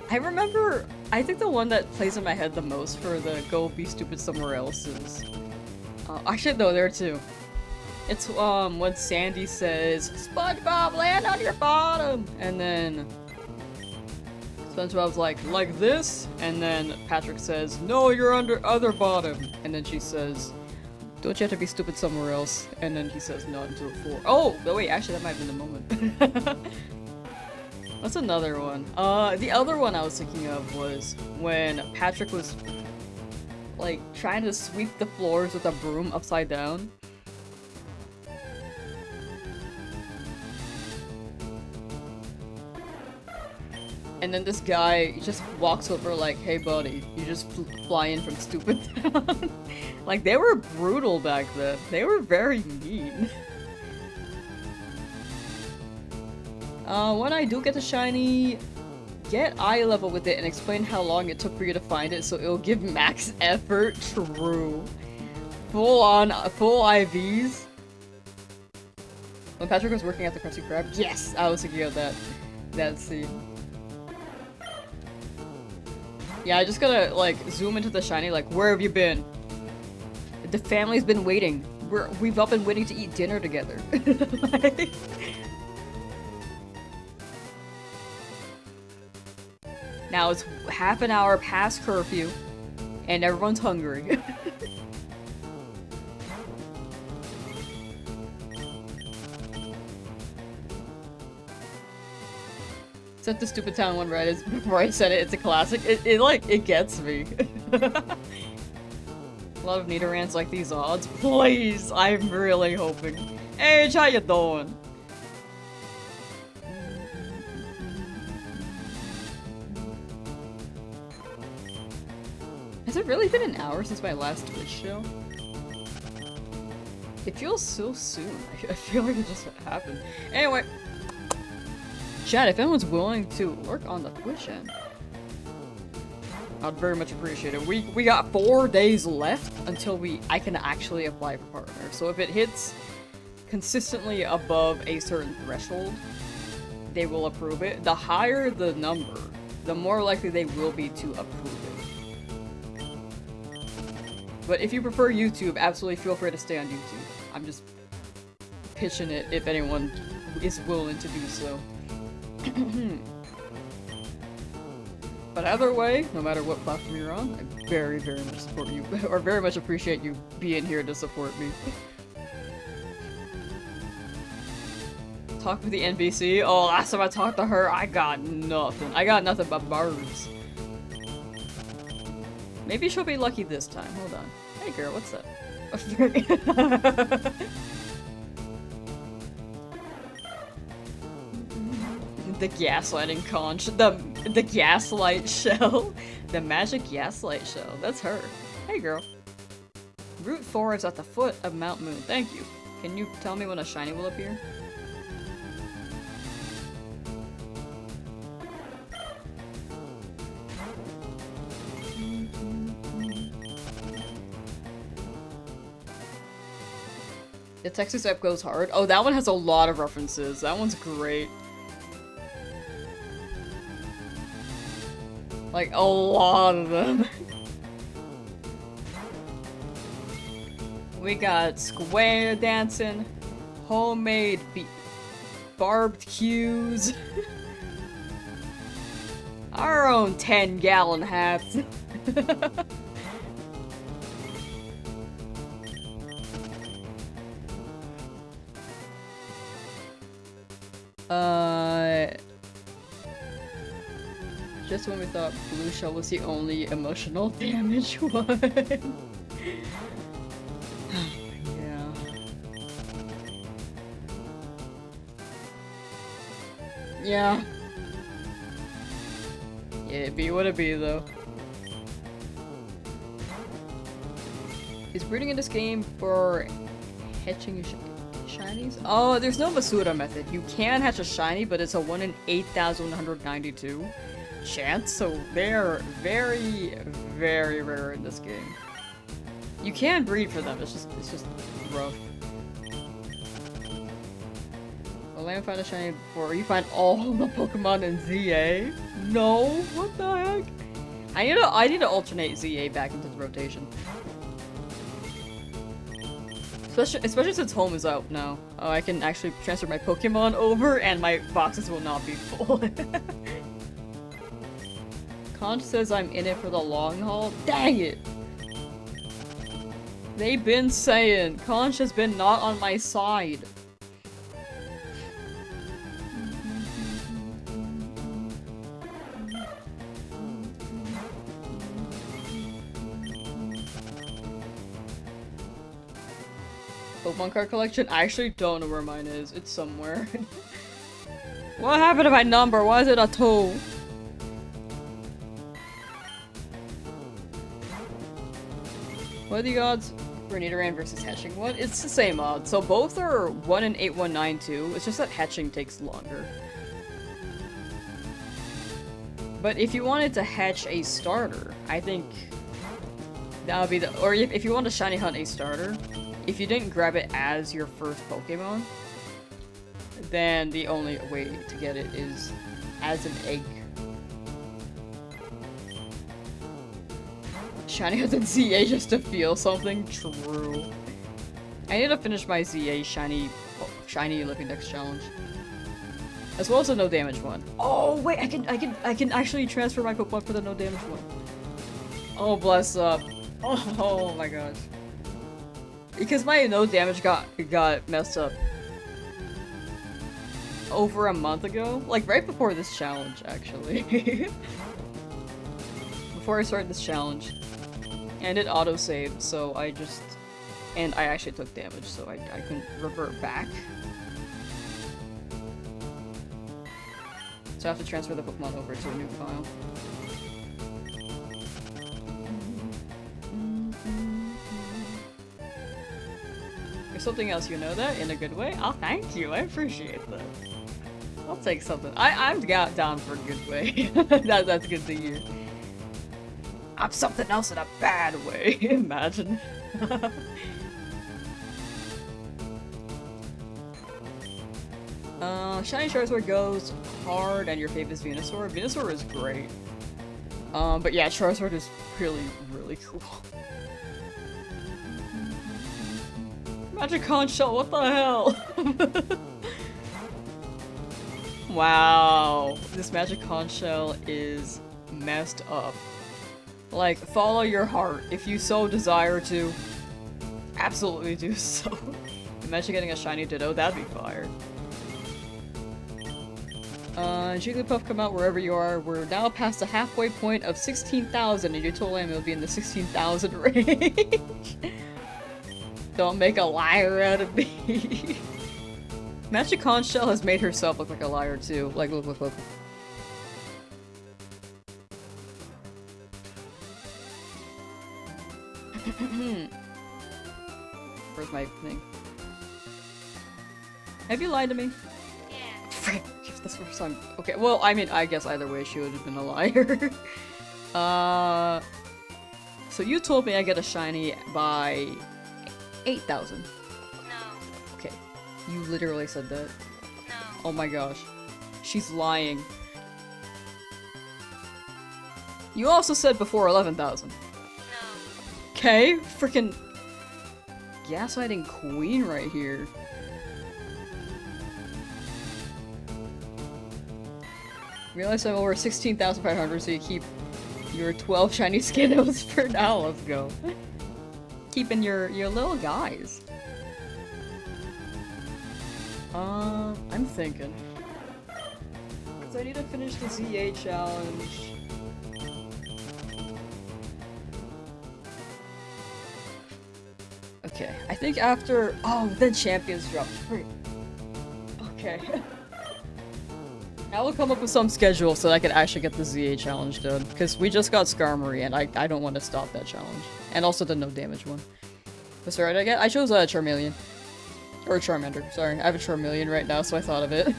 I remember, I think the one that plays in my head the most for the go be stupid somewhere else is... actually, no, there are two. It's when Sandy says, SpongeBob, land on your bottom! And then SpongeBob's like this? And then Patrick says, no, you're under other bottom. And then she says, don't you have to be stupid somewhere else? And then he says, not until 4. Oh, wait, actually that might have been the moment. What's another one? The other one I was thinking of was when Patrick was, like, trying to sweep the floors with a broom upside down. And then this guy just walks over like, hey buddy, you just fly in from stupid town. Like, they were brutal back then. They were very mean. When I do get the shiny, get eye level with it and explain how long it took for you to find it so it'll give max effort. True. Full IVs. When Patrick was working at the Krusty Krab, yes! I was thinking of that scene. Yeah, I just gotta, like, zoom into the shiny, like, where have you been? The family's been waiting. We've all been waiting to eat dinner together. Like... Now it's half an hour past curfew, and everyone's hungry. Set the stupid town one right as before I said it. It's a classic. It gets me. A lot of Nidorans like these odds. Please, I'm really hoping. Hey, how you doing? Has it really been an hour since my last Twitch show? It feels so soon. I feel like it just happened. Anyway. Chat, if anyone's willing to work on the Twitch end, I'd very much appreciate it. We got 4 days left until I can actually apply for partner. So if it hits consistently above a certain threshold, they will approve it. The higher the number, the more likely they will be to approve it. But if you prefer YouTube, absolutely feel free to stay on YouTube. I'm just pitching it if anyone is willing to do so. But either way, no matter what platform you're on, I very, very much support you, or very much appreciate you being here to support me. Talk with the NPC? Oh, last time I talked to her, I got nothing. I got nothing but birds. Maybe she'll be lucky this time. Hold on. Hey girl, what's up? The gaslighting conch. The gaslight shell. The magic gaslight shell. That's her. Hey girl. Route 4 is at the foot of Mount Moon. Thank you. Can you tell me when a shiny will appear? The Texas app goes hard. Oh, that one has a lot of references. That one's great. Like, a lot of them. We got square dancing, homemade barbecues, our own 10-gallon hats. just when we thought Blue Shell was the only emotional damage one. Yeah. Yeah. Yeah, it be what it be though. Is breeding in this game for hatching shinies? Oh, there's no Basura method. You can hatch a shiny, but it's a 1 in 8,192 chance, so they're very, very rare in this game. You can breed for them, it's just rough. Well, let me find a shiny before you find all the Pokemon in ZA. No, what the heck? I need to alternate ZA back into the rotation. Especially since home is out now. I can actually transfer my Pokemon over and my boxes will not be full. Conch says I'm in it for the long haul. Dang it! They've been saying Conch has been not on my side. Pokemon card collection? I actually don't know where mine is. It's somewhere. What happened to my number? Why is it a 2? What are the odds for Nidoran versus hatching? What? It's the same odds. So both are 1 in 8192. It's just that hatching takes longer. But if you wanted to hatch a starter, I think that would be the— or if you want to shiny hunt a starter, if you didn't grab it as your first Pokemon, then the only way to get it is as an egg. Shiny hunt in ZA just to feel something? True. I need to finish my ZA shiny Living Dex challenge. As well as the no damage one. Oh wait, I can actually transfer my Pokemon for the no damage one. Oh bless up. Oh my gosh. Because my no damage got messed up over a month ago, like right before this challenge actually. Before I started this challenge, and it auto-saved, so I actually took damage, so I couldn't revert back. So I have to transfer the Pokemon over to a new file. There's something else, you know that? In a good way? Oh, thank you. I appreciate that. I'll take something. I'm down for a good way. That's good to hear. I'm something else in a bad way. Imagine. Shiny Charizard goes hard, and your fave is Venusaur. Venusaur is great. But yeah, Charizard is really, really cool. Magic Conch Shell, what the hell? Wow, this Magic Conch Shell is messed up. Like, follow your heart. If you so desire to, absolutely do so. Imagine getting a shiny Ditto, that'd be fire. Jigglypuff, come out wherever you are. We're now past the halfway point of 16,000 and your total ammo will be in the 16,000 range. Don't make a liar out of me. Magic Conch Shell has made herself look like a liar too. Like, look. Where's my thing? Have you lied to me? Yeah. Frick, that's the first time. Okay, well, I mean, I guess either way she would have been a liar. So you told me I get a shiny by 8,000. No. Okay, you literally said that. No. Oh my gosh. She's lying. You also said before 11,000. No. Okay, freaking gaslighting queen right here. Realize I'm over 16,500, so you keep your 12 shiny Skiddos for now. Let's go. Keeping your little guys. I'm thinking. because I need to finish the ZA challenge. Okay, I think after- oh, then champions drop. Okay. I will come up with some schedule so that I can actually get the ZA challenge done, because we just got Skarmory and I don't want to stop that challenge. And also the no damage one. What's the right I get? I chose Charmeleon. Or Charmander, sorry. I have a Charmeleon right now, so I thought of it.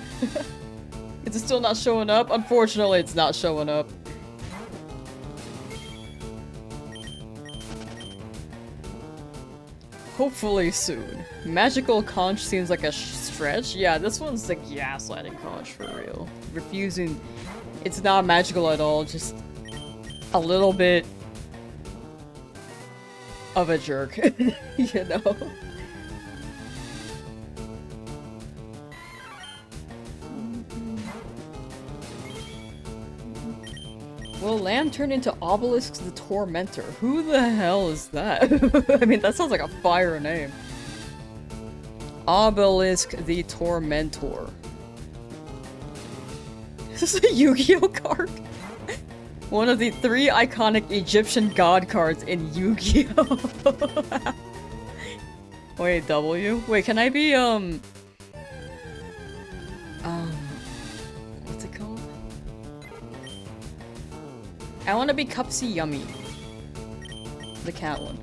Is it still not showing up? Unfortunately, it's not showing up. Hopefully soon. Magical Conch seems like a stretch. Yeah, this one's the gaslighting Conch for real. Refusing. It's not magical at all, just a little bit of a jerk, you know? Will Lamb turn into Obelisk the Tormentor? Who the hell is that? I mean, that sounds like a fire name. Obelisk the Tormentor. Is this a Yu-Gi-Oh card? One of the 3 iconic Egyptian god cards in Yu-Gi-Oh! Wait, W? Wait, can I be, what's it called? I want to be Cupsy Yummy. The cat one.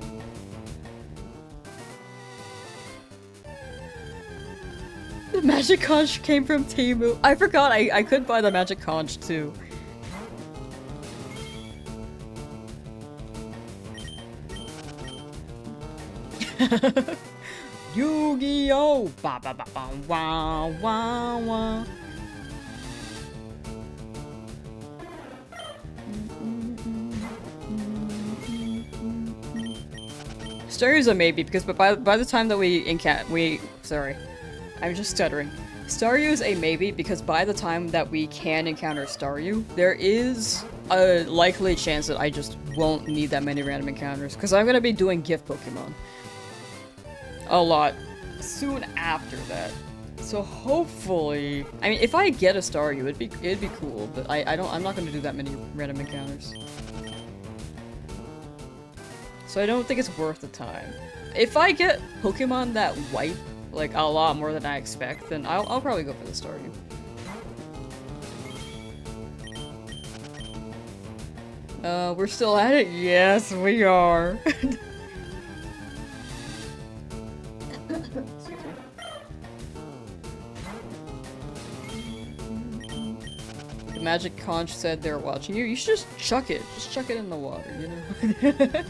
The Magic Conch came from Temu. I forgot I could buy the Magic Conch too. Yu-Gi-Oh! Ba ba ba ba wah wah wah. Staryu's a maybe because by the time that sorry, I'm just stuttering. Staryu's a maybe because by the time that we can encounter Staryu, there is a likely chance that I just won't need that many random encounters because I'm gonna be doing gift Pokemon a lot soon after that. So hopefully, I mean, if I get a Staryu, it'd be cool, but I'm not gonna do that many random encounters. So I don't think it's worth the time. If I get Pokemon that wipe, like, a lot more than I expect, then I'll probably go for the Staryu. We're still at it? Yes, we are. Excuse me. The Magic Conch said they're watching you. You should just chuck it. Just chuck it in the water, you know?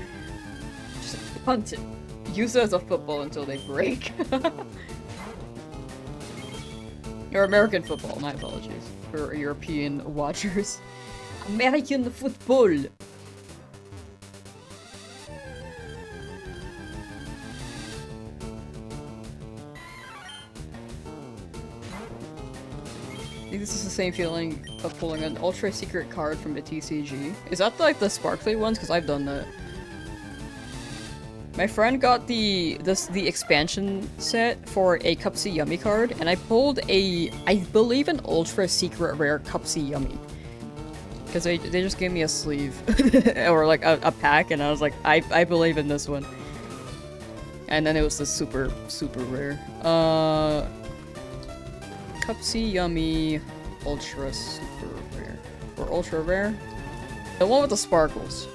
Punt it. Use it as a football until they break. Or American football, my apologies. For European watchers. American football! I think this is the same feeling of pulling an ultra secret card from the TCG. Is that like the sparkly ones? Because I've done that. My friend got the expansion set for a Cupsy Yummy card, and I pulled I believe an ultra secret rare Cupsy Yummy. Because they just gave me a sleeve. Or like a pack, and I was like, I believe in this one. And then it was the super rare. Cupsy Yummy ultra super rare. Or ultra rare? The one with the sparkles.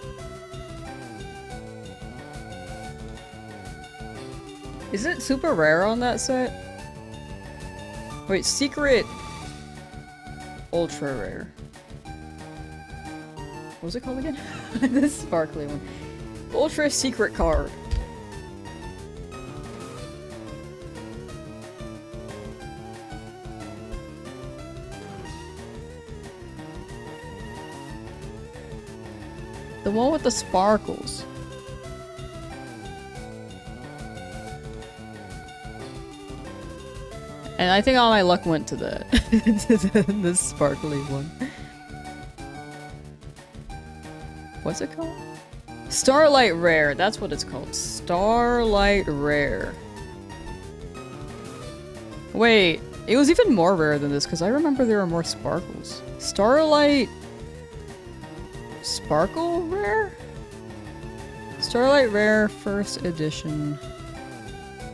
Is it super rare on that set? Wait, secret ultra rare. What was it called again? This sparkly one. Ultra secret card. The one with the sparkles. And I think all my luck went to that. This sparkly one. What's it called? Starlight Rare. That's what it's called. Starlight Rare. Wait. It was even more rare than this because I remember there were more sparkles. Starlight... Sparkle rare? Starlight rare first edition.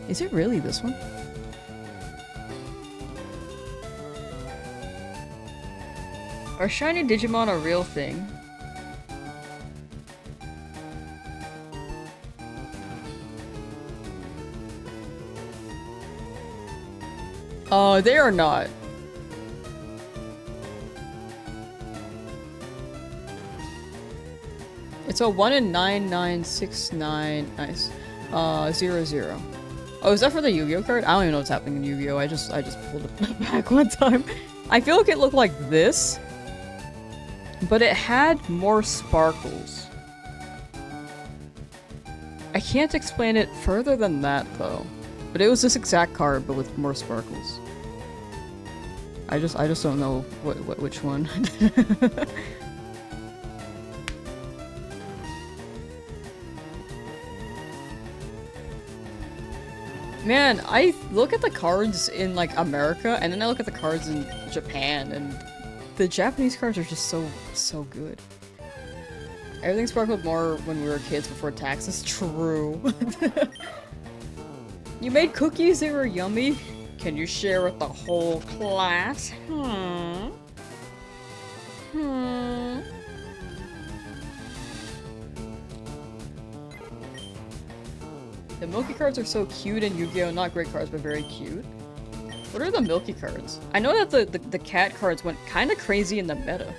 Is it really this one? Are shiny Digimon a real thing? They are not. It's a 1 in 9969. Nice. 00. Oh, is that for the Yu-Gi-Oh card? I don't even know what's happening in Yu-Gi-Oh. I just pulled it back one time. I feel like it looked like this, but it had more sparkles. I can't explain it further than that though. But it was this exact card, but with more sparkles. I just don't know which one. Man, I look at the cards in like America, and then I look at the cards in Japan, and the Japanese cards are just so good. Everything sparkled more when we were kids before taxes. True. You made cookies, they were yummy. Can you share with the whole class? The Milky cards are so cute in Yu-Gi-Oh! Not great cards, but very cute. What are the Milky cards? I know that the cat cards went kinda crazy in the meta.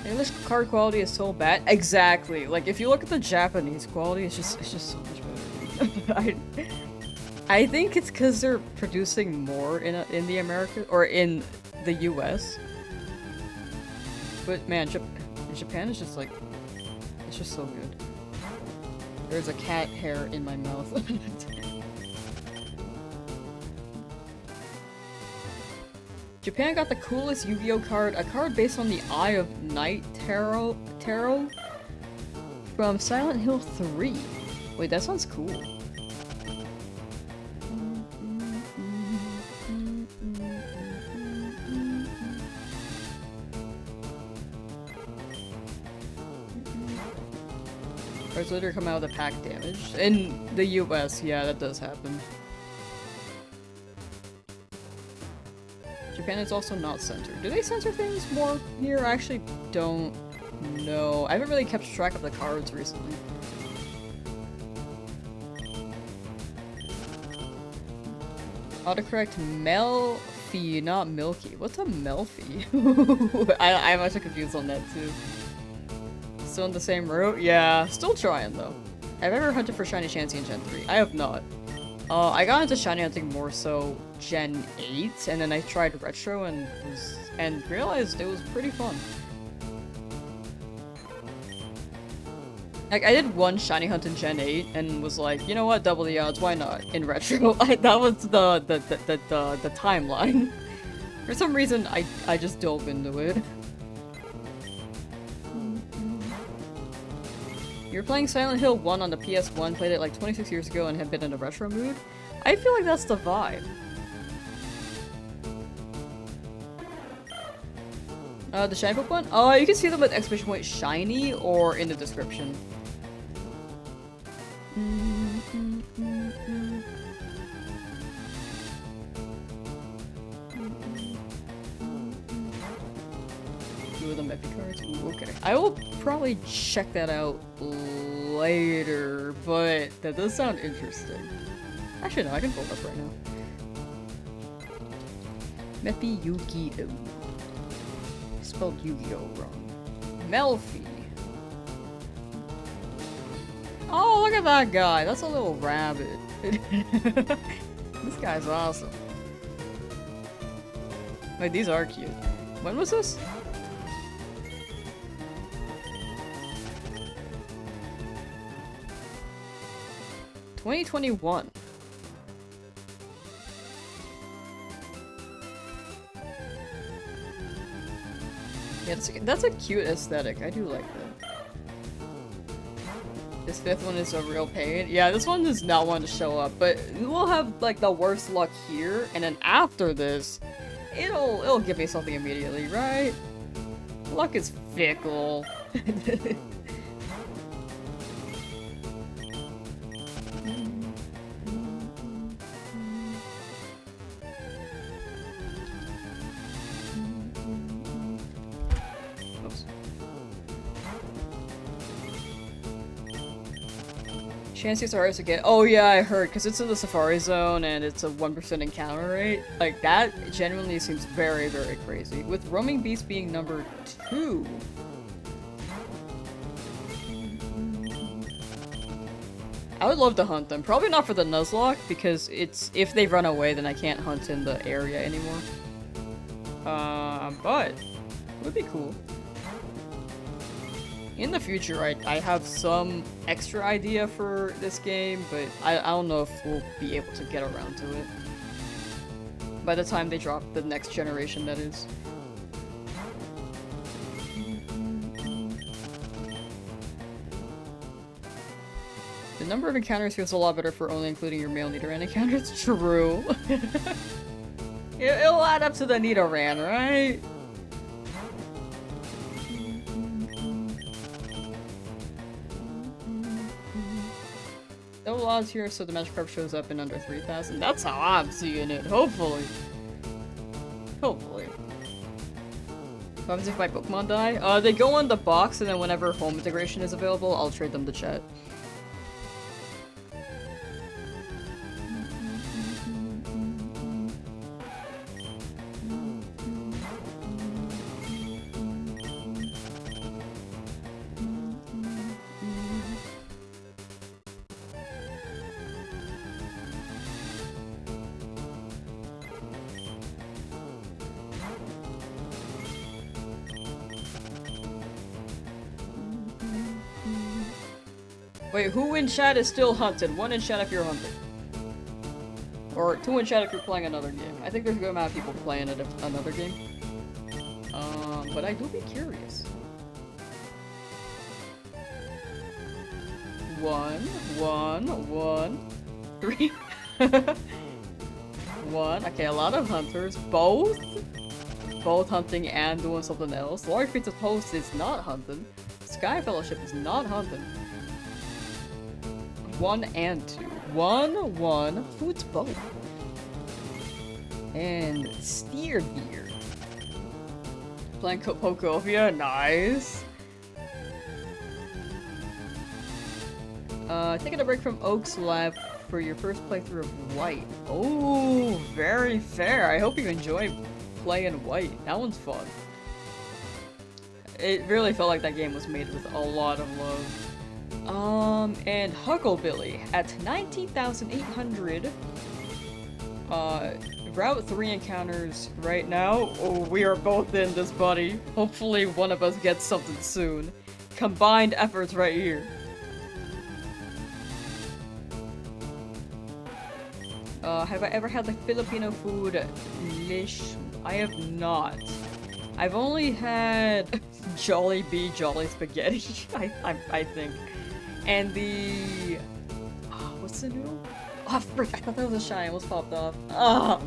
English card quality is so bad. Exactly. Like, if you look at the Japanese quality, it's just so much better. I think it's because they're producing more in the America or in the US. But man, Japan is just like, it's just so good. There's a cat hair in my mouth. Japan got the coolest Yu-Gi-Oh card, a card based on the Eye of Night Tarot from Silent Hill 3. Wait, that sounds cool. Cards later come out with a pack damage. In the US, yeah, that does happen. Japan is also not censored. Do they censor things more here? I actually don't know. I haven't really kept track of the cards recently. Autocorrect Melfi, not Milky. What's a Melfi? I'm actually confused on that too. Still in the same route? Yeah, still trying though. I've ever hunted for Shiny Chansey in Gen 3. I have not. I got into shiny hunting more so Gen 8, and then I tried Retro and realized it was pretty fun. Like, I did one shiny hunt in Gen 8 and was like, you know what, double the odds, why not? In Retro. That was the timeline. For some reason, I just dove into it. You were playing Silent Hill 1 on the PS1, played it like 26 years ago and have been in a retro mood? I feel like that's the vibe. The shiny Pokemon? You can see them with exclamation point shiny or in the description. Two of them epic cards? Ooh, okay. I will probably check that out later, but that does sound interesting. Actually, no, I can pull it up right now. Meppy Yu-Gi-Oh! Spelled Yu-Gi-Oh! Wrong. Melfi. Oh, look at that guy! That's a little rabbit. This guy's awesome. Wait, these are cute. When was this? $2021. Yeah, that's a cute aesthetic. I do like that. This fifth one is a real pain. Yeah, this one does not want to show up, but we'll have like the worst luck here, and then after this, it'll give me something immediately, right? Luck is fickle. Oops. Chances are to get. Oh yeah, I heard, because it's in the Safari Zone and it's a 1% encounter rate. Like, that genuinely seems very, very crazy. With Roaming Beast being number 2. I would love to hunt them. Probably not for the Nuzlocke, because it's if they run away, then I can't hunt in the area anymore. But it would be cool. In the future, I have some extra idea for this game, but I don't know if we'll be able to get around to it. By the time they drop the next generation, that is. The number of encounters feels a lot better for only including your male Nidoran encounters. True. It'll add up to the Nidoran, right? No laws here, so the magic carp shows up in under 3,000. That's how I'm seeing it, hopefully. Hopefully. What happens if my Pokemon die? They go on the box, and then whenever home integration is available, I'll trade them to chat. Wait, who in chat is still hunted? 1 in chat if you're hunted. Or 2 in chat if you're playing another game. I think there's a good amount of people playing another game. But I do be curious. 1, 1, 1, 3. 1. Okay, a lot of hunters. Both hunting and doing something else. Large Pizza Post is not hunting. Sky Fellowship is not hunting. 1 and 2. 1, 1, football. And Steer Deer. Playing Pokovia, nice. Taking a break from Oak's Lab for your first playthrough of White. Oh, very fair. I hope you enjoy playing White. That one's fun. It really felt like that game was made with a lot of love. And Hucklebilly at 19,800. Route 3 encounters right now. Oh, we are both in this, buddy. Hopefully one of us gets something soon. Combined efforts right here. Have I ever had like Filipino food? Lish? I have not. I've only had Jollibee Jolly Spaghetti, I think. And the... Oh, what's the noodle? Oh, frick, I thought that was a shine. It almost popped off. Oh.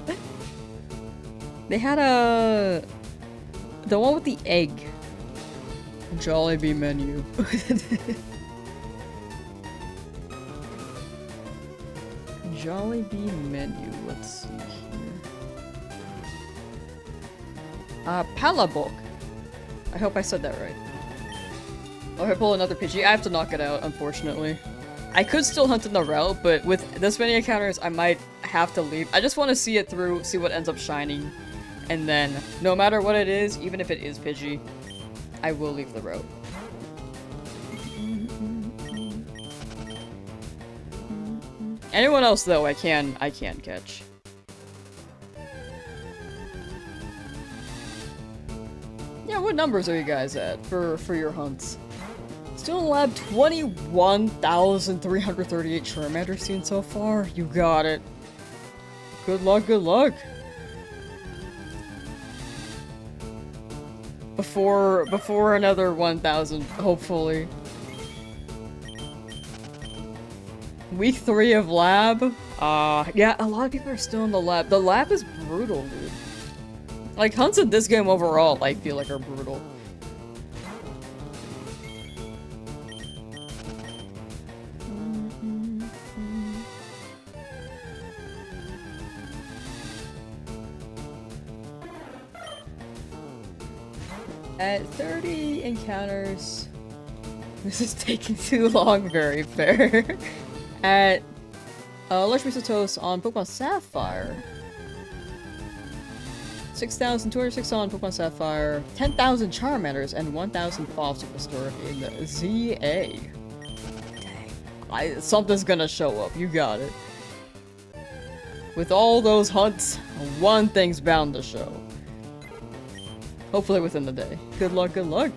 They had a... The one with the egg. Jollibee menu. Jollibee menu. Let's see here. Palabok. I hope I said that right. Oh, I pull another Pidgey. I have to knock it out, unfortunately. I could still hunt in the route, but with this many encounters, I might have to leave. I just want to see it through, see what ends up shining. And then, no matter what it is, even if it is Pidgey, I will leave the route. Anyone else, though, I can catch. Yeah, what numbers are you guys at for your hunts? Still in lab 21,338 Charmander seen so far. You got it. Good luck, good luck. Before another 1,000, hopefully. Week 3 of lab. Yeah, a lot of people are still in the lab. The lab is brutal, dude. Like, hunts in this game overall, I feel like, are brutal. At 30 encounters... This is taking too long, very fair. At Lush Toast on Pokemon Sapphire. 6,206 on Pokemon Sapphire. 10,000 Charmanders and 1,000 Fops Superstore in the ZA. Dang. Something's gonna show up, you got it. With all those hunts, one thing's bound to show. Hopefully within the day. Good luck, good luck.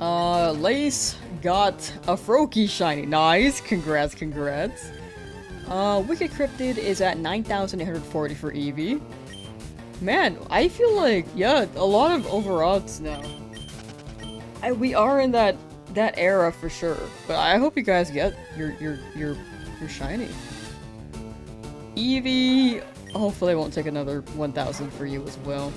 Lace got a Froakie shiny. Nice. Congrats, congrats. Wicked Cryptid is at 9,840 for Eevee. Man, I feel like, yeah, a lot of overodds now. We are in that era for sure. But I hope you guys get your shiny. Eevee, hopefully I won't take another 1,000 for you as well.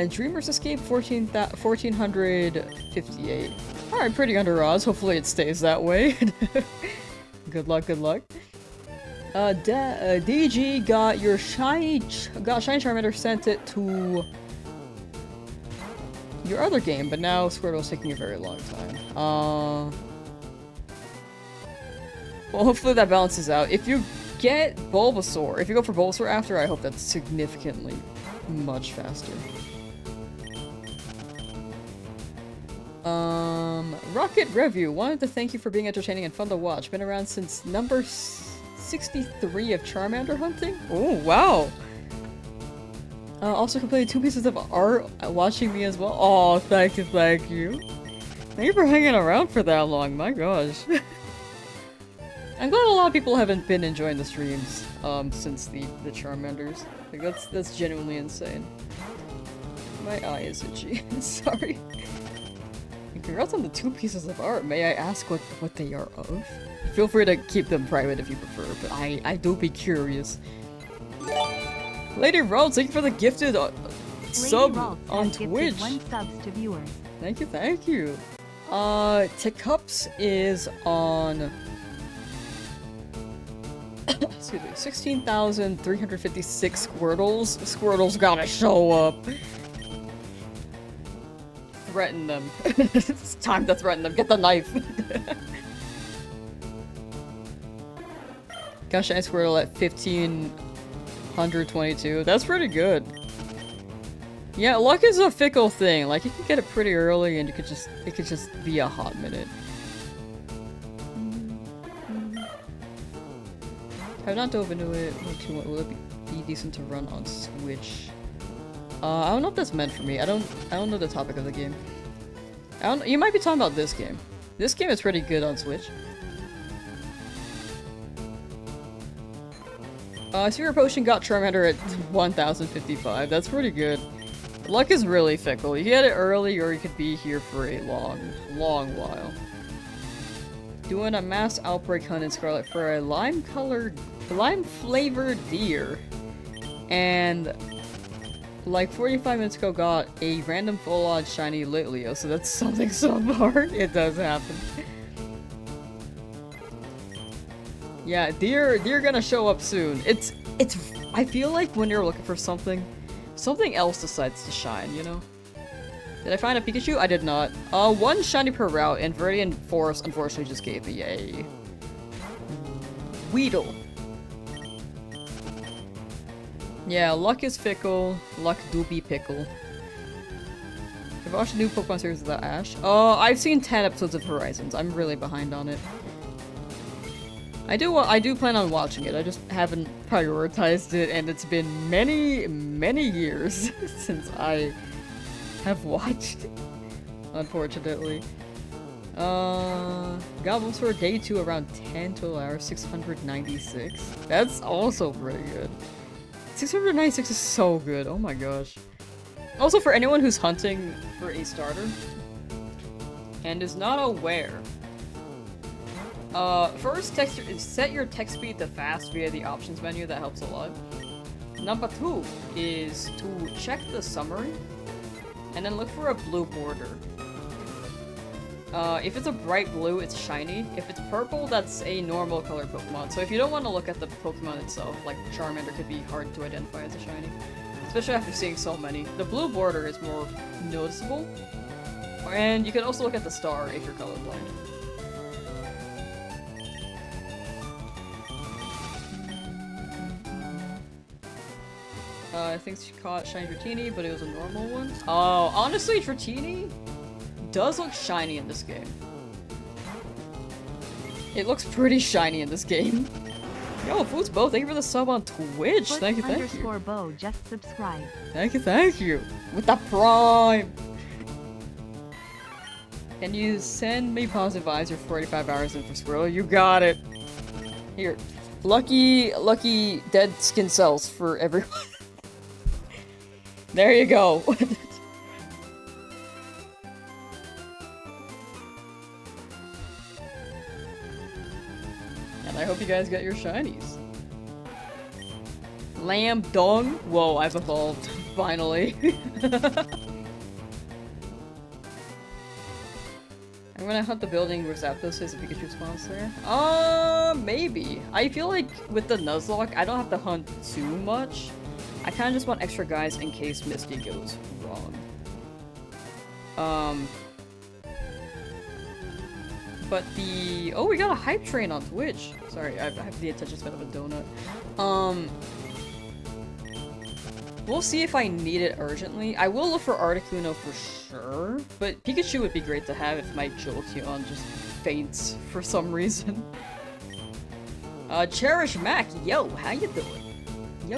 Dreamer's Escape, 1,458. Alright, pretty under odds. Hopefully it stays that way. Good luck, good luck. DG got your shiny Charmander, sent it to your other game, but now Squirtle's taking a very long time. Well, hopefully that balances out. If you get Bulbasaur, if you go for Bulbasaur after, I hope that's significantly much faster. Rocket Review wanted to thank you for being entertaining and fun to watch. Been around since number 63 of Charmander hunting. Oh, wow. Also completed 2 pieces of art watching me as well. Oh, thank you, thank you. Thank you for hanging around for that long, my gosh. I'm glad a lot of people haven't been enjoying the streams, since the Charmanders. Like, that's genuinely insane. My eye is itchy. Sorry. And congrats on the 2 pieces of art. May I ask what they are of? Feel free to keep them private if you prefer, but I do be curious. Lady Ralts, thank you for the gifted sub on Twitch. 1 subs to viewers. Thank you, thank you. Teacups is on... Excuse me, 16,356 Squirtles. Squirtles gotta show up. Threaten them. It's time to threaten them. Get the knife. Gosh, I Squirtle at 1,522. That's pretty good. Yeah, luck is a fickle thing. Like, you can get it pretty early and it could just be a hot minute. I've not dove into it. Will it be decent to run on Switch? I don't know if that's meant for me. I don't know the topic of the game. You might be talking about this game. This game is pretty good on Switch. Super Potion got Charmander at 1,055. That's pretty good. Luck is really fickle. You get it early or you could be here for a long while. Doing a mass outbreak hunt in Scarlet for a lime-flavored deer. And like 45 minutes ago got a random full-on shiny Litleo, so that's something so hard. It does happen. Yeah, deer gonna show up soon. I feel like when you're looking for something else decides to shine, you know? Did I find a Pikachu? I did not. 1 shiny per route, and Viridian Forest unfortunately just gave me a Weedle. Yeah, luck is fickle. Luck do be pickle. Have you watched a new Pokemon series without Ash? I've seen 10 episodes of Horizons. I'm really behind on it. I do plan on watching it. I just haven't prioritized it, and it's been many years since I have watched, unfortunately. Goblin Sword Day 2 around 10 total hours, 696. That's also pretty good. 696 is so good, oh my gosh. Also, for anyone who's hunting for a starter and is not aware, First, set your text speed to fast via the options menu. That helps a lot. Number 2 is to check the summary, and then look for a blue border. If it's a bright blue, it's shiny. If it's purple, that's a normal color Pokemon. So if you don't want to look at the Pokemon itself, like Charmander could be hard to identify as a shiny. Especially after seeing so many. The blue border is more noticeable. And you can also look at the star if you're colorblind. I think she caught shiny Dratini, but it was a normal one. Oh, honestly, Dratini does look shiny in this game. It looks pretty shiny in this game. Yo, Foosbo, thank you for the sub on Twitch. Thank you. Bo just subscribed. Thank you. With the Prime. Can you send me positive vibes for 45 hours in for Squirrel? You got it. Here. Lucky dead skin cells for everyone. There you go. And I hope you guys got your shinies. Lamb Dong? Whoa, I've evolved. Finally. I'm gonna hunt the building where Zapdos is if Pikachu spawns there. Maybe. I feel like with the Nuzlocke, I don't have to hunt too much. I kinda just want extra guys in case Misty goes wrong. But the... Oh, we got a hype train on Twitch! Sorry, I have the attention span of a donut. We'll see if I need it urgently. I will look for Articuno for sure, but Pikachu would be great to have if my Jolteon just faints for some reason. Cherish Mac, yo, how you doing?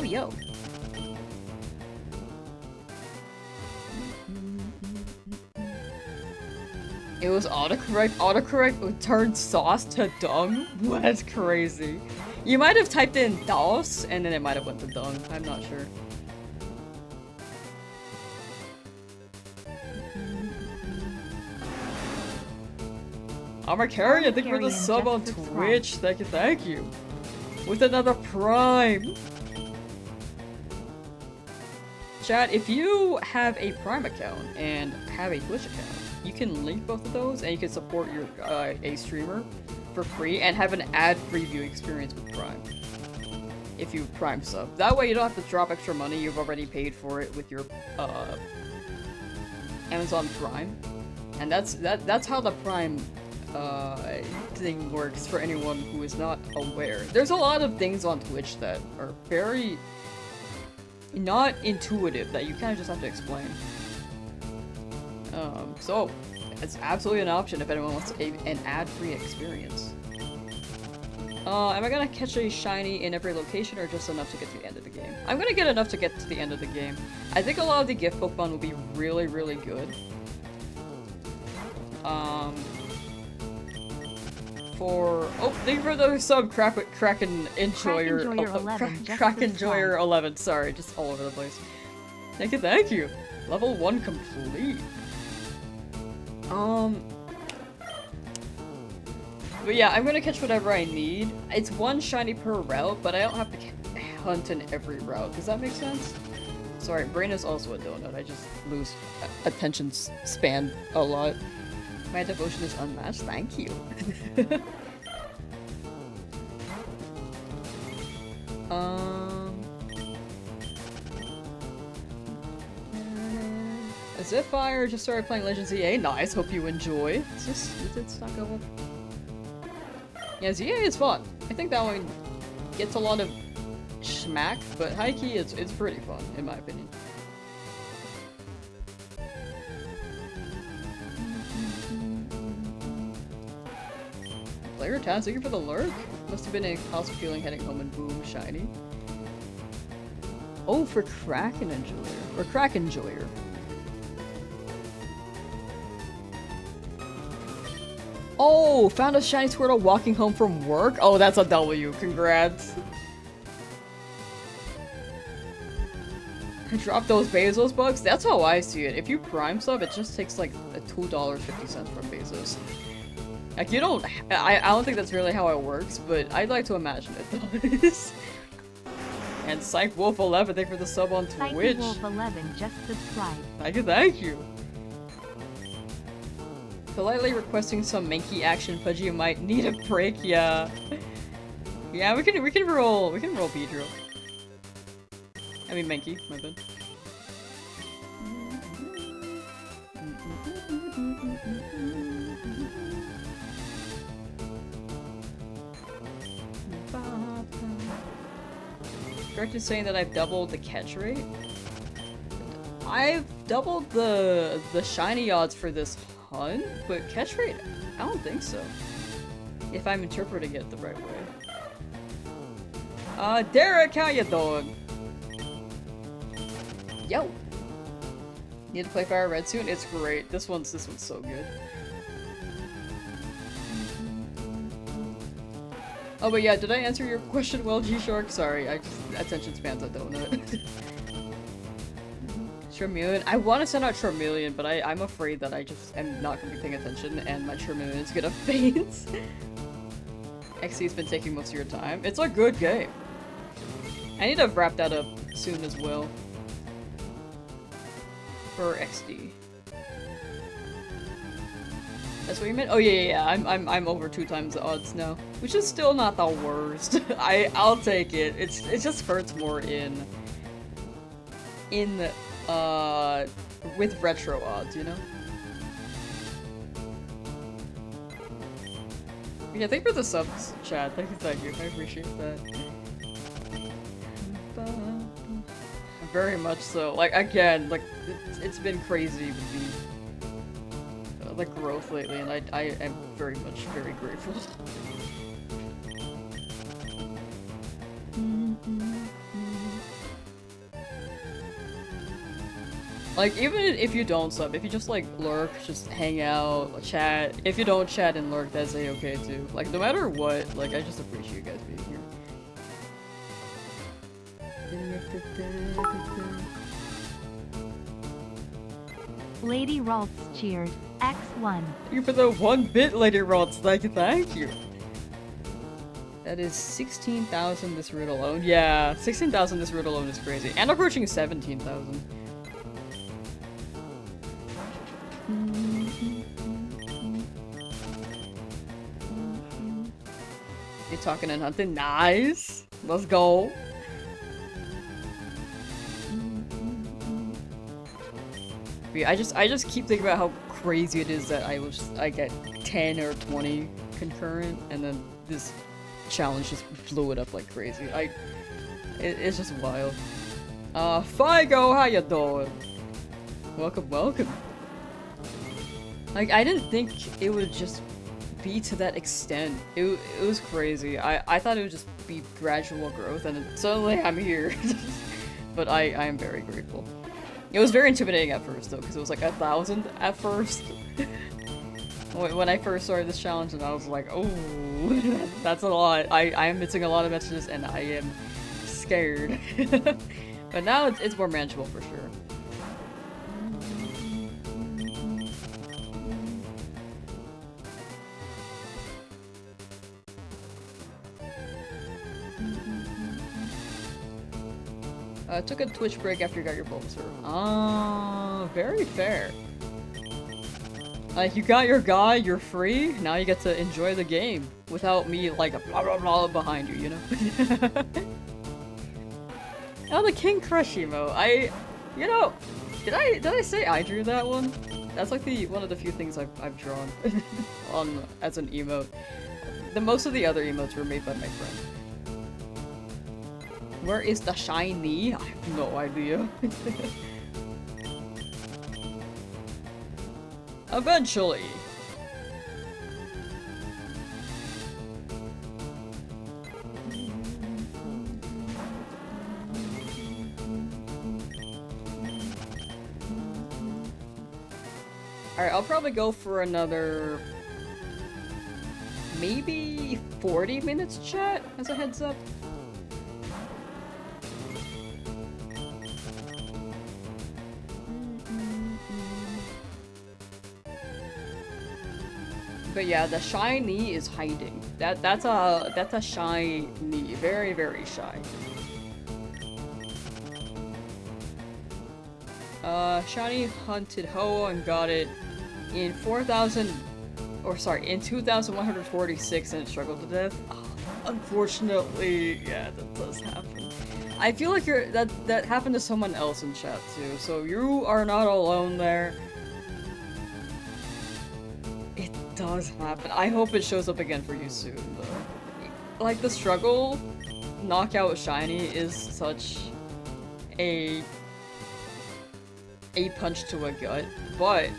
Yo. It was autocorrect. Autocorrect turned sauce to dung? That's crazy. You might have typed in DOS and then it might have went to dung. I'm not sure. Armacarian, thank you for the sub on Twitch. Thank you. With another Prime. Chat, if you have a Prime account and have a Twitch account, you can link both of those and you can support your a streamer for free and have an ad-free viewing experience with Prime. If you Prime sub. That way you don't have to drop extra money, you've already paid for it with your Amazon Prime. And that's how the Prime thing works for anyone who is not aware. There's a lot of things on Twitch that are very not intuitive that you kind of just have to explain. So it's absolutely an option if anyone wants an ad-free experience. Am I gonna catch a shiny in every location or just enough to get to the end of the game? I'm gonna get enough to get to the end of the game. I think a lot of the gift Pokemon will be really, really good. Thank you for the sub, Kraken Enjoyer 11, sorry, just all over the place. Thank you! Level 1 complete. But yeah, I'm gonna catch whatever I need. It's one shiny per route, but I don't have to hunt in every route. Does that make sense? Sorry, brain is also a donut. I just lose attention span a lot. My devotion is unmatched. Thank you. Zipfire just started playing Legends EA. Nice. Hope you enjoy. It's not going up. Yeah, ZA is fun. I think that one gets a lot of schmack, but high key it's pretty fun in my opinion. Player Taz, thank you for the lurk. Must have been a house feeling heading home and boom, shiny. Oh, for Kraken Enjoyer. Or Crack Enjoyer. Oh, found a shiny Squirtle walking home from work? Oh, that's a W. Congrats. Drop those Bezos bucks? That's how I see it. If you Prime sub, it just takes like $2.50 from Bezos. Like, you don't- I don't think that's really how it works, but I'd like to imagine it does. And Psych Wolf 11, thank you for the sub on Psyche Twitch. Wolf 11 just subscribed. Thank you. Politely requesting some Mankey action, Pudgy might need a break, yeah. Yeah, we can roll Beedrill. I mean Mankey, my bad. Correct in saying that I've doubled the catch rate? I've doubled the shiny odds for this hunt, but catch rate, I don't think so. If I'm interpreting it the right way. Derek, how you doing? Yo! Need to play Fire Red soon? It's great. This one's so good. Oh, but yeah, did I answer your question well, G-Shark? Sorry, I just- attention spans, I don't know it. Charmeleon. I want to send out Charmeleon, but I'm afraid that I just am not going to be paying attention and my Charmeleon is gonna faint. XC's been taking most of your time. It's a good game. I need to wrap that up soon as well. For XD. That's what you meant? Oh yeah. I'm over 2 times the odds now, which is still not the worst. I'll take it. It just hurts more with retro odds, you know? Yeah, thank you for the subs, chat. Thank you. I appreciate that. Very much so. Like, again, like, it's been crazy with the growth lately, and I am very grateful. Like, even if you don't sub, if you just, like, lurk, just hang out, chat, if you don't chat and lurk, that's a-okay too. Like, no matter what, like, I just appreciate you guys being here. Lady Ralts cheered. X1. Thank you for the 1-bit, Lady Rods. Thank you. That is 16,000 this route alone. Yeah, 16,000 this route alone is crazy. And approaching 17,000. You're talking and hunting? Nice! Let's go! I just keep thinking about how crazy it is that I get 10 or 20 concurrent, and then this challenge just blew it up like crazy. It's just wild. Figo, how you doing? Welcome. Like, I didn't think it would just be to that extent. It was crazy. I thought it would just be gradual growth, and then suddenly I'm here. But I am very grateful. It was very intimidating at first, though, because it was like 1,000 at first. When I first started this challenge, and I was like, oh, that's a lot. I am missing a lot of messages, and I am scared. But now it's more manageable for sure. Took a Twitch break after you got your Bulbasaur. Ah, very fair. Like, you got your guy, you're free, now you get to enjoy the game without me, like, blah blah blah behind you, you know? Oh, the King Crush emote. You know, did I say I drew that one? That's like one of the few things I've drawn as an emote. Most of the other emotes were made by my friend. Where is the shiny? I have no idea. Eventually. Alright, I'll probably go for another maybe 40 minutes chat as a heads up. But yeah, the shiny is hiding. That's a shiny. Very, very shy. Shiny hunted Ho and got it in 2146 and it struggled to death. Unfortunately, yeah, that does happen. I feel like that happened to someone else in chat too, so you are not alone there. It does happen. I hope it shows up again for you soon, though. Like, the struggle knockout shiny is such a punch to a gut, but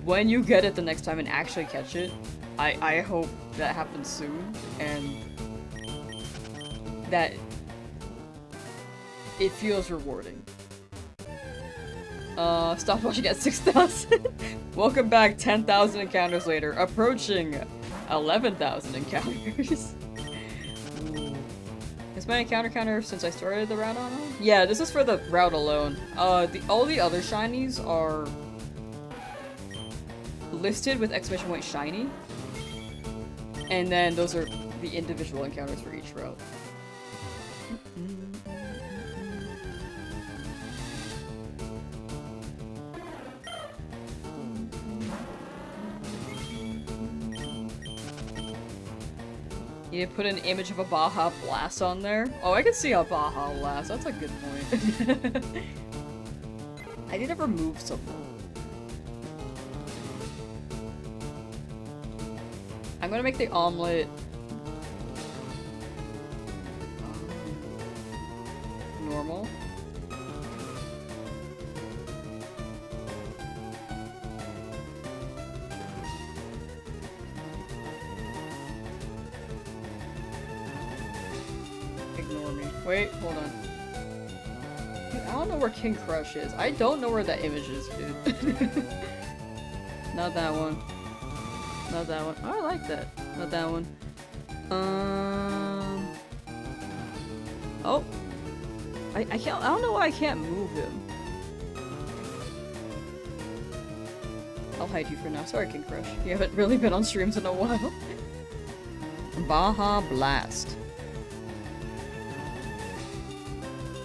when you get it the next time and actually catch it, I hope that happens soon, and that it feels rewarding. Stop watching at 6,000. Welcome back 10,000 encounters later, approaching 11,000 encounters. Ooh. Is my encounter counter since I started the route on? Yeah, this is for the route alone. All the other shinies are listed with exclamation point shiny. And then those are the individual encounters for each route. You need to put an image of a Baja Blast on there. Oh, I can see a Baja Blast. That's a good point. I need to remove something. I'm gonna make the omelet normal. Ignore me. Wait, hold on. Dude, I don't know where King Crush is. I don't know where that image is, dude. Not that one. Not that one. Oh, I like that. Not that one. Oh. I can't. I don't know why I can't move him. I'll hide you for now. Sorry, King Crush. You haven't really been on streams in a while. Baja Blast.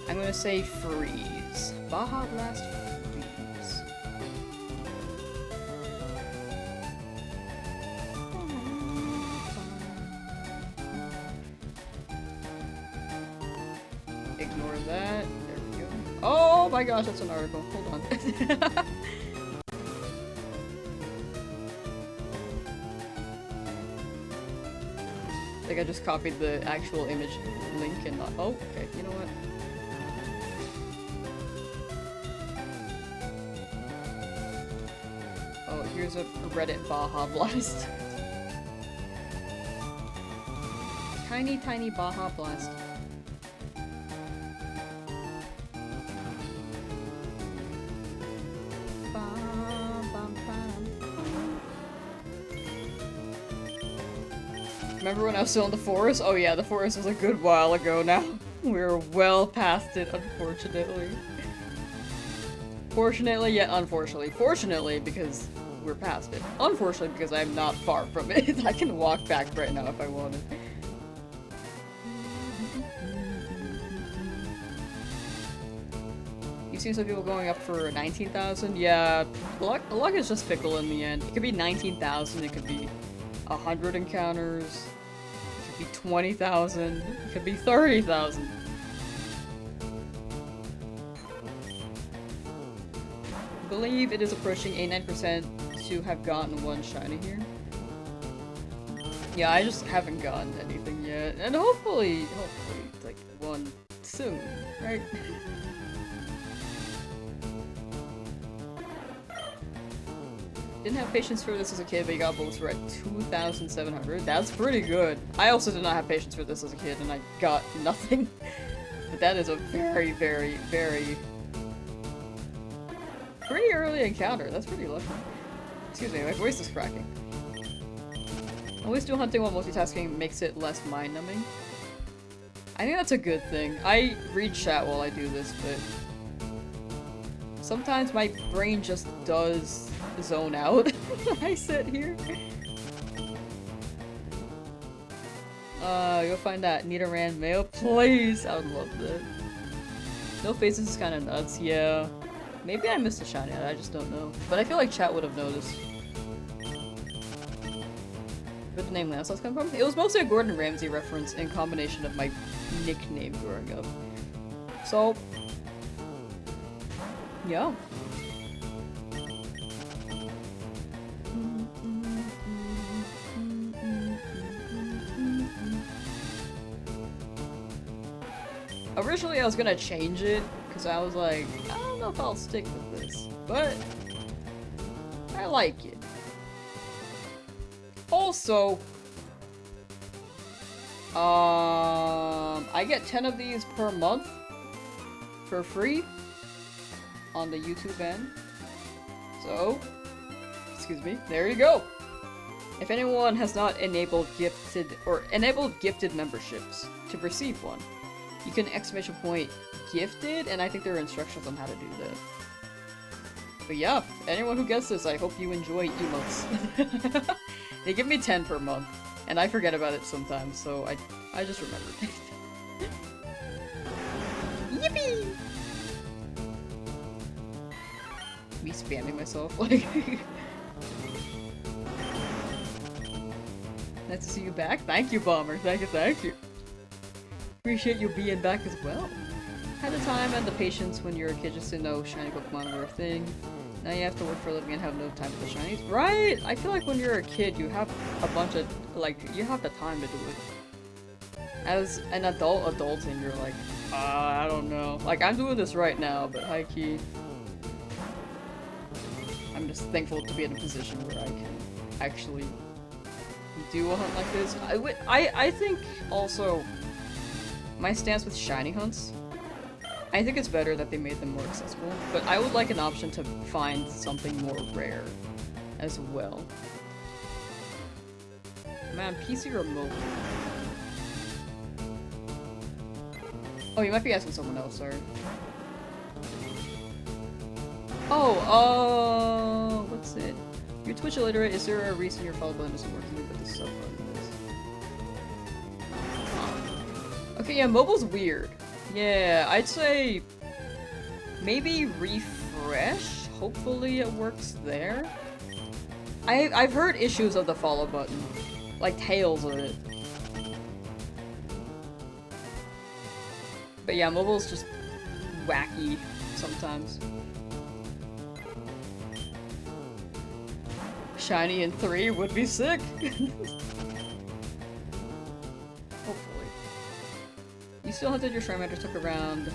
I'm gonna say freeze. Baja Blast freeze. Ignore that. There we go. Oh my gosh, that's an article. Hold on. I think I just copied the actual image link and not- oh, okay, you know what? Oh, here's a Reddit Baja Blast. Tiny, tiny Baja Blast. Remember when I was still in the forest? Oh yeah, the forest was a good while ago now. We're well past it, unfortunately. Fortunately, yet unfortunately. Fortunately, because we're past it. Unfortunately, because I'm not far from it. I can walk back right now if I wanted. You've seen some people going up for 19,000? Yeah, luck is just fickle in the end. It could be 19,000, it could be 100 encounters, it could be 20,000, it could be 30,000. I believe it is approaching 89% to have gotten one shiny here. Yeah, I just haven't gotten anything yet, and hopefully, like, one soon, right? Didn't have patience for this as a kid, but you got bullets for at 2,700. That's pretty good. I also did not have patience for this as a kid, and I got nothing. But that is a very, very, very... pretty early encounter. That's pretty lucky. Excuse me, my voice is cracking. Always do hunting while multitasking makes it less mind-numbing. I think that's a good thing. I read chat while I do this, but... Sometimes my brain just does zone out when I sit here. You'll find that Nidoran male, please. I would love that. No faces is kind of nuts. Yeah, maybe I missed a shiny. I just don't know. But I feel like chat would have noticed. Where'd the name Lamsauce come from? It was mostly a Gordon Ramsay reference in combination of my nickname growing up. So, yeah. Originally I was gonna change it, because I was like, I don't know if I'll stick with this, but I like it. Also, I get 10 of these per month for free on the YouTube end. So, excuse me, there you go. If anyone has not enabled gifted memberships to receive one, you can exclamation point gifted, and I think there are instructions on how to do that. But yeah, anyone who gets this, I hope you enjoy emotes. They give me 10 per month, and I forget about it sometimes, so I just remembered. Yippee! Me spamming myself, like... Nice to see you back. Thank you, Bomber. Thank you, thank you. Appreciate you being back as well. Had the time and the patience when you were a kid just to know shiny Pokemon were a thing. Now you have to work for a living and have no time for the shinies. Right! I feel like when you're a kid, you have a bunch of, like, you have the time to do it. As an adulting, you're like, I don't know. Like, I'm doing this right now, but high-key, I'm just thankful to be in a position where I can actually do a hunt like this. I think also, my stance with shiny hunts, I think it's better that they made them more accessible, but I would like an option to find something more rare as well. Man, PC or mobile? Oh, you might be asking someone else, sorry. Oh, what's it? You're Twitch illiterate, is there a reason your follow button isn't working with the sub button is? Okay, yeah, mobile's weird. Yeah, I'd say maybe refresh. Hopefully it works there. I've heard issues of the follow button, like tales of it. But yeah, mobile's just wacky sometimes. Shiny in 3 would be sick. Hopefully. You still hunted your Shrine took around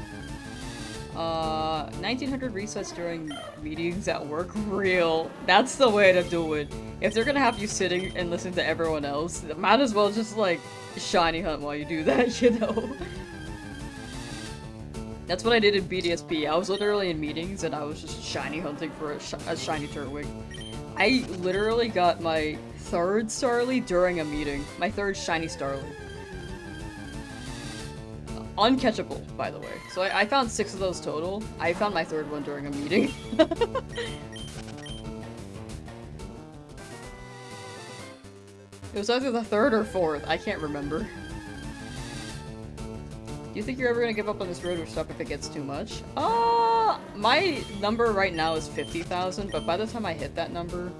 1900 resets during meetings at work. Real. That's the way to do it. If they're gonna have you sitting and listening to everyone else, might as well just like shiny hunt while you do that, you know? That's what I did in BDSP. I was literally in meetings and I was just shiny hunting for a shiny Turtwig. I literally got my 3rd Starly during a meeting. My 3rd shiny Starly. Uncatchable, by the way. So I found 6 of those total. I found my 3rd one during a meeting. It was either the 3rd or 4th. I can't remember. Do you think you're ever gonna give up on this road or stop if it gets too much? My number right now is 50,000, but by the time I hit that number,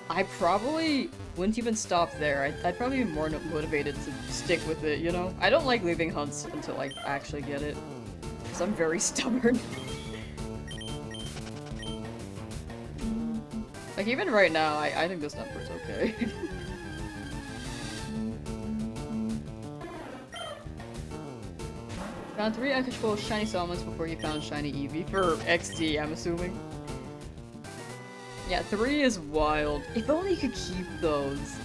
I probably wouldn't even stop there. I'd probably be more motivated to stick with it, you know? I don't like leaving hunts until I actually get it, because I'm very stubborn. Like, even right now, I think this number's okay. Found 3 uncatchable shiny Salmons before you found shiny Eevee. For XD, I'm assuming. Yeah, 3 is wild. If only you could keep those.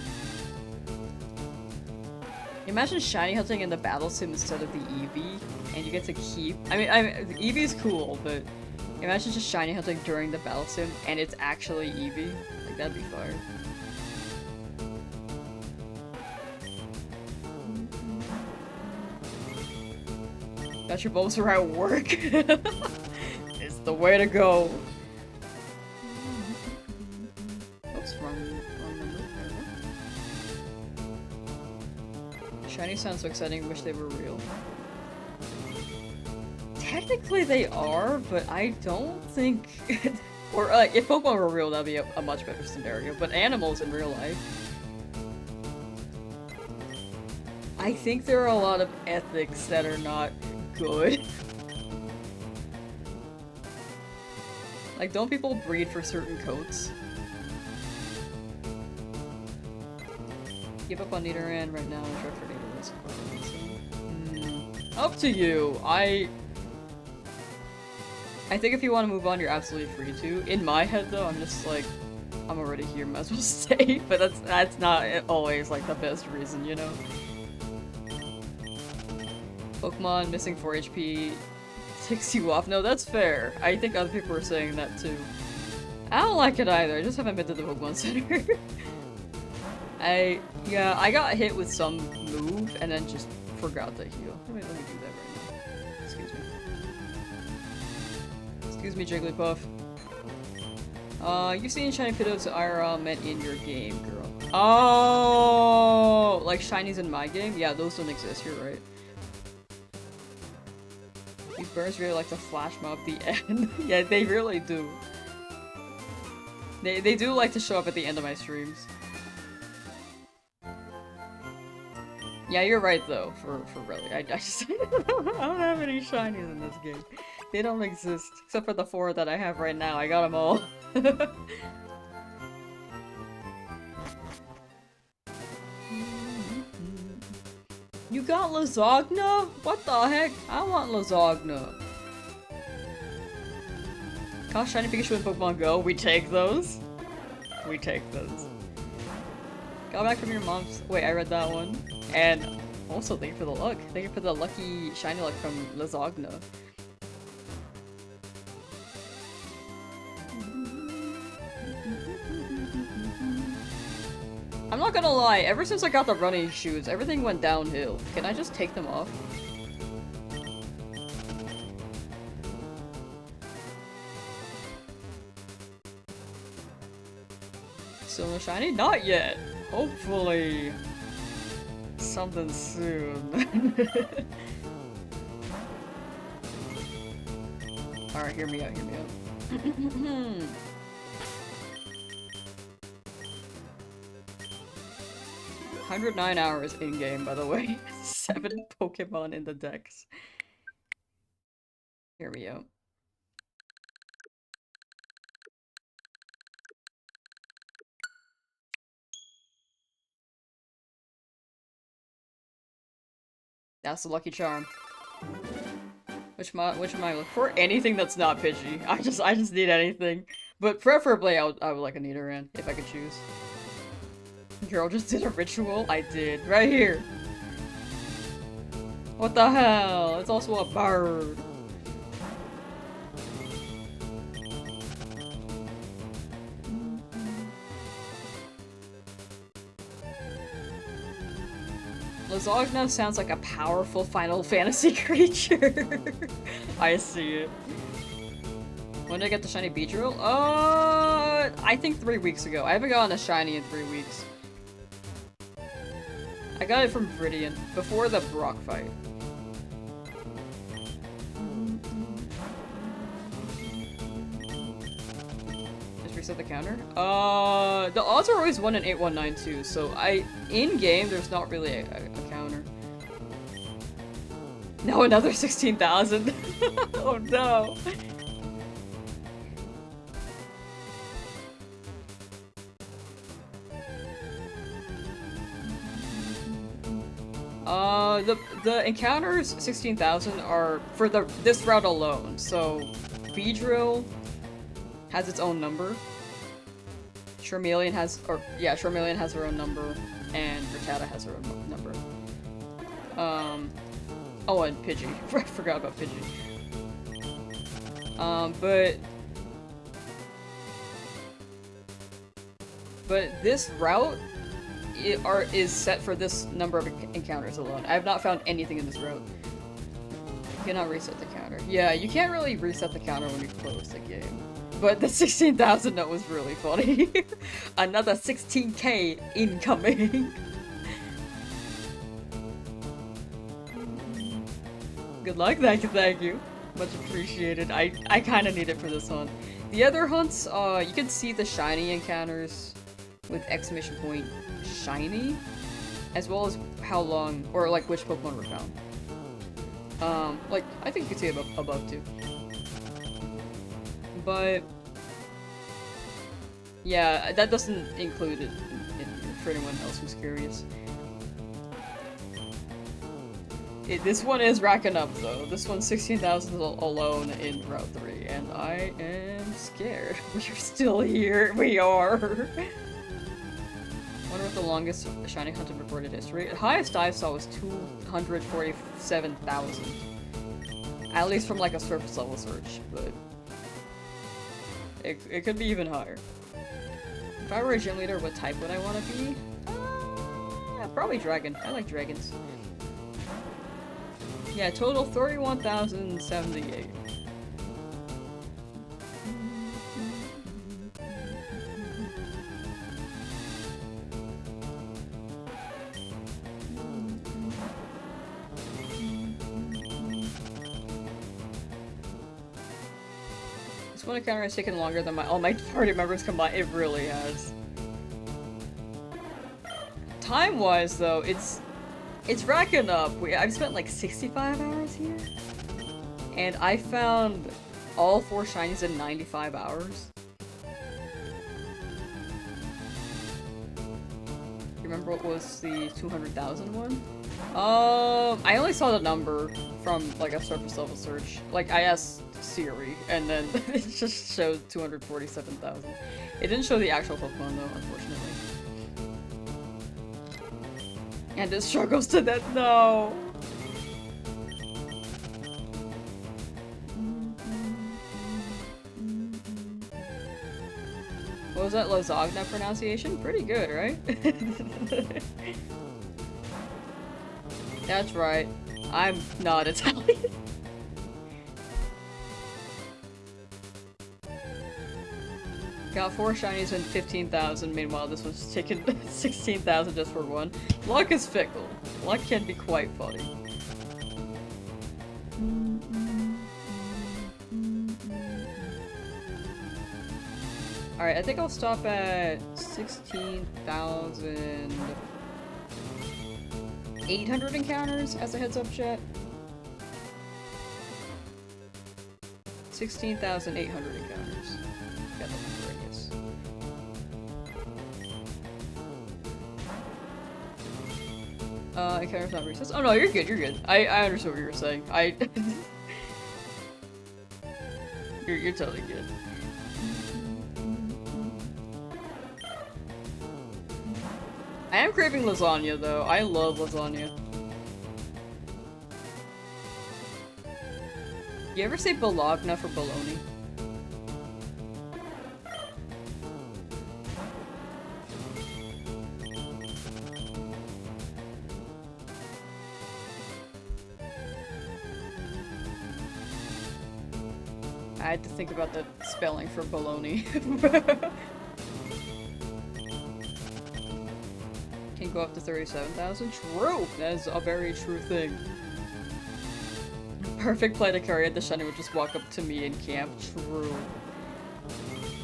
Imagine shiny hunting in the battle sim instead of the Eevee, and you get to keep- I mean, the Eevee's cool, but imagine just shiny hunting during the battle sim, and it's actually Eevee. Like, that'd be fire. Got your bulbs are at work. Is the way to go. Oops, wrong number. Shiny sounds so exciting, wish they were real. Technically they are, but I don't think... or like, if Pokemon were real, that'd be a much better scenario, but animals in real life... I think there are a lot of ethics that are not good. Like, don't people breed for certain coats? Give up on Nidoran right now and try for Nidoran. Up to you. I think if you want to move on, you're absolutely free to. In my head, though, I'm just like, I'm already here, might as well stay. But that's not always like the best reason, you know. Pokemon missing 4 HP ticks you off. No, that's fair. I think other people were saying that too. I don't like it either. I just haven't been to the Pokemon Center. I got hit with some move and then just forgot to heal. Let me do that right now. Excuse me. Excuse me, Jigglypuff. You've seen shiny Pidgeots IRL meant in your game, girl. Oh, like shinies in my game? Yeah, those don't exist. You're right. These birds really like to flash mob the end. Yeah, they really do. They do like to show up at the end of my streams. Yeah, you're right though, for really. I just I don't have any shinies in this game. They don't exist. Except for the 4 that I have right now. I got them all. You got lasagna? What the heck? I want lasagna. Gosh, shiny Pikachu in Pokemon Go. We take those. We take those. Got back from your mom's. Wait, I read that one. And also, thank you for the luck. Thank you for the lucky shiny luck from lasagna. I'm not gonna lie, ever since I got the running shoes, everything went downhill. Can I just take them off? Still no shiny? Not yet! Hopefully... something soon. Alright, hear me out, hear me out. 109 hours in-game, by the way. 7 Pokemon in the decks. Hear me out. That's the lucky charm. Which am I looking for? Anything that's not Pidgey. I just need anything. But preferably I would like a Nidoran, if I could choose. Girl just did a ritual? I did. Right here. What the hell? It's also a bird. Lasagna sounds like a powerful Final Fantasy creature. I see it. When did I get the shiny Beedrill? I think 3 weeks ago. I haven't gotten a shiny in 3 weeks. I got it from Viridian, before the Brock fight. Just reset the counter? The odds are always 1 in 8192, so in-game, there's not really a counter. No, another 16,000! Oh no! The encounters 16,000 are for this route alone. So Beedrill has its own number. Charmeleon has her own number, and Rattata has her own number. Oh, and Pidgey. I forgot about Pidgey. But this route is set for this number of encounters alone. I have not found anything in this route. You cannot reset the counter. counter. Yeah, you can't really reset the counter when you close the game. But the 16,000 note was really funny. Another 16k incoming. Good luck, thank you. Much appreciated. I kind of need it for this hunt. The other hunts, you can see the shiny encounters with exclamation point shiny, as well as how long, or like which Pokemon were found. Like, I think you can see it above too. But, yeah, that doesn't include it for anyone else who's curious. This one is racking up though. This one's 16,000 alone in Route 3, and I am scared. We're still here. We are. Wonder what the longest shiny hunt in recorded history. The highest I saw was 247,000. At least from like a surface level search, but it could be even higher. If I were a gym leader, what type would I want to be? Probably dragon. I like dragons. Yeah, total 31,078. This one encounter has taken longer than all my party members combined. It really has. Time-wise, though, it's racking up. I've spent like 65 hours here, and I found all 4 shinies in 95 hours. You remember what was the 200,000 one? I only saw the number from like a surface level search. Like I asked Siri, and then it just showed 247,000. It didn't show the actual Pokemon though, unfortunately. And it struggles to that. No. What was that lasagna pronunciation? Pretty good, right? That's right. I'm not Italian. Got 4 shinies and 15,000. Meanwhile, this one's taken 16,000 just for one. Luck is fickle. Luck can be quite funny. Alright, I think I'll stop at 16,800 encounters as a heads up, chat. 16,800 encounters. Got the number, I guess. Encounters not recess. Oh no, you're good, you're good. I understood what you were saying. You're totally good. I am craving lasagna though. I love lasagna. You ever say Bologna for bologna? I had to think about the spelling for bologna. Can go up to 37,000? True! That is a very true thing. Perfect play to carry at the shiny would just walk up to me in camp. True.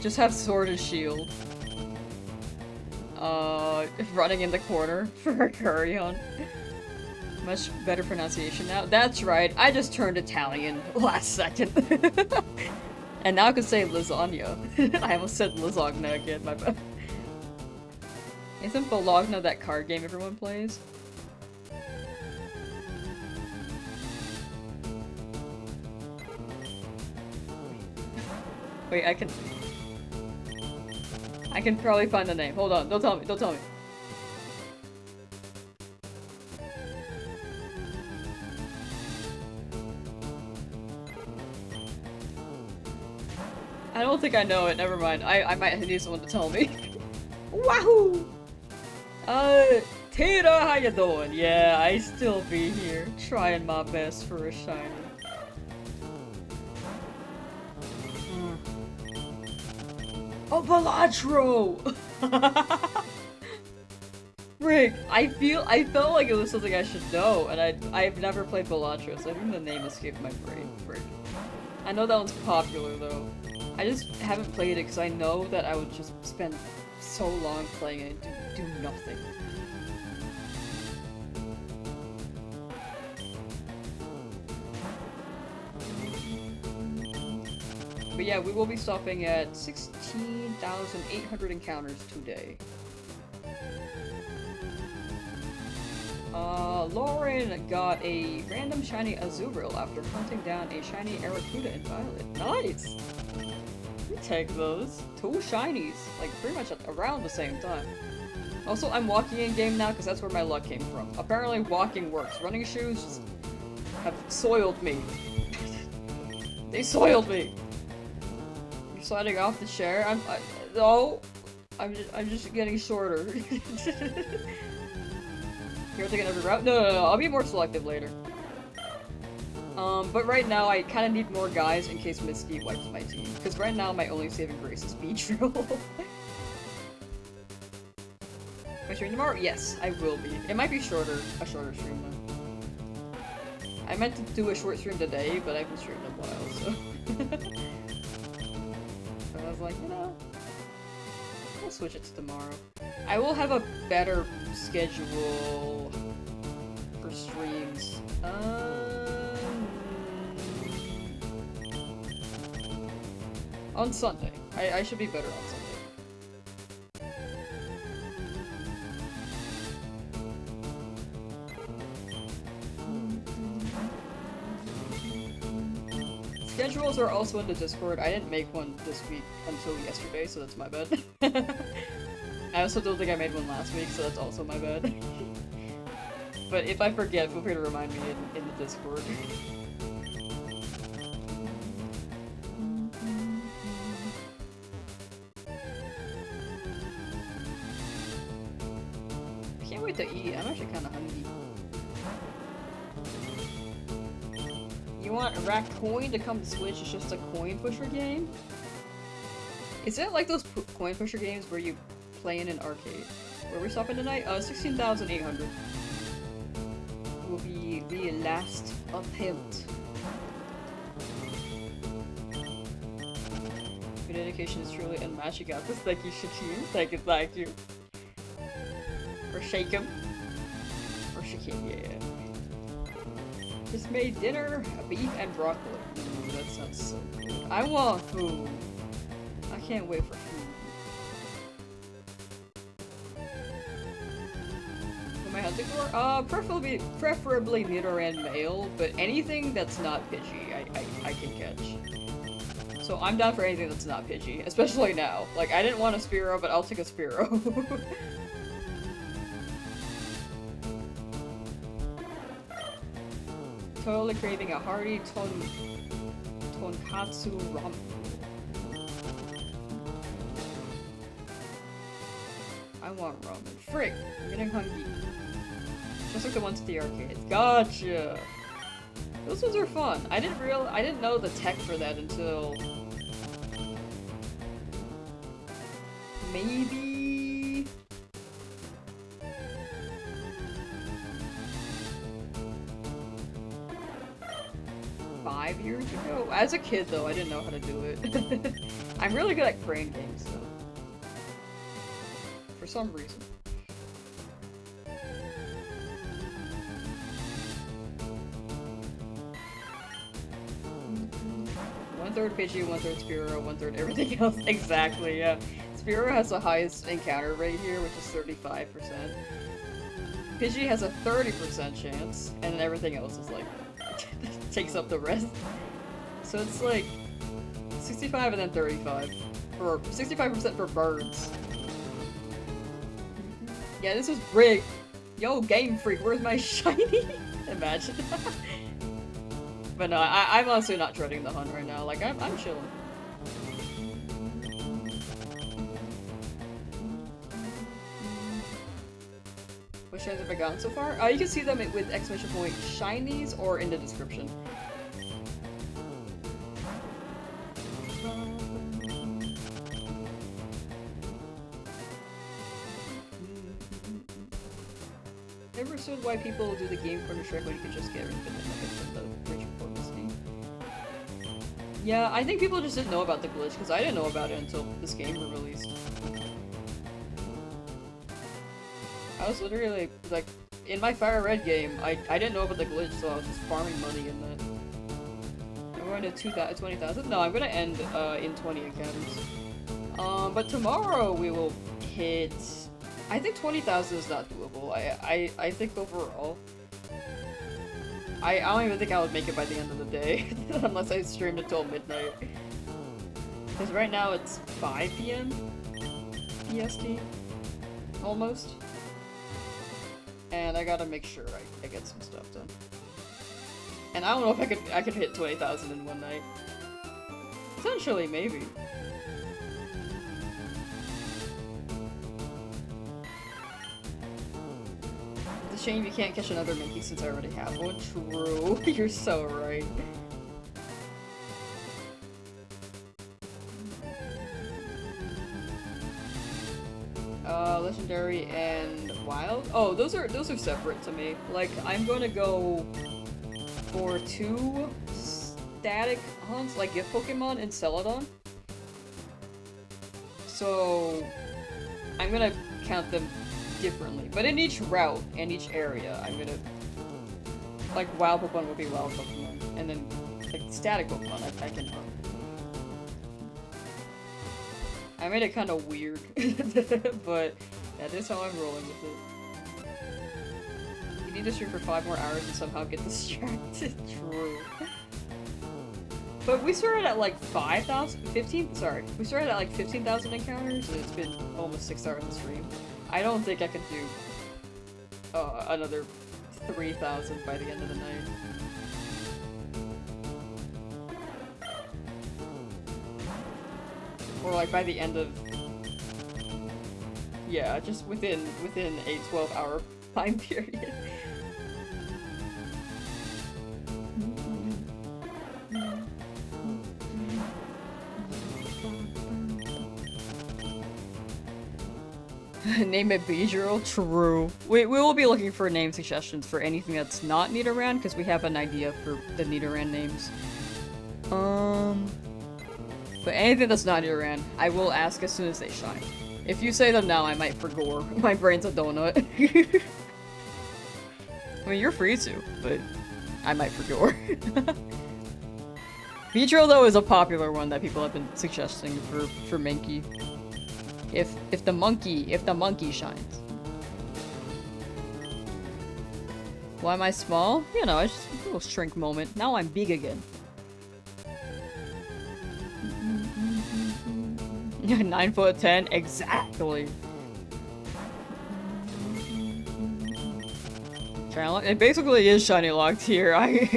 Just have sword and shield. Running in the corner for a curry hunt. Much better pronunciation now. That's right, I just turned Italian last second. And now I can say lasagna. I almost said lasagna again, my bad. Isn't Bologna that card game everyone plays? Wait, I can probably find the name. Hold on, don't tell me, don't tell me. I don't think I know it, never mind. I might need someone to tell me. Wahoo! Tita, how you doing? Yeah, I still be here, trying my best for a shiny. Oh, Balatro! Rick, I felt like it was something I should know, and I've never played Balatro, so I think the name escaped my brain. Rick. I know that one's popular though. I just haven't played it because I know that I would just spend so long playing it and do nothing. But yeah, we will be stopping at 16,800 encounters today. Lauren got a random shiny Azurill after hunting down a shiny Aracuda in Violet. Nice! We take those. 2 shinies, like pretty much around the same time. Also, I'm walking in game now because that's where my luck came from. Apparently walking works. Running shoes just have soiled me. They soiled me! You're sliding off the chair? I'm just getting shorter. You're taking every route? No, I'll be more selective later. But right now I kind of need more guys in case Misty wipes my team. Because right now my only saving grace is Beatrill. Am I streaming tomorrow? Yes, I will be. It might be a shorter stream though. I meant to do a short stream today, but I haven't streamed in a while, so... So I was like, you know... We'll switch it to tomorrow. I will have a better schedule for streams. On Sunday. I should be better on Sunday. Schedules are also in the Discord. I didn't make one this week until yesterday, so that's my bad. I also don't think I made one last week, so that's also my bad. But if I forget, feel free to remind me in the Discord. I can't wait to eat. I'm actually kind of hungry. You want Raccoon to come to Switch? It's just a coin pusher game? Is it like those coin pusher games where you play in an arcade? Where are we stopping tonight? 16,800. Will be the last attempt. Your dedication is truly unmatched. You got this. Thank you, Shakim. Thank you. Or shake him. Or Shakim, yeah. Just made dinner, beef and broccoli. Ooh, that sounds so good. I want food. I can't wait for food. Who am I hunting for? Preferably neuter and male, but anything that's not Pidgey, I can catch. So I'm down for anything that's not Pidgey, especially now. Like, I didn't want a Spearow, but I'll take a Spearow. Totally craving a hearty tonkatsu ramen. I want ramen. Frick! I'm getting hungry. Just like the ones at the arcades. Gotcha! Those ones are fun. I didn't know the tech for that until... maybe... 5 years ago? As a kid, though, I didn't know how to do it. I'm really good at crane games, though. For some reason. One-third Pidgey, one-third Spearow, one-third everything else. Exactly, yeah. Spearow has the highest encounter rate here, which is 35%. Pidgey has a 30% chance, and then everything else is like... takes up the rest. So it's like 65 and then 35. Or 65% for birds. Yeah, this is rigged. Yo, Game Freak, where's my shiny? Imagine. But no, I'm honestly not dreading the hunt right now. Like, I'm chilling. What shinies have I gotten so far? You can see them with exclamation point shinies or in the description. Never understood why people do the game Counter-Strike when you can just get infinite nuggets from the rich publicity. Yeah, I think people just didn't know about the glitch, because I didn't know about it until this game was released. I was literally, like, in my Fire Red game, I didn't know about the glitch, so I was just farming money in that. I'm going to 20,000? No, I'm gonna end in 20 encounters. But tomorrow we will hit... I think 20,000 is not doable. I think overall... I don't even think I would make it by the end of the day, unless I streamed until midnight. Because right now it's 5 PM? EST? Almost. And I gotta make sure I get some stuff done. And I don't know if I could hit 20,000 in one night. Potentially, maybe. It's a shame you can't catch another Mickey since I already have one. True. You're so right. Legendary and wild? Oh, those are separate to me. Like, I'm gonna go for 2 static hunts, like gift Pokemon and Celadon. So, I'm gonna count them differently. But in each route and each area, I'm gonna... Like, wild Pokemon will be wild Pokemon. And then, like, static Pokemon, I can hunt. I made it kind of weird, but that is how I'm rolling with it. You need to stream for 5 more hours and somehow get distracted. True. But we started at like 15,000 encounters and it's been almost 6 hours of stream. I don't think I could do another 3,000 by the end of the night. Or like by the end of... Yeah, just within a 12-hour time period. Name it Beedrill? True. We will be looking for name suggestions for anything that's not Nidoran, because we have an idea for the Nidoran names. But anything that's not Nidoran, I will ask as soon as they shine. If you say them now, I might forgore. My brain's a donut. I mean, you're free to, but I might forgore. Beedrill, though, is a popular one that people have been suggesting for Mankey. If the monkey shines. Why am I small? You know, it's just a little shrink moment. Now I'm big again. 9'10", exactly. It basically is shiny locked here. I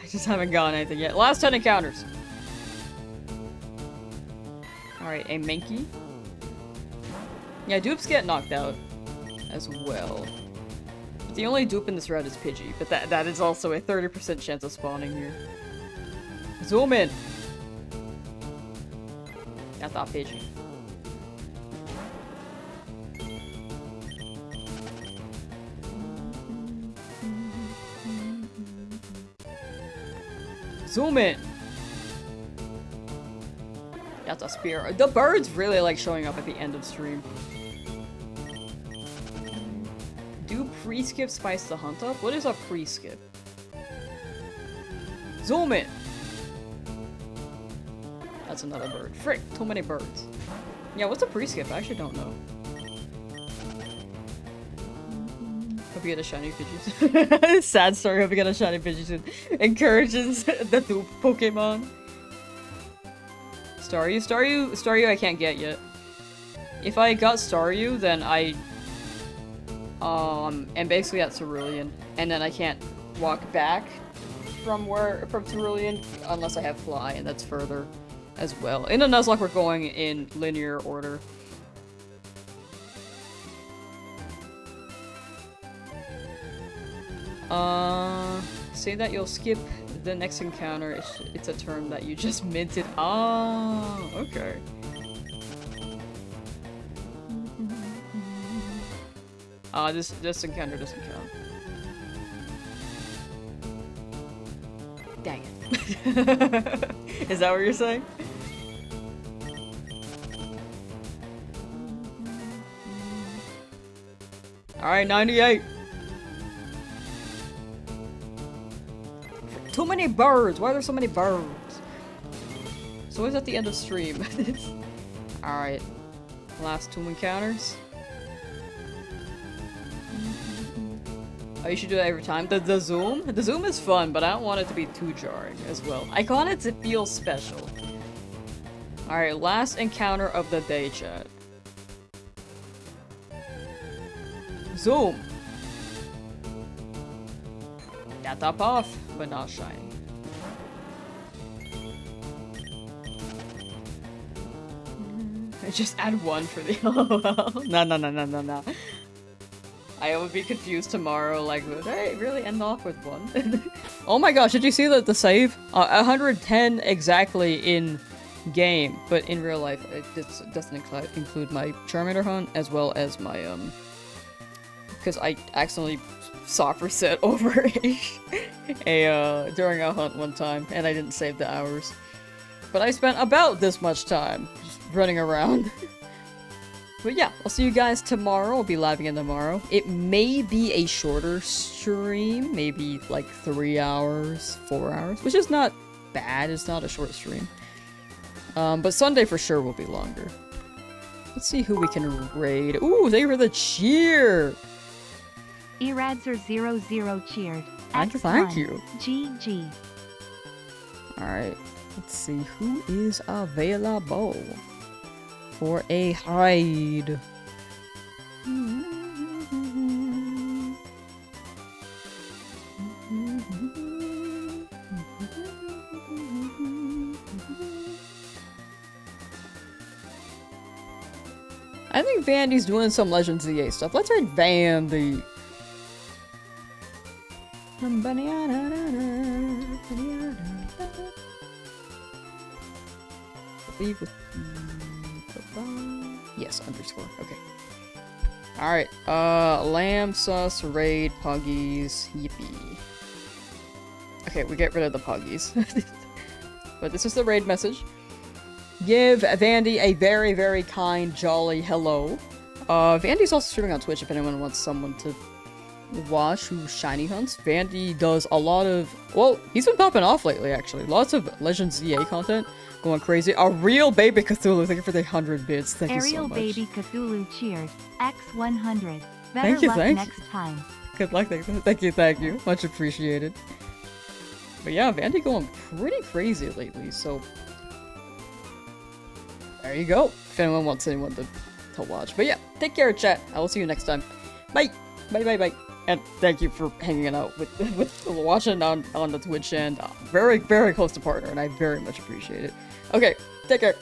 just haven't gotten anything yet. Last 10 encounters. Alright, a Mankey. Yeah, dupes get knocked out as well. But the only dupe in this route is Pidgey, but that is also a 30% chance of spawning here. Zoom in! That's not Pidgey. Zoom in! That's a spear. The birds really like showing up at the end of stream. Do pre-skip spice the hunt up? What is a pre-skip? Zoom in! That's another bird. Frick! Too many birds. Yeah, what's a pre-skip? I actually don't know. Hope you get a shiny Pidgeot. Sad story, hope you get a shiny Pidgeot. Encourages the dupe Pokemon. Staryu I can't get yet. If I got Staryu, then I am basically at Cerulean, and then I can't walk back from Cerulean unless I have Fly, and that's further as well. In the Nuzlocke, we're going in linear order. Say that you'll skip the next encounter. It's a term that you just minted. Oh, okay. This encounter doesn't count. Dang it. Is that what you're saying? Alright, 98. Too many birds. Why are there so many birds? So it's at the end of stream. Alright. Last 2 encounters. Oh, you should do that every time. The zoom? The zoom is fun, but I don't want it to be too jarring as well. I want it to feel special. Alright, last encounter of the day, chat. Zoom! Got top off, but not shiny. I just add 1 for the LOL. No. I would be confused tomorrow, like, would I really end off with 1? Oh my gosh, did you see the save? 110 exactly in game, but in real life, it doesn't include my Charmander hunt, as well as my, because I accidentally soft reset over during a hunt one time, and I didn't save the hours. But I spent about this much time just running around. But yeah, I'll see you guys tomorrow. I'll be live again tomorrow. It may be a shorter stream, maybe like 3 hours, 4 hours, which is not bad. It's not a short stream. But Sunday for sure will be longer. Let's see who we can raid. Ooh, they were the cheer! Eradzer00 cheered. Thank you. GG. Alright, let's see who is available for a raid. I think Vandy's doing some Legends ZA stuff. Let's raid Vandy. Leave with yes, underscore. Okay. Alright, Lamsauce, raid, Puggies, yippee. Okay, we get rid of the Puggies. But this is the raid message. Give Vandy a very, very kind, jolly hello. Vandy's also streaming on Twitch if anyone wants someone to watch who shiny hunts. Vandy does a lot of, well, he's been popping off lately actually. Lots of Legends ZA content. Going crazy. A real baby Cthulhu. Thank you for the 100 bits. Thank you so much. Ariel baby Cthulhu cheers. X100. Better luck next time. Good luck. Thank you. Much appreciated. But yeah, Vandy going pretty crazy lately, so there you go. If anyone wants anyone to watch. But yeah, take care, chat. I will see you next time. Bye. Bye. And thank you for hanging out with watching on the Twitch, and very, very close to partner, and I very much appreciate it. Okay, take care.